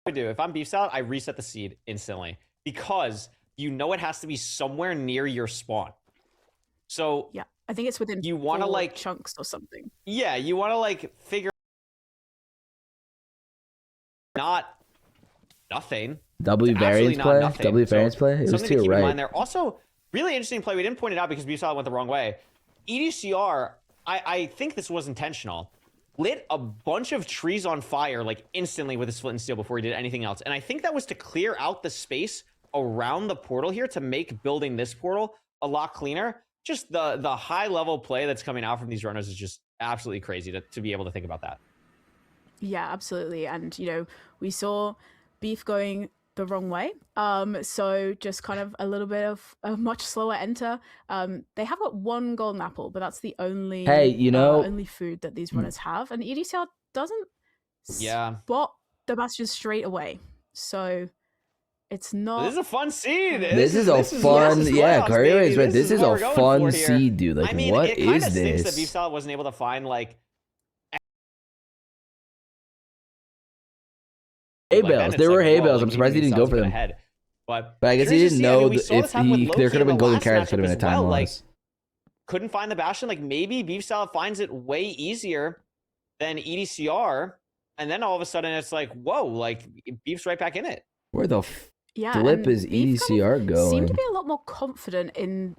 I do. If I'm Beef Salad, I reset the seed instantly because you know it has to be somewhere near your spawn. So
yeah, I think it's within
you want to like
chunks or something.
Yeah, you want to like figure nothing.
W variance play. W variance play. It was to your right.
There also really interesting play. We didn't point it out because Beef Salad went the wrong way. EDCR, I think this was intentional. Lit a bunch of trees on fire like instantly with his flint and steel before he did anything else. And I think that was to clear out the space around the portal here to make building this portal a lot cleaner. Just the high level play that's coming out from these runners is just absolutely crazy to be able to think about that.
Yeah, absolutely. And, you know, we saw Beef going the wrong way. So just kind of a little bit of a much slower enter. They have got one golden apple, but that's the only only food that these runners have. And EDCR doesn't spot the bastion straight away. So it's not.
This is a fun seed.
This is a fun, Courier is right. This is a fun seed, dude. Like,
I mean,
what
it kind
is
of stinks
this?
that Beef Salad wasn't able to find like
hay bales. There were hay bales. I'm surprised he didn't go for them.
But
I guess he didn't know if there could have been golden carrots. Could have been a time loss.
Like, couldn't find the bastion. Like maybe Beef Salad finds it way easier than EDCR, and then all of a sudden it's like, whoa! Like Beef's right back in it.
Where the flip is EDCR going?
Seemed to be a lot more confident in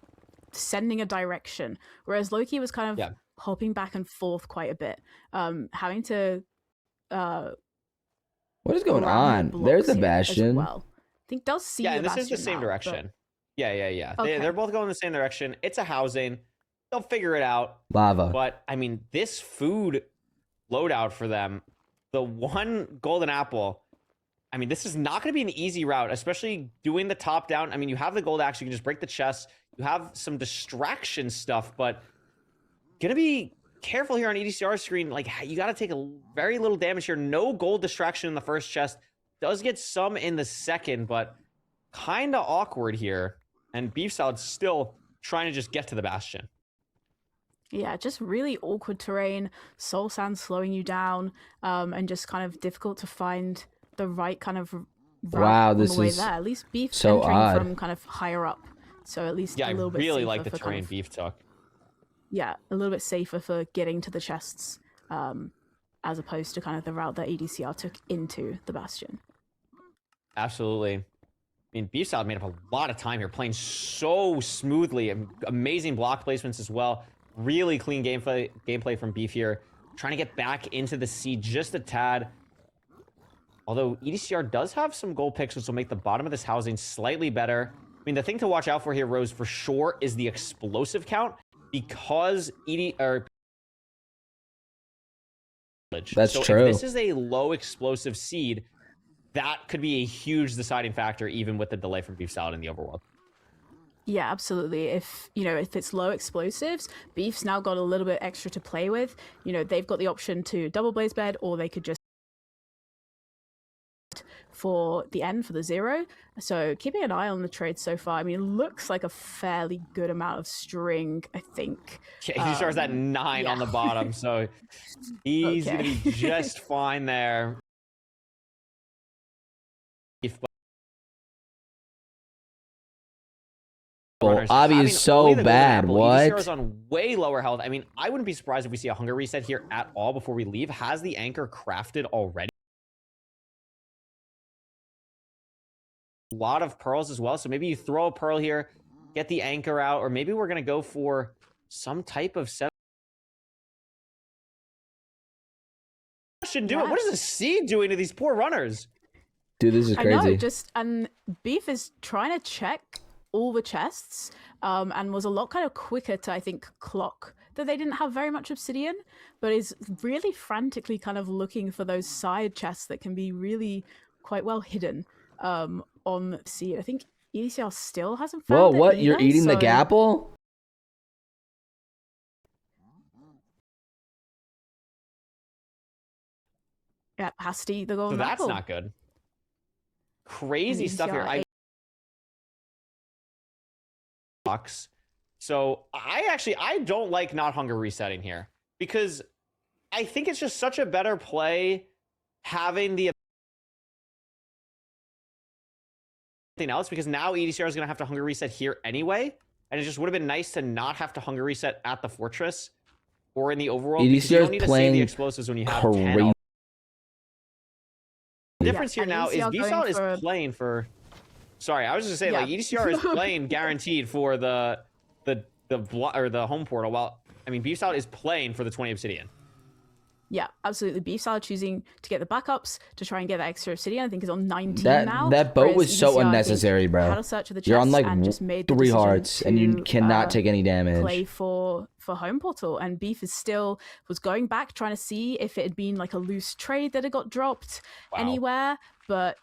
sending a direction, whereas Loki was kind of hopping back and forth quite a bit, having to
What is going
around the
on? There's
blocks
the
here as
bastion.
well. I think does see
Yeah,
the
and this is the
bastion
same
now, but-
direction. Yeah.
Okay.
They're both going in the same direction. It's a housing. They'll figure it out.
Lava.
But I mean, this food loadout for them, the one golden apple. I mean, this is not going to be an easy route, especially doing the top down. I mean, you have the gold axe. You can just break the chest. You have some distraction stuff, but going to be careful here on EDCR's screen. Like, you got to take a very little damage here. No gold distraction in the first chest. Does get some in the second, but kind of awkward here. And Beef Salad's still trying to just get to the bastion.
Yeah, just really awkward terrain. Soul Sand slowing you down, and just kind of difficult to find the right kind of route
Wow,
on
this
the way
is
there. At least Beef's
so
entering
odd.
from kind of higher up, so at least
Yeah,
a little
I
bit
really
safer
like the
for kind
terrain
of-
Beef took.
Yeah, a little bit safer for getting to the chests, as opposed to kind of the route that EDCR took into the bastion.
Absolutely. I mean, Beef Salad made up a lot of time here, playing so smoothly. Amazing block placements as well. Really clean gameplay from Beef here. Trying to get back into the seed just a tad. Although EDCR does have some gold picks, which will make the bottom of this housing slightly better. I mean, the thing to watch out for here, Rose, for sure, is the explosive count. Because
That's
so
true.
If this is a low explosive seed, that could be a huge deciding factor, even with the delay from Beef Salad in the overworld.
Yeah, absolutely. If it's low explosives, Beef's now got a little bit extra to play with. They've got the option to double blaze bed, or they could just for the end for the 0. So keeping an eye on the trade so far. I mean, it looks like a fairly good amount of string, I think.
Yeah, he starts at 9 on the bottom, so he's
Okay.
gonna be just fine there.
Obby is so bad.
EDCR
What?
is on way lower health. I mean, I wouldn't be surprised if we see a hunger reset here at all before we leave. Has the anchor crafted already? A lot of pearls as well. So maybe you throw a pearl here, get the anchor out, or maybe we're going to go for some type of set. Should do it. What is the seed doing to these poor runners?
Dude, this is
I know,
crazy.
and Beef is trying to check all the chests, and was a lot kind of quicker to, I think, clock that they didn't have very much obsidian, but is really frantically kind of looking for those side chests that can be really quite well hidden on the seed. I think EDCR still hasn't found
Whoa,
it
what? You're
either,
eating the
so-
gapple?
Yeah, has to eat the
So
golden
that's
apple.
not good. Crazy stuff here. So I don't like not hunger resetting here, because I think it's just such a better play having the something else, because now EDCR is going to have to hunger reset here anyway, and it just would have been nice to not have to hunger reset at the fortress or in the overworld, because you
EDCR
don't
is
need to save
playing
the explosives when you have
crazy.
10. The difference here
and
now is
EDCR
B
going
Solid
for-
is playing for. Sorry, I was just saying,
Yeah.
like, EDCR is playing guaranteed for the home portal, while I mean Beef Salad is playing for the 20 obsidian.
Yeah, absolutely. Beef Salad choosing to get the backups to try and get that extra obsidian. I think is on 19
That
now.
that boat
whereas
was so
EDCR, I think,
unnecessary, bro.
Had a search of the
You're on
chests
like
and just made the
3
decision
hearts, and you
to,
cannot take any damage.
Play for home portal, and Beef was going back trying to see if it had been like a loose trade that had got dropped anywhere, but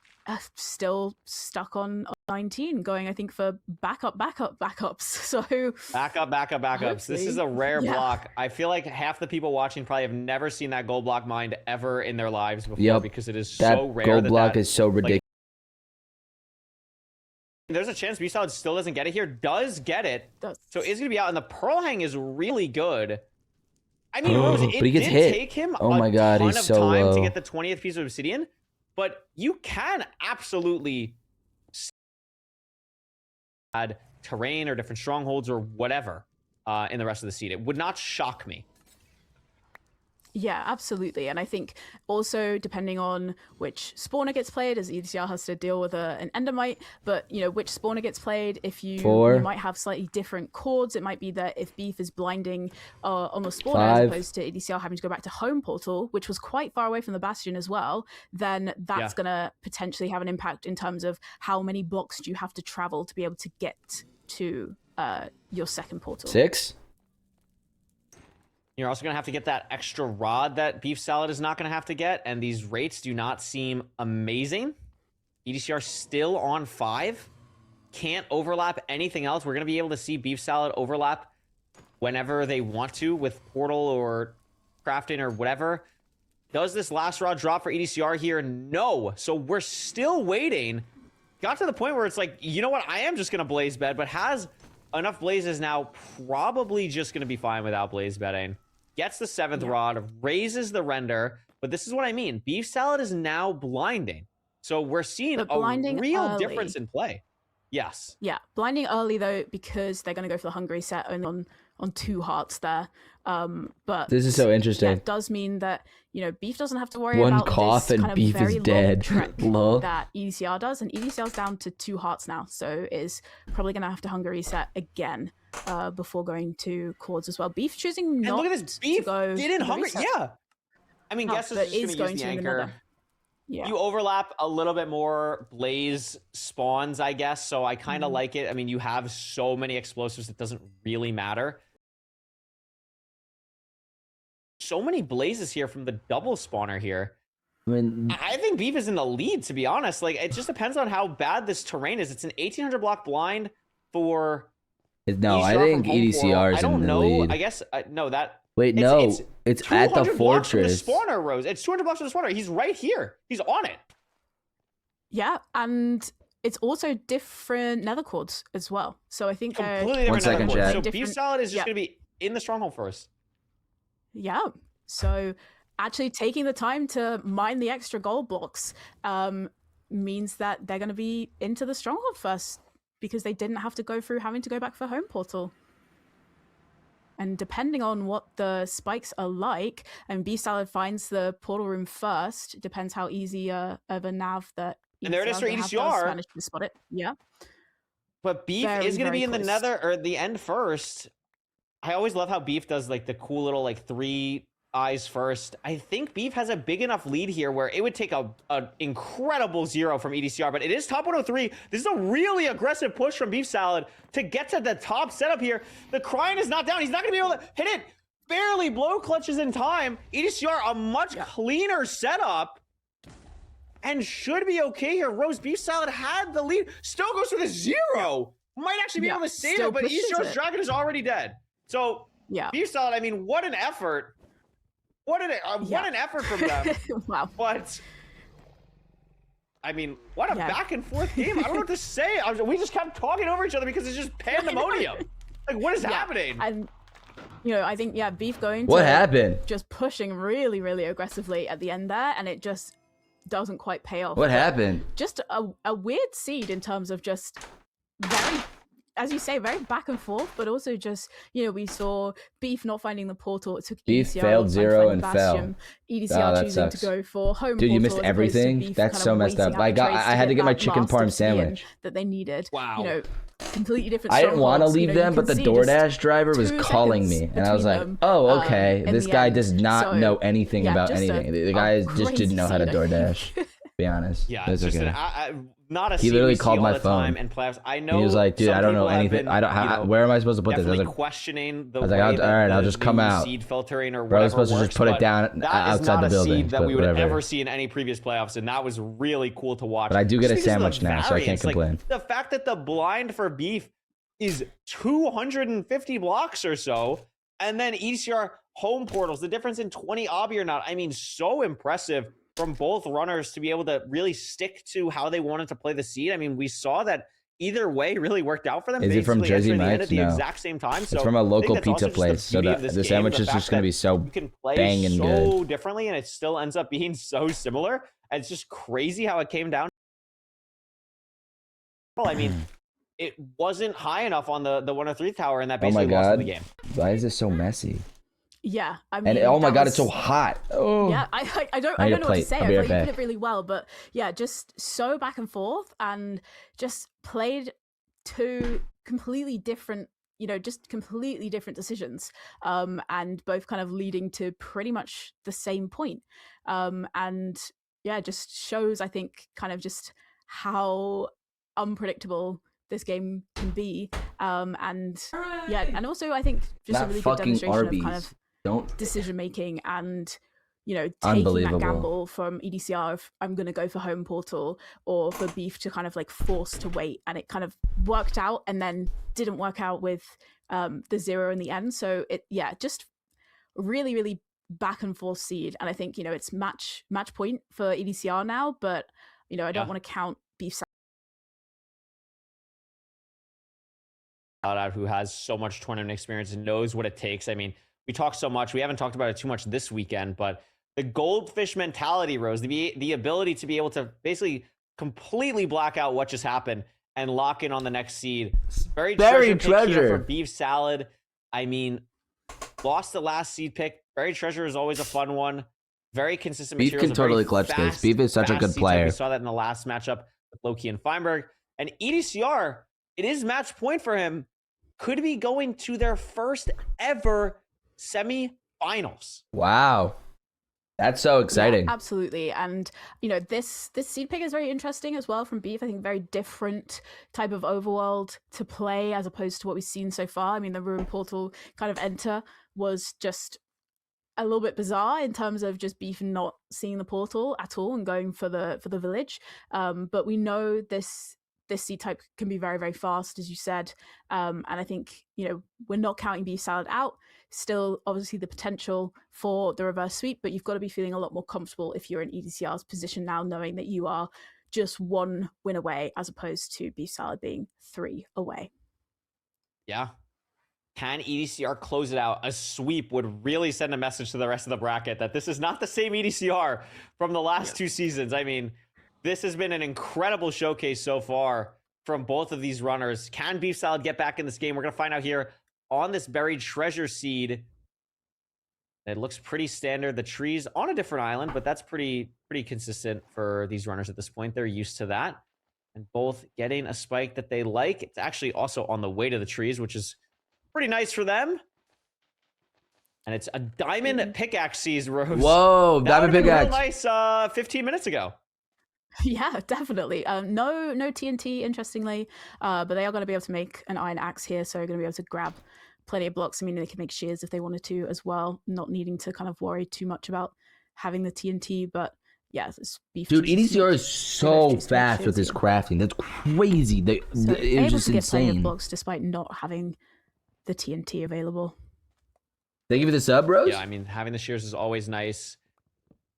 still stuck on 19, going I think for backups. So
Backups. This is a rare
Yeah.
block. I feel like half the people watching probably have never seen that gold block mined ever in their lives before,
Yep.
because it is
That
so rare.
gold
that
block
that,
is so
like,
ridiculous.
there's a chance B Solid still doesn't get it here. Does get it. So it's gonna be out, and the pearl hang is really good. I mean, Rose, it
But he gets
did
hit.
take him
Oh my God,
ton
he's
of
so
time to
low.
get the 20th piece of obsidian, but you can absolutely add terrain or different strongholds or whatever in the rest of the seed. It would not shock me.
Yeah, absolutely. And I think also depending on which spawner gets played, as EDCR has to deal with an Endermite, but which spawner gets played, if you might have slightly different chords. It might be that if Beef is blinding on the spawner as opposed to EDCR having to go back to home portal, which was quite far away from the bastion as well, then that's going to potentially have an impact in terms of how many blocks do you have to travel to be able to get to your second portal.
6?
You're also going to have to get that extra rod that Beef Salad is not going to have to get, and these rates do not seem amazing. EDCR still on 5. Can't overlap anything else. We're going to be able to see Beef Salad overlap whenever they want to with Portal or Crafting or whatever. Does this last rod drop for EDCR here? No. So we're still waiting. Got to the point where it's like, you know what? I am just going to blaze bed, but has enough blazes now, probably just going to be fine without blaze bedding. Gets the 7th rod, raises the render, but this is what I mean. Beef Salad is now blinding. So we're seeing a real difference in play. Yes.
Yeah, blinding early though, because they're going to go for the hungry set only on 2 hearts there. But
this is so interesting.
Yeah, it does mean that Beef doesn't have to worry
One
about
cough
this
and
kind of
Beef
very
is dead.
long trek
Lol.
that EDCR does, and EDCR's down to 2 hearts now, so is probably going to have to hunger reset again before going to chords as well. Beef choosing not
and look at this. Beef
to go
didn't hunger.
reset.
Yeah. I mean, guess this is going to use the anchor.
Yeah.
You overlap a little bit more blaze spawns, I guess. So I kind of like it. I mean, you have so many explosives, it doesn't really matter. So many blazes here from the double spawner here. I think Beef is in the lead, to be honest. Like, it just depends on how bad this terrain is. It's an 1800 block blind for.
No, I think EDCR is in the lead.
I guess no. That
wait, no, it's at the fortress.
The spawner, Rose. It's 200 blocks from the spawner. He's right here. He's on it.
Yeah, and it's also different nether chords as well. So I think
completely different nether chords. So Beef Salad is just going to be in the stronghold first.
Yeah. So actually taking the time to mine the extra gold blocks means that they're going to be into the stronghold first, because they didn't have to go through having to go back for home portal. And depending on what the spikes are like, and Beef Salad finds the portal room first, depends how easy of a nav that.
And there it is for EDCR.
Managed to spot it. Yeah.
But Beef is going to be in the nether or the end first. I always love how Beef does like the cool little like 3 eyes first. I think Beef has a big enough lead here where it would take an incredible 0 from EDCR, but it is top 103. This is a really aggressive push from Beef Salad to get to the top setup here. The Crying is not down. He's not going to be able to hit it. Barely blow clutches in time. EDCR, a much cleaner setup and should be okay here. Rose, Beef Salad had the lead. Still goes for the 0. Might actually be able to save it, but EDCR's Dragon is already dead. So Beef Salad, I mean, what an effort. What an effort from them.
Wow.
But I mean, what a back and forth game. I don't know what to say. We just kept talking over each other because it's just pandemonium. Like, what is happening?
And I think Beef going.
What happened?
Just pushing really, really aggressively at the end there, and it just doesn't quite pay off.
What happened?
Just a weird seed in terms of just very, as you say, very back and forth, but also just, we saw Beef not finding the portal. It took
Beef
EDCR
failed 0 and
Bastion.
fell.
EDCR choosing to go for home.
Dude, you missed
portal as opposed to
everything?
Beef
That's
kind
so
of
messed up.
waiting out
I had to get my chicken parm sandwich
that they needed.
Wow.
Completely different.
I didn't want to
strongholds.
leave them,
you
but the
can see
DoorDash driver was
2
calling me,
seconds
and I was like,
between them,
"Oh, okay.
in
This
the
guy
end.
does not
So,
know anything about
just
anything. The guy just didn't know how to
crazy seed, I
DoorDash." To be honest,
Yeah,
it was
it's just
okay.
not a
He
seed
literally
we see
called
all
my
the
phone.
time in playoffs. I know
He was like, "Dude,
some
I don't know
people have
anything.
been,
I don't. Where am I supposed to put this?" I was like,
questioning the
I was
way
like, all right, I'll
the
just come
new
out.
seed filtering or
Bro, I was
whatever
supposed to
works,
just put it
but
down
that is
outside
not
the
a
building,
seed that
but
we would
whatever.
ever see in any previous playoffs, and that was really cool to watch.
But I do get a
Just because of
sandwich
the
now, so I can't
variance. Like,
complain.
the fact that the blind for Beef is 250 blocks or so, and then EDCR home portals, the difference in 20 obby or not, I mean, so impressive from both runners to be able to really stick to how they wanted to play the seed. I mean, we saw that either way really worked out for them.
Is it from
basically
Jersey
entering the end
Mike's?
at the
No.
exact same time.
It's
So
from a
I think
local
that's also
pizza
just
place, so
beauty of
the
this
sandwich
game,
is
the
just
fact
gonna be
that
so
you can play
banging good.
so differently, and it still ends up being so similar. And it's just crazy how it came down. Well, I mean, it wasn't high enough on the 103 tower in that
Oh
basically
my
lost
god!
the game.
Why is this so messy?
Yeah, I mean,
And oh my
that
god, it's so
was-
hot. Oh.
Yeah, I don't
I need
know
a
what to
plate.
say.
I'll
I
be
thought
right
you
back.
did it really well, but yeah, just so back and forth, and just played two completely different, just completely different decisions, and both kind of leading to pretty much the same point, and yeah, just shows, I think, kind of just how unpredictable this game can be, and yeah, and also I think just a
Not
really good
fucking
demonstration
Arby's.
of kind of
Don't.
decision making and taking
Unbelievable.
that gamble from EDCR of I'm going to go for home portal, or for Beef to kind of like force to wait, and it kind of worked out and then didn't work out with the 0 in the end. So it just really back and forth seed, and I think it's match point for EDCR now, but I don't want to count Beef
out who has so much tournament experience and knows what it takes. I mean, we talk so much. We haven't talked about it too much this weekend, but the goldfish mentality, Rose, the ability to be able to basically completely black out what just happened and lock in on the next seed. Very treasure pick here for Beef Salad. I mean, lost the last seed pick. Very treasure is always a fun one. Very consistent
Beef
materials.
can totally clutch this. Beef is such a good player.
We saw that in the last matchup with Loki and Feinberg. And EDCR, it is match point for him. Could be going to their first ever semi-finals.
Wow. That's so exciting.
Yeah, absolutely. And this seed pick is very interesting as well from Beef. I think very different type of overworld to play as opposed to what we've seen so far. I mean, the Ruin Portal kind of enter was just a little bit bizarre in terms of just Beef not seeing the portal at all and going for the village. But we know this seed type can be very, very fast, as you said. And I think, we're not counting Beef Salad out. Still, obviously, the potential for the reverse sweep, but you've got to be feeling a lot more comfortable if you're in EDCR's position now, knowing that you are just 1 win away, as opposed to Beef Salad being 3 away.
Yeah. Can EDCR close it out? A sweep would really send a message to the rest of the bracket that this is not the same EDCR from the last 2 seasons. I mean, this has been an incredible showcase so far from both of these runners. Can Beef Salad get back in this game? We're going to find out here on this buried treasure seed. It looks pretty standard. The trees on a different island, but that's pretty consistent for these runners at this point. They're used to that. And both getting a spike that they like. It's actually also on the way to the trees, which is pretty nice for them. And it's a diamond pickaxe sees Rose.
Whoa, diamond pickaxe.
Real nice 15 minutes ago.
Yeah, definitely. No TNT, interestingly, but they are going to be able to make an iron axe here, so they're going to be able to grab plenty of blocks. I mean, they can make shears if they wanted to as well, not needing to kind of worry too much about having the TNT. But yeah, this Beef.
Dude, EDCR is so fast with his crafting. That's crazy. It was just
to get plenty of
insane.
blocks despite not having the TNT available.
Thank you for the sub, Rose.
Yeah, I mean, having the shears is always nice.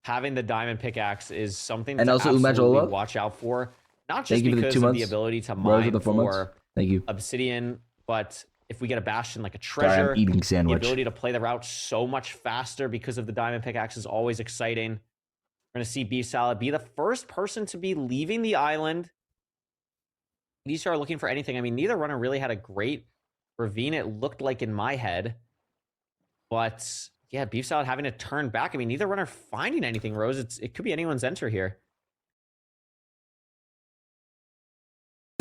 Having the diamond pickaxe is something
And
to
also
absolutely
Umajola.
watch out for. Not just
Thank you for the
because
2
of
months.
the ability to
Rose
mine
with the 4 months.
for
Thank you.
obsidian, but if we get a bastion like a
Sorry, I'm
treasure,
eating sandwich.
the ability to play the route so much faster because of the diamond pickaxe is always exciting. We're going to see Beef Salad be the first person to be leaving the island. These are looking for anything. I mean, neither runner really had a great ravine, it looked like in my head. But yeah, Beef Salad having to turn back. I mean, neither runner finding anything, Rose. It could be anyone's enter here.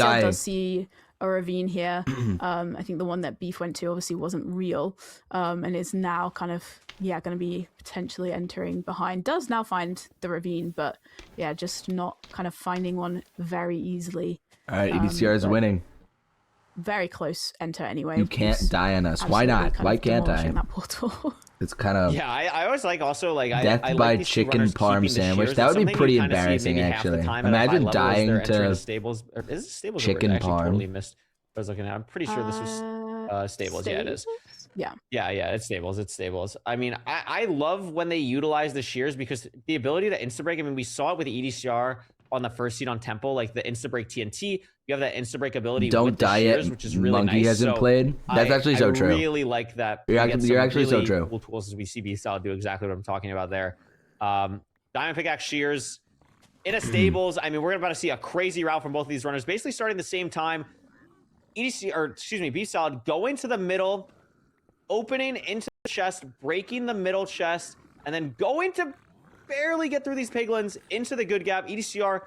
Still does see a ravine here. I think the one that Beef went to obviously wasn't real, and is now kind of going to be potentially entering behind. Does now find the ravine, but yeah, just not kind of finding one very easily.
All right, EDCR is winning.
Very close enter anyway.
You can't die on us. Why not? Why can't I?
That portal.
It's kind of
Yeah, I always like also like
death
I
by
like these two
chicken
runners
parm
keeping the
sandwich.
shears.
That would be
Something you
pretty
kinda see
embarrassing,
maybe half the
actually.
time at a high
Imagine
level is
dying
they're entering
to
a stables. Or is it stables?
chicken
I actually
parm.
totally missed. I was looking at. I'm pretty sure this was stables. Yeah, it is.
Yeah.
Yeah, it's stables. It's stables. I mean, I love when they utilize the shears because the ability to insta break. I mean, we saw it with the EDCR on the first seed on Temple, like the insta break TNT. You have that insta break ability.
Don't
with the
die
shears,
yet.
which is really
Monkey
nice.
hasn't
So
played. That's actually so true.
I really like that.
You're
We get
actually-
some
you're actually so
really
true.
Cool tools as we see Beef Salad do exactly what I'm talking about there. Diamond pickaxe shears in a stables. I mean, we're about to see a crazy route from both of these runners, basically starting the same time. Beef Salad going to the middle, opening into chest, breaking the middle chest, and then going to barely get through these piglins into the good gap. EDCR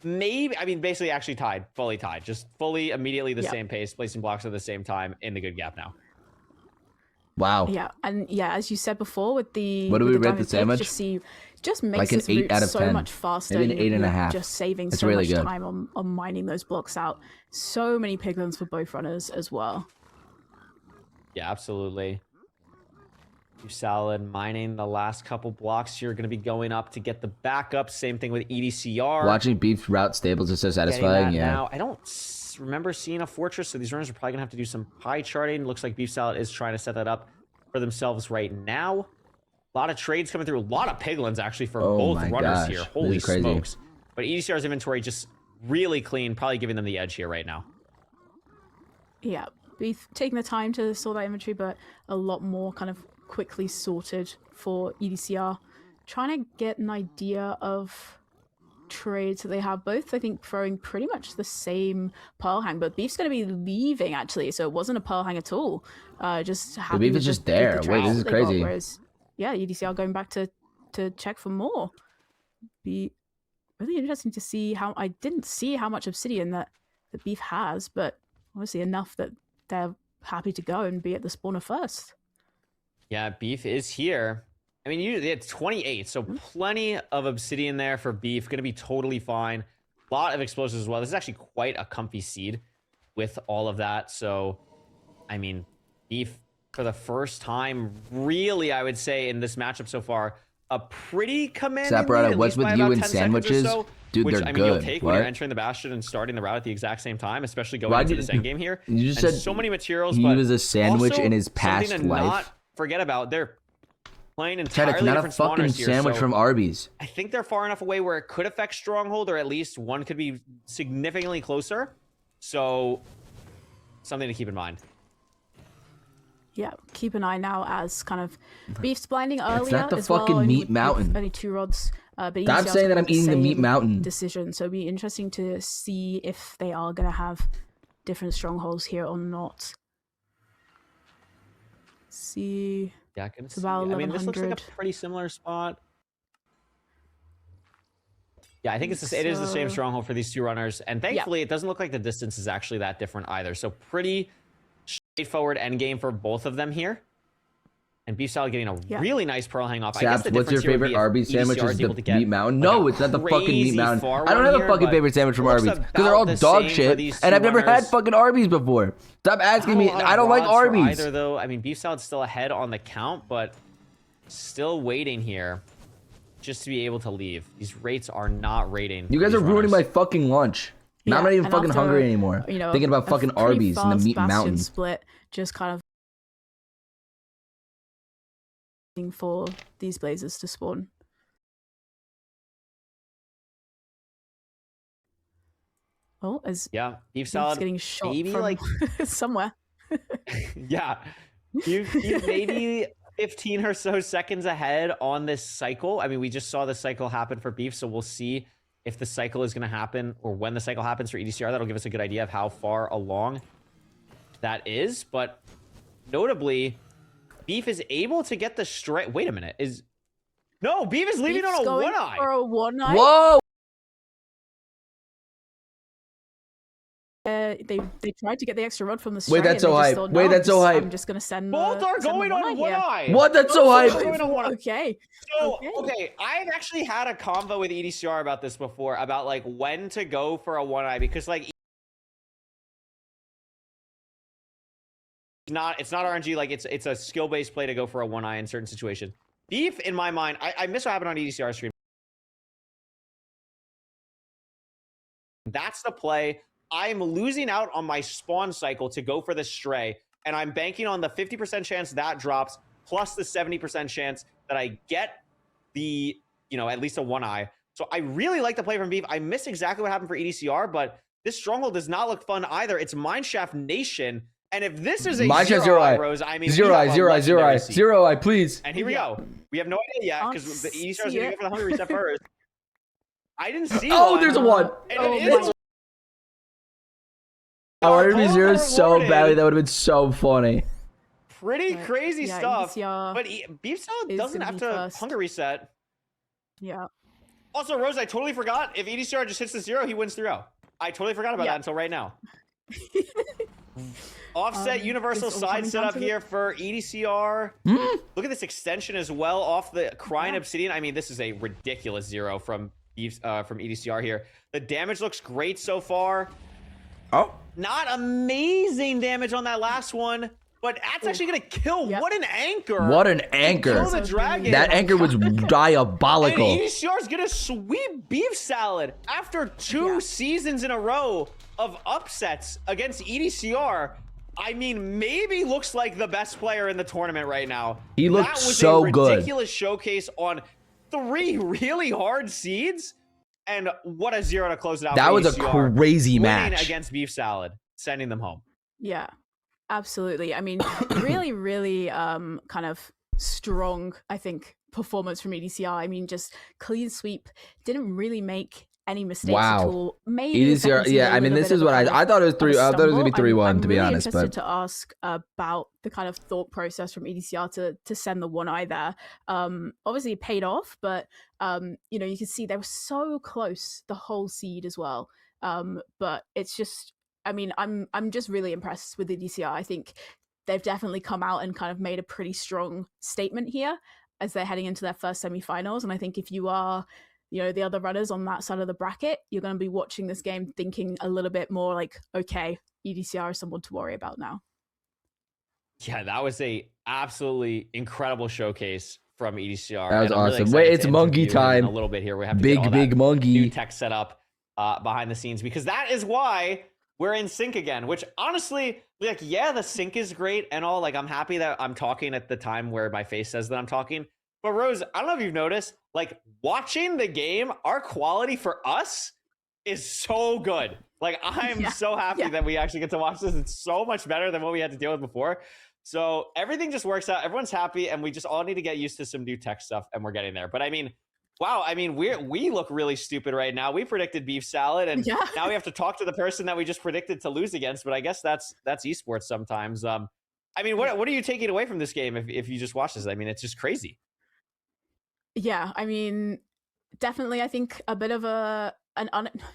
maybe, I mean, basically actually tied, fully tied, just fully immediately the same pace, placing blocks at the same time in the good gap now.
Wow.
Yeah, and yeah, as you said before, with the
What do we rate the
diamond
sandwich?
just makes
Like an
this
8
route
out of
so
10.
much faster.
Maybe an 8.5.
Just saving
That's
so
really
much
good.
time on mining those blocks out. So many piglins for both runners as well.
Yeah, absolutely. Salad mining the last couple blocks here, going to be going up to get the backup. Same thing with EDCR.
Watching Beef's route stables is so satisfying. Yeah.
Now, I don't remember seeing a fortress, so these runners are probably going to have to do some pie charting. Looks like Beef Salad is trying to set that up for themselves right now. A lot of trades coming through. A lot of piglins, actually, for both runners here. Holy smokes. But EDCR's inventory just really clean, probably giving them the edge here right now.
Yeah, Beef taking the time to sort that inventory, but a lot more kind of quickly sorted for EDCR. Trying to get an idea of trades that they have, both I think throwing pretty much the same pearl hang, but Beef's going to be leaving actually, so it wasn't a pearl hang at all. Just
the Beef is just there. Wait, this is crazy.
Whereas, yeah, EDCR going back to check for more. Be really interesting to see how, I didn't see how much obsidian that the Beef has, but obviously enough that they're happy to go and be at the spawner first.
Yeah, Beef is here. I mean, usually it's 28, so plenty of obsidian there for Beef. Going to be totally fine. A lot of explosives as well. This is actually quite a comfy seed with all of that. So, I mean, Beef for the first time, really, I would say in this matchup so far, a pretty commanding lead,
what's with you and sandwiches?
So,
dude,
which,
they're
I mean,
good.
you'll take when you're entering the Bastion and starting the route at the exact same time, especially going into this endgame here.
You just
and
said
so many materials,
he
but
was a sandwich
also
in his past
something to
life.
not forget about. They're playing
Chad,
entirely
it's not a
different
fucking
spawners here,
sandwich
so
from Arby's.
I think they're far enough away where it could affect Stronghold, or at least one could be significantly closer. So, something to keep in mind.
Yeah, keep an eye now as kind of Beef's blinding earlier.
It's not the
as
fucking
well,
meat mountain.
Only 2 rods. But
Stop saying that I'm eating the meat mountain.
Decision. So it'll be interesting to see if they are going to have different strongholds here or not. See.
Yeah, I can
it's
see.
about 1100.
I mean, this looks like a pretty similar spot. Yeah, I think it is the same stronghold for these two runners. And thankfully, it doesn't look like the distance is actually that different either. So pretty straightforward end game for both of them here. And Beef Salad getting a really nice pearl hang off. I guess the
what's your favorite Arby's sandwich? Is the meat mountain? No, it's not the fucking meat mountain. I don't have a fucking favorite sandwich from Arby's because they're all dog shit, and I've never had fucking Arby's before. Stop asking me. I don't like Arby's
either, though. I mean, Beef Salad's still ahead on the count, but still waiting here just to be able to leave. These rates are not rating.
You guys are ruining my fucking lunch. Now I'm not even fucking hungry anymore. Thinking about fucking Arby's and the meat mountain.
Split, just kind of for these blazers to spawn. Oh,
Beef Salad
getting shot
maybe
from
like
somewhere.
Yeah, you maybe 15 or so seconds ahead on this cycle. I mean, we just saw the cycle happen for Beef, so we'll see if the cycle is going to happen or when the cycle happens for EDCR. That'll give us a good idea of how far along that is. But notably, Beef is able to get the straight. Wait a minute. No, Beef is leaving
Beef's
on a
going
one eye.
for a one eye.
Whoa!
They tried to get the extra rod from the stray.
Wait, that's so hype.
Thought,
Wait, that's so hype.
I'm just gonna send.
Both are going on one eye.
What? That's so hype.
Okay.
So, okay, I've actually had a convo with EDCR about this before, about like when to go for a one eye, because like it's not RNG, like it's a skill based play to go for a one eye in certain situations. Beef, in my mind, I miss what happened on EDCR stream. That's the play. I'm losing out on my spawn cycle to go for the stray, and I'm banking on the 50% chance that drops, plus the 70% chance that I get the, at least a one eye. So I really like the play from Beef. I miss exactly what happened for EDCR, but this stronghold does not look fun either. It's Mineshaft Nation, and if this is a zero eye, Rose, I mean,
zero eye, please.
And here we go. We have no idea yet because the EDCR is going to go for the hungry reset first. I didn't see one.
There's a one.
And it is.
I wanted to be zero so badly. That would have been so funny.
pretty crazy
yeah,
stuff.
EDCR
But Beef Salad
is
doesn't
gonna
have
be
to
first.
hunger reset.
Yeah.
Also, Rose, I totally forgot. If EDCR just hits the 0, he wins 3-0. I totally forgot about that until right now. Offset universal side setup here for EDCR. Look at this extension as well off the Crying Obsidian. I mean, this is a ridiculous 0 from EDCR here. The damage looks great so far.
Oh.
Not amazing damage on that last one, but that's actually going to kill. What an anchor.
What an anchor.
Kill the dragon.
That anchor was diabolical.
And EDCR is going to sweep Beef Salad after 2 seasons in a row of upsets against EDCR. I mean, maybe looks like the best player in the tournament right now.
He looked
that was
so
a
good.
ridiculous showcase on 3 really hard seeds. And what a 0 to close it out.
That
for
was a
EDCR.
crazy
Winning
match.
against Beef Salad, sending them home.
Yeah, absolutely. I mean, really, kind of strong, I think, performance from EDCR. I mean, just clean sweep. Didn't really make any mistakes at all. Maybe
EDCR, yeah, I mean, this is what I thought it was 3. I thought it was gonna be 3-1 to be
really
honest.
Interested
But
to ask about the kind of thought process from EDCR to send the 1-eye there. Obviously it paid off, but you know, you can see they were so close the whole seed as well. But it's just, I mean, I'm just really impressed with EDCR. I think they've definitely come out and kind of made a pretty strong statement here as they're heading into their first semi-finals. And I think if you are, you know, the other runners on that side of the bracket, you're going to be watching this game thinking a little bit more like, okay, EDCR is someone to worry about now.
Yeah, that was a absolutely incredible showcase from EDCR.
That was
And I'm really
awesome.
excited
Wait, it's
to
monkey
interview him in
time.
a little bit here. We have to
Big,
get all
big
that
monkey.
new tech set up behind the scenes, because that is why we're in sync again, which honestly, like, yeah, the sync is great and all. Like, I'm happy that I'm talking at the time where my face says that I'm talking. But Rose, I don't know if you've noticed, like, watching the game, our quality for us is so good. Like, I'm so happy that we actually get to watch this. It's so much better than what we had to deal with before. So everything just works out. Everyone's happy, and we just all need to get used to some new tech stuff, and we're getting there. But I mean, wow, I mean, we look really stupid right now. We predicted Beef Salad, and now we have to talk to the person that we just predicted to lose against. But I guess that's esports sometimes. I mean, what are you taking away from this game if you just watch this? I mean, it's just crazy.
Yeah, I mean, definitely, I think a bit of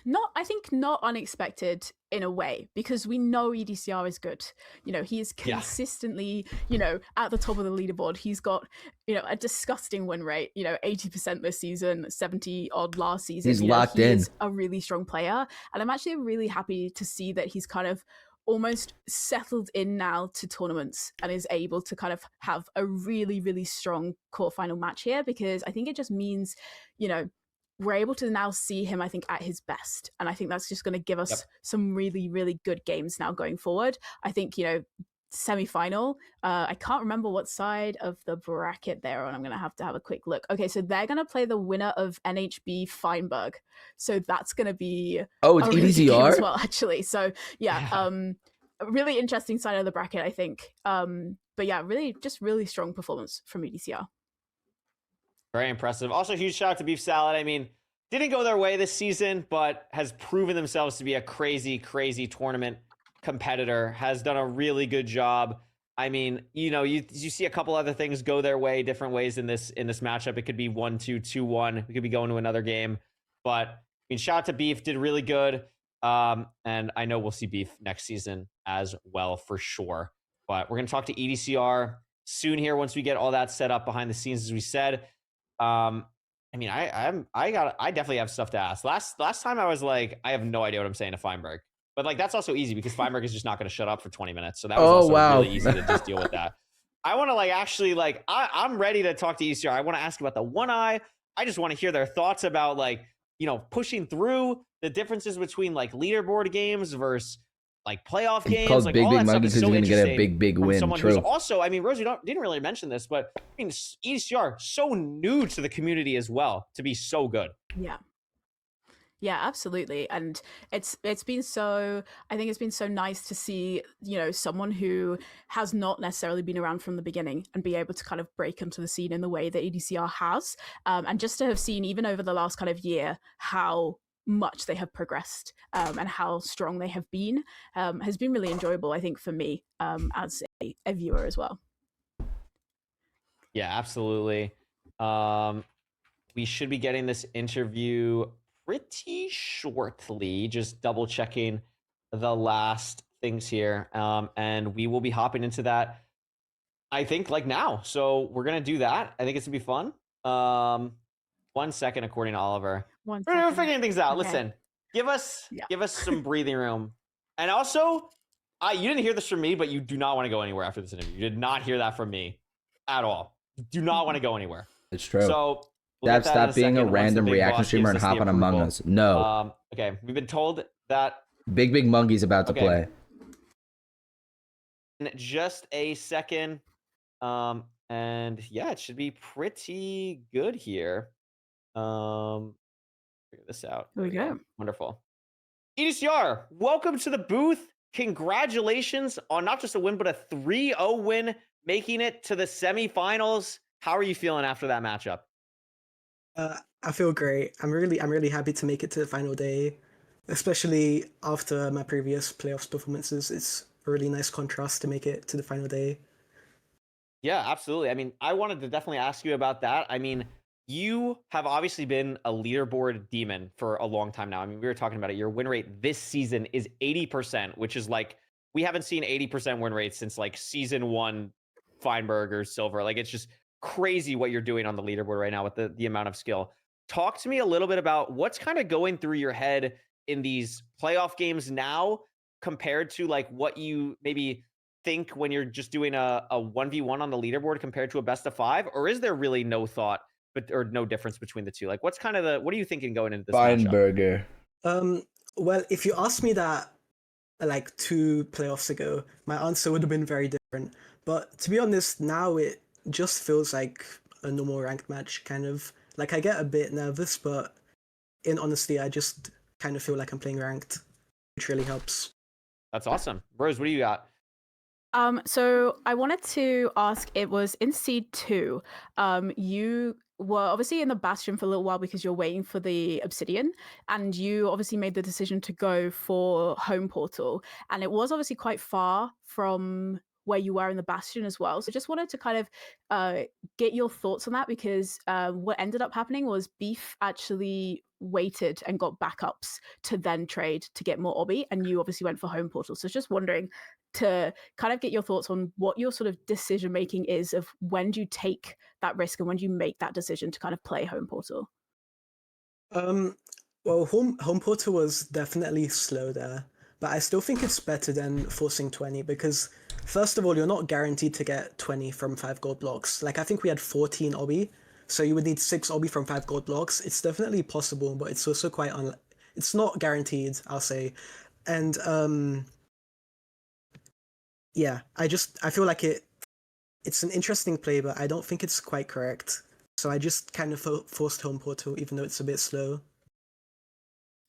not unexpected in a way, because we know EDCR is good. You know, he is consistently, you know, at the top of the leaderboard. He's got, you know, a disgusting win rate, you know, 80% this season, 70 odd last season.
He's
you know,
locked
he
in.
is a really strong player. And I'm actually really happy to see that he's kind of almost settled in now to tournaments and is able to kind of have a really, really strong quarterfinal match here, because I think it just means, you know, we're able to now see him, I think, at his best. And I think that's just going to give us some really, really good games now going forward. I think, you know, semi-final, I can't remember what side of the bracket they're on. I'm going to have a quick look. Okay, so they're going to play the winner of NHB Feinberg. So that's going to be
it's
a really good game
EDCR?
as well, actually. So yeah, a really interesting side of the bracket, I think. But yeah, really strong performance from EDCR.
Very impressive. Also, huge shout out to Beef Salad. I mean, didn't go their way this season, but has proven themselves to be a crazy, crazy tournament competitor. Has done a really good job. I mean, you know, you see a couple other things go their way, different ways in this matchup. It could be 1-2, 2-1. We could be going to another game. But I mean, shout out to Beef, did really good. And I know we'll see Beef next season as well for sure. But we're gonna talk to EDCR soon here once we get all that set up behind the scenes, as we said. I mean, I definitely have stuff to ask. Last time I was like, I have no idea what I'm saying to Feinberg, but like that's also easy because Feinberg is just not going to shut up for 20 minutes. So that was really easy to just deal with that. I want to like actually like I'm ready to talk to ECR. I want to ask about the 1-eye. I just want to hear their thoughts about like, you know, pushing through, the differences between like leaderboard games versus like playoff games.
Called
like
Big
all
Big
that
Monkey
stuff is
because
so
he's gonna get a
interesting
big
from
win.
someone who's
True.
also, I mean, Rose, didn't really mention this, but I mean, ECR so new to the community as well to be so good.
Yeah, absolutely. And it's been so, I think it's been so nice to see, you know, someone who has not necessarily been around from the beginning and be able to kind of break into the scene in the way that EDCR has. And just to have seen, even over the last kind of year, how much they have progressed and how strong they have been has been really enjoyable, I think, for me as a viewer as well.
Yeah, absolutely. We should be getting this interview pretty shortly. Just double checking the last things here. And we will be hopping into that, I think, like now. So we're gonna do that. I think it's gonna be fun. 1 second, according to Oliver.
One
We're
second.
figuring things out.
Okay.
Listen, give us
Yeah.
some breathing room. And also, you didn't hear this from me, but you do not want to go anywhere after this interview. You did not hear that from me at all. You do not want to go anywhere.
It's true.
So we'll get that
Stop
in a
being a
second once the
random
big
reaction
boss
streamer
gives
and
us the
hop on Among
approval.
Us. No.
Okay, we've been told that
Big Monkey's about to play.
in just a second. And yeah, it should be pretty good here. Figure this out.
Here we go.
Wonderful. EDCR, welcome to the booth. Congratulations on not just a win, but a 3-0 win, making it to the semifinals. How are you feeling after that matchup?
I feel great. I'm really happy to make it to the final day, especially after my previous playoffs performances. It's a really nice contrast to make it to the final day.
Yeah, absolutely. I mean, I wanted to definitely ask you about that. I mean, you have obviously been a leaderboard demon for a long time now. I mean, we were talking about it. Your win rate this season is 80%, which is like, we haven't seen 80% win rates since like season 1 Feinberg or Silver. Like, it's just crazy what you're doing on the leaderboard right now with the amount of skill. Talk to me a little bit about what's kind of going through your head in these playoff games now compared to like what you maybe think when you're just doing a 1v1 on the leaderboard compared to a best of 5, or is there really no thought or no difference between the two? Like, what's kind of what are you thinking going into this matchup?
Well, if you asked me that like 2 playoffs ago, my answer would have been very different. But to be honest, now it just feels like a normal ranked match, kind of. Like, I get a bit nervous, but in honesty, I just kind of feel like I'm playing ranked, which really helps.
That's awesome. Rose, what do you got?
So I wanted to ask, it was in Seed 2. You were obviously in the Bastion for a little while because you're waiting for the Obsidian, and you obviously made the decision to go for Home Portal, and it was obviously quite far from where you were in the Bastion as well. So just wanted to kind of get your thoughts on that, because what ended up happening was Beef actually waited and got backups to then trade to get more obby, and you obviously went for Home Portal. So just wondering to kind of get your thoughts on what your sort of decision making is of when do you take that risk and when do you make that decision to kind of play Home Portal?
Well, home Portal was definitely slow there, but I still think it's better than forcing 20, because first of all, you're not guaranteed to get 20 from 5 gold blocks. Like, I think we had 14 obby, so you would need 6 obby from 5 gold blocks. It's definitely possible, but it's also quite it's not guaranteed, I'll say. And yeah, I feel like it's an interesting play, but I don't think it's quite correct. So I just kind of forced Home Portal, even though it's a bit slow.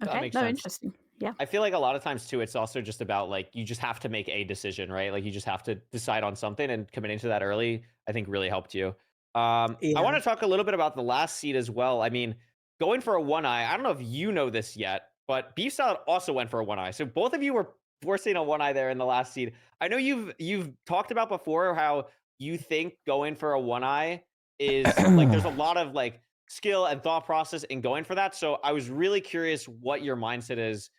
That makes
no,
sense.
interesting. Yeah.
I feel like a lot of times too, it's also just about like, you just have to make a decision, right? Like, you just have to decide on something, and committing to that early, I think, really helped you. I want to talk a little bit about the last seed as well. I mean, going for a 1-eye, I don't know if you know this yet, but Beef Salad also went for a 1-eye. So both of you were forcing a 1-eye there in the last seed. I know you've talked about before how you think going for a 1-eye is like, there's a lot of like skill and thought process in going for that. So I was really curious what your mindset is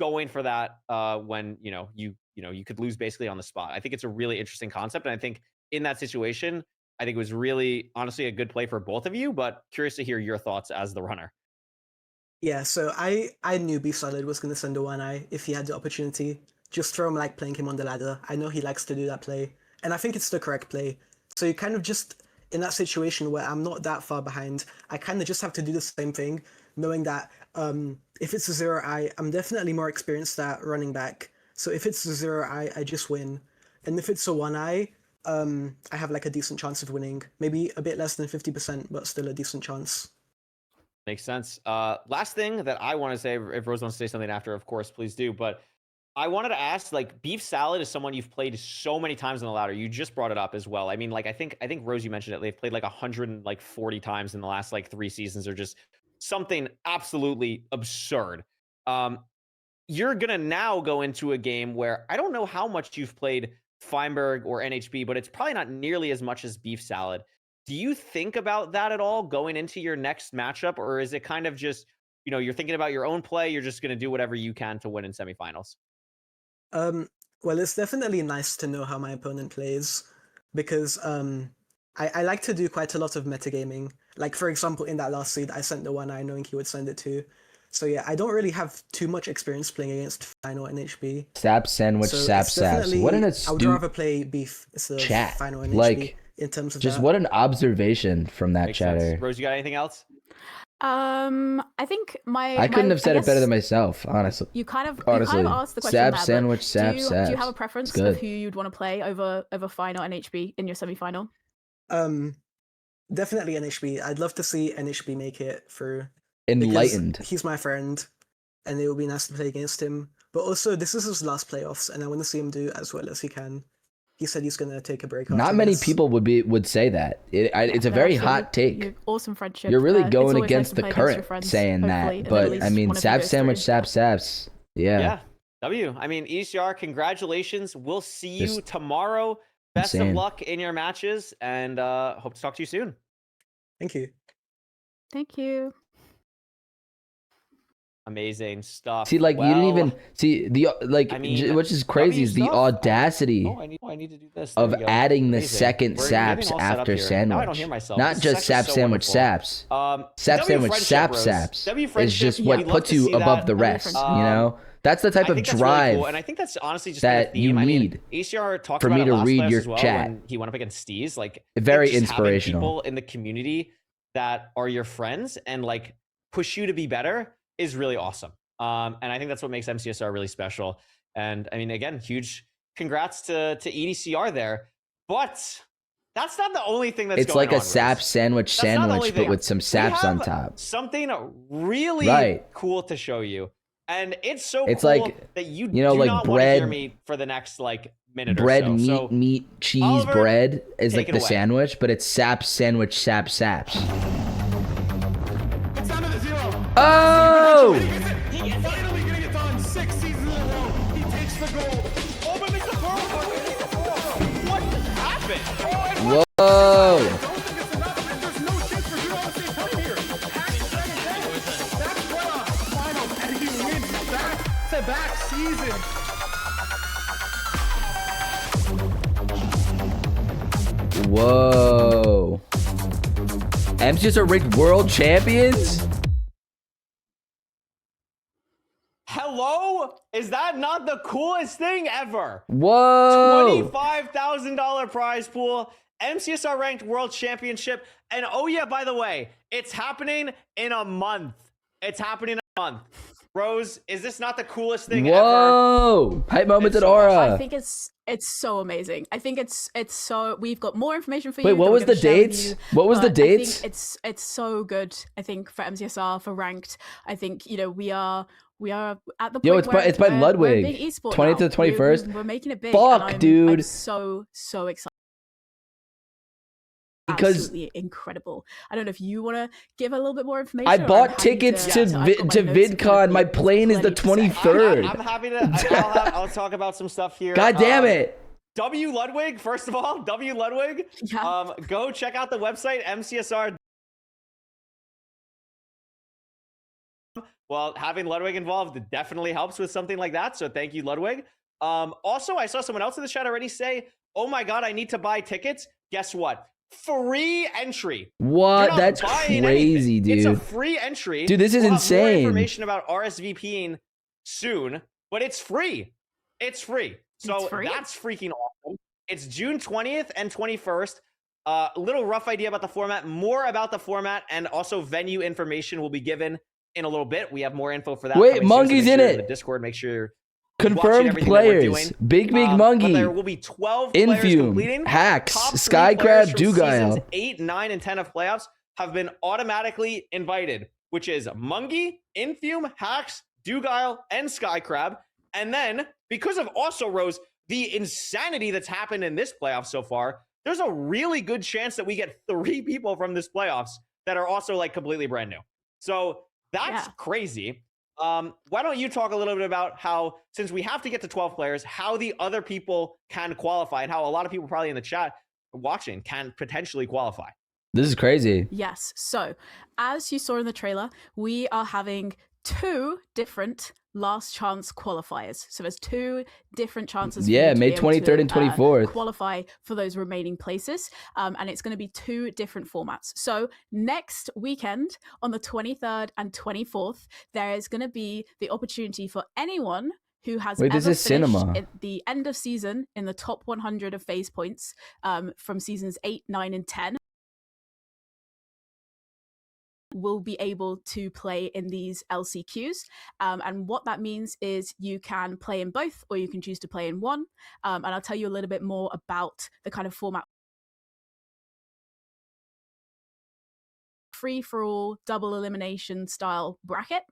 going for that when you could lose basically on the spot. I think it's a really interesting concept, and I think in that situation, I think it was really honestly a good play for both of you, but curious to hear your thoughts as the runner.
Yeah, so I knew Beef Salad was going to send a 1-eye if he had the opportunity, just from like playing him on the ladder. I know he likes to do that play, and I think it's the correct play. So you kind of just, in that situation where I'm not that far behind, I kind of just have to do the same thing, knowing that if it's a 0-eye, I'm definitely more experienced at running back. So if it's a 0-eye, I just win. And if it's a 1-eye, I have like a decent chance of winning. Maybe a bit less than 50%, but still a decent chance.
Makes sense. Last thing that I want to say, if Rose wants to say something after, of course, please do. But I wanted to ask, like, Beef Salad is someone you've played so many times on the ladder. You just brought it up as well. I mean, like, I think Rose, you mentioned it. They've played like 140 times in the last like 3 seasons, or just something absolutely absurd. You're gonna now go into a game where I don't know how much you've played Feinberg or NHB, but it's probably not nearly as much as Beef Salad. Do you think about that at all going into your next matchup, or is it kind of just, you know, you're thinking about your own play, you're just going to do whatever you can to win in semifinals?
Well, it's definitely nice to know how my opponent plays because I like to do quite a lot of metagaming. Like, for example, in that last seed, I sent the 1i knowing he would send it too. So yeah, I don't really have too much experience playing against Final and HB.
Sap sandwich,
So
sap
it's
saps.
definitely-
What an
I would
astute
rather play Beef instead of
chat.
Final and
Like,
HB in terms of
just
that.
what an observation from that
Makes sense.
chatter.
Rose, you got anything else?
I think
I couldn't have said it better than myself, honestly.
You kind of
honestly.
asked the question
Sap
there, but
sandwich, sap
do
saps.
you have a preference
It's good.
of who you'd want to play over Final and HB in your semi-final?
Definitely NHB. I'd love to see NHB make it through.
Enlightened.
Because he's my friend, and it would be nice to play against him. But also, this is his last playoffs, and I want to see him do as well as he can. He said he's gonna take a break.
Not
after
many
this.
people would say that. It's a very hot take.
Awesome friendship.
You're really
It's
going
always
against
nice to
the
play against your
current
friends,
saying
hopefully,
that.
and at
But
least
I mean,
one of you
sap
goes
sandwich,
through.
sap saps. Yeah.
W. I mean, ECR, congratulations. We'll see you
Just
tomorrow. Best
insane.
of luck in your matches, and hope to talk to you soon.
Thank you.
Thank you.
Amazing stuff.
See, like you didn't even see the
I mean,
which is crazy is the
stuff.
audacity
I need to do this. There
of
we go.
adding the
Amazing.
second
We're getting
saps
all set up
after
here.
sandwich.
Now I don't hear myself.
Not
This is
just
actually
sap
so
sandwich
wonderful.
saps. Sap
W
sandwich
friendship,
sap
Rose.
saps
W
is
friendship,
just
we'd
what
love
puts
to
you
see
above
that.
the rest. You know, that's the type
I
of
think that's
drive
really cool, and I think that's honestly just
that
the
you
theme. I mean,
need
ACR talked
for
about
me
it
to
last
read
playoffs
your
as well
chat.
when he went up against Steez. Like,
Very
just having
inspirational.
people in the community that are your friends and like push you to be better is really awesome. And I think that's what makes MCSR really special. And I mean, again, huge congrats to EDCR there. But that's not the only thing that's
It's
going
like
on,
a sap
Rose.
sandwich
That's not the only
sandwich, but
thing.
with some
We
saps on
have
top.
Something really
Right.
cool to show you. And it's so
It's
cool
like,
that you
you know,
do
like
not want to hear
bread-
me for the next like minute
Bread,
or so.
meat,
So,
cheese,
Oliver,
bread is
take
like
it
the
away.
sandwich, but it's sap sandwich, sap saps.
It's down to the 0.
Oh!
He finally getting it done. 6 seasons in a row. He takes the gold.
Oh, but it's the What happened?
Whoa!
There's no chance for you all to stay put here. That's playoff finals, and he wins back-to-back seasons.
Whoa. MCs are ranked world champions?
Hello? Is that not the coolest thing ever?
Whoa.
$25,000 prize pool, MCSR ranked world championship. And oh yeah, by the way, it's happening in a month. It's happening in a month. Rose, is this not the coolest thing ever?
Whoa. Hype moments
It's
at
so
Aura.
I think it's so amazing. I think it's so. We've got more information for you.
Wait, what
that we're
was the
gonna share with
dates?
you,
What was the
but I think
dates?
it's so good. I think for MCSR, for ranked, I think we are at the point
Yo, it's
where
by
we're a
Ludwig.
big esport
20th
now.
to 21st.
We're making it big.
Fuck,
and I'm
dude.
so excited.
Because
Absolutely incredible. I don't know if you want to give a little bit more information.
I
or I'm
bought
happy
tickets to
I've got my notes in front of
VidCon.
me.
My
There's
plane is the
plenty to say.
23rd.
I'm happy to. I'll talk about some stuff here.
God damn it.
W Ludwig, first of all, W Ludwig.
Yeah.
Go check out the website MCSR. Well, having Ludwig involved definitely helps with something like that. So thank you, Ludwig. Also, I saw someone else in the chat already say, "Oh my god, I need to buy tickets." Guess what? Free entry.
What?
You're not
That's
buying
crazy,
anything. It's a
dude.
free entry.
Dude, this is
We'll have more
insane.
information about RSVPing soon, but it's free. It's free. So
It's free?
that's freaking awesome. It's June 20th and 21st. A little rough idea about the format. More about the format and also venue information will be given in a little bit. We have more info for that.
Wait,
coming soon, so
Monkey's
make
in
sure
it.
you're in the Discord. Make sure you're watching
Confirmed
everything that we're
players.
doing.
Big
But
Monkey.
there will be 12 players
Infume.
completing.
Hacks.
Top 3
Skycrab.
players from
Dugail.
seasons 8, 9, and 10 of playoffs have been automatically invited, which is Mungie, Infume, Hacks, Dugail, and Skycrab. And then, because of also, Rose, the insanity that's happened in this playoff so far, there's a really good chance that we get 3 people from this playoffs that are also like completely brand new. So that's crazy. Why don't you talk a little bit about how, since we have to get to 12 players, how the other people can qualify and how a lot of people probably in the chat watching can potentially qualify.
This is crazy.
Yes. So, as you saw in the trailer, we are having 2 different last chance qualifiers. So there's 2 different chances. For
Yeah,
you to
May
be able
23rd
to,
and 24th.
qualify for those remaining places, and it's going to be 2 different formats. So next weekend, on the 23rd and 24th, there is going to be the opportunity for anyone who has
Wait, this
ever
is
finished
cinema.
at the end of season in the top 100 of phase points from seasons 8, 9, and 10. Will be able to play in these LCQs. And what that means is you can play in both, or you can choose to play in one. And I'll tell you a little bit more about the kind of format. Free-for-all, double elimination style bracket.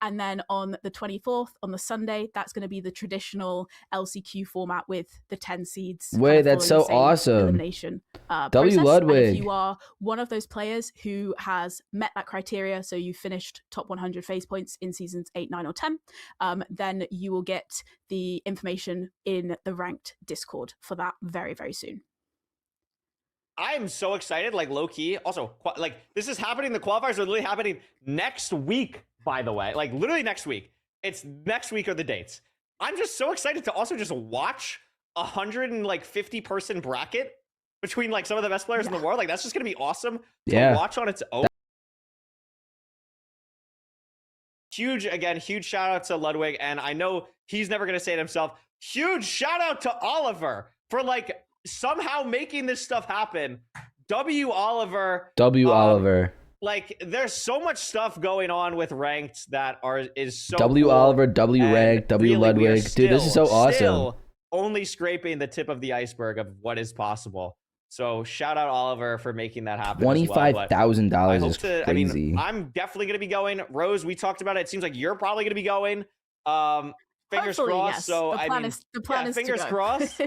And then on the 24th, on the Sunday, that's going to be the traditional LCQ format with the 10 seeds.
Wait, that's so awesome.
Elimination
W.
process.
Ludwig.
And if you are one of those players who has met that criteria, so you finished top 100 phase points in seasons 8, 9, or 10, then you will get the information in the ranked Discord for that very, very soon.
I'm so excited, like low key. Also, like this is happening. The qualifiers are literally happening next week, by the way. Like literally next week. It's next week are the dates. I'm just so excited to also just watch 150 person bracket between like some of the best players in the world. Like that's just gonna be awesome to watch on its own. Huge shout out to Ludwig, and I know he's never gonna say it himself. Huge shout out to Oliver for like somehow making this stuff happen. Oliver.
Oliver.
Like there's so much stuff going on with ranked that is so
Oliver, ranked,
really,
Ludwig. Dude, this is so awesome.
Still only scraping the tip of the iceberg of what is possible. So shout out Oliver for making that happen.
$25,000 is crazy.
I mean, I'm definitely gonna be going. Rose, we talked about it. It seems like you're probably gonna be going. Fingers
Hopefully,
crossed.
yes.
So
the plan is
fingers
to go.
crossed.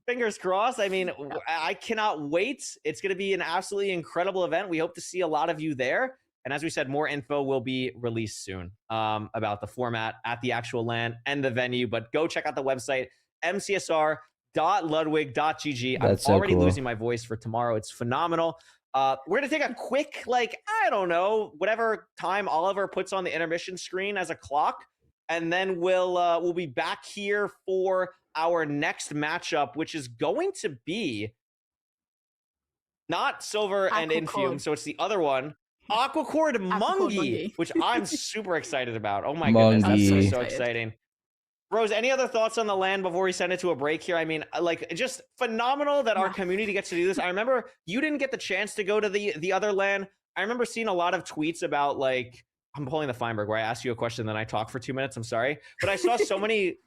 Fingers crossed. I mean, I cannot wait. It's going to be an absolutely incredible event. We hope to see a lot of you there. And as we said, more info will be released soon about the format at the actual LAN and the venue. But go check out the website, mcsr.ludwig.gg. I'm already losing my voice for tomorrow. It's phenomenal. We're going to take a quick, like, I don't know, whatever time Oliver puts on the intermission screen as a clock. And then we'll be back here for our next matchup, which is going to be not Silver and Infume, so it's the other one, Aquacord Mungie, which I'm super excited about. Oh my goodness, that's so exciting. Rose, any other thoughts on the LAN before we send it to a break here? I mean, like, just phenomenal that our community gets to do this. I remember you didn't get the chance to go to the other LAN. I remember seeing a lot of tweets about, like, I'm pulling the Feinberg where I ask you a question, then I talk for 2 minutes. I'm sorry, but I saw so many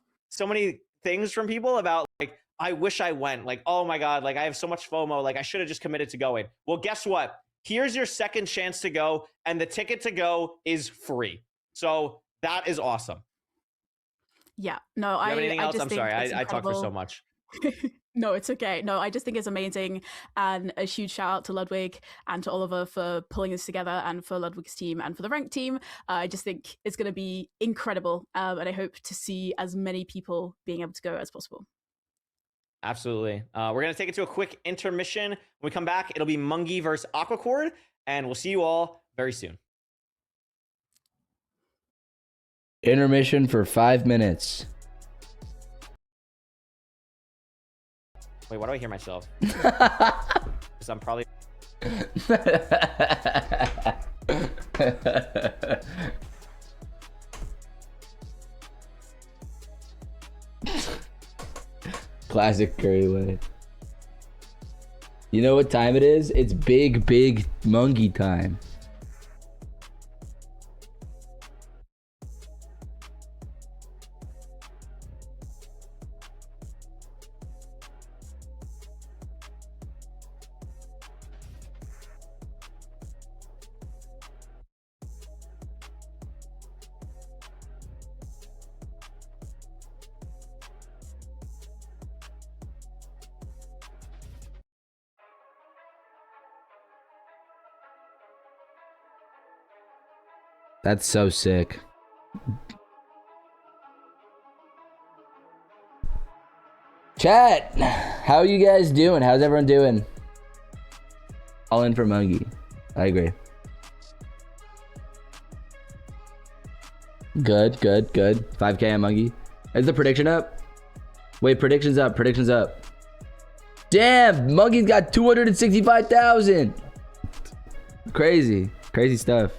things from people about like, I wish I went. Like, oh my god, like I have so much FOMO. Like I should have just committed to going. Well, guess what? Here's your second chance to go, and the ticket to go is free. So that is awesome.
Yeah. No,
you have anything else?
just
I'm
think
sorry.
it's
I talk for so
incredible.
much.
No, it's okay. No, I just think it's amazing, and a huge shout out to Ludwig and to Oliver for pulling this together, and for Ludwig's team and for the ranked team. I just think it's going to be incredible, and I hope to see as many people being able to go as possible.
Absolutely. We're going to take it to a quick intermission. When we come back, it'll be Mungie versus Aquacord, and we'll see you all very soon.
Intermission for 5 minutes.
Wait, why do I hear myself? Because I'm probably...
Classic Curry way. You know what time it is? It's big Mungie time. That's so sick. Chat, how are you guys doing? How's everyone doing? All in for Mungie. I agree. Good, good, good. 5K on Mungie. Is the prediction up? Wait, prediction's up. Prediction's up. Damn, Mungie's got 265,000. Crazy. Crazy stuff.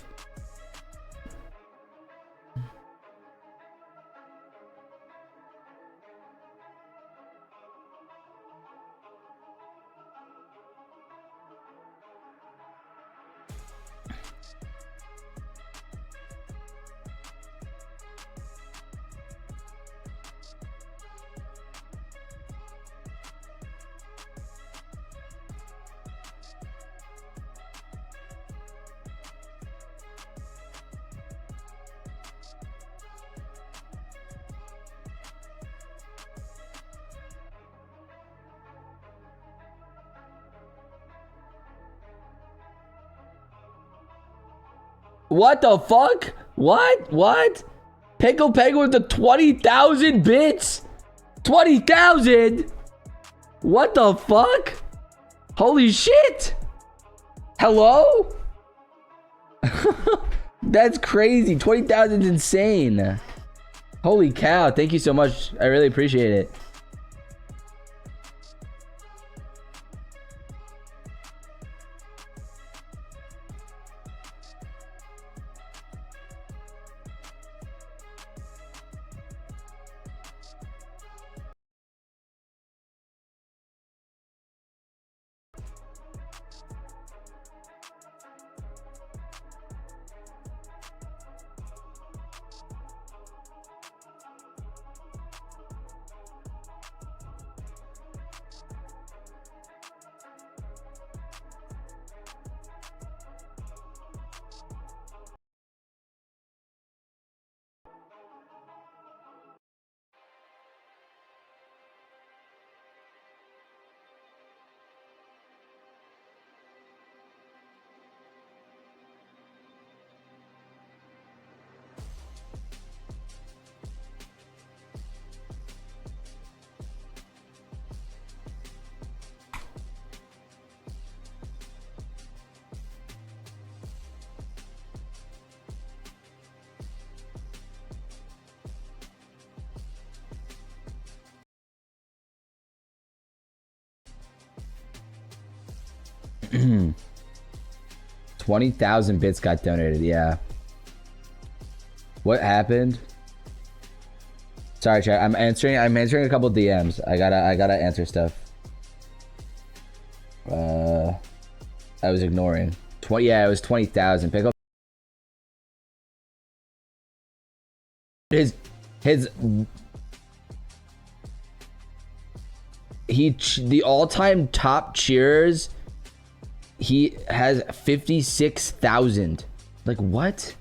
What the fuck? What? Pickle Penguin with the 20,000 bits? 20,000? What the fuck? Holy shit. Hello? That's crazy. 20,000 is insane. Holy cow. Thank you so much. I really appreciate it. Hmm. 20,000 bits got donated. Yeah. What happened? Sorry, chat. I'm answering a couple DMs. I gotta answer stuff. I was ignoring. Yeah, it was 20,000. Pick up the all-time top cheers. He has 56,000. Like, what?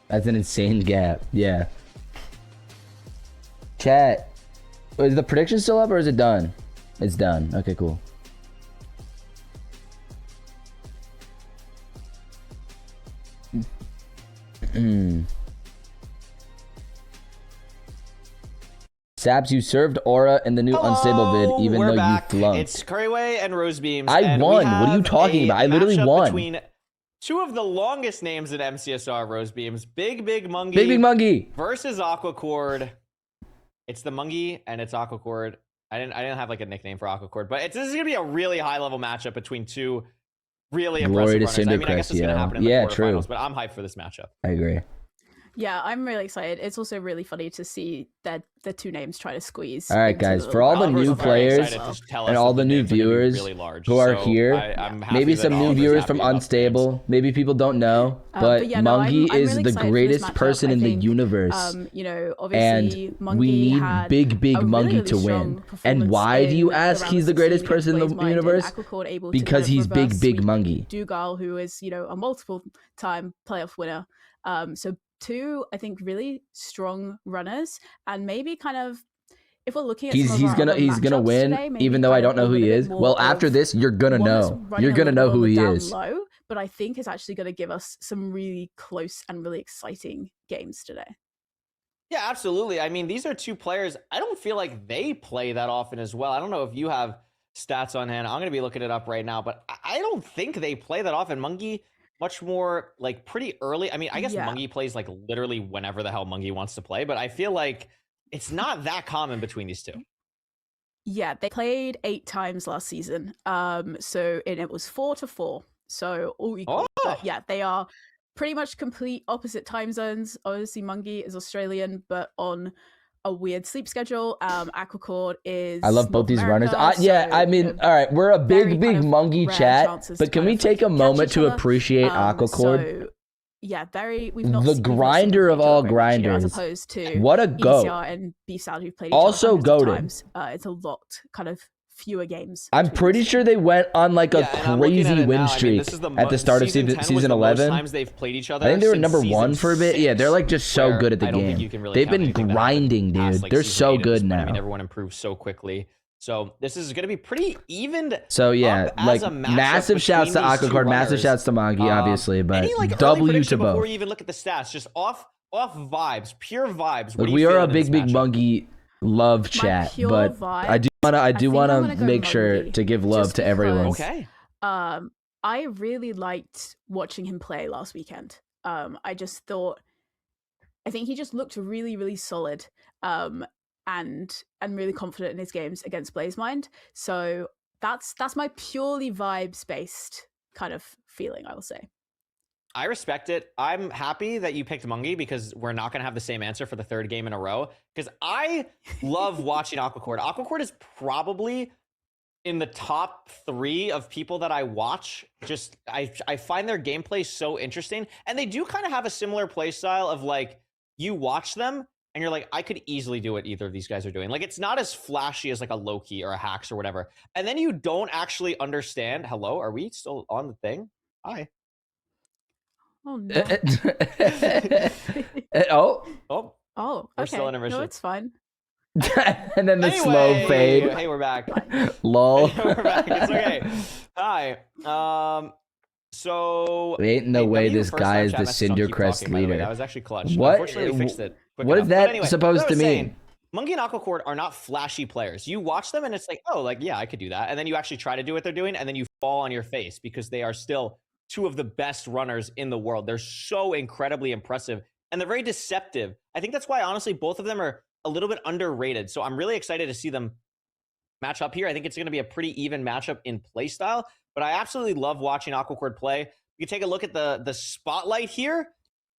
That's an insane gap. Yeah. Chat. Is the prediction still up or is it done? It's done. Okay, cool. Saps, you served Aura in the new Unstable vid, even though you flunked.
It's Curryway and Rosebeams.
I won. What are you talking about? I literally won.
Between two of the longest names in MCSR Rosebeams, Big Mungie.
Big Mungie
versus Aquacord. It's the Mungie and it's Aquacord. I didn't have like a nickname for Aquacord, but this is gonna be a really high level matchup between two really impressive runners. I mean, I guess it's gonna happen in the quarterfinals, but I'm hyped for this matchup.
I agree.
Yeah, I'm really excited. It's also really funny to see that the two names try to squeeze.
All right,
into
guys,
the
for all the
little
new
bracket
players
as well.
and all the new viewers who are here,
I'm happy
maybe
that
some new
Oliver's
viewers
happy
from
about the names.
Unstable, maybe people don't know,
But yeah, no,
Mungie
I'm
is
really
the
excited for this
greatest
matchup.
person
I
in the
think,
universe.
you know,
And
obviously,
we
Mungie
need
had
big
a really,
Mungie
really
to win.
strong
And
performance
why do you
in
ask
the
he's
round
the
of
greatest
16
person in
against
the
Blazemind, and
universe?
Aquacord able
Because
to kind of
he's big,
reverse
big
sweep
Mungie.
Dougal, who is, you know, a multiple-time playoff winner. So two, I think, really strong runners, and maybe kind of, if we're looking at some of
He's
our
gonna
other
win,
matchups today, maybe
even though I
kind of
don't know
a
who he
little bit
is.
more
Well, after
of
this, you're gonna
one that's
know.
running
You're
a
gonna
little
know
bit on
who
the
he
down
is.
low, but I think is actually going to give us some really close and really exciting games today.
Yeah, absolutely. I mean, these are two players. I don't feel like they play that often as well. I don't know if you have stats on hand. I'm going to be looking it up right now, but I don't think they play that often. Mungie, much more like pretty early. I mean, I guess
Yeah.
Mungie plays like literally whenever the hell Mungie wants to play, but I feel like it's not that common between these two.
Yeah, they played 8 times last season. So and it was 4-4. So all equal. But yeah, they are pretty much complete opposite time zones. Obviously, Mungie is Australian, but on a weird sleep schedule. Aquacord is
I love both
North
these runners.
America,
Yeah,
so,
I mean,
you know,
all right, we're a
very
big,
kind
big
of
Mungie
rare
chat,
chances
but
to
can
kind
we
of,
take a
like, catch
moment
each
to
other.
appreciate Aquacord?
So yeah, we've not
The
we've not seen them
grinder
play
of
each other
all
very much, you know, as
grinders.
opposed to
What a goat.
ECR and Beef Salad, who've played each
Also
other hundreds of
goated.
times. It's a lot kind of fewer games.
I'm pretty sure they went on like a
Yeah, and I'm looking at
crazy
it
win
now. I mean,
streak
this is the
at the start of
season 10 was
season
the most
11.
times they've played each other
I think they were
since
number
season
1 for a bit. Yeah, they're like just so
where
good at the
I don't think
game.
you can really
They've
count
been
anything that happened
grinding, dude.
past, like,
They're
season
so
8 at this
good
point. I
now.
mean, everyone improves so quickly. So this is going to be pretty evened.
So yeah,
up as
like
a matchup
massive shouts to
between these two
Aquacord, massive
runners.
shouts to Mungie, obviously, but
Any like early
W to
prediction before
both.
we even look at the stats, just off vibes, pure vibes. What
Look,
are you
we are a
feeling in this
big
matchup?
Mungie love chat,
pure
but
vibe,
I do
I'm
wanna
gonna go
make sure
Mungie,
to give love
just
to everyone.
because,
Okay.
I really liked watching him play last weekend. I just thought, I think he just looked really, really solid, and really confident in his games against Blazemind. So that's my purely vibes based kind of feeling, I will say.
I respect it. I'm happy that you picked Mungie because we're not going to have the same answer for the third game in a row. Because I love watching Aquacord. Aquacord is probably in the top 3 of people that I watch. Just I find their gameplay so interesting, and they do kind of have a similar play style of like you watch them and you're like, I could easily do what either of these guys are doing. Like it's not as flashy as like a Loki or a Hax or whatever, and then you don't actually understand. Hello, are we still on the thing? Hi.
Oh no.
Oh,
Oh,
We're
okay.
still in intermission.
No, it's fine.
and then the slow fade.
Hey, we're back.
Lol.
We're back. It's okay. Hi. So
There ain't no
hey,
way
W
this
first
guy
time
is
chat
the
message, I'll keep
Cindercrest
talking, by the way.
leader.
That was actually clutch.
What?
Unfortunately, we fixed it. quick
What is
enough.
that
But anyway,
supposed
what I
to
was saying,
mean?
Mungie and Aquacord are not flashy players. You watch them and it's like, oh, like, yeah, I could do that. And then you actually try to do what they're doing and then you fall on your face because they are still 2 of the best runners in the world. They're so incredibly impressive and they're very deceptive. I think that's why, honestly, both of them are a little bit underrated. So I'm really excited to see them match up here. I think it's going to be a pretty even matchup in play style, but I absolutely love watching Aquacord play. You can take a look at the spotlight here.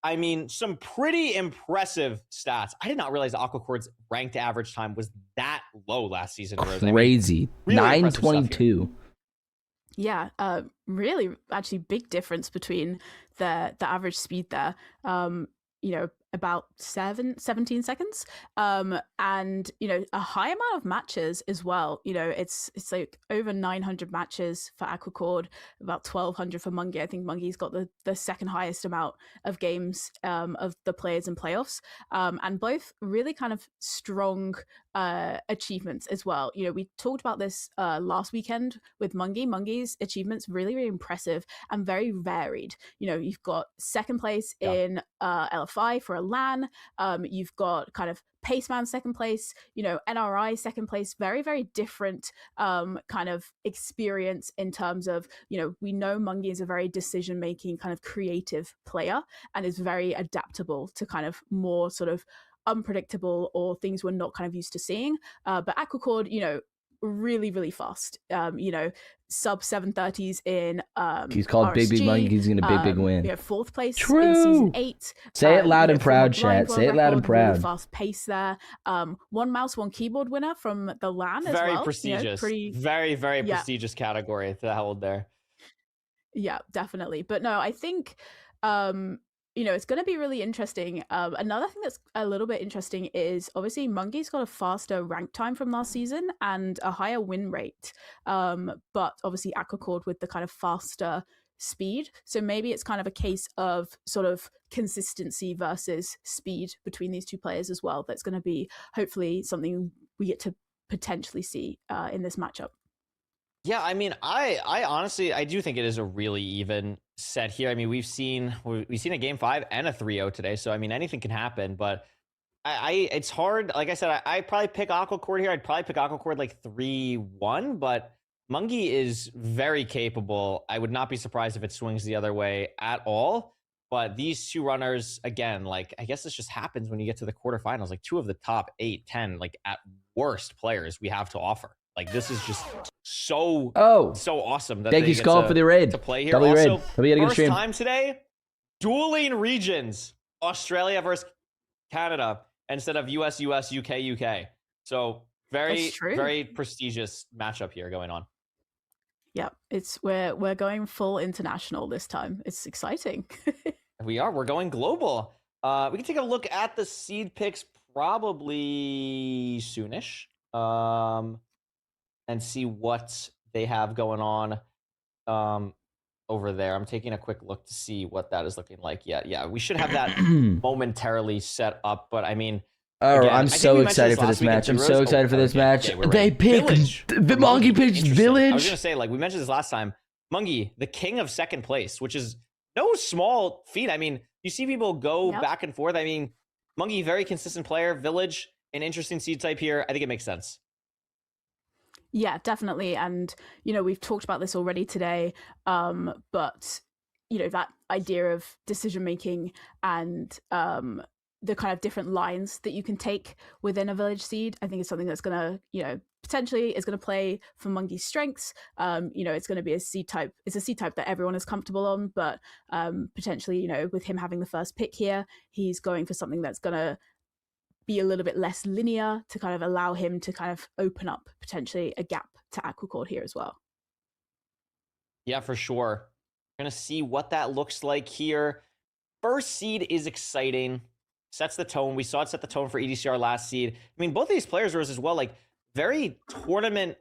I mean, some pretty impressive stats. I did not realize Aquacord's ranked average time was that low last season. Rose.
Crazy.
really impressive stuff here.
922.
Yeah, really, actually, big difference between the average speed there. You know, about 17 seconds, and you know, a high amount of matches as well. You know, it's like over 900 matches for Aquacord, about 1200 for Mungie. I think Mungie's got the second highest amount of games of the players in playoffs, and both really kind of strong achievements as well. You know, we talked about this last weekend with Mungie. Mungie's achievements really, really impressive and very varied. You know, you've got second place in LFI for a LAN. You've got kind of Paceman second place, you know, NRI second place. Very, very different kind of experience in terms of, you know, we know Mungie is a very decision making kind of creative player and is very adaptable to kind of more sort of unpredictable or things we're not kind of used to seeing. But Aquacord, you know, really, really fast. Sub 730s in
He's called Big
RSG,
Monkey. He's gonna big win.
Fourth place
True.
in season 8.
Say it loud and
former
proud,
blind
chat.
world
Say it loud and
record,
proud.
Really fast pace there. One mouse, one keyboard winner from the LAN as well.
Very prestigious. Very, very prestigious category to hold there.
Yeah, definitely. But no, I think it's going to be really interesting. Another thing that's a little bit interesting is obviously Monkey's got a faster rank time from last season and a higher win rate. But obviously Aquacord with the kind of faster speed. So maybe it's kind of a case of sort of consistency versus speed between these two players as well. That's going to be hopefully something we get to potentially see in this matchup.
Yeah, I mean, I honestly, I do think it is a really even set here. I mean, we've seen a game 5 and a 3-0 today, so I mean, anything can happen. But it's hard. Like I said, I probably pick Aquacord here. I'd probably pick Aquacord like 3-1, but Mungie is very capable. I would not be surprised if it swings the other way at all. But these two runners, again, like I guess this just happens when you get to the quarterfinals. Like 2 of the top 8, 10, like at worst players we have to offer. Like this is just so awesome. That
Thank you, Skull, for the raid.
To play here.
Double
Also,
raid. Hope you had a good
first
stream.
time today, dueling regions. Australia versus Canada instead of US, UK, UK. So very, very prestigious matchup here going on.
Yeah, we're going full international this time. It's exciting.
We're going global. We can take a look at the seed picks probably soonish. And see what they have going on over there. I'm taking a quick look to see what that is looking like. Yeah, we should have that momentarily set up. But I mean, again,
I'm so excited for this match. I'm so excited for this match. They picked Monkey picked Village.
I was gonna say, like we mentioned this last time, Mungie, the king of second place, which is no small feat. I mean, you see people go back and forth. I mean, Mungie, very consistent player. Village, an interesting seed type here. I think it makes sense.
Yeah, definitely. And, we've talked about this already today, but, that idea of decision-making and the kind of different lines that you can take within a village seed, I think is something that's going to, potentially is going to play for Mungie's strengths. It's going to be a seed type. It's a seed type that everyone is comfortable on, but potentially, with him having the first pick here, he's going for something that's going to be a little bit less linear to kind of allow him to kind of open up potentially a gap to Aquacord here as well.
Yeah, for sure. We're going to see what that looks like here. First seed is exciting. Sets the tone. We saw it set the tone for EDCR last seed. I mean, both of these players are as well, like very tournament,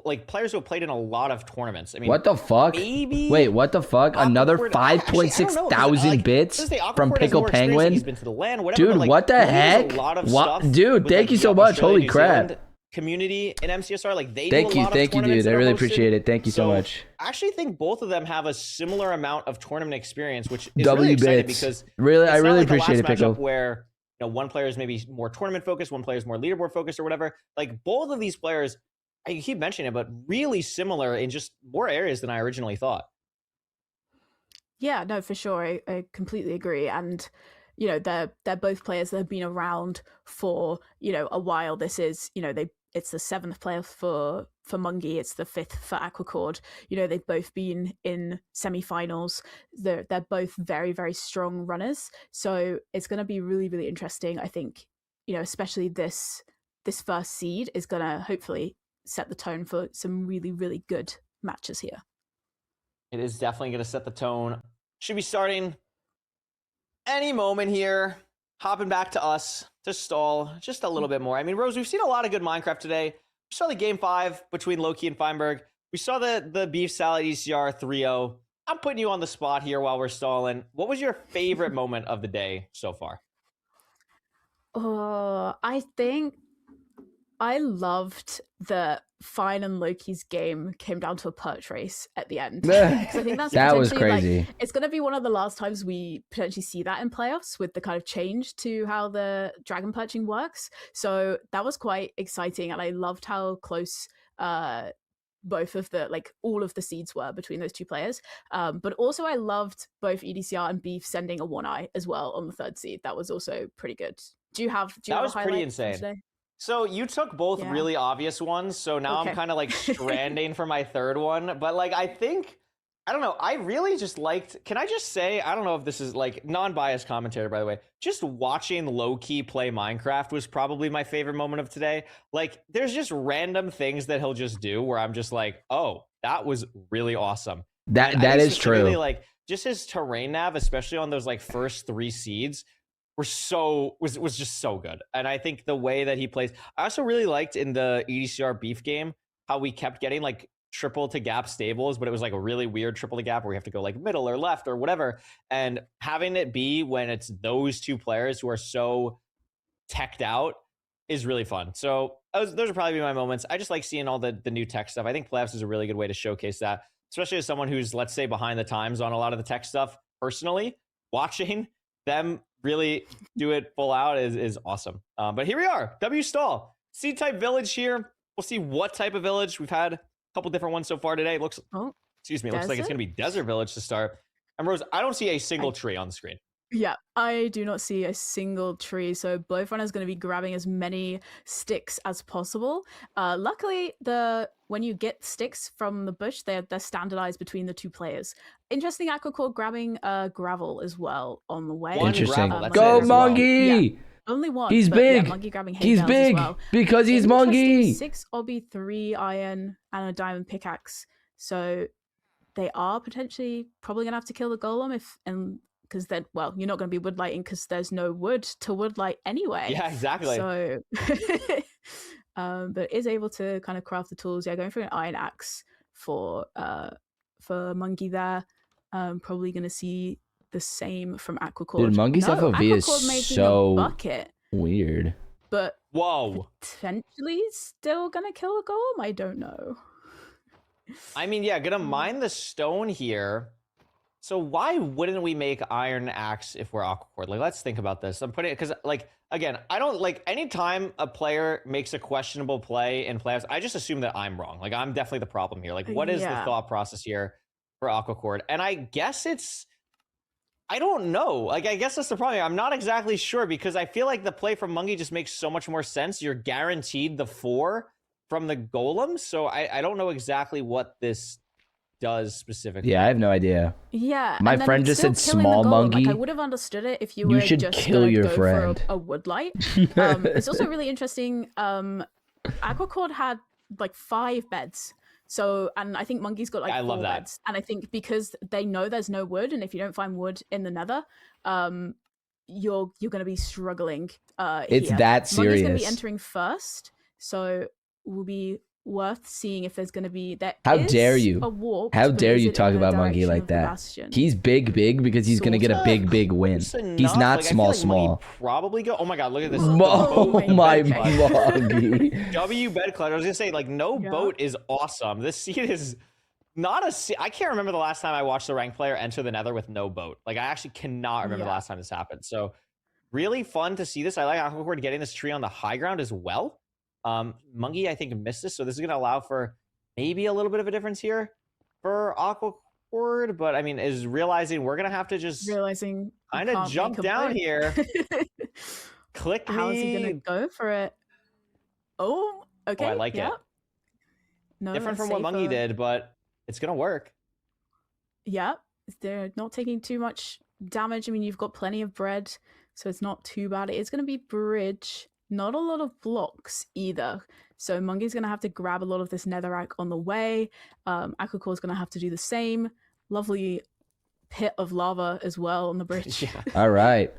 like players who have played in a lot of tournaments. I mean,
what the fuck? Wait, what the fuck? Another 5.6 thousand bits from Pickle Penguin?
He's been to the LAN, whatever,
dude,
but, like,
what the heck?
What?
Dude, thank you so much. Holy crap.
Community in MCSR, like they
thank
do a lot
you, dude. I really appreciate it. Thank you so much.
I actually think both of them have a similar amount of tournament experience, which is
W
really exciting
bits.
because
Really, I really
like
appreciate it, Pickle.
Where one player is maybe more tournament focused, one player is more leaderboard focused, or whatever. Like both of these players, I keep mentioning it, but really similar in just more areas than I originally thought.
Yeah, no, for sure. I completely agree. And, they're both players that have been around for, a while. This is, it's the 7th player for Mungie. It's the 5th for Aquacord. They've both been in semi-finals. They're both very, very strong runners. So it's going to be really, really interesting. I think, especially this first seed is going to hopefully set the tone for some really, really good matches here.
It is definitely going to set the tone. Should be starting any moment here. Hopping back to us to stall just a little bit more. I mean, Rose, we've seen a lot of good Minecraft today. We saw the game 5 between Loki and Feinberg. We saw the beef salad ECR 3-0. I'm putting you on the spot here while we're stalling. What was your favorite moment of the day so far?
I think I loved that Fine and Loki's game came down to a perch race at the end. I think that's
that was
potentially,
crazy.
Like, it's going to be one of the last times we potentially see that in playoffs with the kind of change to how the dragon perching works. So that was quite exciting, and I loved how close both of the, like, all of the seeds were between those two players. But also I loved both EDCR and Beef sending a 1-eye as well on the 3rd seed. That was also pretty good. Do you have a highlight
pretty insane.
today?
So you took both
Yeah.
really obvious ones, so now I'm
Okay.
kind of like stranding for my third one. But like, I think, I don't know, I really just liked, can I just say, I don't know if this is like non-biased commentary, by the way, just watching low-key play Minecraft was probably my favorite moment of today. Like, there's just random things that he'll just do where I'm just like, oh, that was really awesome.
That
And I
that
think
is
specifically,
true.
like, just his terrain nav, especially on those like first 3 seeds, was just so good. And I think the way that he plays, I also really liked in the EDCR beef game how we kept getting like triple to gap stables, but it was like a really weird triple to gap where we have to go like middle or left or whatever. And having it be when it's those two players who are so teched out is really fun. So those are probably my moments. I just like seeing all the new tech stuff. I think playoffs is a really good way to showcase that, especially as someone who's, let's say, behind the times on a lot of the tech stuff personally. Watching them really do it full out is awesome. But here we are, W stall, C-type village here. We'll see what type of village. We've had a couple different ones so far today. Looks like it's going to be desert village to start. And Rose, I don't see a single tree on the screen.
Yeah, I do not see a single tree, so both runners going to be grabbing as many sticks as possible. Luckily, when you get sticks from the bush, they're standardized between the two players. Interesting, Aquacore grabbing gravel as well on the way.
Interesting.
Gravel,
Go
well.
Mungie!
Yeah. Only one.
He's
but yeah,
big.
Mungie grabbing hay
He's
bales
big
as well.
because he's
Interesting,
Mungie.
6 obby, 3 iron, and a diamond pickaxe. So they are potentially probably gonna have to kill the golem because then, well, you're not going to be wood lighting because there's no wood to wood light anyway.
Yeah, exactly.
So, but is able to kind of craft the tools. Yeah, going for an iron axe for Mungie there. Probably going to see the same from Aquacord.
Dude, Monkey's FOV is
Aquacord making
so
a bucket,
weird.
but
whoa,
potentially still going to kill a golem. I don't know.
I mean, yeah, gonna mine the stone here. So why wouldn't we make iron axe if we're Aquacord? Like, let's think about this. I'm putting it because, like, again, I don't like anytime a player makes a questionable play in playoffs, I just assume that I'm wrong. Like, I'm definitely the problem here. Like, what is the thought process here for Aquacord? And I guess I don't know. Like, I guess that's the problem. I'm not exactly sure because I feel like the play from Mungie just makes so much more sense. You're guaranteed the 4 from the golem. So I don't know exactly what this does specifically.
Yeah, I have no idea.
Yeah,
my
and then
friend
it's
just
still
said
killing the
small
golem.
monkey.
Like, I would have understood it if you
You
were
should
just
kill
gonna
your
go
friend.
for a wood light. It's also really interesting. Aquacord had like 5 beds. So, and I think Monkey's got like
I
4
love that.
beds. And I think because they know there's no wood, and if you don't find wood in the nether, you're going to be struggling.
It's
here.
that
Monkey's going to be
serious.
entering first, so will be worth seeing if there's going to be
How dare you?
a warp.
How
but
dare
is
you
it
talk
in the
about Monkey
direction
like
of the
that?
bastion?
He's big because he's gonna get a big win.
Close
He's
enough.
not
Like, I
small
feel like Mungie
small.
probably go. Oh my god, look at this.
Oh my
bed clutch.
Monkey.
W bed clutch. I was gonna say, like, no boat is awesome. This seed is not a seed. I can't remember the last time I watched a ranked player enter the nether with no boat. Like, I actually cannot remember the last time this happened. So really fun to see this. I like Aquacord getting this tree on the high ground as well. Mungie, I think, missed this, so this is gonna allow for maybe a little bit of a difference here for Aquacord, but I mean, is realizing we're gonna have to just kind of jump down here. Click me.
How is he gonna go for it? Oh, okay.
Oh, I like it.
No,
Different
that's
from what Mungie
safer.
did, but it's gonna work.
Yeah, they're not taking too much damage. I mean, you've got plenty of bread, so it's not too bad. It's going to be bridge, not a lot of blocks either. So Mungie's going to have to grab a lot of this netherrack on the way. Aquacore's going to have to do the same. Lovely pit of lava as well on the bridge.
All right.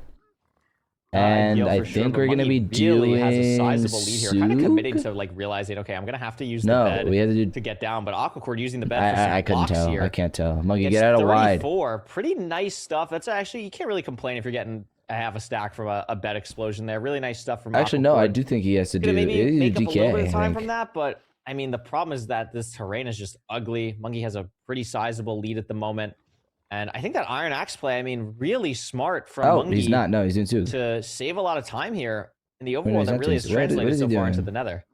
And
Ideal
I
for sure,
think
but
we're gonna be
Mungie really
doing
has a sizable lead here. Kind of committing
Souk?
to like realizing, okay, I'm gonna have to use the
No,
bed
we have to do.
get down, but Aquacord using the bed for some
I couldn't
blocks
tell.
here.
I can't tell. Monkey,
It's
get out of wide.
34. Pretty nice stuff. That's actually, you can't really complain if you're getting a half a stack from a bed explosion there. Really nice stuff from
Actually, no, I
Aquacord.
do think he has to do.
Gonna maybe
He's
make
a
up a little bit
DK.
of time
I think.
from that, but I mean, the problem is that this terrain is just ugly. Mungie has a pretty sizable lead at the moment. And I think that Iron Axe play, I mean, really smart from
Oh,
Mungie
he's not. No, he's doing two.
to save a lot of time here in the
no,
overworld
he's
that
not
really
doing
has
two. What is
translated
he
so far into
doing?
the nether.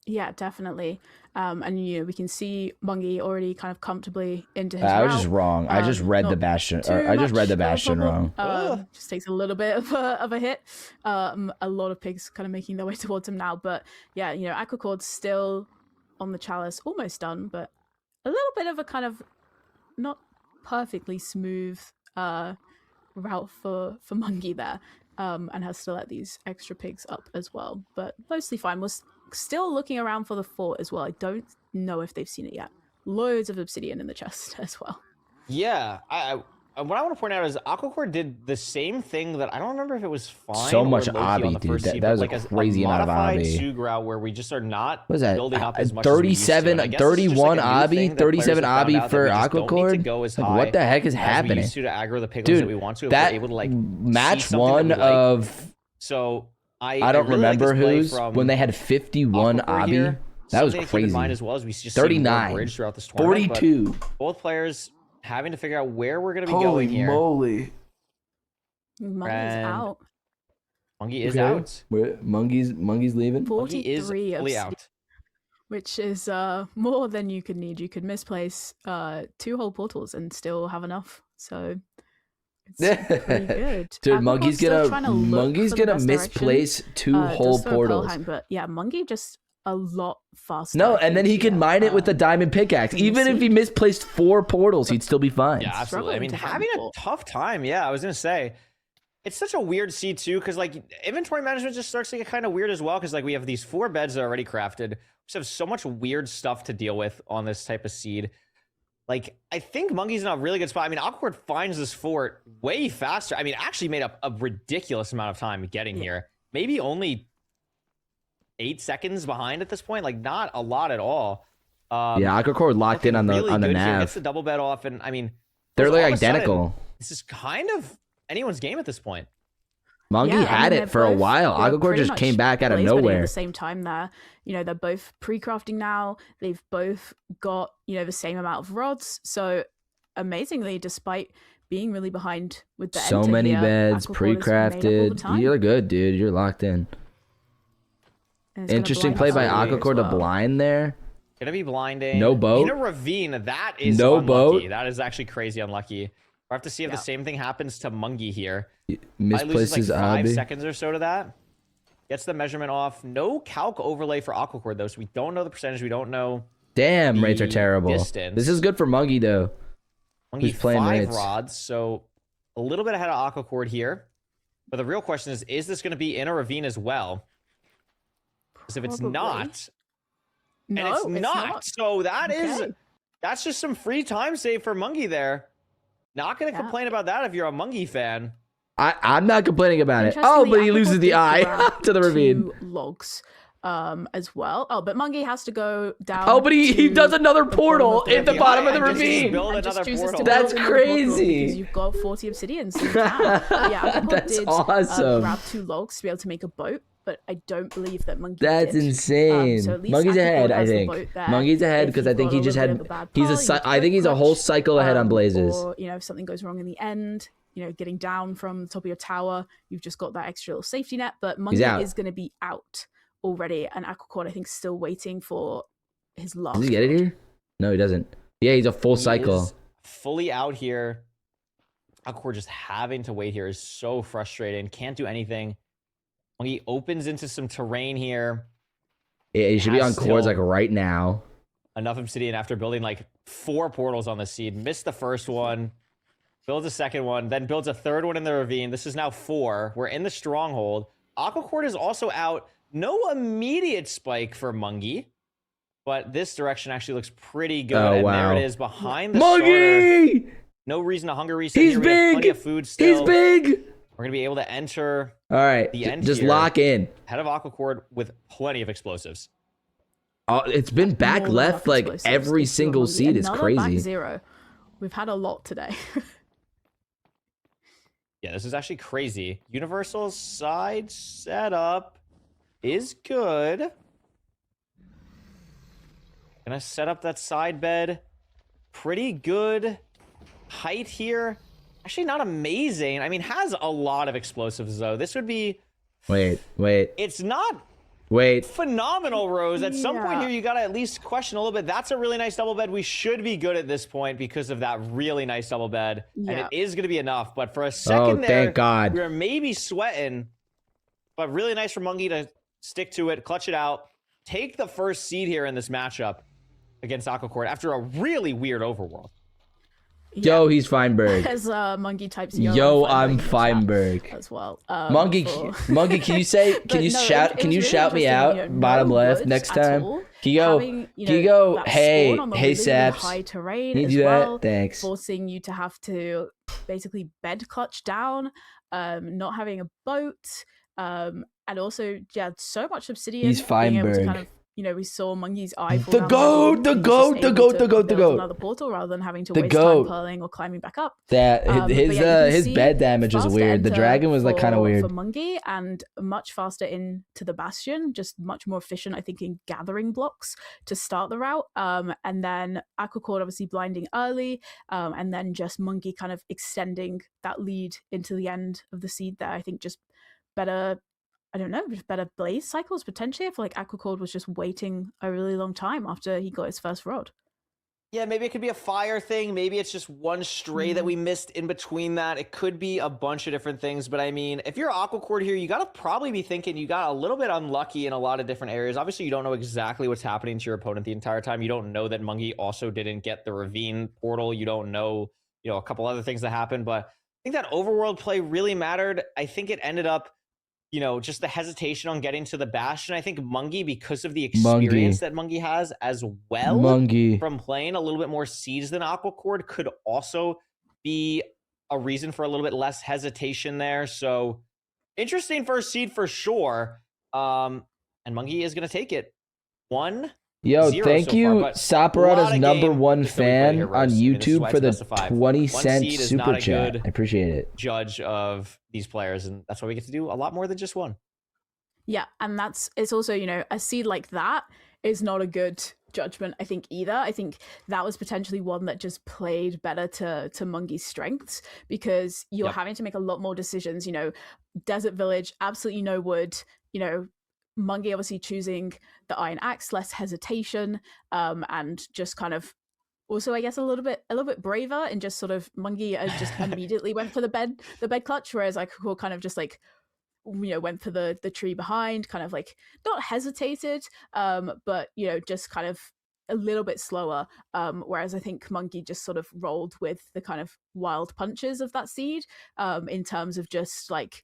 Yeah, definitely. And you know, we can see Mungi already kind of comfortably into his
I was
route.
just wrong. I just read the
Not
Bastion.
too
Or I just read the
much of a
Bastion
problem.
wrong.
Just takes a little bit of a hit. A lot of pigs kind of making their way towards him now. But yeah, you know, Aquacord's still on the chalice, almost done, but a little bit of a kind of not perfectly smooth route for Mungi there. And has to let these extra pigs up as well. But mostly fine. We're still looking around for the fort as well. I don't know if they've seen it yet. Loads of obsidian in the chest as well.
Yeah, what I want to point out is Aquacore did the same thing that I don't remember if it was fine.
So much
or low-key on
obby,
the first
dude.
seed,
That was
but
a crazy amount of
modified
obby.
Sug route where we just are not
What was that?
building up as much as we used to.
37,
And I guess it's just
31
like a new
obby,
thing that players
37
have found
obby
out that
for
we just don't need to
Aquacord?
go as
Like,
high
what the heck is
as we
happening?
used to aggro the piglins
Dude,
that we want to if
that
we're able to like
match
see something
one
that we like.
of
So I
don't
really like this
remember
play
who's
from
when they had 51
Aquacore
obby.
here.
That was
Something to keep in
crazy.
mind as well as we just see more
39,
bridge throughout this tournament, but
42.
both players having to figure out where we're going to be
Holy
going here.
moly.
Mungi's
And
out.
Mungi is
Okay.
out.
Mungi's leaving.
Mungi is
43
fully
obsidian,
out.
which is more than you could need. You could misplace 2 whole portals and still have enough. So it's pretty good.
Dude,
Aquacor's
Mungi's
still trying to look for the best
misplace
direction.
2 whole
Does throw a
portals.
Pearlheim, but yeah, Mungi just a lot faster.
No, and then he can mine it with the diamond pickaxe. Even if he misplaced 4 portals, he'd still be fine.
Yeah, absolutely. I mean, having a tough time. Yeah, I was gonna say, it's such a weird seed too, because like inventory management just starts to get kind of weird as well. Because like we have these 4 beds that are already crafted. We just have so much weird stuff to deal with on this type of seed. Like I think Mungi's in a really good spot. I mean, Awkward finds this fort way faster. I mean, actually made up a ridiculous amount of time getting here. Maybe only 8 seconds behind at this point. Like not a lot at all.
Yeah, Aquacord locked in on the
really
on the
good here,
nav.
gets the double bed off, and I mean,
They're
all
like
of a sudden,
identical.
this is kind of anyone's game at this point.
Mungi
Yeah, I
had
mean,
it for a
they're both-
while.
they're
Aquacord
pretty
just
much
came back out of
blaze bidding
nowhere.
At the same time there, you know, they're both pre-crafting now. They've both got, you know, the same amount of rods. So amazingly, despite being really behind with the
So
enter
many
here,
beds,
Aquacord has made up all the
pre-crafted.
time.
You're good, dude. You're locked in.
And it's gonna
Interesting
blind
play
us
by
all as
Aquacord to
well.
blind there.
Gonna be blinding.
No boat?
In a ravine. That is
No
unlucky.
boat?
That is actually crazy unlucky. We'll have to see if
Yeah.
the same thing happens to Mungi here.
Misplaces
like 5
obby.
seconds or so to that. Gets the measurement off. No calc overlay for Aquacord though, so we don't know the percentage. We don't know.
Damn, rates are
the
terrible.
distance.
This is good for Mungi though.
Mungi
Who's playing
5
rates?
rods, so a little bit ahead of Aquacord here. But the real question is this going to be in a ravine as well? Because if it's
Probably.
not,
No,
and it's not, so
Okay.
that's just some free time save for Mungi there. Not going to complain about that if you're a Mungi fan.
I'm not complaining about it. Oh, but he loses the eye to the ravine.
2 logs as well. Oh, but Mungi has to go down.
Oh, but he
to
does another
the bottom
portal
of the
at the
ravine.
bottom of the
and just
ravine.
build
And just
another
chooses to
portal.
build
That's
another portal
crazy.
because you've got 40 obsidian, so you can. But yeah, Aquacord
That's
did
awesome.
grab 2 logs to be able to make a boat, but I don't believe that Mungi
That's
did.
insane.
So at least
Mungi's
Aquacord
ahead, I
has the
think.
boat there.
Mungi's ahead
If
because I
you've
think
got
he
a
just
little
had.
bit of a bad
He's
pull,
a.
you
cy-
have to
I think he's a whole
crutch,
cycle ahead on Blazes.
Or, you know, if something goes wrong in the end, you know, getting down from the top of your tower, you've just got that extra little safety net. But
He's
Mungi
out.
is going to be out already, and Aquacord, I think, still waiting for his last.
Does he get it here? No, he doesn't. Yeah, he's a full
He
cycle.
is fully out here. Aquacord just having to wait here is so frustrating. Can't do anything. Mungi opens into some terrain here.
Yeah, he should be on
Has
chords
still
like right now.
enough obsidian after building like 4 portals on the seed. Missed the first one. Builds a second one. Then builds a third one in the ravine. This is now 4. We're in the stronghold. Aquacord is also out. No immediate spike for Mungi. But this direction actually looks pretty good.
Oh,
and
wow.
there it is behind the starter.
Mungi!
No reason to hunger reset
He's
here. We have plenty
big!
of food still.
He's big!
We're going to be able to enter
All right,
the end
just
here.
lock in.
Head of Aquacord with plenty of explosives.
It's been back
More than
left
enough
like
explosives
every
to kill
single
Mungi.
seed. It's
Another back
crazy.
0. We've had a lot today.
Yeah, this is actually crazy. Universal side setup is good. Gonna set up that side bed. Pretty good height here. Actually, not amazing. I mean, has a lot of explosives, though. This would be...
Wait.
It's not
Wait.
Phenomenal, Rose. At some point
Yeah.
here, you got to at least question a little bit. That's a really nice double bed. We should be good at this point because of that really nice double bed. And
Yeah.
it is going to be enough. But for a second there,
thank God.
we were maybe sweating. But really nice for Monkey to stick to it, clutch it out, take the first seed here in this matchup against Aquacord after a really weird overworld.
Yo, he's Feinberg.
As Monkey types
Yo, I'm Feinberg.
as well.
Monkey, Monkey, can you say? Can
But
you
no,
shout?
it
Can
was
you
really
shout me
interesting,
out?
you know,
Bottom
no
left
woods
next
at
time.
all.
Can you go?
Having, you
Can you
know,
go?
that
Hey,
spawn on the
hey,
really, really
Saps.
high terrain
Can you
as
do that?
well,
Thanks.
forcing you to have to basically bed clutch down, not having a boat, and also so much obsidian.
He's
being able to
Feinberg.
kind of, you know, we saw Monkey's eye fall
The
down
goat,
ravine,
the
and he's
goat,
just
the
able
goat,
to
the goat, the
build
goat.
another portal rather than having to
The
waste
goat.
time pearling or climbing back up.
That
But
his
yeah, you can
his
see
bed damage is
faster
weird. The
enter
dragon was like kind of
for
weird.
Monkey, and much faster into the bastion, just much more efficient, I think, in gathering blocks to start the route. And then Aquacord obviously blinding early, and then just Monkey kind of extending that lead into the end of the seed there. I think just better, I don't know, just better blaze cycles potentially. I feel like Aquacord was just waiting a really long time after he got his first rod.
Yeah, maybe it could be a fire thing. Maybe it's just one stray that we missed in between that. It could be a bunch of different things. But I mean, if you're Aquacord here, you got to probably be thinking you got a little bit unlucky in a lot of different areas. Obviously, you don't know exactly what's happening to your opponent the entire time. You don't know that Monkey also didn't get the ravine portal. You don't know, a couple other things that happened. But I think that overworld play really mattered. I think it ended up, just the hesitation on getting to the bastion. I think Mungie, because of the experience that Mungie has as well
Mungie.
from playing a little bit more seeds than Aquacord, could also be a reason for a little bit less hesitation there. So interesting first seed for sure. And Mungie is going to take it. 1-0
Yo, thank
so
you,
far, but
Saparata's
lot of
number
game
one
still to be played
fan
here,
on
Rose. I mean, this is why
YouTube for
it's
the
best of 5.
20
One
cent
seed is
super
not a
chat.
good
I appreciate it.
judge of these players, and that's why we get to do a lot more than just one.
Yeah, and it's also, a seed like that is not a good judgment, I think, either. I think that was potentially one that just played better to Mungie's strengths, because you're having to make a lot more decisions. Desert Village, absolutely no wood. Mungie obviously choosing the Iron Axe, less hesitation, and just kind of also, I guess, a little bit braver, and just sort of Mungie just immediately went for the bed clutch, whereas I could kind of just like, went for the tree behind, kind of like not hesitated, but just kind of a little bit slower. Whereas I think Monkey just sort of rolled with the kind of wild punches of that seed, in terms of just like,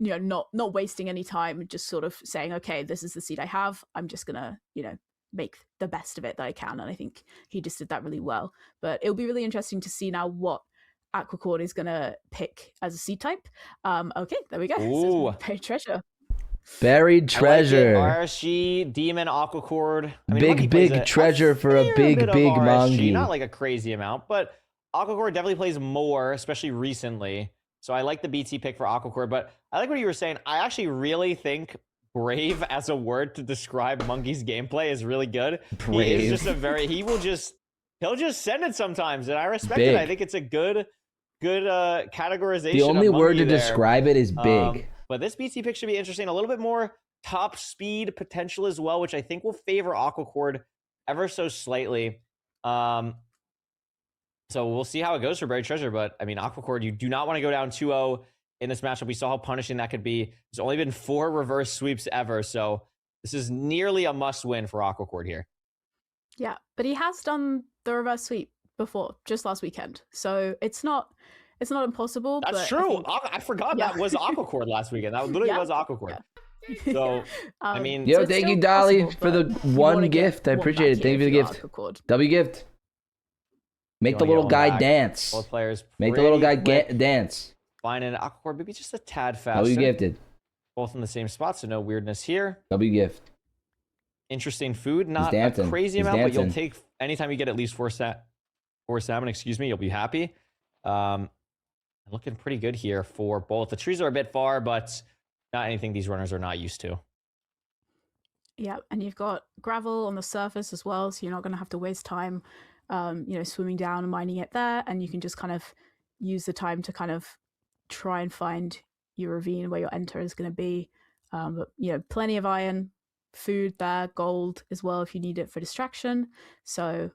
not wasting any time, just sort of saying, okay, this is the seed I have. I'm just gonna, make the best of it that I can. And I think he just did that really well. But it'll be really interesting to see now what Aquacord is gonna pick as a seed type. Okay, there we go.
Ooh.
Buried treasure.
Buried treasure.
RSG, Demon, Aquacord. I mean, Monkey
big
plays
treasure for a
fair
big
bit of
big
RSG,
Mungie.
not like a crazy amount, but Aquacord definitely plays more, especially recently. So I like the BT pick for Aquacord, but I like what you were saying. I actually really think brave as a word to describe Monkey's gameplay is really good. He is just he'll just send it sometimes, and I respect it. I think it's a good categorization.
The only
of
word to
Monkey there.
describe it is big.
But this BT pick should be interesting. A little bit more top speed potential as well, which I think will favor Aquacord ever so slightly. So we'll see how it goes for Buried Treasure. But I mean, Aquacord, you do not want to go down 2-0 in this matchup. We saw how punishing that could be. There's only been 4 reverse sweeps ever. So this is nearly a must win for Aquacord here.
Yeah, but he has done the reverse sweep before, just last weekend. So it's not impossible.
That's
but
true. I forgot that was Aquacord last weekend. That literally was Aquacord. So, I mean...
Yo, thank you, Dolly, for the one gift. I appreciate it. Thank you for the gift. W gift. Make the little guy dance.
Both players
Make the little guy
quick.
Dance.
Fine, and Aquacord maybe just a tad faster.
W gifted.
Both in the same spot, so no weirdness here.
W gift.
Interesting food. Not
He's dancing.
a crazy
He's
amount, but you'll
dancing.
take anytime you get at least 4 salmon, you'll be happy. Looking pretty good here for both. The trees are a bit far, but not anything these runners are not used to.
Yeah, and you've got gravel on the surface as well, so you're not going to have to waste time, swimming down and mining it there, and you can just kind of use the time to kind of try and find your ravine where your enter is going to be. But plenty of iron, food there, gold as well if you need it for distraction. So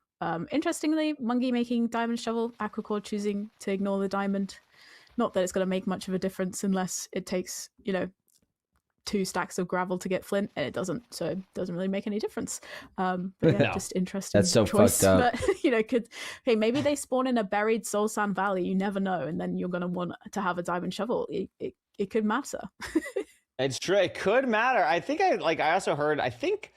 interestingly, Mungie making diamond shovel, Aquacore choosing to ignore the diamond. Not that it's going to make much of a difference unless it takes 2 stacks of gravel to get flint, and it doesn't, so it doesn't really make any difference. But yeah,
No.
just interesting.
That's so
choice.
fucked up.
But maybe they spawn in a buried Soul Sand Valley. You never know, and then you're gonna want to have a diamond shovel. It could matter.
It's true. It could matter. I think I also heard. I think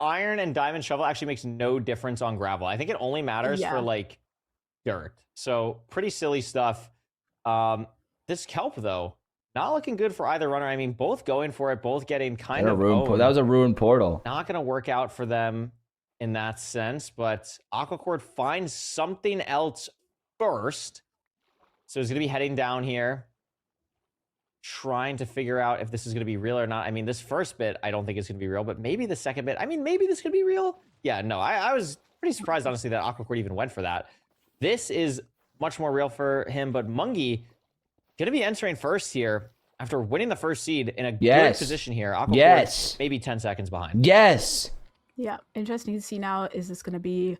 iron and diamond shovel actually makes no difference on gravel. I think it only matters for like dirt. So pretty silly stuff. This kelp though. Not looking good for either runner. I mean, both going for it, both getting kind of owned.
That was a ruined portal.
Not going to work out for them in that sense, but Aquacord finds something else first. So he's going to be heading down here, trying to figure out if this is going to be real or not. I mean, this first bit, I don't think it's going to be real, but maybe the second bit, I mean, maybe this could be real. Yeah, no, I was pretty surprised, honestly, that Aquacord even went for that. This is much more real for him, but Mungie going to be entering first here after winning the first seed in a good position here. Aquacord maybe 10 seconds behind.
Yes.
Yeah, interesting to see now. Is this going to be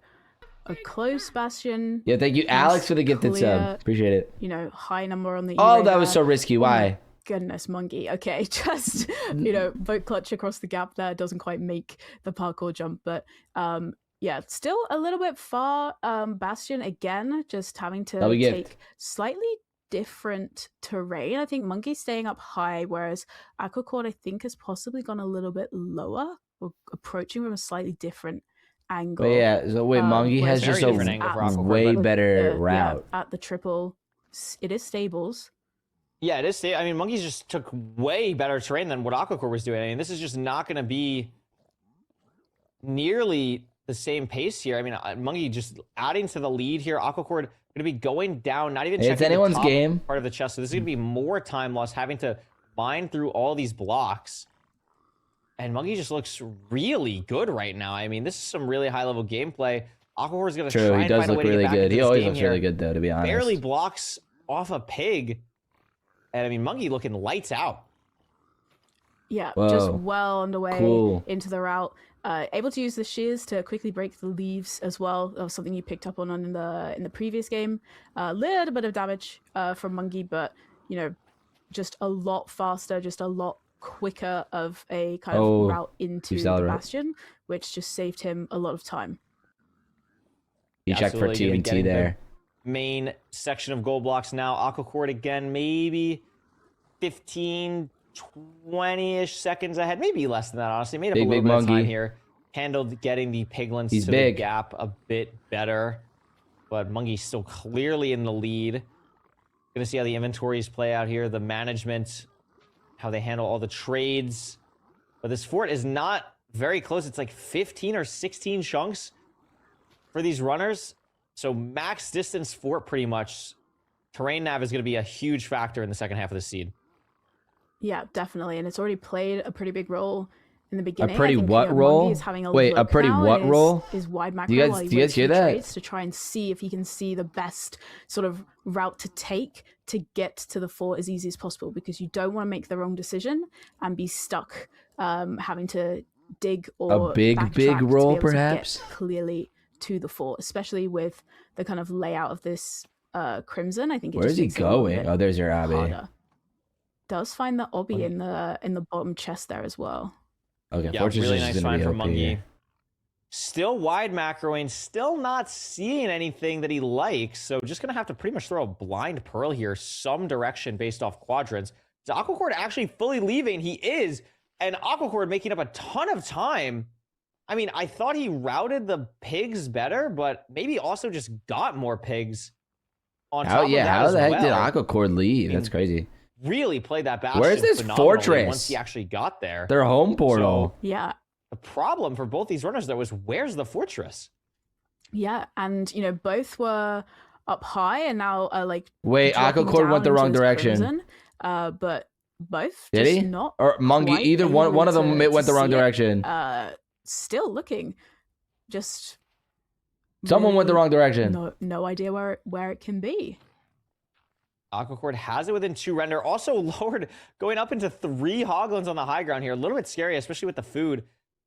a close bastion?
Yeah, thank you, Alex, for the gifted sub. Appreciate it.
High number on the.
Oh, that was so risky. Why?
Goodness, Mungie. Okay, just boat clutch across the gap there doesn't quite make the parkour jump, but yeah, still a little bit far. Bastion again, just having to take slightly different terrain. I think Mungie's staying up high, whereas Aquacord I think has possibly gone a little bit lower or approaching from a slightly different angle.
But yeah, so wait, Mungie has just a way better route.
At the triple, it is stables.
Yeah, it is. I mean, Mungie's just took way better terrain than what Aquacord was doing. I mean, this is just not going to be nearly the same pace here. I mean, Mungie just adding to the lead here. Aquacord going to be going down, not even checking
anyone's
the top
game
part of the chest. So this is going to be more time lost having to mine through all these blocks. And Mungie just looks really good right now. I mean, this is some really high level gameplay. Aquacord is going to try and find a way to get back into this game here.
He always looks really good though, to be honest.
Barely blocks off a pig. And I mean, Mungie looking lights out.
Yeah, just well underway into the route. Able to use the shears to quickly break the leaves as well. That was something you picked up on in the previous game. A little bit of damage from Mungie, but just a lot faster, just a lot quicker of a kind of route into the bastion, which just saved him a lot of time.
You checked for TNT there.
Main section of gold blocks now. Aquacord again, maybe 15, 20-ish seconds ahead, maybe less than that, honestly. Made up a little bit of time here. Handled getting the piglins to the gap a bit better. But Mungie's still clearly in the lead. Gonna see how the inventories play out here. The management, how they handle all the trades. But this fort is not very close. It's like 15 or 16 chunks for these runners. So max distance fort pretty much. Terrain nav is going to be a huge factor in the second half of the seed.
Yeah, definitely. And it's already played a pretty big role in the beginning.
A pretty what role? Wait, a pretty what role?
Is wide macro.
Do you guys hear that?
To try and see if he can see the best sort of route to take to get to the fort as easy as possible, because you don't want to make the wrong decision and be stuck having to dig or
a big role perhaps
clearly to the fort, especially with the kind of layout of this crimson. I think
where is he going? Oh, there's your Abby.
Does find the obby in the bottom chest there as well.
Okay,
yeah, really nice find from Mungie. Still wide macroing, still not seeing anything that he likes, so just gonna have to pretty much throw a blind pearl here, some direction based off quadrants. Is Aquacord actually fully leaving? He is, and Aquacord making up a ton of time. I mean, I thought he routed the pigs better, but maybe also just got more pigs on top of that
how the heck
did
Aquacord leave? That's crazy.
Really played that bastion.
Where's this fortress?
Once he actually got there.
Their home portal.
So, yeah.
The problem for both these runners, though, is where's the fortress?
Yeah, and, both were up high and now like...
Wait, Aquacord went the wrong direction.
Crimson, but both
did he?
Not
or Mungie, either one of them went the wrong direction.
Still looking. Just...
Someone went the wrong direction.
No idea where it can be.
Aquacord has it within 2 render. Also lowered, going up into 3 Hoglins on the high ground here. A little bit scary, especially with the food.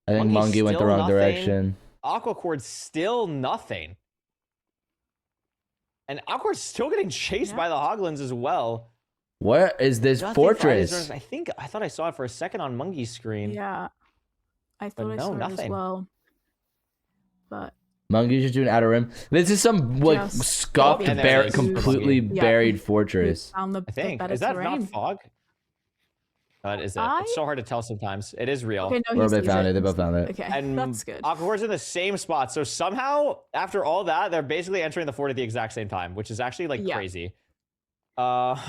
I think Mungie went the
still
wrong
nothing.
direction.
Aquacord still nothing. And Aquacord's still getting chased by the Hoglins as well.
Where is this
Nothing
fortress?
I thought I saw it for a second on Mungie's screen.
Yeah. I thought I saw it as well. But
Mungie's just doing outer rim. This is some like
Just
scuffed,
And there it is.
completely
Yeah.
buried fortress.
found the
I think.
better
Is that
terrain.
not fog? That is it. It's so hard to tell sometimes. It is real.
Okay, no,
Or
he's
they found it. They both found it.
Okay,
And
that's good.
Aquacord's in the same spot. So somehow, after all that, they're basically entering the fort at the exact same time, which is actually like crazy.
Both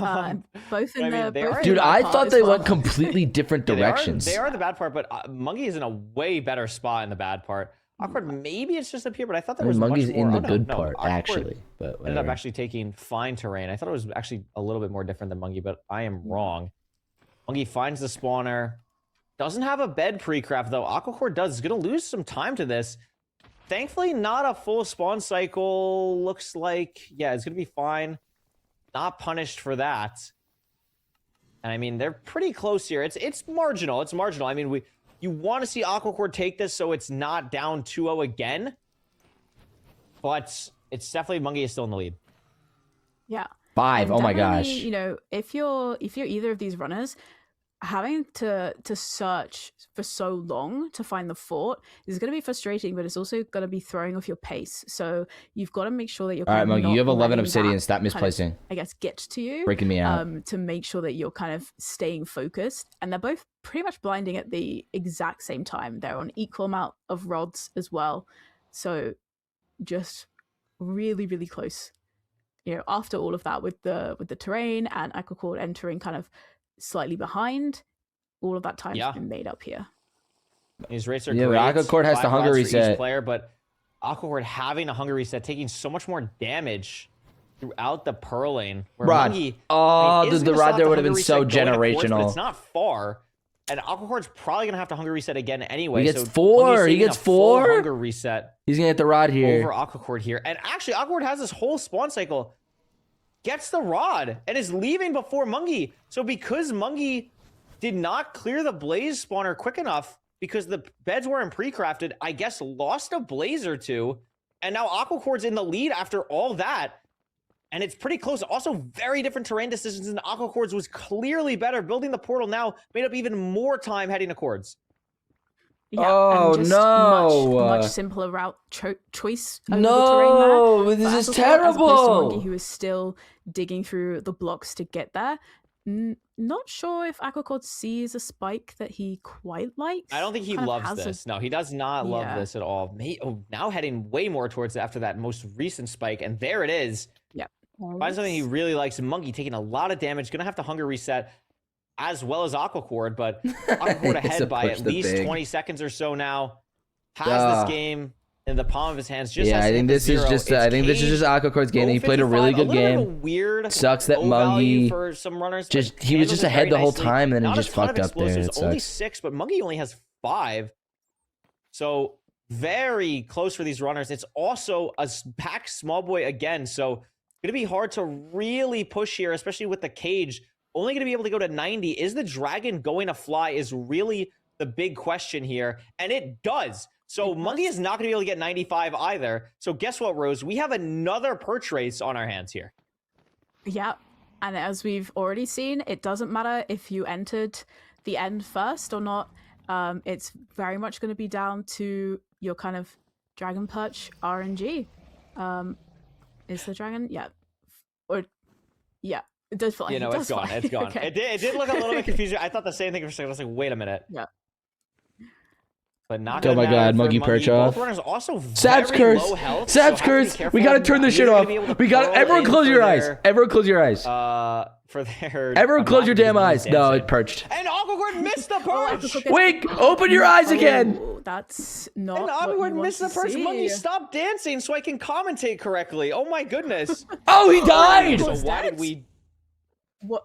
in
I mean,
the
they are
both
in
in
Dude,
the
I
bad
thought
part
they
as well.
went completely different
Yeah,
directions.
They are the bad part, but Mungie is in a way better spot in the bad part. Awkward, maybe it's just up here, but I thought there
I mean,
was
Mungie's
much more.
in the
Oh, no,
good
no,
part,
Awkward
actually. But
ended
whatever.
up actually taking fine terrain. I thought it was actually a little bit more different than Mungie, but I am wrong. Mungie finds the spawner. Doesn't have a bed pre-craft, though. Aquacore does. Is going to lose some time to this. Thankfully, not a full spawn cycle. Looks like, yeah, it's going to be fine. Not punished for that. And I mean, they're pretty close here. It's marginal. It's marginal. I mean, you want to see Aquacore take this so it's not down 2-0 again. But it's definitely Mungie is still in the lead.
Yeah.
5.
And
Oh my
definitely,
gosh.
You know, if you're either of these runners, having to search for so long to find the fort is going to be frustrating, but it's also going to be throwing off your pace. So you've got to make sure that you're
All right,
kind of
Mungie, you have
not
11
letting
obsidian.
that
Stop
kind of,
misplacing.
I guess get to you,
Breaking me out.
to make sure that you're kind of staying focused. And they're both pretty much blinding at the exact same time. They're on equal amount of rods as well. So just really, really close. You know, after all of that with the terrain and Aquacore entering kind of slightly behind, all of that time's been made up here.
These rates are
Yeah,
great.
but Aquacord has
5
the hunger
rods for each
reset.
player, but Aquacord having a hunger reset, taking so much more damage throughout the pearl lane. Where
Rod.
Mungie,
Oh,
is
the
gonna
rod
still have
there
the
would have
hunger
been so
reset going to quartz, but
generational.
it's not far. And Aquacord's probably going to have to hunger reset again anyway.
He gets
so
4.
Mungie's
He
taking
gets
a full
4.
hunger reset
He's going to get the rod here.
over Aquacord here. And actually, Aquacord has this whole spawn cycle. Gets the rod and is leaving before Mungie. So because Mungie did not clear the blaze spawner quick enough because the beds weren't pre-crafted, I guess lost a blaze or two. And now Aquacord's in the lead after all that. And it's pretty close. Also, very different terrain decisions. And Aquacord's was clearly better. Building the portal now made up even more time heading to Cords.
Yeah,
Oh,
and just
no.
much simpler route choice over
No,
the terrain there.
this
But
is
Aquacore, as opposed to
terrible.
Mungie, who is still digging through the blocks to get there. Not sure if Aquacord sees a spike that he quite likes.
I don't think he
Kind of
loves
has a-
this. No, he does not love
Yeah.
this at all. Now heading way more towards after that most recent spike. And there it is.
Yep.
Find something he really likes. Mungie taking a lot of damage. Going to have to hunger reset as well as Aquacord. But Aquacord
It's
ahead
a
by
push
at
the
least
big.
20 seconds or so now. Has
Ah.
this game in the palm of his hands. Just
Yeah,
has
I
to
think
hit the
this is
zero.
just.
It's
I think this is
Cage,
just Aquacord's game. He played a
0-55,
really good
little bit of a
game.
weird
Sucks that
low value
Mungie
for some runners.
just
but
he was
handled
just
it
ahead
very
the whole
nicely.
time and then
Not
he
a
just
ton of
fucked up there.
explosives,
It
only
sucks.
6, but Mungie only has 5. So very close for these runners. It's also a packed small boy again. So going to be hard to really push here, especially with the cage. Only going to be able to go to 90. Is the dragon going to fly is really the big question here. And it does. So Mungie is not going to be able to get 95 either. So guess what, Rose? We have another perch race on our hands here.
Yeah, and as we've already seen, it doesn't matter if you entered the end first or not. It's very much going to be down to your kind of dragon perch RNG. Is the dragon? Yeah. Or, yeah, it does fly.
You know,
it
it's
does
gone.
fly.
It's gone.
Okay.
It did look a little bit confusing. I thought the same thing for a second. I was like, wait a minute.
Yeah.
But not
Oh
gonna
my God,
matter for
Mungie perch off.
Both runners also
Sap's
very
curse.
low health,
Sap's
so have to be
curse.
careful
We gotta
of
turn this
you're
shit
gonna
off.
be able to
We got
pearl
everyone
in
close
for
your eyes.
their,
Everyone close your eyes.
For their.
Everyone
I'm
close
not
your
gonna
damn
do
eyes.
this
No,
dancing.
it perched.
And Aquacord missed the perch.
Wait, open your eyes again.
Oh, that's not
And
what you
Aquacord
want
missed the
to
perch.
see.
Mungie, stop dancing so I can commentate correctly. Oh my goodness.
Oh, he died.
So why did we?
What?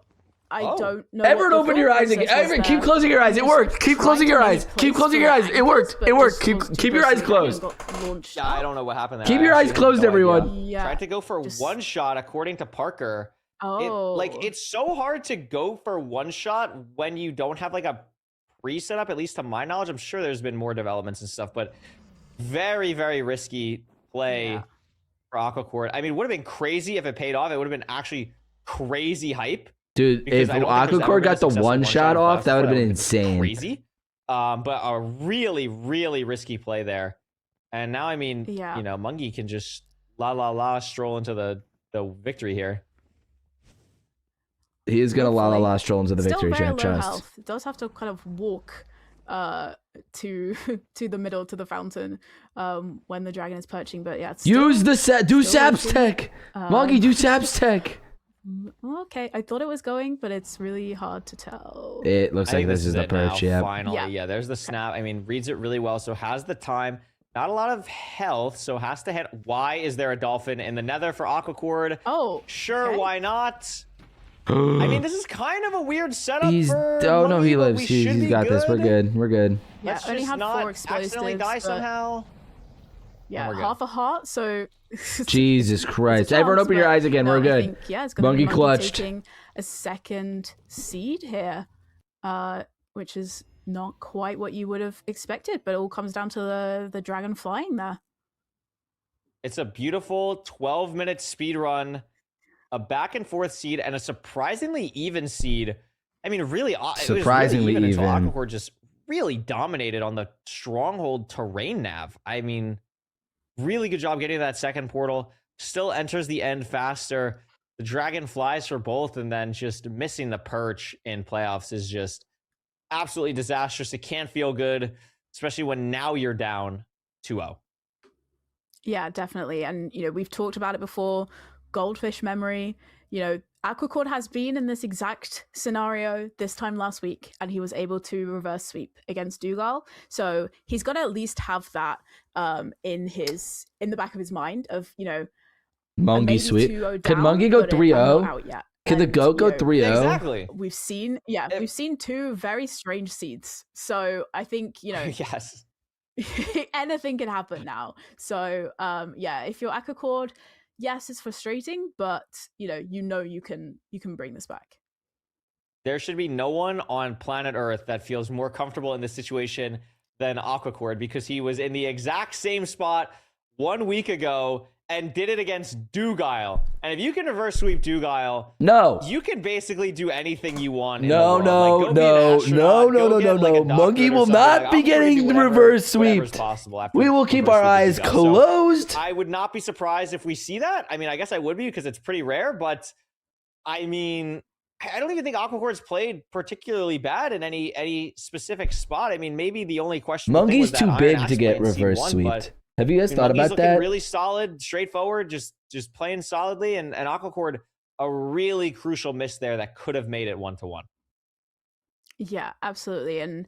I
Oh.
don't know.
Everyone,
what the
open your
thought
eyes again.
process was
Everyone, keep
there.
closing your eyes. It
Just
worked. Keep
tried
closing
to
your
make
eyes.
place
Keep closing
for
your eyes.
the
It worked.
angles,
It
but
worked.
just
Keep
was
keep your eyes
too close
closed.
and got launched
Yeah, I
out.
don't know what happened there.
Keep
I
your eyes
actually have
closed,
no idea.
everyone.
Yeah.
Tried to go for one shot according to Parker.
Oh.
It's so hard to go for one shot when you don't have like a pre-setup, at least to my knowledge. I'm sure there's been more developments and stuff, but very, very risky play for Aquacord. I mean, it would have been crazy if it paid off. It would have been actually crazy hype.
Dude, if Aquacord got the one shot off, that would have been insane.
Crazy. But a really, really risky play there. And now, I mean, you know, Mungie can just stroll into the victory here.
He is gonna stroll into the victory.
Still very low
Trust.
health. Does have to kind of walk to the middle to the fountain when the dragon is perching. But yeah, it's
Use the do Sap's tech. Mungie, do Sap's tech.
Okay, I thought it was going, but it's really hard to tell.
It looks like this is the perch.
Now,
Yeah.
Finally, yeah. There's the snap. I mean, reads it really well. So has the time. Not a lot of health, so has to hit. Why is there a dolphin in the nether for Aquacord?
Oh,
sure,
okay.
Why not? I mean, this is kind of a weird setup for
Oh no,
Mungie,
he
but
lives.
we
He's
should be
got this. We're good. We're good.
Yeah,
Let's
only
just
had
not
4 explosives.
accidentally die
but-
somehow.
Yeah,
we're good.
half a heart. So
Jesus Christ! Everyone, open your eyes again. We're
I
good.
think, yeah, it's going to be
Mungie
Mungie
clutched.
taking a second seed here, which is not quite what you would have expected, but it all comes down to the dragon flying there.
It's a beautiful 12-minute speed run, a back and forth seed, and a surprisingly even seed. I mean, really,
Surprisingly
it was really
even.
until Aquacord just really dominated on the stronghold terrain nav. I mean, really good job getting to that second portal. Still enters the end faster. The dragon flies for both, and then just missing the perch in playoffs is just absolutely disastrous. It can't feel good, especially when now you're down 2-0.
Yeah, definitely. And, you know, we've talked about it before. Goldfish memory. You know, Aquacord has been in this exact scenario this time last week, and he was able to reverse sweep against Dougal. So he's got to at least have that in the back of his mind of, you know,
Mungie sweep.
2-0
Could
down,
Mungie go
but I'm not
3-0?
out yet.
Could the
And,
goat go
you know,
3-0?
Exactly.
We've seen 2 very strange seeds. So I think, you know,
yes.
anything can happen now. So yeah, if you're Aquacord, yes, it's frustrating, but you know you can bring this back.
There should be no one on planet Earth that feels more comfortable in this situation than Aquacord, because he was in the exact same spot 1 week ago and did it against Dougal. And if you can reverse sweep Dougal,
No.
you can basically do anything you want.
No,
in the world.
no,
Like, go be an astronaut, go get, like, a doctorate
Mungie
or
will
something.
not
Like,
be
I'll
getting
do
the
whatever-
reverse
whatever's
sweep.
possible after
We will keep
reverse
our
sweeping
eyes
Dougal.
closed.
So I would not be surprised if we see that. I mean, I guess I would be, because it's pretty rare, but I mean, I don't even think Aquacord's played particularly bad in any specific spot. I mean, maybe the only question
Mungie's too big to get reverse sweeped. Have you guys thought
Mungie's
about
looking
that?
really solid, straightforward, just playing solidly, and Aquacord, a really crucial miss there that could have made it 1-1.
Yeah, absolutely. And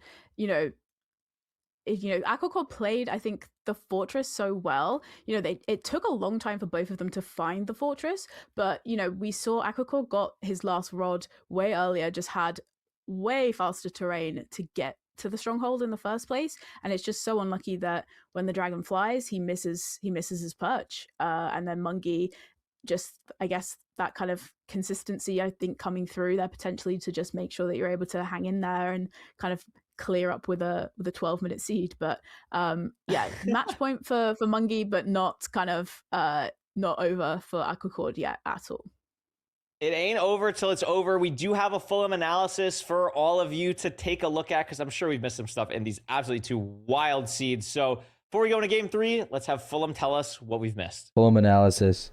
Aquacord played, I think, the fortress so well. You know, it took a long time for both of them to find the fortress, but we saw Aquacord got his last rod way earlier, just had way faster terrain to get to the stronghold in the first place, and it's just so unlucky that when the dragon flies, he misses his perch, and then Mungie, just, I guess, that kind of consistency, I think, coming through there potentially to just make sure that you're able to hang in there and kind of clear up with a 12-minute seed. But yeah, match point for Mungie, but not kind of not over for Aquacord yet at all.
It ain't over till it's over. We do have a Fulham analysis for all of you to take a look at, because I'm sure we've missed some stuff in these absolutely 2 wild seeds. So before we go into game 3, let's have Fulham tell us what we've missed.
Fulham analysis.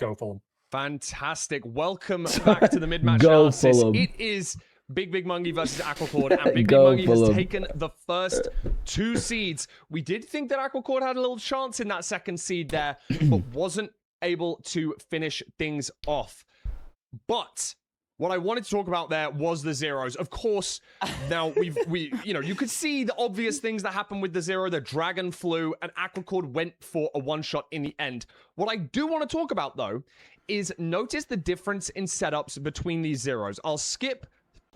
Go Fulham. Fantastic. Welcome back to the mid-match
Go
analysis.
Fulham.
It is Big Mungie versus Aquacord, and Big
Go
Mungie has
Fulham.
taken the first 2 seeds. We did think that Aquacord had a little chance in that second seed there, but wasn't able to finish things off. But what I wanted to talk about there was the zeros. Of course, now you could see the obvious things that happened with the zero. The dragon flew, and Aquacord went for a one-shot in the end. What I do want to talk about, though, is notice the difference in setups between these zeros. I'll skip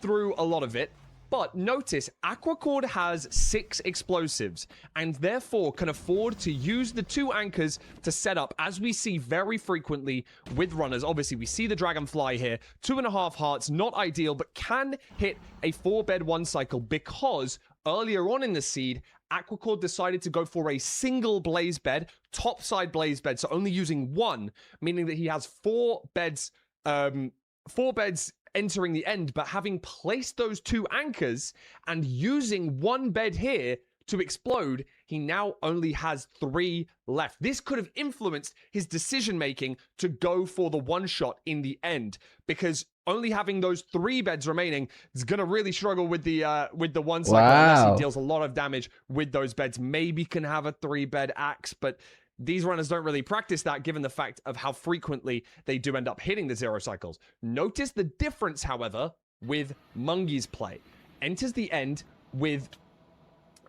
through a lot of it, But notice, Aquacord has 6 explosives, and therefore can afford to use the 2 anchors to set up, as we see very frequently with runners. Obviously, we see the Dragonfly here, 2.5 hearts, not ideal, but can hit a 4-bed 1 cycle because earlier on in the seed, Aquacord decided to go for a single blaze bed, topside blaze bed, so only using 1, meaning that he has 4 beds, 4 beds entering the end, but having placed those 2 anchors and using 1 bed here to explode, he now only has 3 left. This could have influenced his decision making to go for the 1 shot in the end, because only having those 3 beds remaining is gonna really struggle with the 1 cycle unless he deals a lot of damage with those beds. Maybe can have a 3-bed axe, but these runners don't really practice that given the fact of how frequently they do end up hitting the 0 cycles. Notice the difference, however, with Mungi's play. Enters the end with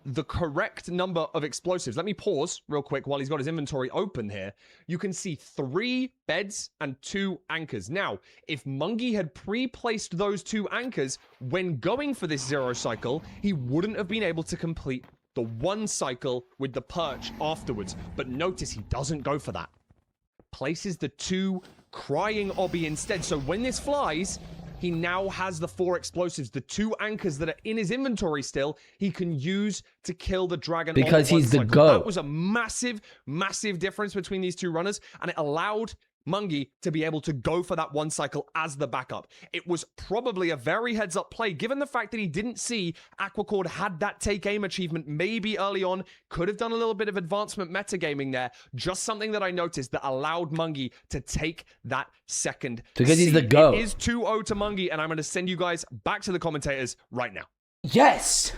the correct number of explosives. Let me pause real quick while he's got his inventory open here. You can see 3 beds and 2 anchors. Now, if Mungi had pre-placed those 2 anchors when going for this 0 cycle, he wouldn't have been able to complete the 1 cycle with the perch afterwards. But notice he doesn't go for that. Places the 2 crying obby instead. So when this flies, he now has the 4 explosives, the 2 anchors that are in his inventory still, he can use to kill the dragon.
Because he's the
cycle.
GOAT.
That was a massive, massive difference between these 2 runners, and it allowed Mungi to be able to go for that 1 cycle as the backup. It was probably a very heads-up play, given the fact that he didn't see Aquacord had that take aim achievement maybe early on, could have done a little bit of advancement metagaming there. Just something that I noticed that allowed Mungi to take that second
Because he's the
seed.
GOAT.
It is 2-0 to Mungi, and I'm going to send you guys back to the commentators right now.
Yes!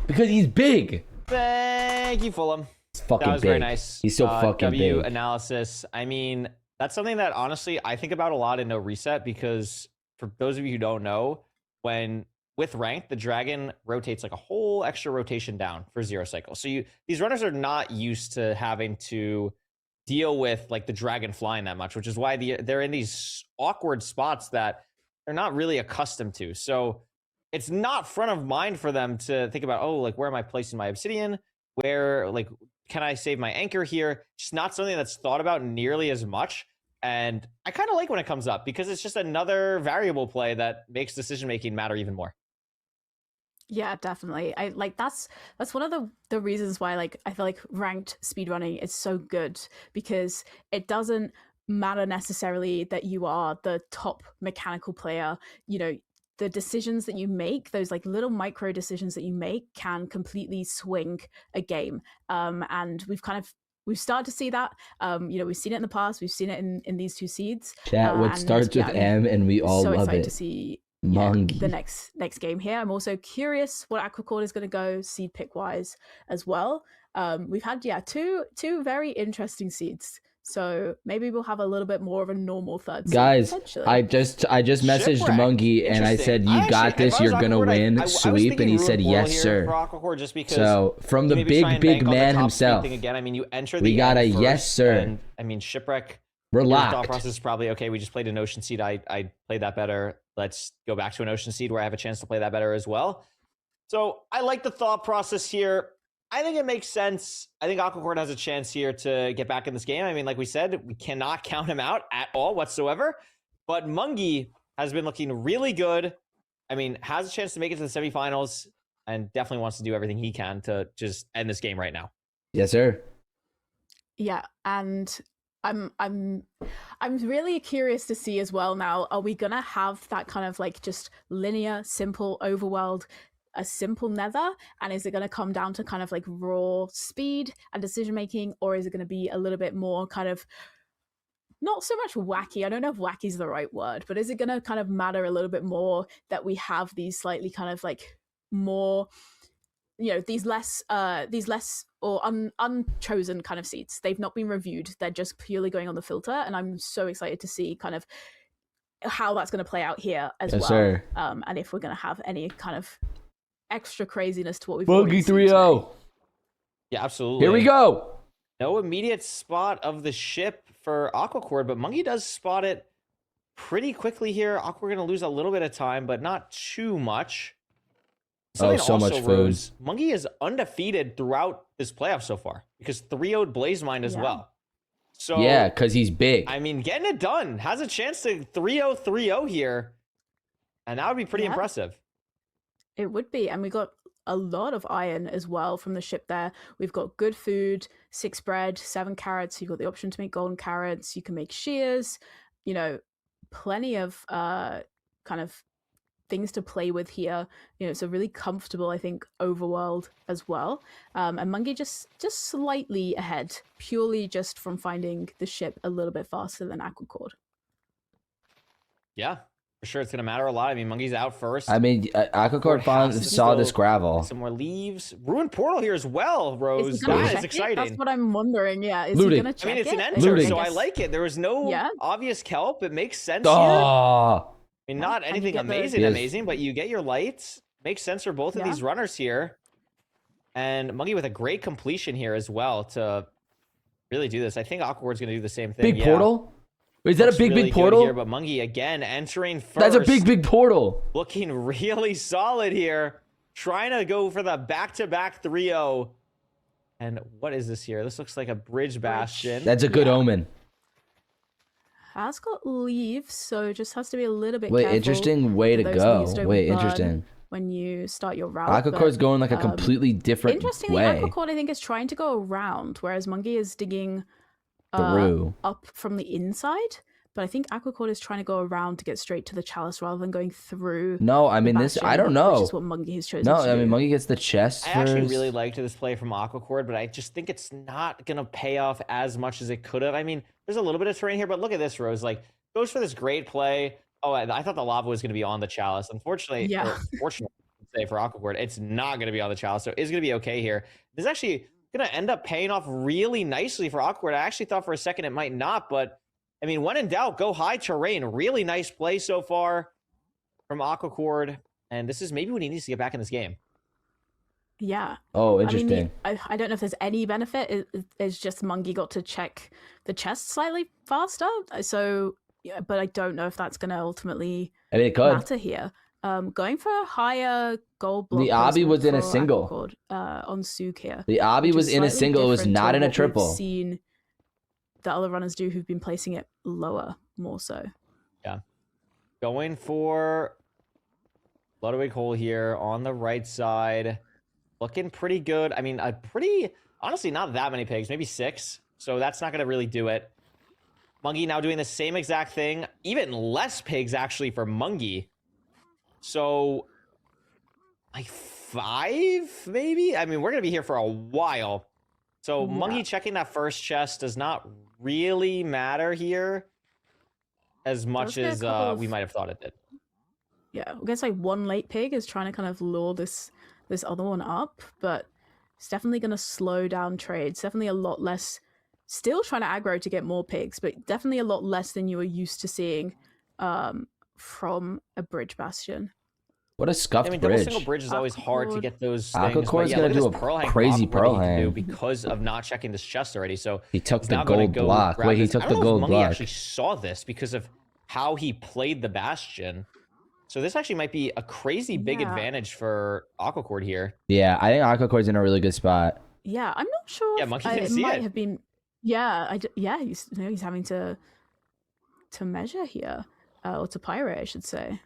Because he's big.
Thank you, Fulham.
He's fucking
That was
big.
very nice.
He's so fucking
W
big.
analysis. I mean, that's something that honestly I think about a lot in No Reset, because for those of you who don't know, when with ranked, the dragon rotates like a whole extra rotation down for 0 cycles. So these runners are not used to having to deal with like the dragon flying that much, which is why they're in these awkward spots that they're not really accustomed to. So it's not front of mind for them to think about, oh, like where am I placing my obsidian? Where, like, can I save my anchor here? Just not something that's thought about nearly as much. And I kind of like when it comes up because it's just another variable play that makes decision making matter even more.
Yeah, definitely. I like that's one of the reasons why like I feel like ranked speedrunning is so good, because it doesn't matter necessarily that you are the top mechanical player. You know, the decisions that you make, those like little micro decisions that you make, can completely swing a game. And we've started to see that. You know, we've seen it in the past. We've seen it in these 2 seeds.
Chat, what starts with M and we all
so
love
excited
it.
to see
Mungi.
the next game here. I'm also curious what Aquacord is going to go seed pick wise as well. We've had two very interesting seeds. So maybe we'll have a little bit more of a normal third seed.
Guys,
potentially.
I just messaged Mungi and I said, "You got this. You're gonna win sweep," and he said, "Yes, sir."
Just because
so from the big man himself,
again, I mean, you enter
we
the
got a
end
yes,
first,
sir.
And, I mean, Shipwreck.
We're
your
locked.
Thought process is probably okay. We just played an ocean seed. I played that better. Let's go back to an ocean seed where I have a chance to play that better as well. So I like the thought process here. I think it makes sense. I think Aquacord has a chance here to get back in this game. I mean, like we said, we cannot count him out at all whatsoever. But Mungi has been looking really good. I mean, has a chance to make it to the semifinals and definitely wants to do everything he can to just end this game right now.
Yes, sir.
Yeah, and I'm really curious to see as well now, are we gonna have that kind of like just linear, simple overworld, a simple nether, and is it going to come down to kind of like raw speed and decision making, or is it going to be a little bit more kind of not so much wacky? I don't know if wacky is the right word, but is it going to kind of matter a little bit more that we have these slightly kind of like more, you know, these less or unchosen kind of seeds? They've not been reviewed, they're just purely going on the filter, and I'm so excited to see kind of how that's going to play out here as well.
Sir.
And if we're going to have any kind of extra craziness to what we've
Boogie 3-0.
Yeah, absolutely.
Here we go.
No immediate spot of the ship for Aquacord, but Mungi does spot it pretty quickly here. Aquacord going to lose a little bit of time, but not too much. Something
so much
also,
food.
Rose, Monkey is undefeated throughout this playoff so far because 3-0'd Blazemind as well. So
Yeah, because he's big.
I mean, getting it done. Has a chance to 3-0, 3-0 here. And that would be pretty impressive.
It would be. And we got a lot of iron as well from the ship there. We've got good food, 6 bread, 7 carrots. You've got the option to make golden carrots. You can make shears, you know, plenty of kind of things to play with here. You know, it's a really comfortable, I think, overworld as well. And Mungie just slightly ahead, purely just from finding the ship a little bit faster than Aquacord.
Yeah, for sure. It's going to matter a lot. I mean, Monkey's out first.
I mean, Aquacord finally saw this gravel.
Some more leaves. Ruined portal here as well, Rose. That is exciting.
That's what I'm wondering. Yeah, is
Looting.
he going to check
I mean, it's an
it?
enter, so I like it. There was no obvious kelp. It makes sense here. I mean, not anything amazing, but you get your lights. Makes sense for both of these runners here. And Monkey with a great completion here as well to really do this. I think Aquacord's going to do the same thing.
Big portal? Is that a big portal?
Here, but Monkey again entering first.
That's a big portal.
Looking really solid here. Trying to go for the back-to-back 3-0. And what is this here? This looks like a bridge bastion.
That's a good omen.
Has got leaves, so just has to be a little bit
Wait,
careful.
interesting way to go. Wait, interesting.
When you start your route.
Aquacord's going like a completely different
interestingly,
way.
Aquacord, I think, is trying to go around, whereas Monkey is digging
through
up from the inside. But I think Aquacord is trying to go around to get straight to the chalice rather than going through.
No, I mean this. I don't know.
Which is what Monkey has chosen.
No,
to
I
do.
mean Monkey gets the chest
I
first.
actually really liked this play from Aquacord, but I just think it's not going to pay off as much as it could have. I mean, there's a little bit of terrain here, but look at this, Rose. Like, goes for this great play. Oh, I thought the lava was going to be on the chalice. Unfortunately, or fortunately, say for Aquacord, it's not going to be on the chalice, so it's going to be okay here. This is actually going to end up paying off really nicely for Aquacord. I actually thought for a second it might not, but I mean, when in doubt, go high terrain. Really nice play so far from Aquacord, and this is maybe when he needs to get back in this game.
Yeah.
Oh, interesting.
I mean, I don't know if there's any benefit. It's just Monkey got to check the chest slightly faster. So, yeah, but I don't know if that's going to ultimately matter here. Going for a higher gold block.
The obby was in a
for
single.
Aquacord, on Souk here.
The obby was in a single. It was not in a triple.
We've seen the other runners do who've been placing it lower, more so.
Yeah. Going for Ludwig hole here on the right side. Looking pretty good. I mean, honestly, not that many pigs, maybe 6. So that's not going to really do it. Mungie now doing the same exact thing. Even less pigs, actually, for Mungie. So, like 5, maybe? I mean, we're going to be here for a while. So, Mungie checking that first chest does not really matter here as much as we might have thought it did.
Yeah, I guess like one late pig is trying to kind of lure this other one up, but it's definitely going to slow down trades. Definitely a lot less. Still trying to aggro to get more pigs, but definitely a lot less than you were used to seeing from a bridge bastion.
What a scuffed
double
bridge.
single bridge is always hard to get those things.
Aquacord's going to do a crazy pearl hang
because of not checking this chest already. So
he took the gold block. Wait, he took the gold block.
Monkey actually saw this because of how he played the bastion. So this actually might be a crazy big advantage for Aquacord here.
Yeah, I think Aquacord's in a really good spot.
Yeah, I'm not sure.
Yeah, Monkey didn't see
might
it.
have been. Yeah, he's having to measure here, or to pirate, I should say.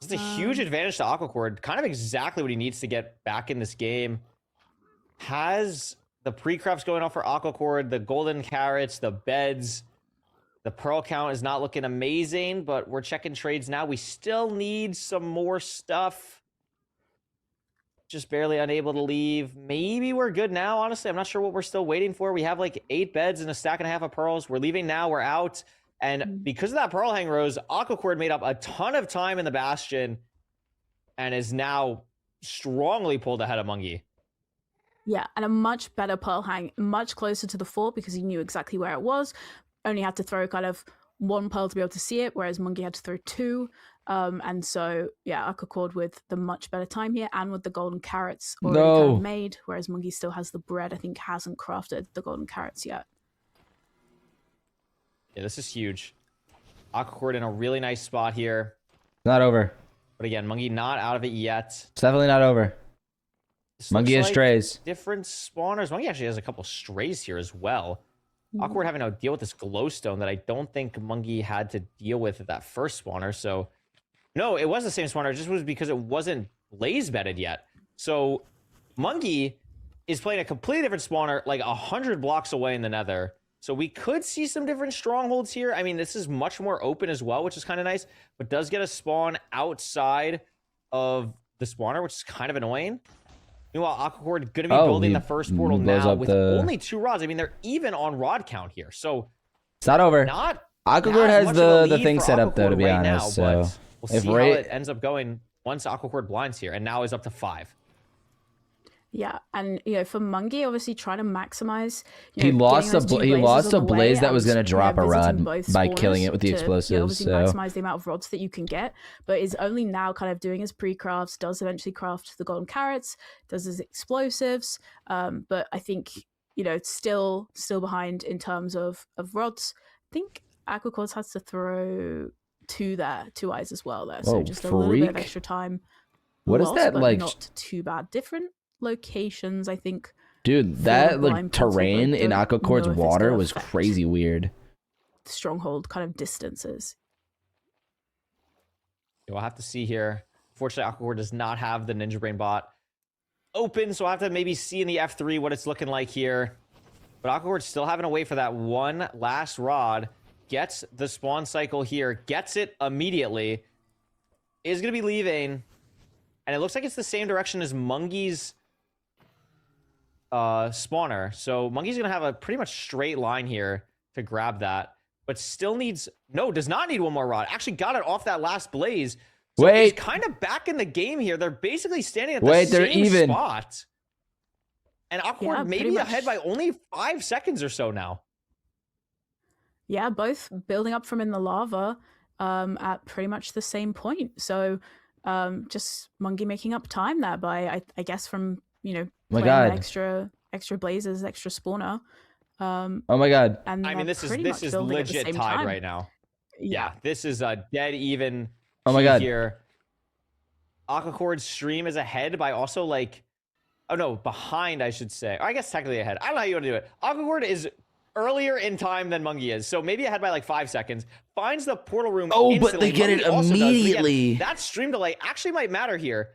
It's a huge advantage to Aquacord. Kind of exactly what he needs to get back in this game. Has the pre-creps going on for Aquacord, the golden carrots, the beds. The pearl count is not looking amazing, but we're checking trades now. We still need some more stuff. Just barely unable to leave. Maybe we're good now, honestly. I'm not sure what we're still waiting for. We have like 8 beds and a stack and a half of pearls. We're leaving now. We're out. And because of that pearl hang, Rose, Aquacord made up a ton of time in the bastion and is now strongly pulled ahead of Mungie.
Yeah, and a much better pearl hang, much closer to the fort because he knew exactly where it was. Only had to throw kind of 1 pearl to be able to see it, whereas Mungie had to throw 2. And so, yeah, Aquacord with the much better time here and with the golden carrots already kind of made, whereas Mungie still has the bread. I think hasn't crafted the golden carrots yet.
Yeah, this is huge. Aquacord in a really nice spot here.
Not over.
But again, Mungie not out of it yet.
It's definitely not over.
This
Mungie has
looks like
strays.
different spawners. Mungie actually has a couple strays here as well. Awkward having to deal with this glowstone that I don't think Mungie had to deal with at that first spawner. So, no, it was the same spawner. It just was because it wasn't blaze bedded yet. So, Mungie is playing a completely different spawner, like 100 blocks away in the nether. So we could see some different strongholds here. I mean, this is much more open as well, which is kind of nice, but does get a spawn outside of the spawner, which is kind of annoying. Meanwhile, Aquacord going to be building the first portal now with only 2 rods. I mean, they're even on rod count here. So
it's not over. Aquacord has the thing set up, though, to be honest.
Now,
so
we'll see how it ends up going once Aquacord blinds here, and now is up to 5.
Yeah, and for Mungie, obviously trying to maximize.
He lost a blaze that was going to drop a rod by killing it with the explosives.
Obviously maximize the amount of rods that you can get, but is only now kind of doing his pre-crafts. Does eventually craft the golden carrots. Does his explosives. But I think it's still behind in terms of rods. I think Aquacords has to throw 2 eyes as well there. So just a little bit of extra time.
What is that like?
Not too bad. Different locations, I think.
Dude, that like terrain in Aquacord's water was crazy weird.
Stronghold kind of distances.
We'll have to see here. Fortunately, Aquacord does not have the Ninja Brain bot open, so I'll have to maybe see in the F3 what it's looking like here. But Aquacord's still having to wait for that one last rod. Gets the spawn cycle here. Gets it immediately. Is going to be leaving. And it looks like it's the same direction as Mungie's spawner. So Mungie's going to have a pretty much straight line here to grab that. But still needs... No, does not need one more rod. Actually got it off that last blaze. So he's kind of back in the game here. They're basically standing at the same spot. And Aquacord maybe ahead by only 5 seconds or so now.
Yeah, both building up from in the lava at pretty much the same point. So just Mungie making up time there by, I guess, from, playing extra blazes, extra spawner.
Oh my god.
And
I mean, this is legit tied right now. Yeah, this is a dead even here. Aquacord's stream is ahead by also behind, I should say. Or I guess technically ahead. I don't know how you want to do it. Aquacord is earlier in time than Mungie is, so maybe ahead by 5 seconds. Finds the portal room instantly.
But they get it immediately.
That stream delay actually might matter here.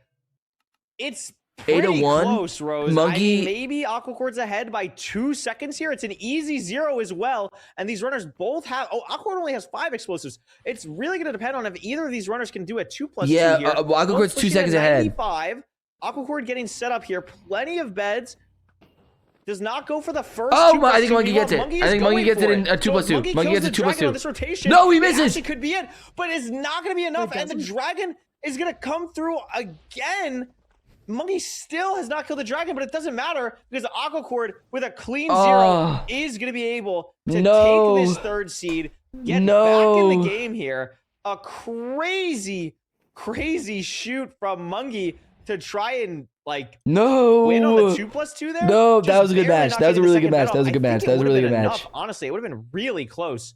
It's pretty close, Rose.
Mungie...
I mean, maybe Aquacord's ahead by 2 seconds here. It's an easy 0 as well, and these runners both have... Oh, Aquacord only has 5 explosives. It's really going to depend on if either of these runners can do a 2+2 here.
Yeah, Aquacord's 2 seconds ahead.
Aquacord getting set up here. Plenty of beds. Does not go for the first.
Oh my! I think Mungie gets it. I think Mungie gets it in a 2+2. Mungie gets a 2+2. No, he misses.
It could be it, but it's not going to be enough. And the dragon is going to come through again. Mungie still has not killed the dragon, but it doesn't matter because Aquacord with a clean 0 is going to be able to take this 3rd seed, get back in the game here. A crazy shoot from Mungie to try and win on the 2+2 there.
No, that was a good match. That was a really good match. That was a good match. That was a really good match.
Honestly, it would have been really close.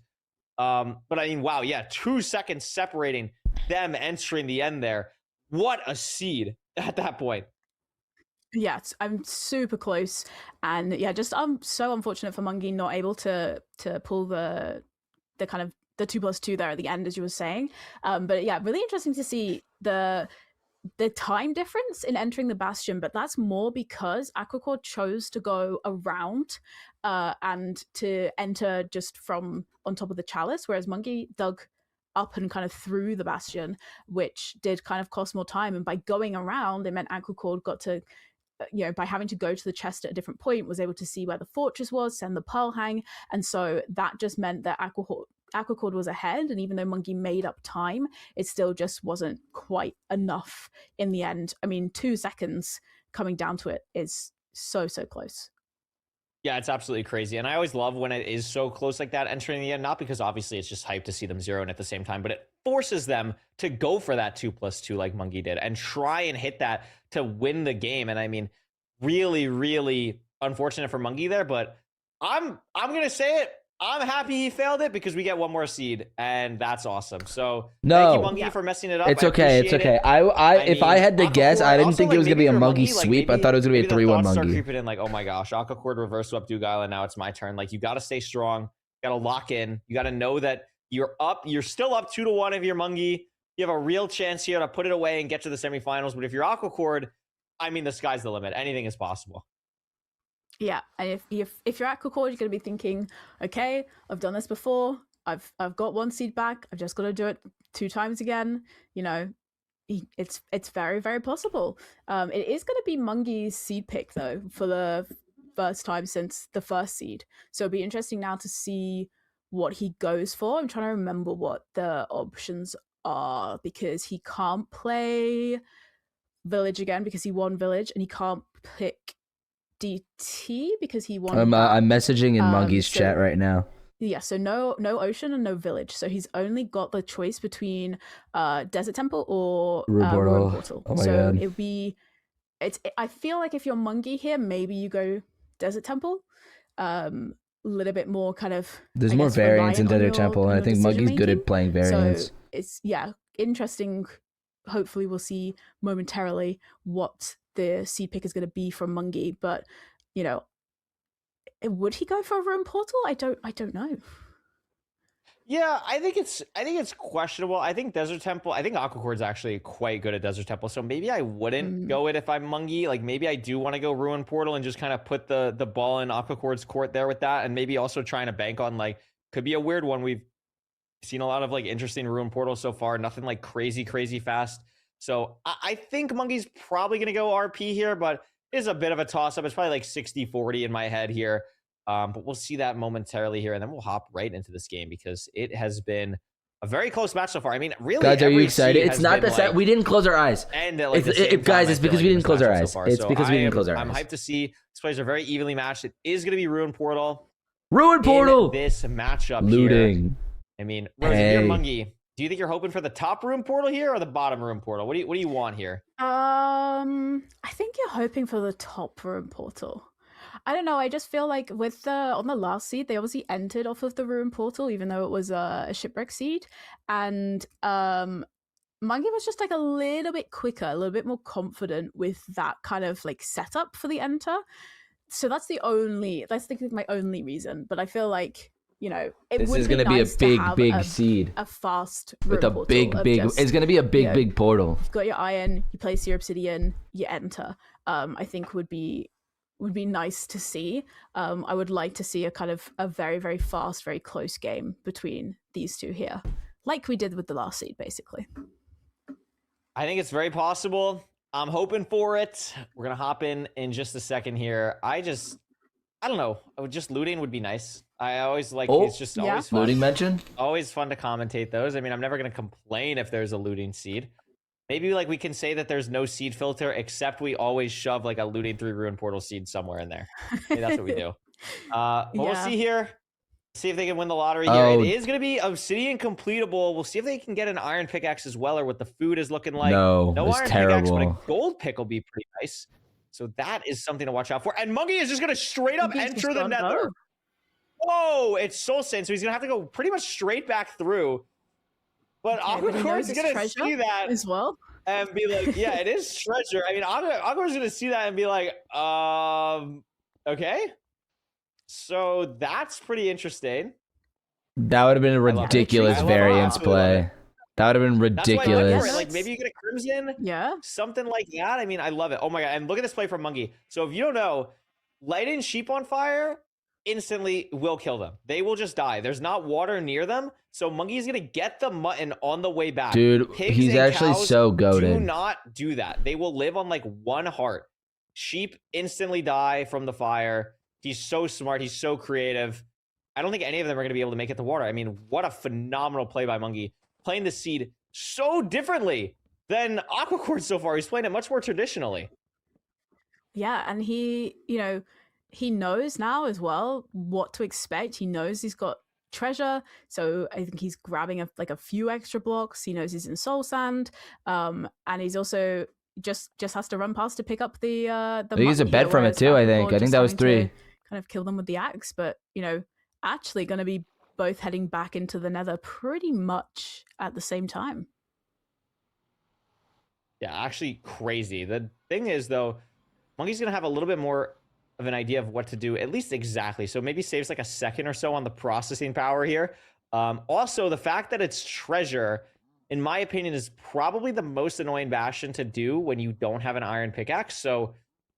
But I mean, wow, yeah, 2 seconds separating them entering the end there. What a seed at that point.
Yeah, I'm super close, and yeah, just I'm so unfortunate for Mungie not able to pull the kind of the 2+2 there at the end, as you were saying. But yeah, really interesting to see the time difference in entering the bastion, but that's more because Aquacord chose to go around and to enter just from on top of the chalice, whereas Mungie dug up and kind of through the bastion, which did kind of cost more time. And by going around, it meant Aquacord got to, by having to go to the chest at a different point, was able to see where the fortress was, send the pearl hang. And so that just meant that Aquacord was ahead, and even though Mungie made up time, it still just wasn't quite enough in the end. I mean, 2 seconds coming down to it is so close.
Yeah, it's absolutely crazy. And I always love when it is so close like that entering the end, not because obviously it's just hype to see them 0 and at the same time, but it forces them to go for that 2+2 like Mungie did and try and hit that to win the game. And I mean, really unfortunate for Mungie there, but I'm going to say it. I'm happy he failed it because we get one more seed, and that's awesome. So
No.
thank you, Mungie, for messing it up.
It's
I
okay. It's
appreciate
okay.
it.
If I had to guess, I didn't
Also,
think it was gonna
maybe
be a
if you're
Muggy
Mungie,
sweep. I
maybe-
thought it was gonna be a
maybe the
3-1
thoughts start
Muggy.
creeping in, like, oh my gosh, Aquacord reverse swept Duke Island. Now it's my turn. Like, you got to stay strong. You got to lock in. You got to know that you're up. You're still up 2-1 if you're Mungie. You have a real chance here to put it away and get to the semifinals. But if you're Aquacord, I mean, the sky's the limit. Anything is possible.
Yeah, and if you're at Aquacord, you're gonna be thinking, okay, I've done this before. I've got one seed back. I've just got to do it 2 times again. You know, it's very, very possible. It is going to be Mungie's seed pick though for the first time since the first seed. So it'll be interesting now to see what he goes for. I'm trying to remember what the options are because he can't play Village again because he won Village, and he can't pick DT because he won.
I'm messaging in Muggy's
so-
chat right now.
Yeah, so no ocean and no village. So he's only got the choice between Desert Temple or
Ruin Portal.
Portal.
Oh my
so
God.
it'd be I feel like if you're Mungie here, maybe you go Desert Temple. A little bit more kind of
There's
I
more
guess,
variance in
reliant on
Desert
your-
Temple,
on
and I
your
think
decision
Muggy's good
making.
at playing variance.
So it's interesting. Hopefully we'll see momentarily what the seed pick is going to be from Mungie, but you know, would he go for a Ruin Portal? I don't know.
Yeah, I think it's questionable. I think Desert Temple. I think Aquacord's actually quite good at Desert Temple, so maybe I wouldn't go it if I'm Mungie. Like maybe I do want to go Ruin Portal and just kind of put the ball in Aquacord's court there with that, and maybe also trying to bank on like could be a weird one. We've seen a lot of like interesting Ruin Portals so far. Nothing like crazy fast. So I think Mungie's probably gonna go RP here, but it's a bit of a toss up. It's probably like 60-40 in my head here. But we'll see that momentarily here, and then we'll hop right into this game because it has been a very close match so far. I mean, really,
Guys, are you
every
excited?
seed
It's
has
not
been,
the set.
like,
We didn't close our eyes.
and at, like, the
It's-
same
guys,
time,
it's
I feel
because
like
we
in
didn't
this
close our
matchup so
eyes.
far.
It's
So
because we didn't close our
I'm
eyes.
hyped to see. These players are very evenly matched. It is going to be Ruin Portal.
Ruin Portal.
In this matchup
Looting.
here. I mean, Rose, if you're
Hey.
Mungie, do you think you're hoping for the top Ruin Portal here or the bottom Ruin Portal? What do you want here?
I think you're hoping for the top Ruin Portal. I don't know. I just feel like with on the last seed, they obviously entered off of the Ruin Portal, even though it was a shipwreck seed, and Mungie was just like a little bit quicker, a little bit more confident with that kind of like setup for the enter. So that's my only reason. But I feel like, you know, it
This
would
is
be
going to be
nice
a
to
big,
have
big seed
a fast
with
Ruin
a
Portal
big,
of
big.
just,
It's going to be a big,
you know,
big portal.
You've got your iron, you place your obsidian, you enter. I think would be nice to see. I would like to see a kind of a very, very fast, very close game between these two here, like we did with the last seed, basically.
I think it's very possible. I'm hoping for it. We're gonna hop in just a second here. I don't know. Just looting would be nice. I always like.
Oh,
it's just always fun.
looting mention.
Always fun to commentate those. I mean, I'm never gonna complain if there's a looting seed. Maybe like we can say that there's no seed filter, except we always shove like a looting 3 Ruin Portal seed somewhere in there. Maybe that's what we do. But we'll
Yeah.
see here. See if they can win the lottery here.
Oh.
It is going to be obsidian completable. We'll see if they can get an iron pickaxe as well, or what the food is looking like.
No,
no
it's
iron pickaxe, but a
terrible.
gold pick will be pretty nice. So that is something to watch out for. And Mungie is just going to straight up
Muggie's
enter
just
the
gone,
nether. Whoa, it's Soul Sand, so he's going to have to go pretty much straight back through. But
Okay, but he knows
Aquacor's
it's
going to
treasure
see that
as well.
and be like, yeah, it is treasure. I mean, Aquacor's going to see that and be like, okay. So that's pretty interesting.
That would have been a
love it.
ridiculous
I love it.
variance
Absolutely love
play. That would have been
That's why I like for
ridiculous.
it. Like maybe you get a crimson,
yeah,
something like that. I mean, I love it. Oh my god! And look at this play from Mungie. So if you don't know, lighting sheep on fire instantly will kill them. They will just die. There's not water near them, so Mungie's gonna get the mutton on the way back.
Dude,
Pigs
he's
and
actually
cows
so
Do
goated.
not do that. They will live on like 1 heart. Sheep instantly die from the fire. He's so smart. He's so creative. I don't think any of them are going to be able to make it to water. I mean, what a phenomenal play by Mungie. Playing the seed so differently than Aquacord so far. He's playing it much more traditionally.
Yeah, and he, you know, he knows now as well what to expect. He knows he's got treasure, so I think he's grabbing a few extra blocks. He knows he's in soul sand, and he's also just has to run past to pick up the.
He used a
mutton
bet
here,
from it
whereas
too. I
before
think. I think
just
that was
having to
3.
Kind of kill them with the axe, but you know, actually going to be both heading back into the Nether pretty much at the same time.
Yeah, actually crazy. The thing is, though, Monkey's going to have a little bit more of an idea of what to do, at least exactly. So maybe saves like a second or so on the processing power here. Also, the fact that it's treasure, in my opinion, is probably the most annoying bastion to do when you don't have an iron pickaxe. So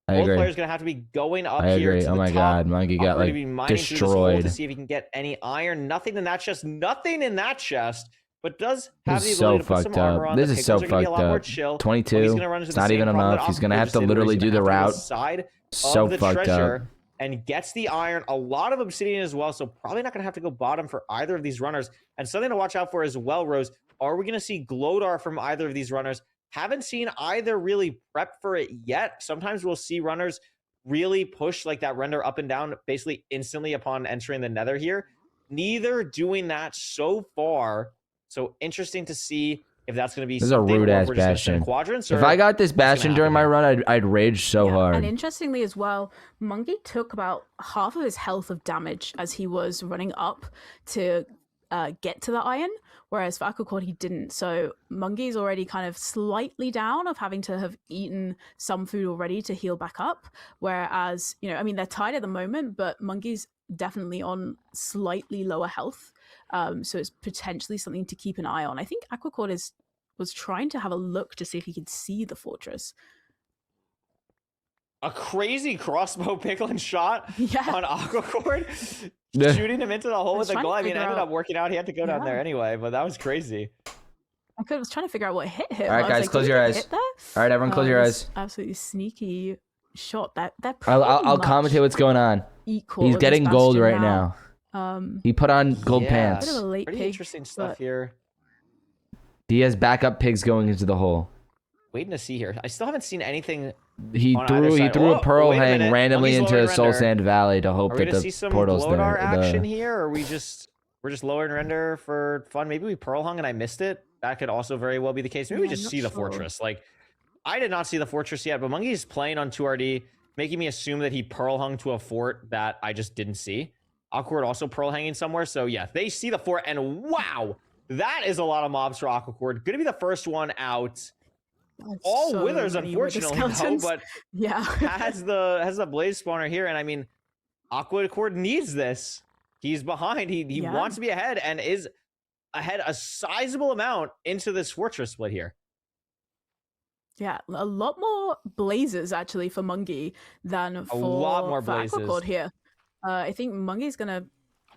I
both
agree.
players going to have to be going up
I
here
agree.
to
Oh
the
my
top.
god, Monkey got
Going to
like
be mining through this hole
destroyed.
to see if he can get any iron. Nothing in that chest. Nothing in that chest. But does
This
have the
is
ability
so
to put some
fucked
armor
up.
on.
This
The
is so
pickles are gonna be a
fucked
lot more
up.
chill.
22.
He's gonna run into
It's
the
not
same
even
problem that
enough. He's gonna
Aquacore
have
just
to
did, where
literally
he's
do
gonna
the
have to
route.
side
So
of the
fucked
treasure
up.
and gets the iron. A lot of obsidian as well, so probably not gonna have to go bottom for either of these runners. And something to watch out for as well, Rose. Are we gonna see Glodar from either of these runners? Haven't seen either really prep for it yet. Sometimes we'll see runners really push like that render up and down basically instantly upon entering the Nether here. Neither doing that so far. So interesting to see if that's going to be
This is a
something,
rude
or if
ass
we're just gonna send
bastion.
quadrants.
If
or
I got this
what's gonna
bastion during
happen
my
here.
run, I'd rage so hard.
And interestingly as well, Monkey took about half of his health of damage as he was running up to get to the iron, whereas for Aquacord he didn't. So Monkey's already kind of slightly down of having to have eaten some food already to heal back up, whereas, you know, I mean, they're tied at the moment, but Monkey's definitely on slightly lower health. So it's potentially something to keep an eye on. I think Aquacord was trying to have a look to see if he could see the fortress.
A crazy crossbow pickling shot on Aquacord,
Yeah.
shooting him into the hole with the
trying to
goal. I mean, it
figure
ended
out-
up working out. He had to go down
Yeah.
there anyway, but that was crazy.
I was trying to figure out what hit him.
All right,
I was
guys,
like,
close
did
your
he
eyes.
hit there?
All right, everyone, close your
This
eyes.
Absolutely sneaky shot. They're
I'll commentate what's going on.
equal
He's
with
getting
this
gold
bastion
right now.
now.
He put on gold
Yeah.
pants.
Bit of a late
Pretty
pig,
interesting stuff
but-
here.
He has backup pigs going into the hole.
Waiting to see here. I still haven't seen anything.
He
on
threw
either
he
side.
threw
Oh,
a pearl
wait a
hang
minute.
randomly
Monkey's
into
lowering
Soul
render.
Sand Valley to hope
Are we
that
gonna
the
see some
portal's
Glodar
there.
action here, or we're just lowering render for fun? Maybe we pearl hung and I missed it. That could also very well be the case. Maybe we
Yeah, I'm
just
not
see the
sure.
fortress. Like, I did not see the fortress yet, but Monkey's playing on 2RD, making me assume that he pearl hung to a fort that I just didn't see. Aquacord also pearl hanging somewhere. So yeah, they see the fort, and wow, that is a lot of mobs for Aquacord. Gonna be the first one out. All
so
withers,
many wither
unfortunately, though,
skeletons.
but
Yeah.
has the blaze spawner here, and I mean, Aquacord needs this. He's behind. He
Yeah.
wants to be ahead, and is ahead a sizable amount into this fortress split here.
Yeah, a lot more blazes actually for Monkey than for,
lot more
for
blazes.
Aquacord here. I think Monkey's gonna.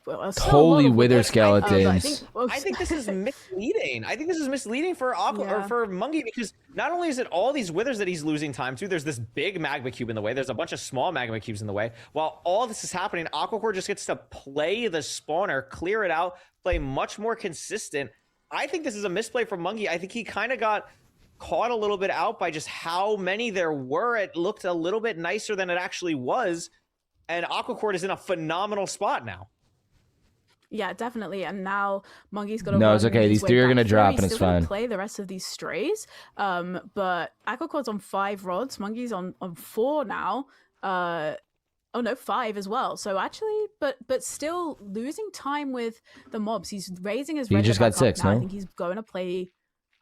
Well, still a lot
Holy
of
wither
withers,
skeletons.
I think this is misleading. I think this is misleading for or for Monkey, because not only is it all these withers that he's losing time to, there's this big magma cube in the way, there's a bunch of small magma cubes in the way. While all this is happening, Aquacord just gets to play the spawner, clear it out, play much more consistent. I think this is a misplay from Monkey. I think he kind of got caught a little bit out by just how many there were. It looked a little bit nicer than it actually was, and Aquacord is in a phenomenal spot now.
Yeah, definitely. And now Monkey's got to.
No, it's okay. These three are gonna drop, and it's
still gonna
fine.
Play the rest of these strays. But Aquacord's on 5 rods. Monkey's on 4 now. Oh no, 5 as well. So actually, but still losing time with the mobs. He's raising his.
He
render
just got
back up
6,
now.
no?
I think he's going to play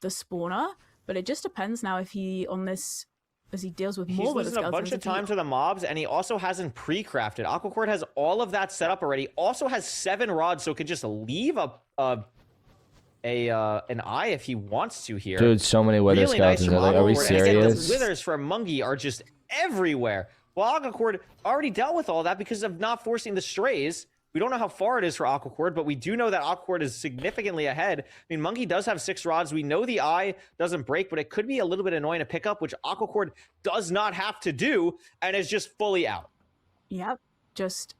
the spawner, but it just depends now if he on this. As he deals with
He's
more with the
losing a bunch of
skeletons, if he-
time to the mobs, and he also hasn't pre-crafted. Aquacord has all of that set up already. Also has 7 rods, so could just leave an eye if he wants to here.
Dude, so many wither
Really nice
skeletons.
from
Are we
Aquacord. And again, the
serious?
withers from Monkey are just everywhere. Well, Aquacord already dealt with all that because of not forcing the strays. We don't know how far it is for Aquacord, but we do know that Aquacord is significantly ahead. I mean, Monkey does have 6 rods. We know the eye doesn't break, but it could be a little bit annoying to pick up, which Aquacord does not have to do, and is just fully out.
Yep, just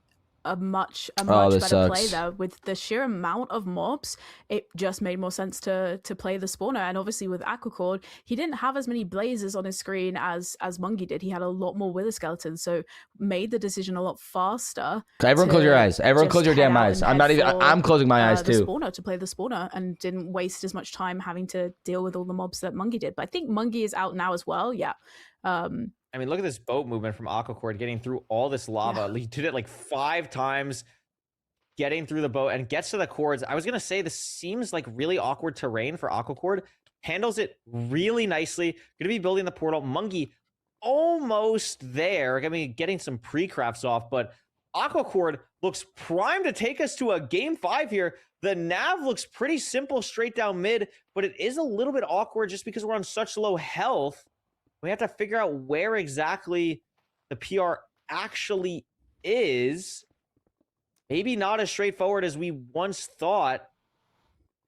a much
Oh,
better
this
play
sucks.
there. With the sheer amount of mobs, it just made more sense to play the spawner. And obviously with Aquacord, he didn't have as many blazes on his screen as Monkey did. He had a lot more wither skeletons, so made the decision a lot faster.
Everyone close your eyes. Everyone
just
close your
head
damn
out
eyes.
and
I'm
head
not even.
for,
I'm closing my eyes
the
too.
spawner to play the spawner, and didn't waste as much time having to deal with all the mobs that Monkey did. But I think Monkey is out now as well. Yeah.
I mean, look at this boat movement from Aquacord getting through all this lava. He did it like 5 times. getting through the boat and gets to the cords. I was going to say this seems like really awkward terrain for Aquacord. Handles it really nicely. Going to be building the portal. Mungie almost there. I mean, getting some pre-crafts off, but Aquacord looks primed to take us to a game 5 here. The nav looks pretty simple straight down mid, but it is a little bit awkward just because we're on such low health. We have to figure out where exactly the PR actually is. Maybe not as straightforward as we once thought.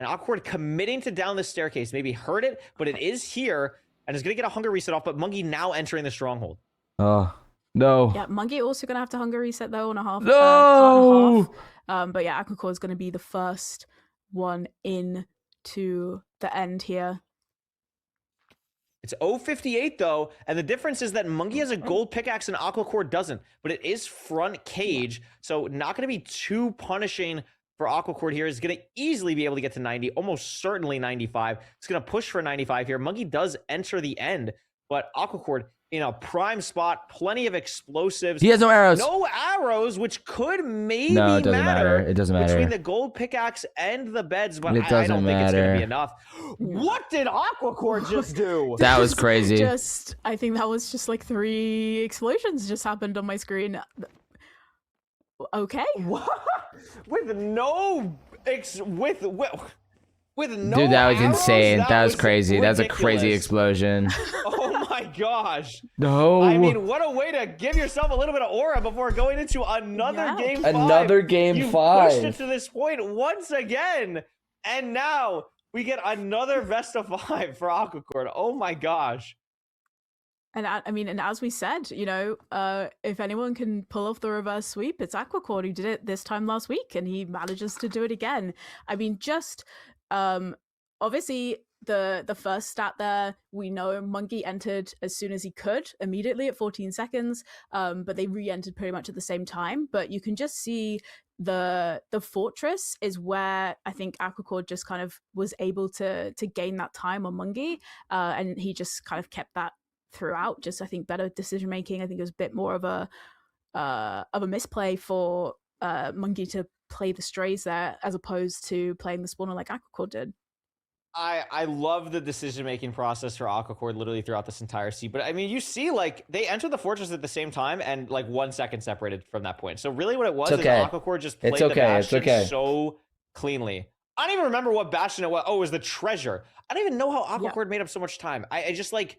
And Aquacord committing to down the staircase. Maybe heard it, but it is here and is going to get a hunger reset off, but Mungie now entering the stronghold.
Oh, no.
Yeah, Mungie also going to have to hunger reset though on a half.
No!
But yeah, Aquacord is going to be the first one in to the end here.
It's 058 though, and the difference is that Mungie has a gold pickaxe and Aquacord doesn't, but it is front cage, so not going to be too punishing for Aquacord here. Is going to easily be able to get to 90, almost certainly 95. It's going to push for 95 here. Mungie does enter the end, but Aquacord in a prime spot, plenty of explosives.
He has no arrows.
No arrows, which could maybe
No, it doesn't matter. It doesn't matter.
between the gold pickaxe and the beds, but
It
I
doesn't
don't think it's going to
matter.
be enough. What did Aquacord just do?
That was crazy.
I think that was just like 3 explosions just happened on my screen. Okay.
What? With no with no
Dude, that was
arrows?
insane. That was crazy. That was a crazy
ridiculous.
explosion.
Oh my gosh.
No.
I mean, what a way to give yourself a little bit of aura before going into another game 5.
Another game
You've
5.
pushed it to this point once again. And now we get another best of 5 for Aquacord. Oh my gosh.
And I mean, and as we said, you know, if anyone can pull off the reverse sweep, it's Aquacord who did it this time last week, and he manages to do it again. I mean, just obviously the first stat there, we know Mungie entered as soon as he could, immediately at 14 seconds, but they re-entered pretty much at the same time. But you can just see the fortress is where I think Aquacord just kind of was able to gain that time on Mungie, and he just kind of kept that throughout. Just I think better decision making. I think it was a bit more of a misplay for Mungie to play the strays there as opposed to playing the spawner like Aquacord did.
I love the decision-making process for Aquacord literally throughout this entire seed. But I mean, you see, like, they enter the fortress at the same time and like 1 second separated from that point. So really what it was is Aquacord just played the Bastion so cleanly. I don't even remember what Bastion it was. Oh, it was the treasure. I don't even know how Aquacord made up so much time. I just like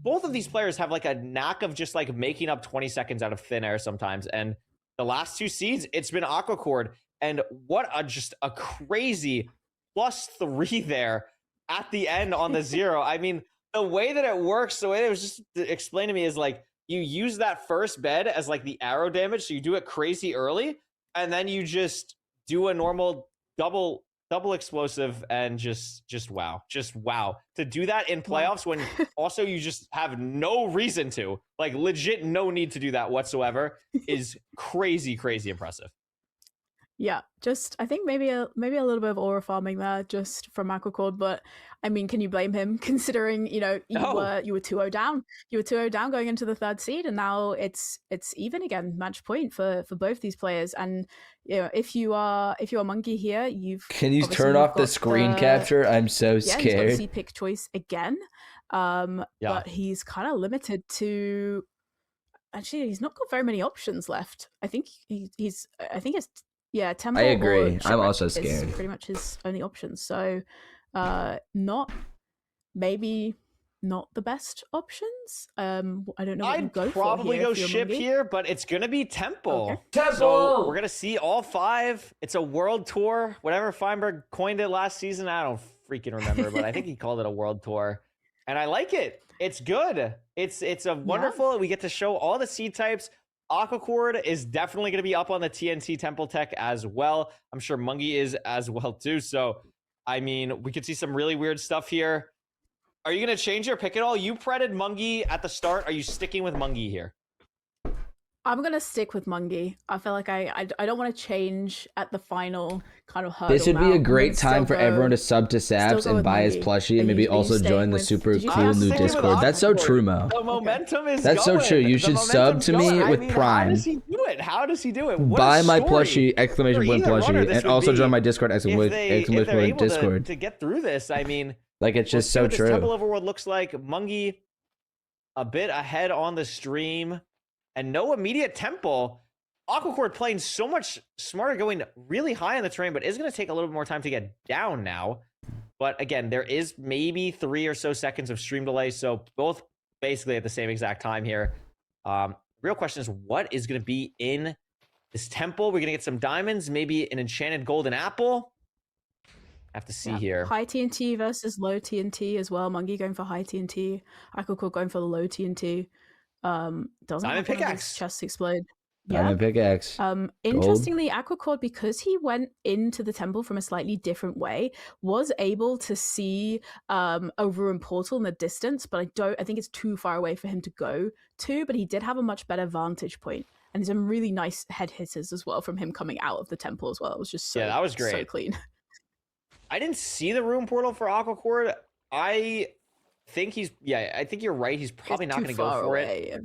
both of these players have like a knack of just like making up 20 seconds out of thin air sometimes. And the last 2 seeds, it's been Aquacord. And what just a crazy +3 there at the end on the 0. I mean, the way that it works, the way it was just explained to me is like you use that first bed as like the arrow damage. So you do it crazy early and then you just do a normal double explosive and just wow. To do that in playoffs when also you just have no reason to, like legit no need to do that whatsoever is crazy impressive.
Yeah, just I think maybe a little bit of aura farming there just from Aquacord, but I mean, can you blame him considering, you know, you were 2-0 down. You were 2-0 down going into the 3rd seed, and now it's even again, match point for both these players. And you know, if you are Mungie here,
Can you turn off the screen capture? I'm so scared.
He's got the C-pick choice again. But he's kind of limited to actually he's not got very many options left. I think he's temple.
I agree.
Or
I'm also
is
scared.
pretty much his only option. So not the best options. I don't know what
I'd
you go
probably
for here
go
if you're
ship
Mungie.
here, but it's gonna be Temple.
Okay.
Temple!
So we're gonna see all 5. It's a world tour. Whatever Feinberg coined it last season, I don't freaking remember, but I think he called it a world tour. And I like it. It's good. It's a wonderful. We get to show all the seed types. Aquacord is definitely going to be up on the TNT Temple Tech as well. I'm sure Mungie is as well too. So, I mean, we could see some really weird stuff here. Are you going to change your pick at all? You predded Mungie at the start. Are you sticking with Mungie here?
I'm gonna stick with Mungie. I feel like I don't want to change at the final kind of hurdle.
This would be
now.
a
I'm
great
gonna still
time for
go-
everyone to sub to
still
Saps
go
and
with
buy his
Mungie.
plushie and
Are
maybe
you
also
staying
join the
with-
super
did you
cool
say
new
sticking with
Discord. That's so
Aquacord?
true, Mo.
The momentum is
That's so
going.
true. You
The
should sub
momentum's
to me
going. I
with
mean, How
Prime.
does he do it? How does he do it? What
Buy
a
my
story
plushie, exclamation
for
point
either runner
plushie,
this
and
would
also
be
join my Discord,
if
exclamation
they're
point
able
Discord.
to get through this. I mean,
Like, it's
we'll
just
see
so
what this Temple
true.
Overworld looks like. Mungie a bit ahead on the stream, and no immediate temple. Aquacord playing so much smarter, going really high on the terrain, but is going to take a little bit more time to get down now. But again, there is maybe 3 or so seconds of stream delay, so both basically at the same exact time here. Real question is, what is going to be in this temple? We're going to get some diamonds, maybe an enchanted golden apple. Have to see here.
High TNT versus low TNT as well. Mungie going for high TNT. Aquacord going for the low TNT. Doesn't
Diamond
have one of
pickaxe.
his chests explode.
Diamond pickaxe.
Interestingly, Aquacord, because he went into the temple from a slightly different way, was able to see a ruined portal in the distance, but I think it's too far away for him to go to, but he did have a much better vantage point. And some really nice head hitters as well from him coming out of the temple as well. It was just so,
that was
so
great.
clean.
I didn't see the ruin portal for Aquacord. I think I think you're right. He's probably not going to go for it.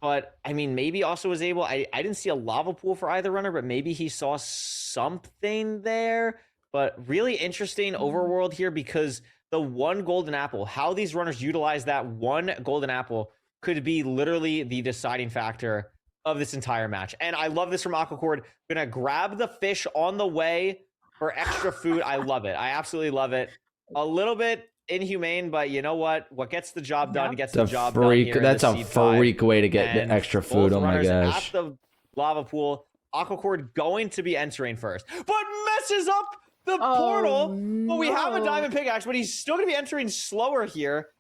But I mean, maybe also was able. I didn't see a lava pool for either runner, but maybe he saw something there. But really interesting overworld here, because the one golden apple, how these runners utilize that one golden apple could be literally the deciding factor of this entire match. And I love this from Aquacord. Gonna grab the fish on the way for extra food. I love it. I absolutely love it. A little bit inhumane, but you know what? What gets the job done gets the job done here.
That's a freak way to get the extra food. Oh my gosh.
At the lava pool, Aquacord going to be entering first, but messes up the portal. But we have a diamond pickaxe, but he's still going to be entering slower here.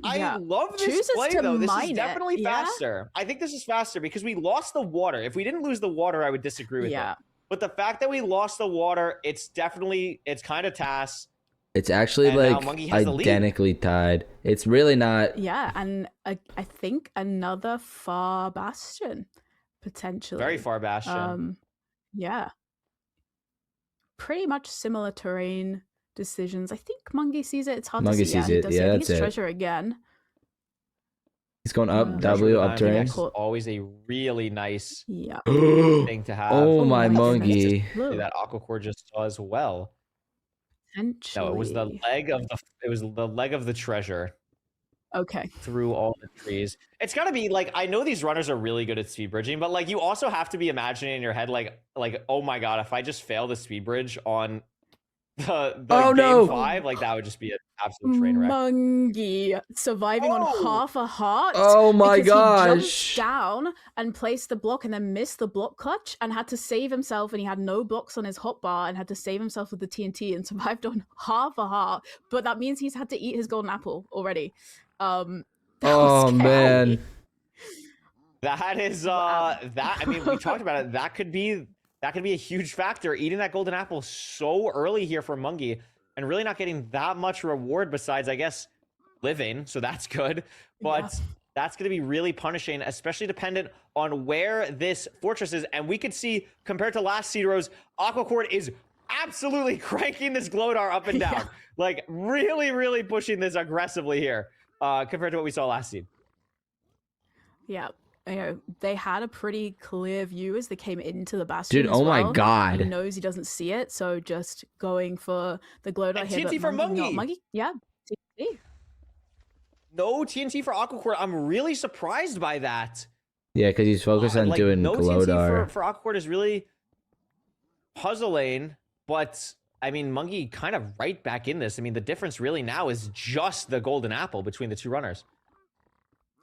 I love this
Chooses
play,
to
though. This is
mine it,
definitely
yeah?
faster. I think this is faster because we lost the water. If we didn't lose the water, I would disagree with it. But the fact that we lost the water, it's kind of TAS.
It's actually
And now Mungie has the lead.
identically tied. It's really not.
Yeah, and I think another far bastion, potentially.
Very far bastion.
Yeah. Pretty much similar terrain decisions. I think Mungie sees it. It's hard to see.
Mungie sees it.
He does
Yeah,
I think
that's
it's
it.
treasure again.
He's going up,
Treasure
W,
with
up
diamond
terrain.
pickaxe is always a really nice
Yeah.
thing to have.
Oh my Mungie.
That Aquacord just saw as well. No, it was the leg of the treasure.
Okay.
Through all the trees. It's gotta be like, I know these runners are really good at speed bridging, but like you also have to be imagining in your head like oh my god, if I just fail the speed bridge on the game 5, like that would just be an absolute train wreck.
Mungie surviving on half a heart.
Oh my
because he
gosh.
jumped down and placed the block and then missed the block clutch and had to save himself, and he had no blocks on his hotbar and had to save himself with the TNT and survived on half a heart. But that means he's had to eat his golden apple already. That was scary.
Man.
That is that, I mean, we talked about it. That could be a huge factor, eating that golden apple so early here for Mungie and really not getting that much reward besides, I guess, living. So that's good. But that's going to be really punishing, especially dependent on where this fortress is. And we could see, compared to last seed rows, Aquacord is absolutely cranking this Glodar up and down. Like really, really pushing this aggressively here compared to what we saw last seed.
Yeah. You know, they had a pretty clear view as they came into the bastion.
Dude,
as
oh my
well.
God.
He knows he doesn't see it, so just going for the Glodar
And
here.
TNT for Mungie.
Mungie. Yeah, TNT.
No TNT for Aquacord. I'm really surprised by that.
Yeah, because he's focused on doing
no
Glodar.
TNT for Aquacord is really puzzling, but I mean, Mungie kind of right back in this. I mean, the difference really now is just the golden apple between the two runners.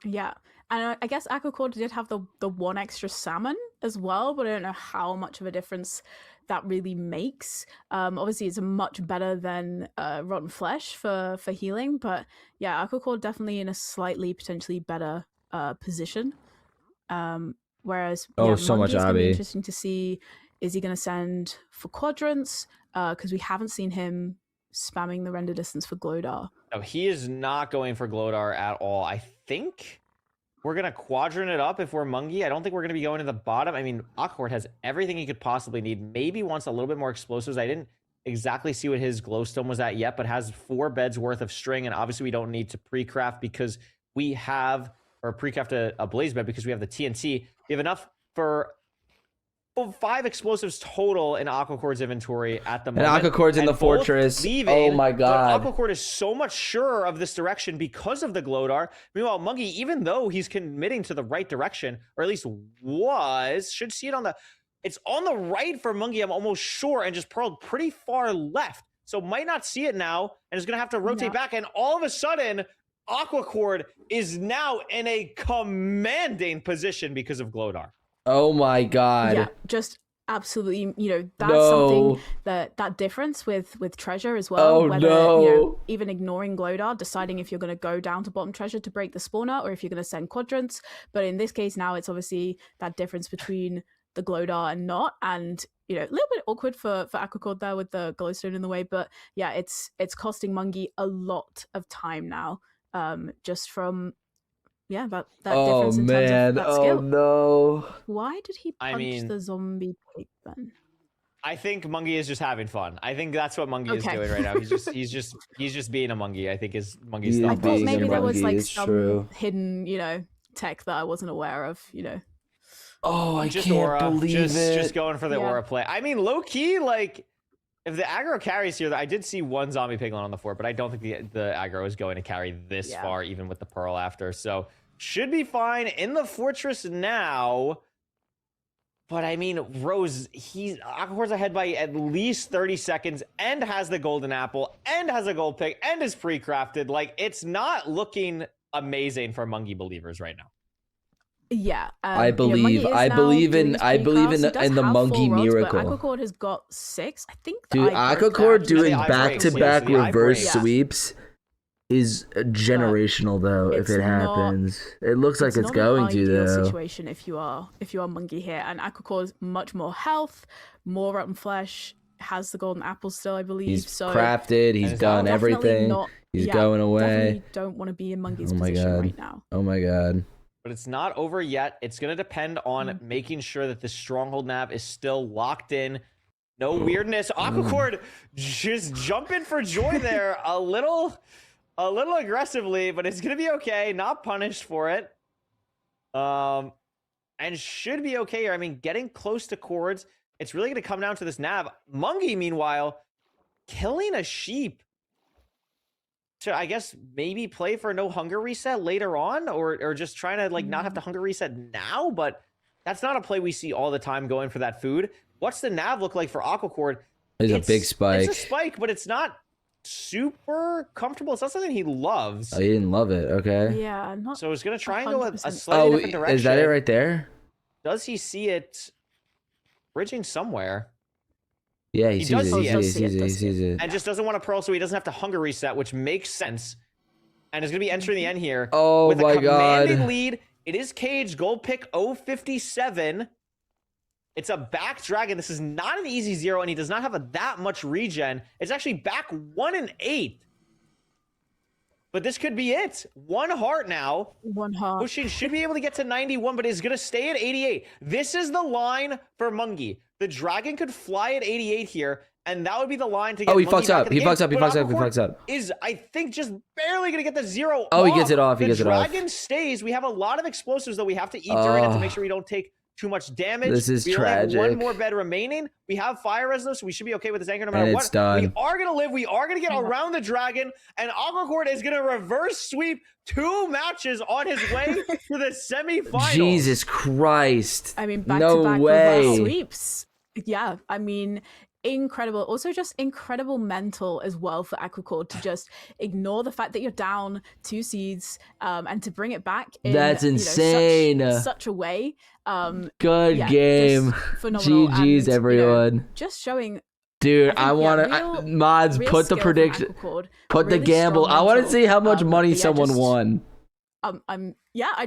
Yeah, and I guess Aquacord did have the one extra salmon as well, but I don't know how much of a difference that really makes. Obviously, it's much better than rotten flesh for healing, but yeah, Aquacord definitely in a slightly potentially better position. Whereas
so much
Mungie is gonna be
Abby.
interesting to see. Is he going to send for quadrants? Because we haven't seen him spamming the render distance for Glodar.
No, he is not going for Glodar at all. I think we're going to quadrant it up if we're Mungie. I don't think we're going to be going to the bottom. I mean, Aquacord has everything he could possibly need. Maybe wants a little bit more explosives. I didn't exactly see what his glowstone was at yet, but has 4 beds worth of string. And obviously we don't need to pre-craft because we have, or pre-craft a blaze bed because we have the TNT. We have enough for 5 explosives total in Aquacord's inventory at the
And
moment.
Aquacord's in the
both
fortress.
leaving,
Oh my god.
But Aquacord is so much surer of this direction because of the Glodar. Meanwhile, Mungie, even though he's committing to the right direction, or at least should see it on the... It's on the right for Mungie, I'm almost sure, and just Pearl pretty far left. So might not see it now, and is going to have to rotate back. And all of a sudden, Aquacord is now in a commanding position because of Glodar.
Oh my god.
Yeah, just absolutely, that's
No.
something that difference with treasure as well.
Oh,
whether,
no.
Even ignoring Glodar, deciding if you're going to go down to bottom treasure to break the spawner or if you're going to send quadrants. But in this case now, it's obviously that difference between the Glodar and not. And, a little bit awkward for Aquacord there with the glowstone in the way. But yeah, it's costing Mungie a lot of time now, just from... Yeah, that difference in terms of that skill.
Oh no.
Why did he punch the zombie pig then?
I think Mungie is just having fun. I think that's what Mungie is doing right now. He's just being a Mungie. I think is Mungie's
I
stuff.
thought maybe there was like some hidden, tech that I wasn't aware of,
Oh, I
just
can't
aura,
believe it.
Just going for the aura play. I mean, low key, like if the aggro carries here, I did see one zombie piglin on the fort, but I don't think the aggro is going to carry this far, even with the pearl after. So should be fine in the fortress now. But I mean, Rose, Aquacord's ahead by at least 30 seconds and has the golden apple and has a gold pig and is pre-crafted. Like, it's not looking amazing for Mungie believers right now.
Yeah,
I believe in the Mungie miracle.
Aquacord has got 6. I think.
Dude, Aquacord doing back-to-back reverse sweeps is generational, though. If it happens, it looks like it's going to though.
Situation if you are Mungie here, and Aquacord's much more health, more rotten flesh, has the golden apple still, I believe.
He's
so
crafted. He's done everything. He's going away.
Definitely don't want to be in Mungie's position right now.
Oh my god.
But it's not over yet. It's going to depend on making sure that the stronghold nav is still locked in. No weirdness. Aquacord just jumping for joy there a little aggressively, but it's going to be okay. Not punished for it. And should be okay here. I mean, getting close to cords, it's really going to come down to this nav. Mungie, meanwhile, killing a sheep to, I guess, maybe play for no hunger reset later on, or just trying to like not have to hunger reset now. But that's not a play we see all the time going for that food. What's the nav look like for Aquacord?
It's a big spike.
It's a spike, but it's not super comfortable. It's not something he loves.
Oh, you didn't love it. Okay.
Yeah, not.
So he's gonna try and go a slightly different direction.
Is that it right there?
Does he see it bridging somewhere?
Yeah, he sees it.
And just doesn't want to pearl, so he doesn't have to hunger reset, which makes sense. And is going to be entering the end here.
Oh
with
my
a commanding
god.
lead. It is Cage, gold pick 057. It's a back dragon. This is not an easy 0, and he does not have that much regen. It's actually back 1 and 8. But this could be it. 1 heart now.
1 heart.
Pushing should be able to get to 91, but is going to stay at 88. This is the line for Mungie. The dragon could fly at 88 here, and that would be the line to get
he
Mungie
fucks
back
up.
in
He
the
fucks
game.
up. He
But
fucks up. He
Aquacord
fucks up.
Is, I think, just barely going to get the 0
Oh, he gets it off. He gets it off.
The dragon stays. We have a lot of explosives that we have to eat during it to make sure we don't take too much damage.
This is
we
tragic.
only have 1 more bed remaining. We have fire res though, so we should be okay with this anchor no matter
And
what.
it's done.
We are going to live. We are going to get around the dragon, and Aquacord is going to reverse sweep 2 matches on his way to the semifinals.
Jesus Christ.
I mean,
no
back-to-back
way.
reverse sweeps. Yeah, I mean, incredible. Also, just incredible mental as well for Aquacord to just ignore the fact that you're down 2 seeds, and to bring it back in
That's insane.
Such a way.
Good game.
Phenomenal.
GG's,
and,
everyone.
just showing.
Dude, I want to mods
real
put the
skill from
prediction,
Aquacord,
put the
really
gamble.
strong
I want to
mental.
see how much money
But yeah,
someone
just-
won.
I don't know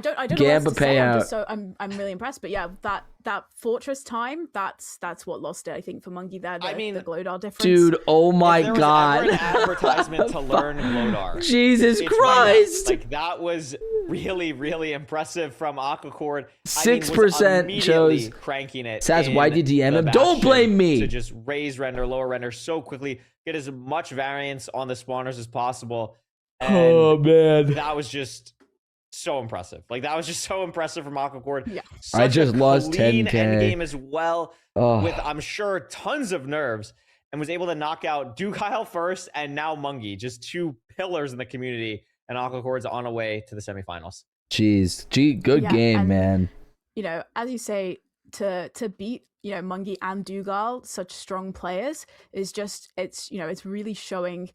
what
Gamba
else to say.
payout.
I'm really impressed. But yeah, that fortress time, that's what lost it, I think, for Mungie there. The Glodar difference.
Dude, oh my
If there was
god.
ever an advertisement to learn Glodar.
Jesus
it's
Christ.
right now. Like, that was really, really impressive from Aquacord.
6% shows.
Cranking it.
Saz, why
in
did you DM
the
him? Don't
Bastion
blame me.
To just raise render, lower render so quickly, get as much variance on the spawners as possible. And
Oh man.
that was just so impressive. Like that was just so impressive from Aquacord.
Yeah.
I just lost
clean
10K.
endgame as well,
Oh.
with I'm sure tons of nerves, and was able to knock out Dugile first and now Mungie, just two pillars in the community, and Aquacord's on a way to the semifinals.
Jeez. Good
Yeah,
game,
and,
man.
You know, as you say, to beat, you know, Mungie and Dougal, such strong players, is just, it's, you know, it's really showing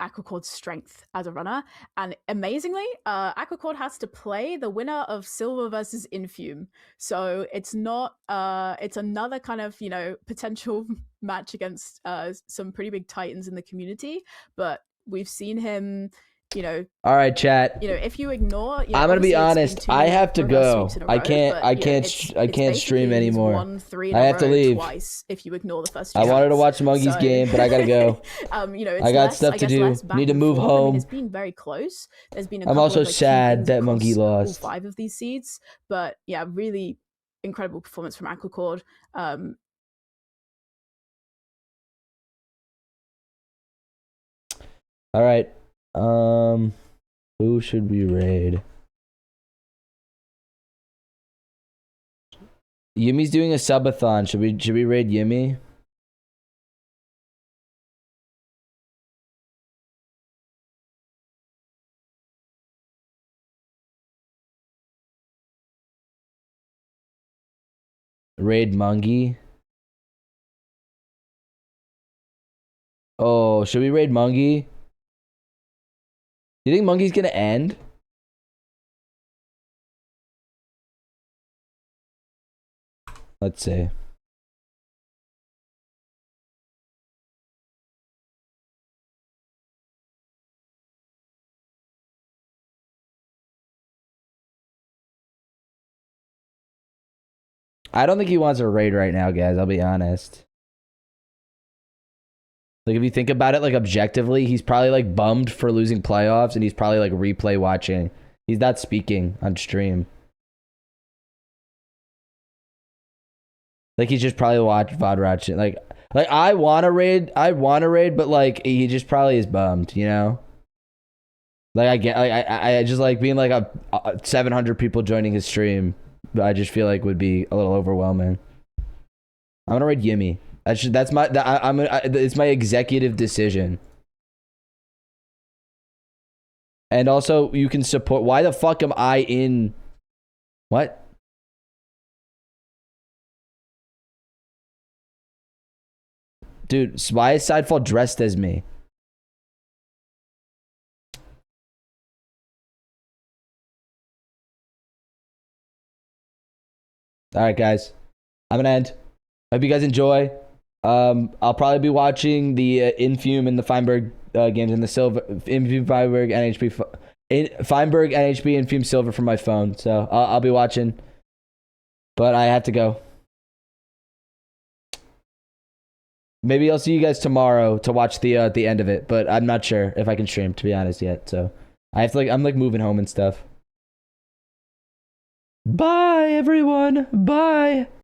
Aquacord's strength as a runner. And amazingly, Aquacord has to play the winner of Silver versus Infume. So it's not, it's another kind of, you know, potential match against some pretty big titans in the community. But we've seen him, you know.
All right, chat.
You know, if you ignore, you know,
I'm gonna be
obviously it's
honest.
been
I
two
have to
reverse
go.
sweeps in a
I
row,
can't.
but,
I
you know,
can't.
it's
I can't stream
basically he's
anymore.
won 3 in
I
a
have to
row
leave.
twice if you ignore the first two
I wanted to
sets.
watch Mungie's
So,
game, but I gotta go.
you know, it's
I got
less,
stuff
I
to
guess,
do.
less back
Need to
and
move
forth. I mean,
home.
it's been very close. There's been a
I'm
couple
also
of, like, key
sad
wins
that
across
Mungie
all
lost.
5 of these seeds. But yeah, really incredible performance from Aquacord.
All right. Who should we raid? Yumi's doing a subathon. Should we raid Yumi? Raid Mungie? Oh, should we raid Mungie? You think Mungie's gonna end? Let's see. I don't think he wants a raid right now, guys. I'll be honest. Like, if you think about it, like, objectively, he's probably, like, bummed for losing playoffs, and he's probably, like, replay watching. He's not speaking on stream. Like, he's just probably VOD watching. Like I want to raid, but, like, he just probably is bummed, you know? Like, I get, like, I just, like, being, like, a 700 people joining his stream, I just feel like would be a little overwhelming. I'm gonna raid Yimmy. It's my executive decision. And also, you can support. Why the fuck am I in? What? Dude, why is Sidefall dressed as me? All right, guys. I'm gonna end. Hope you guys enjoy. I'll probably be watching the Infume and the Feinberg games in the Silver. Infume, Feinberg, NHP. Feinberg, NHP, Infume, Silver from my phone. So I'll be watching. But I have to go. Maybe I'll see you guys tomorrow to watch the end of it. But I'm not sure if I can stream, to be honest, yet. So I have to, like, I'm like moving home and stuff. Bye, everyone. Bye.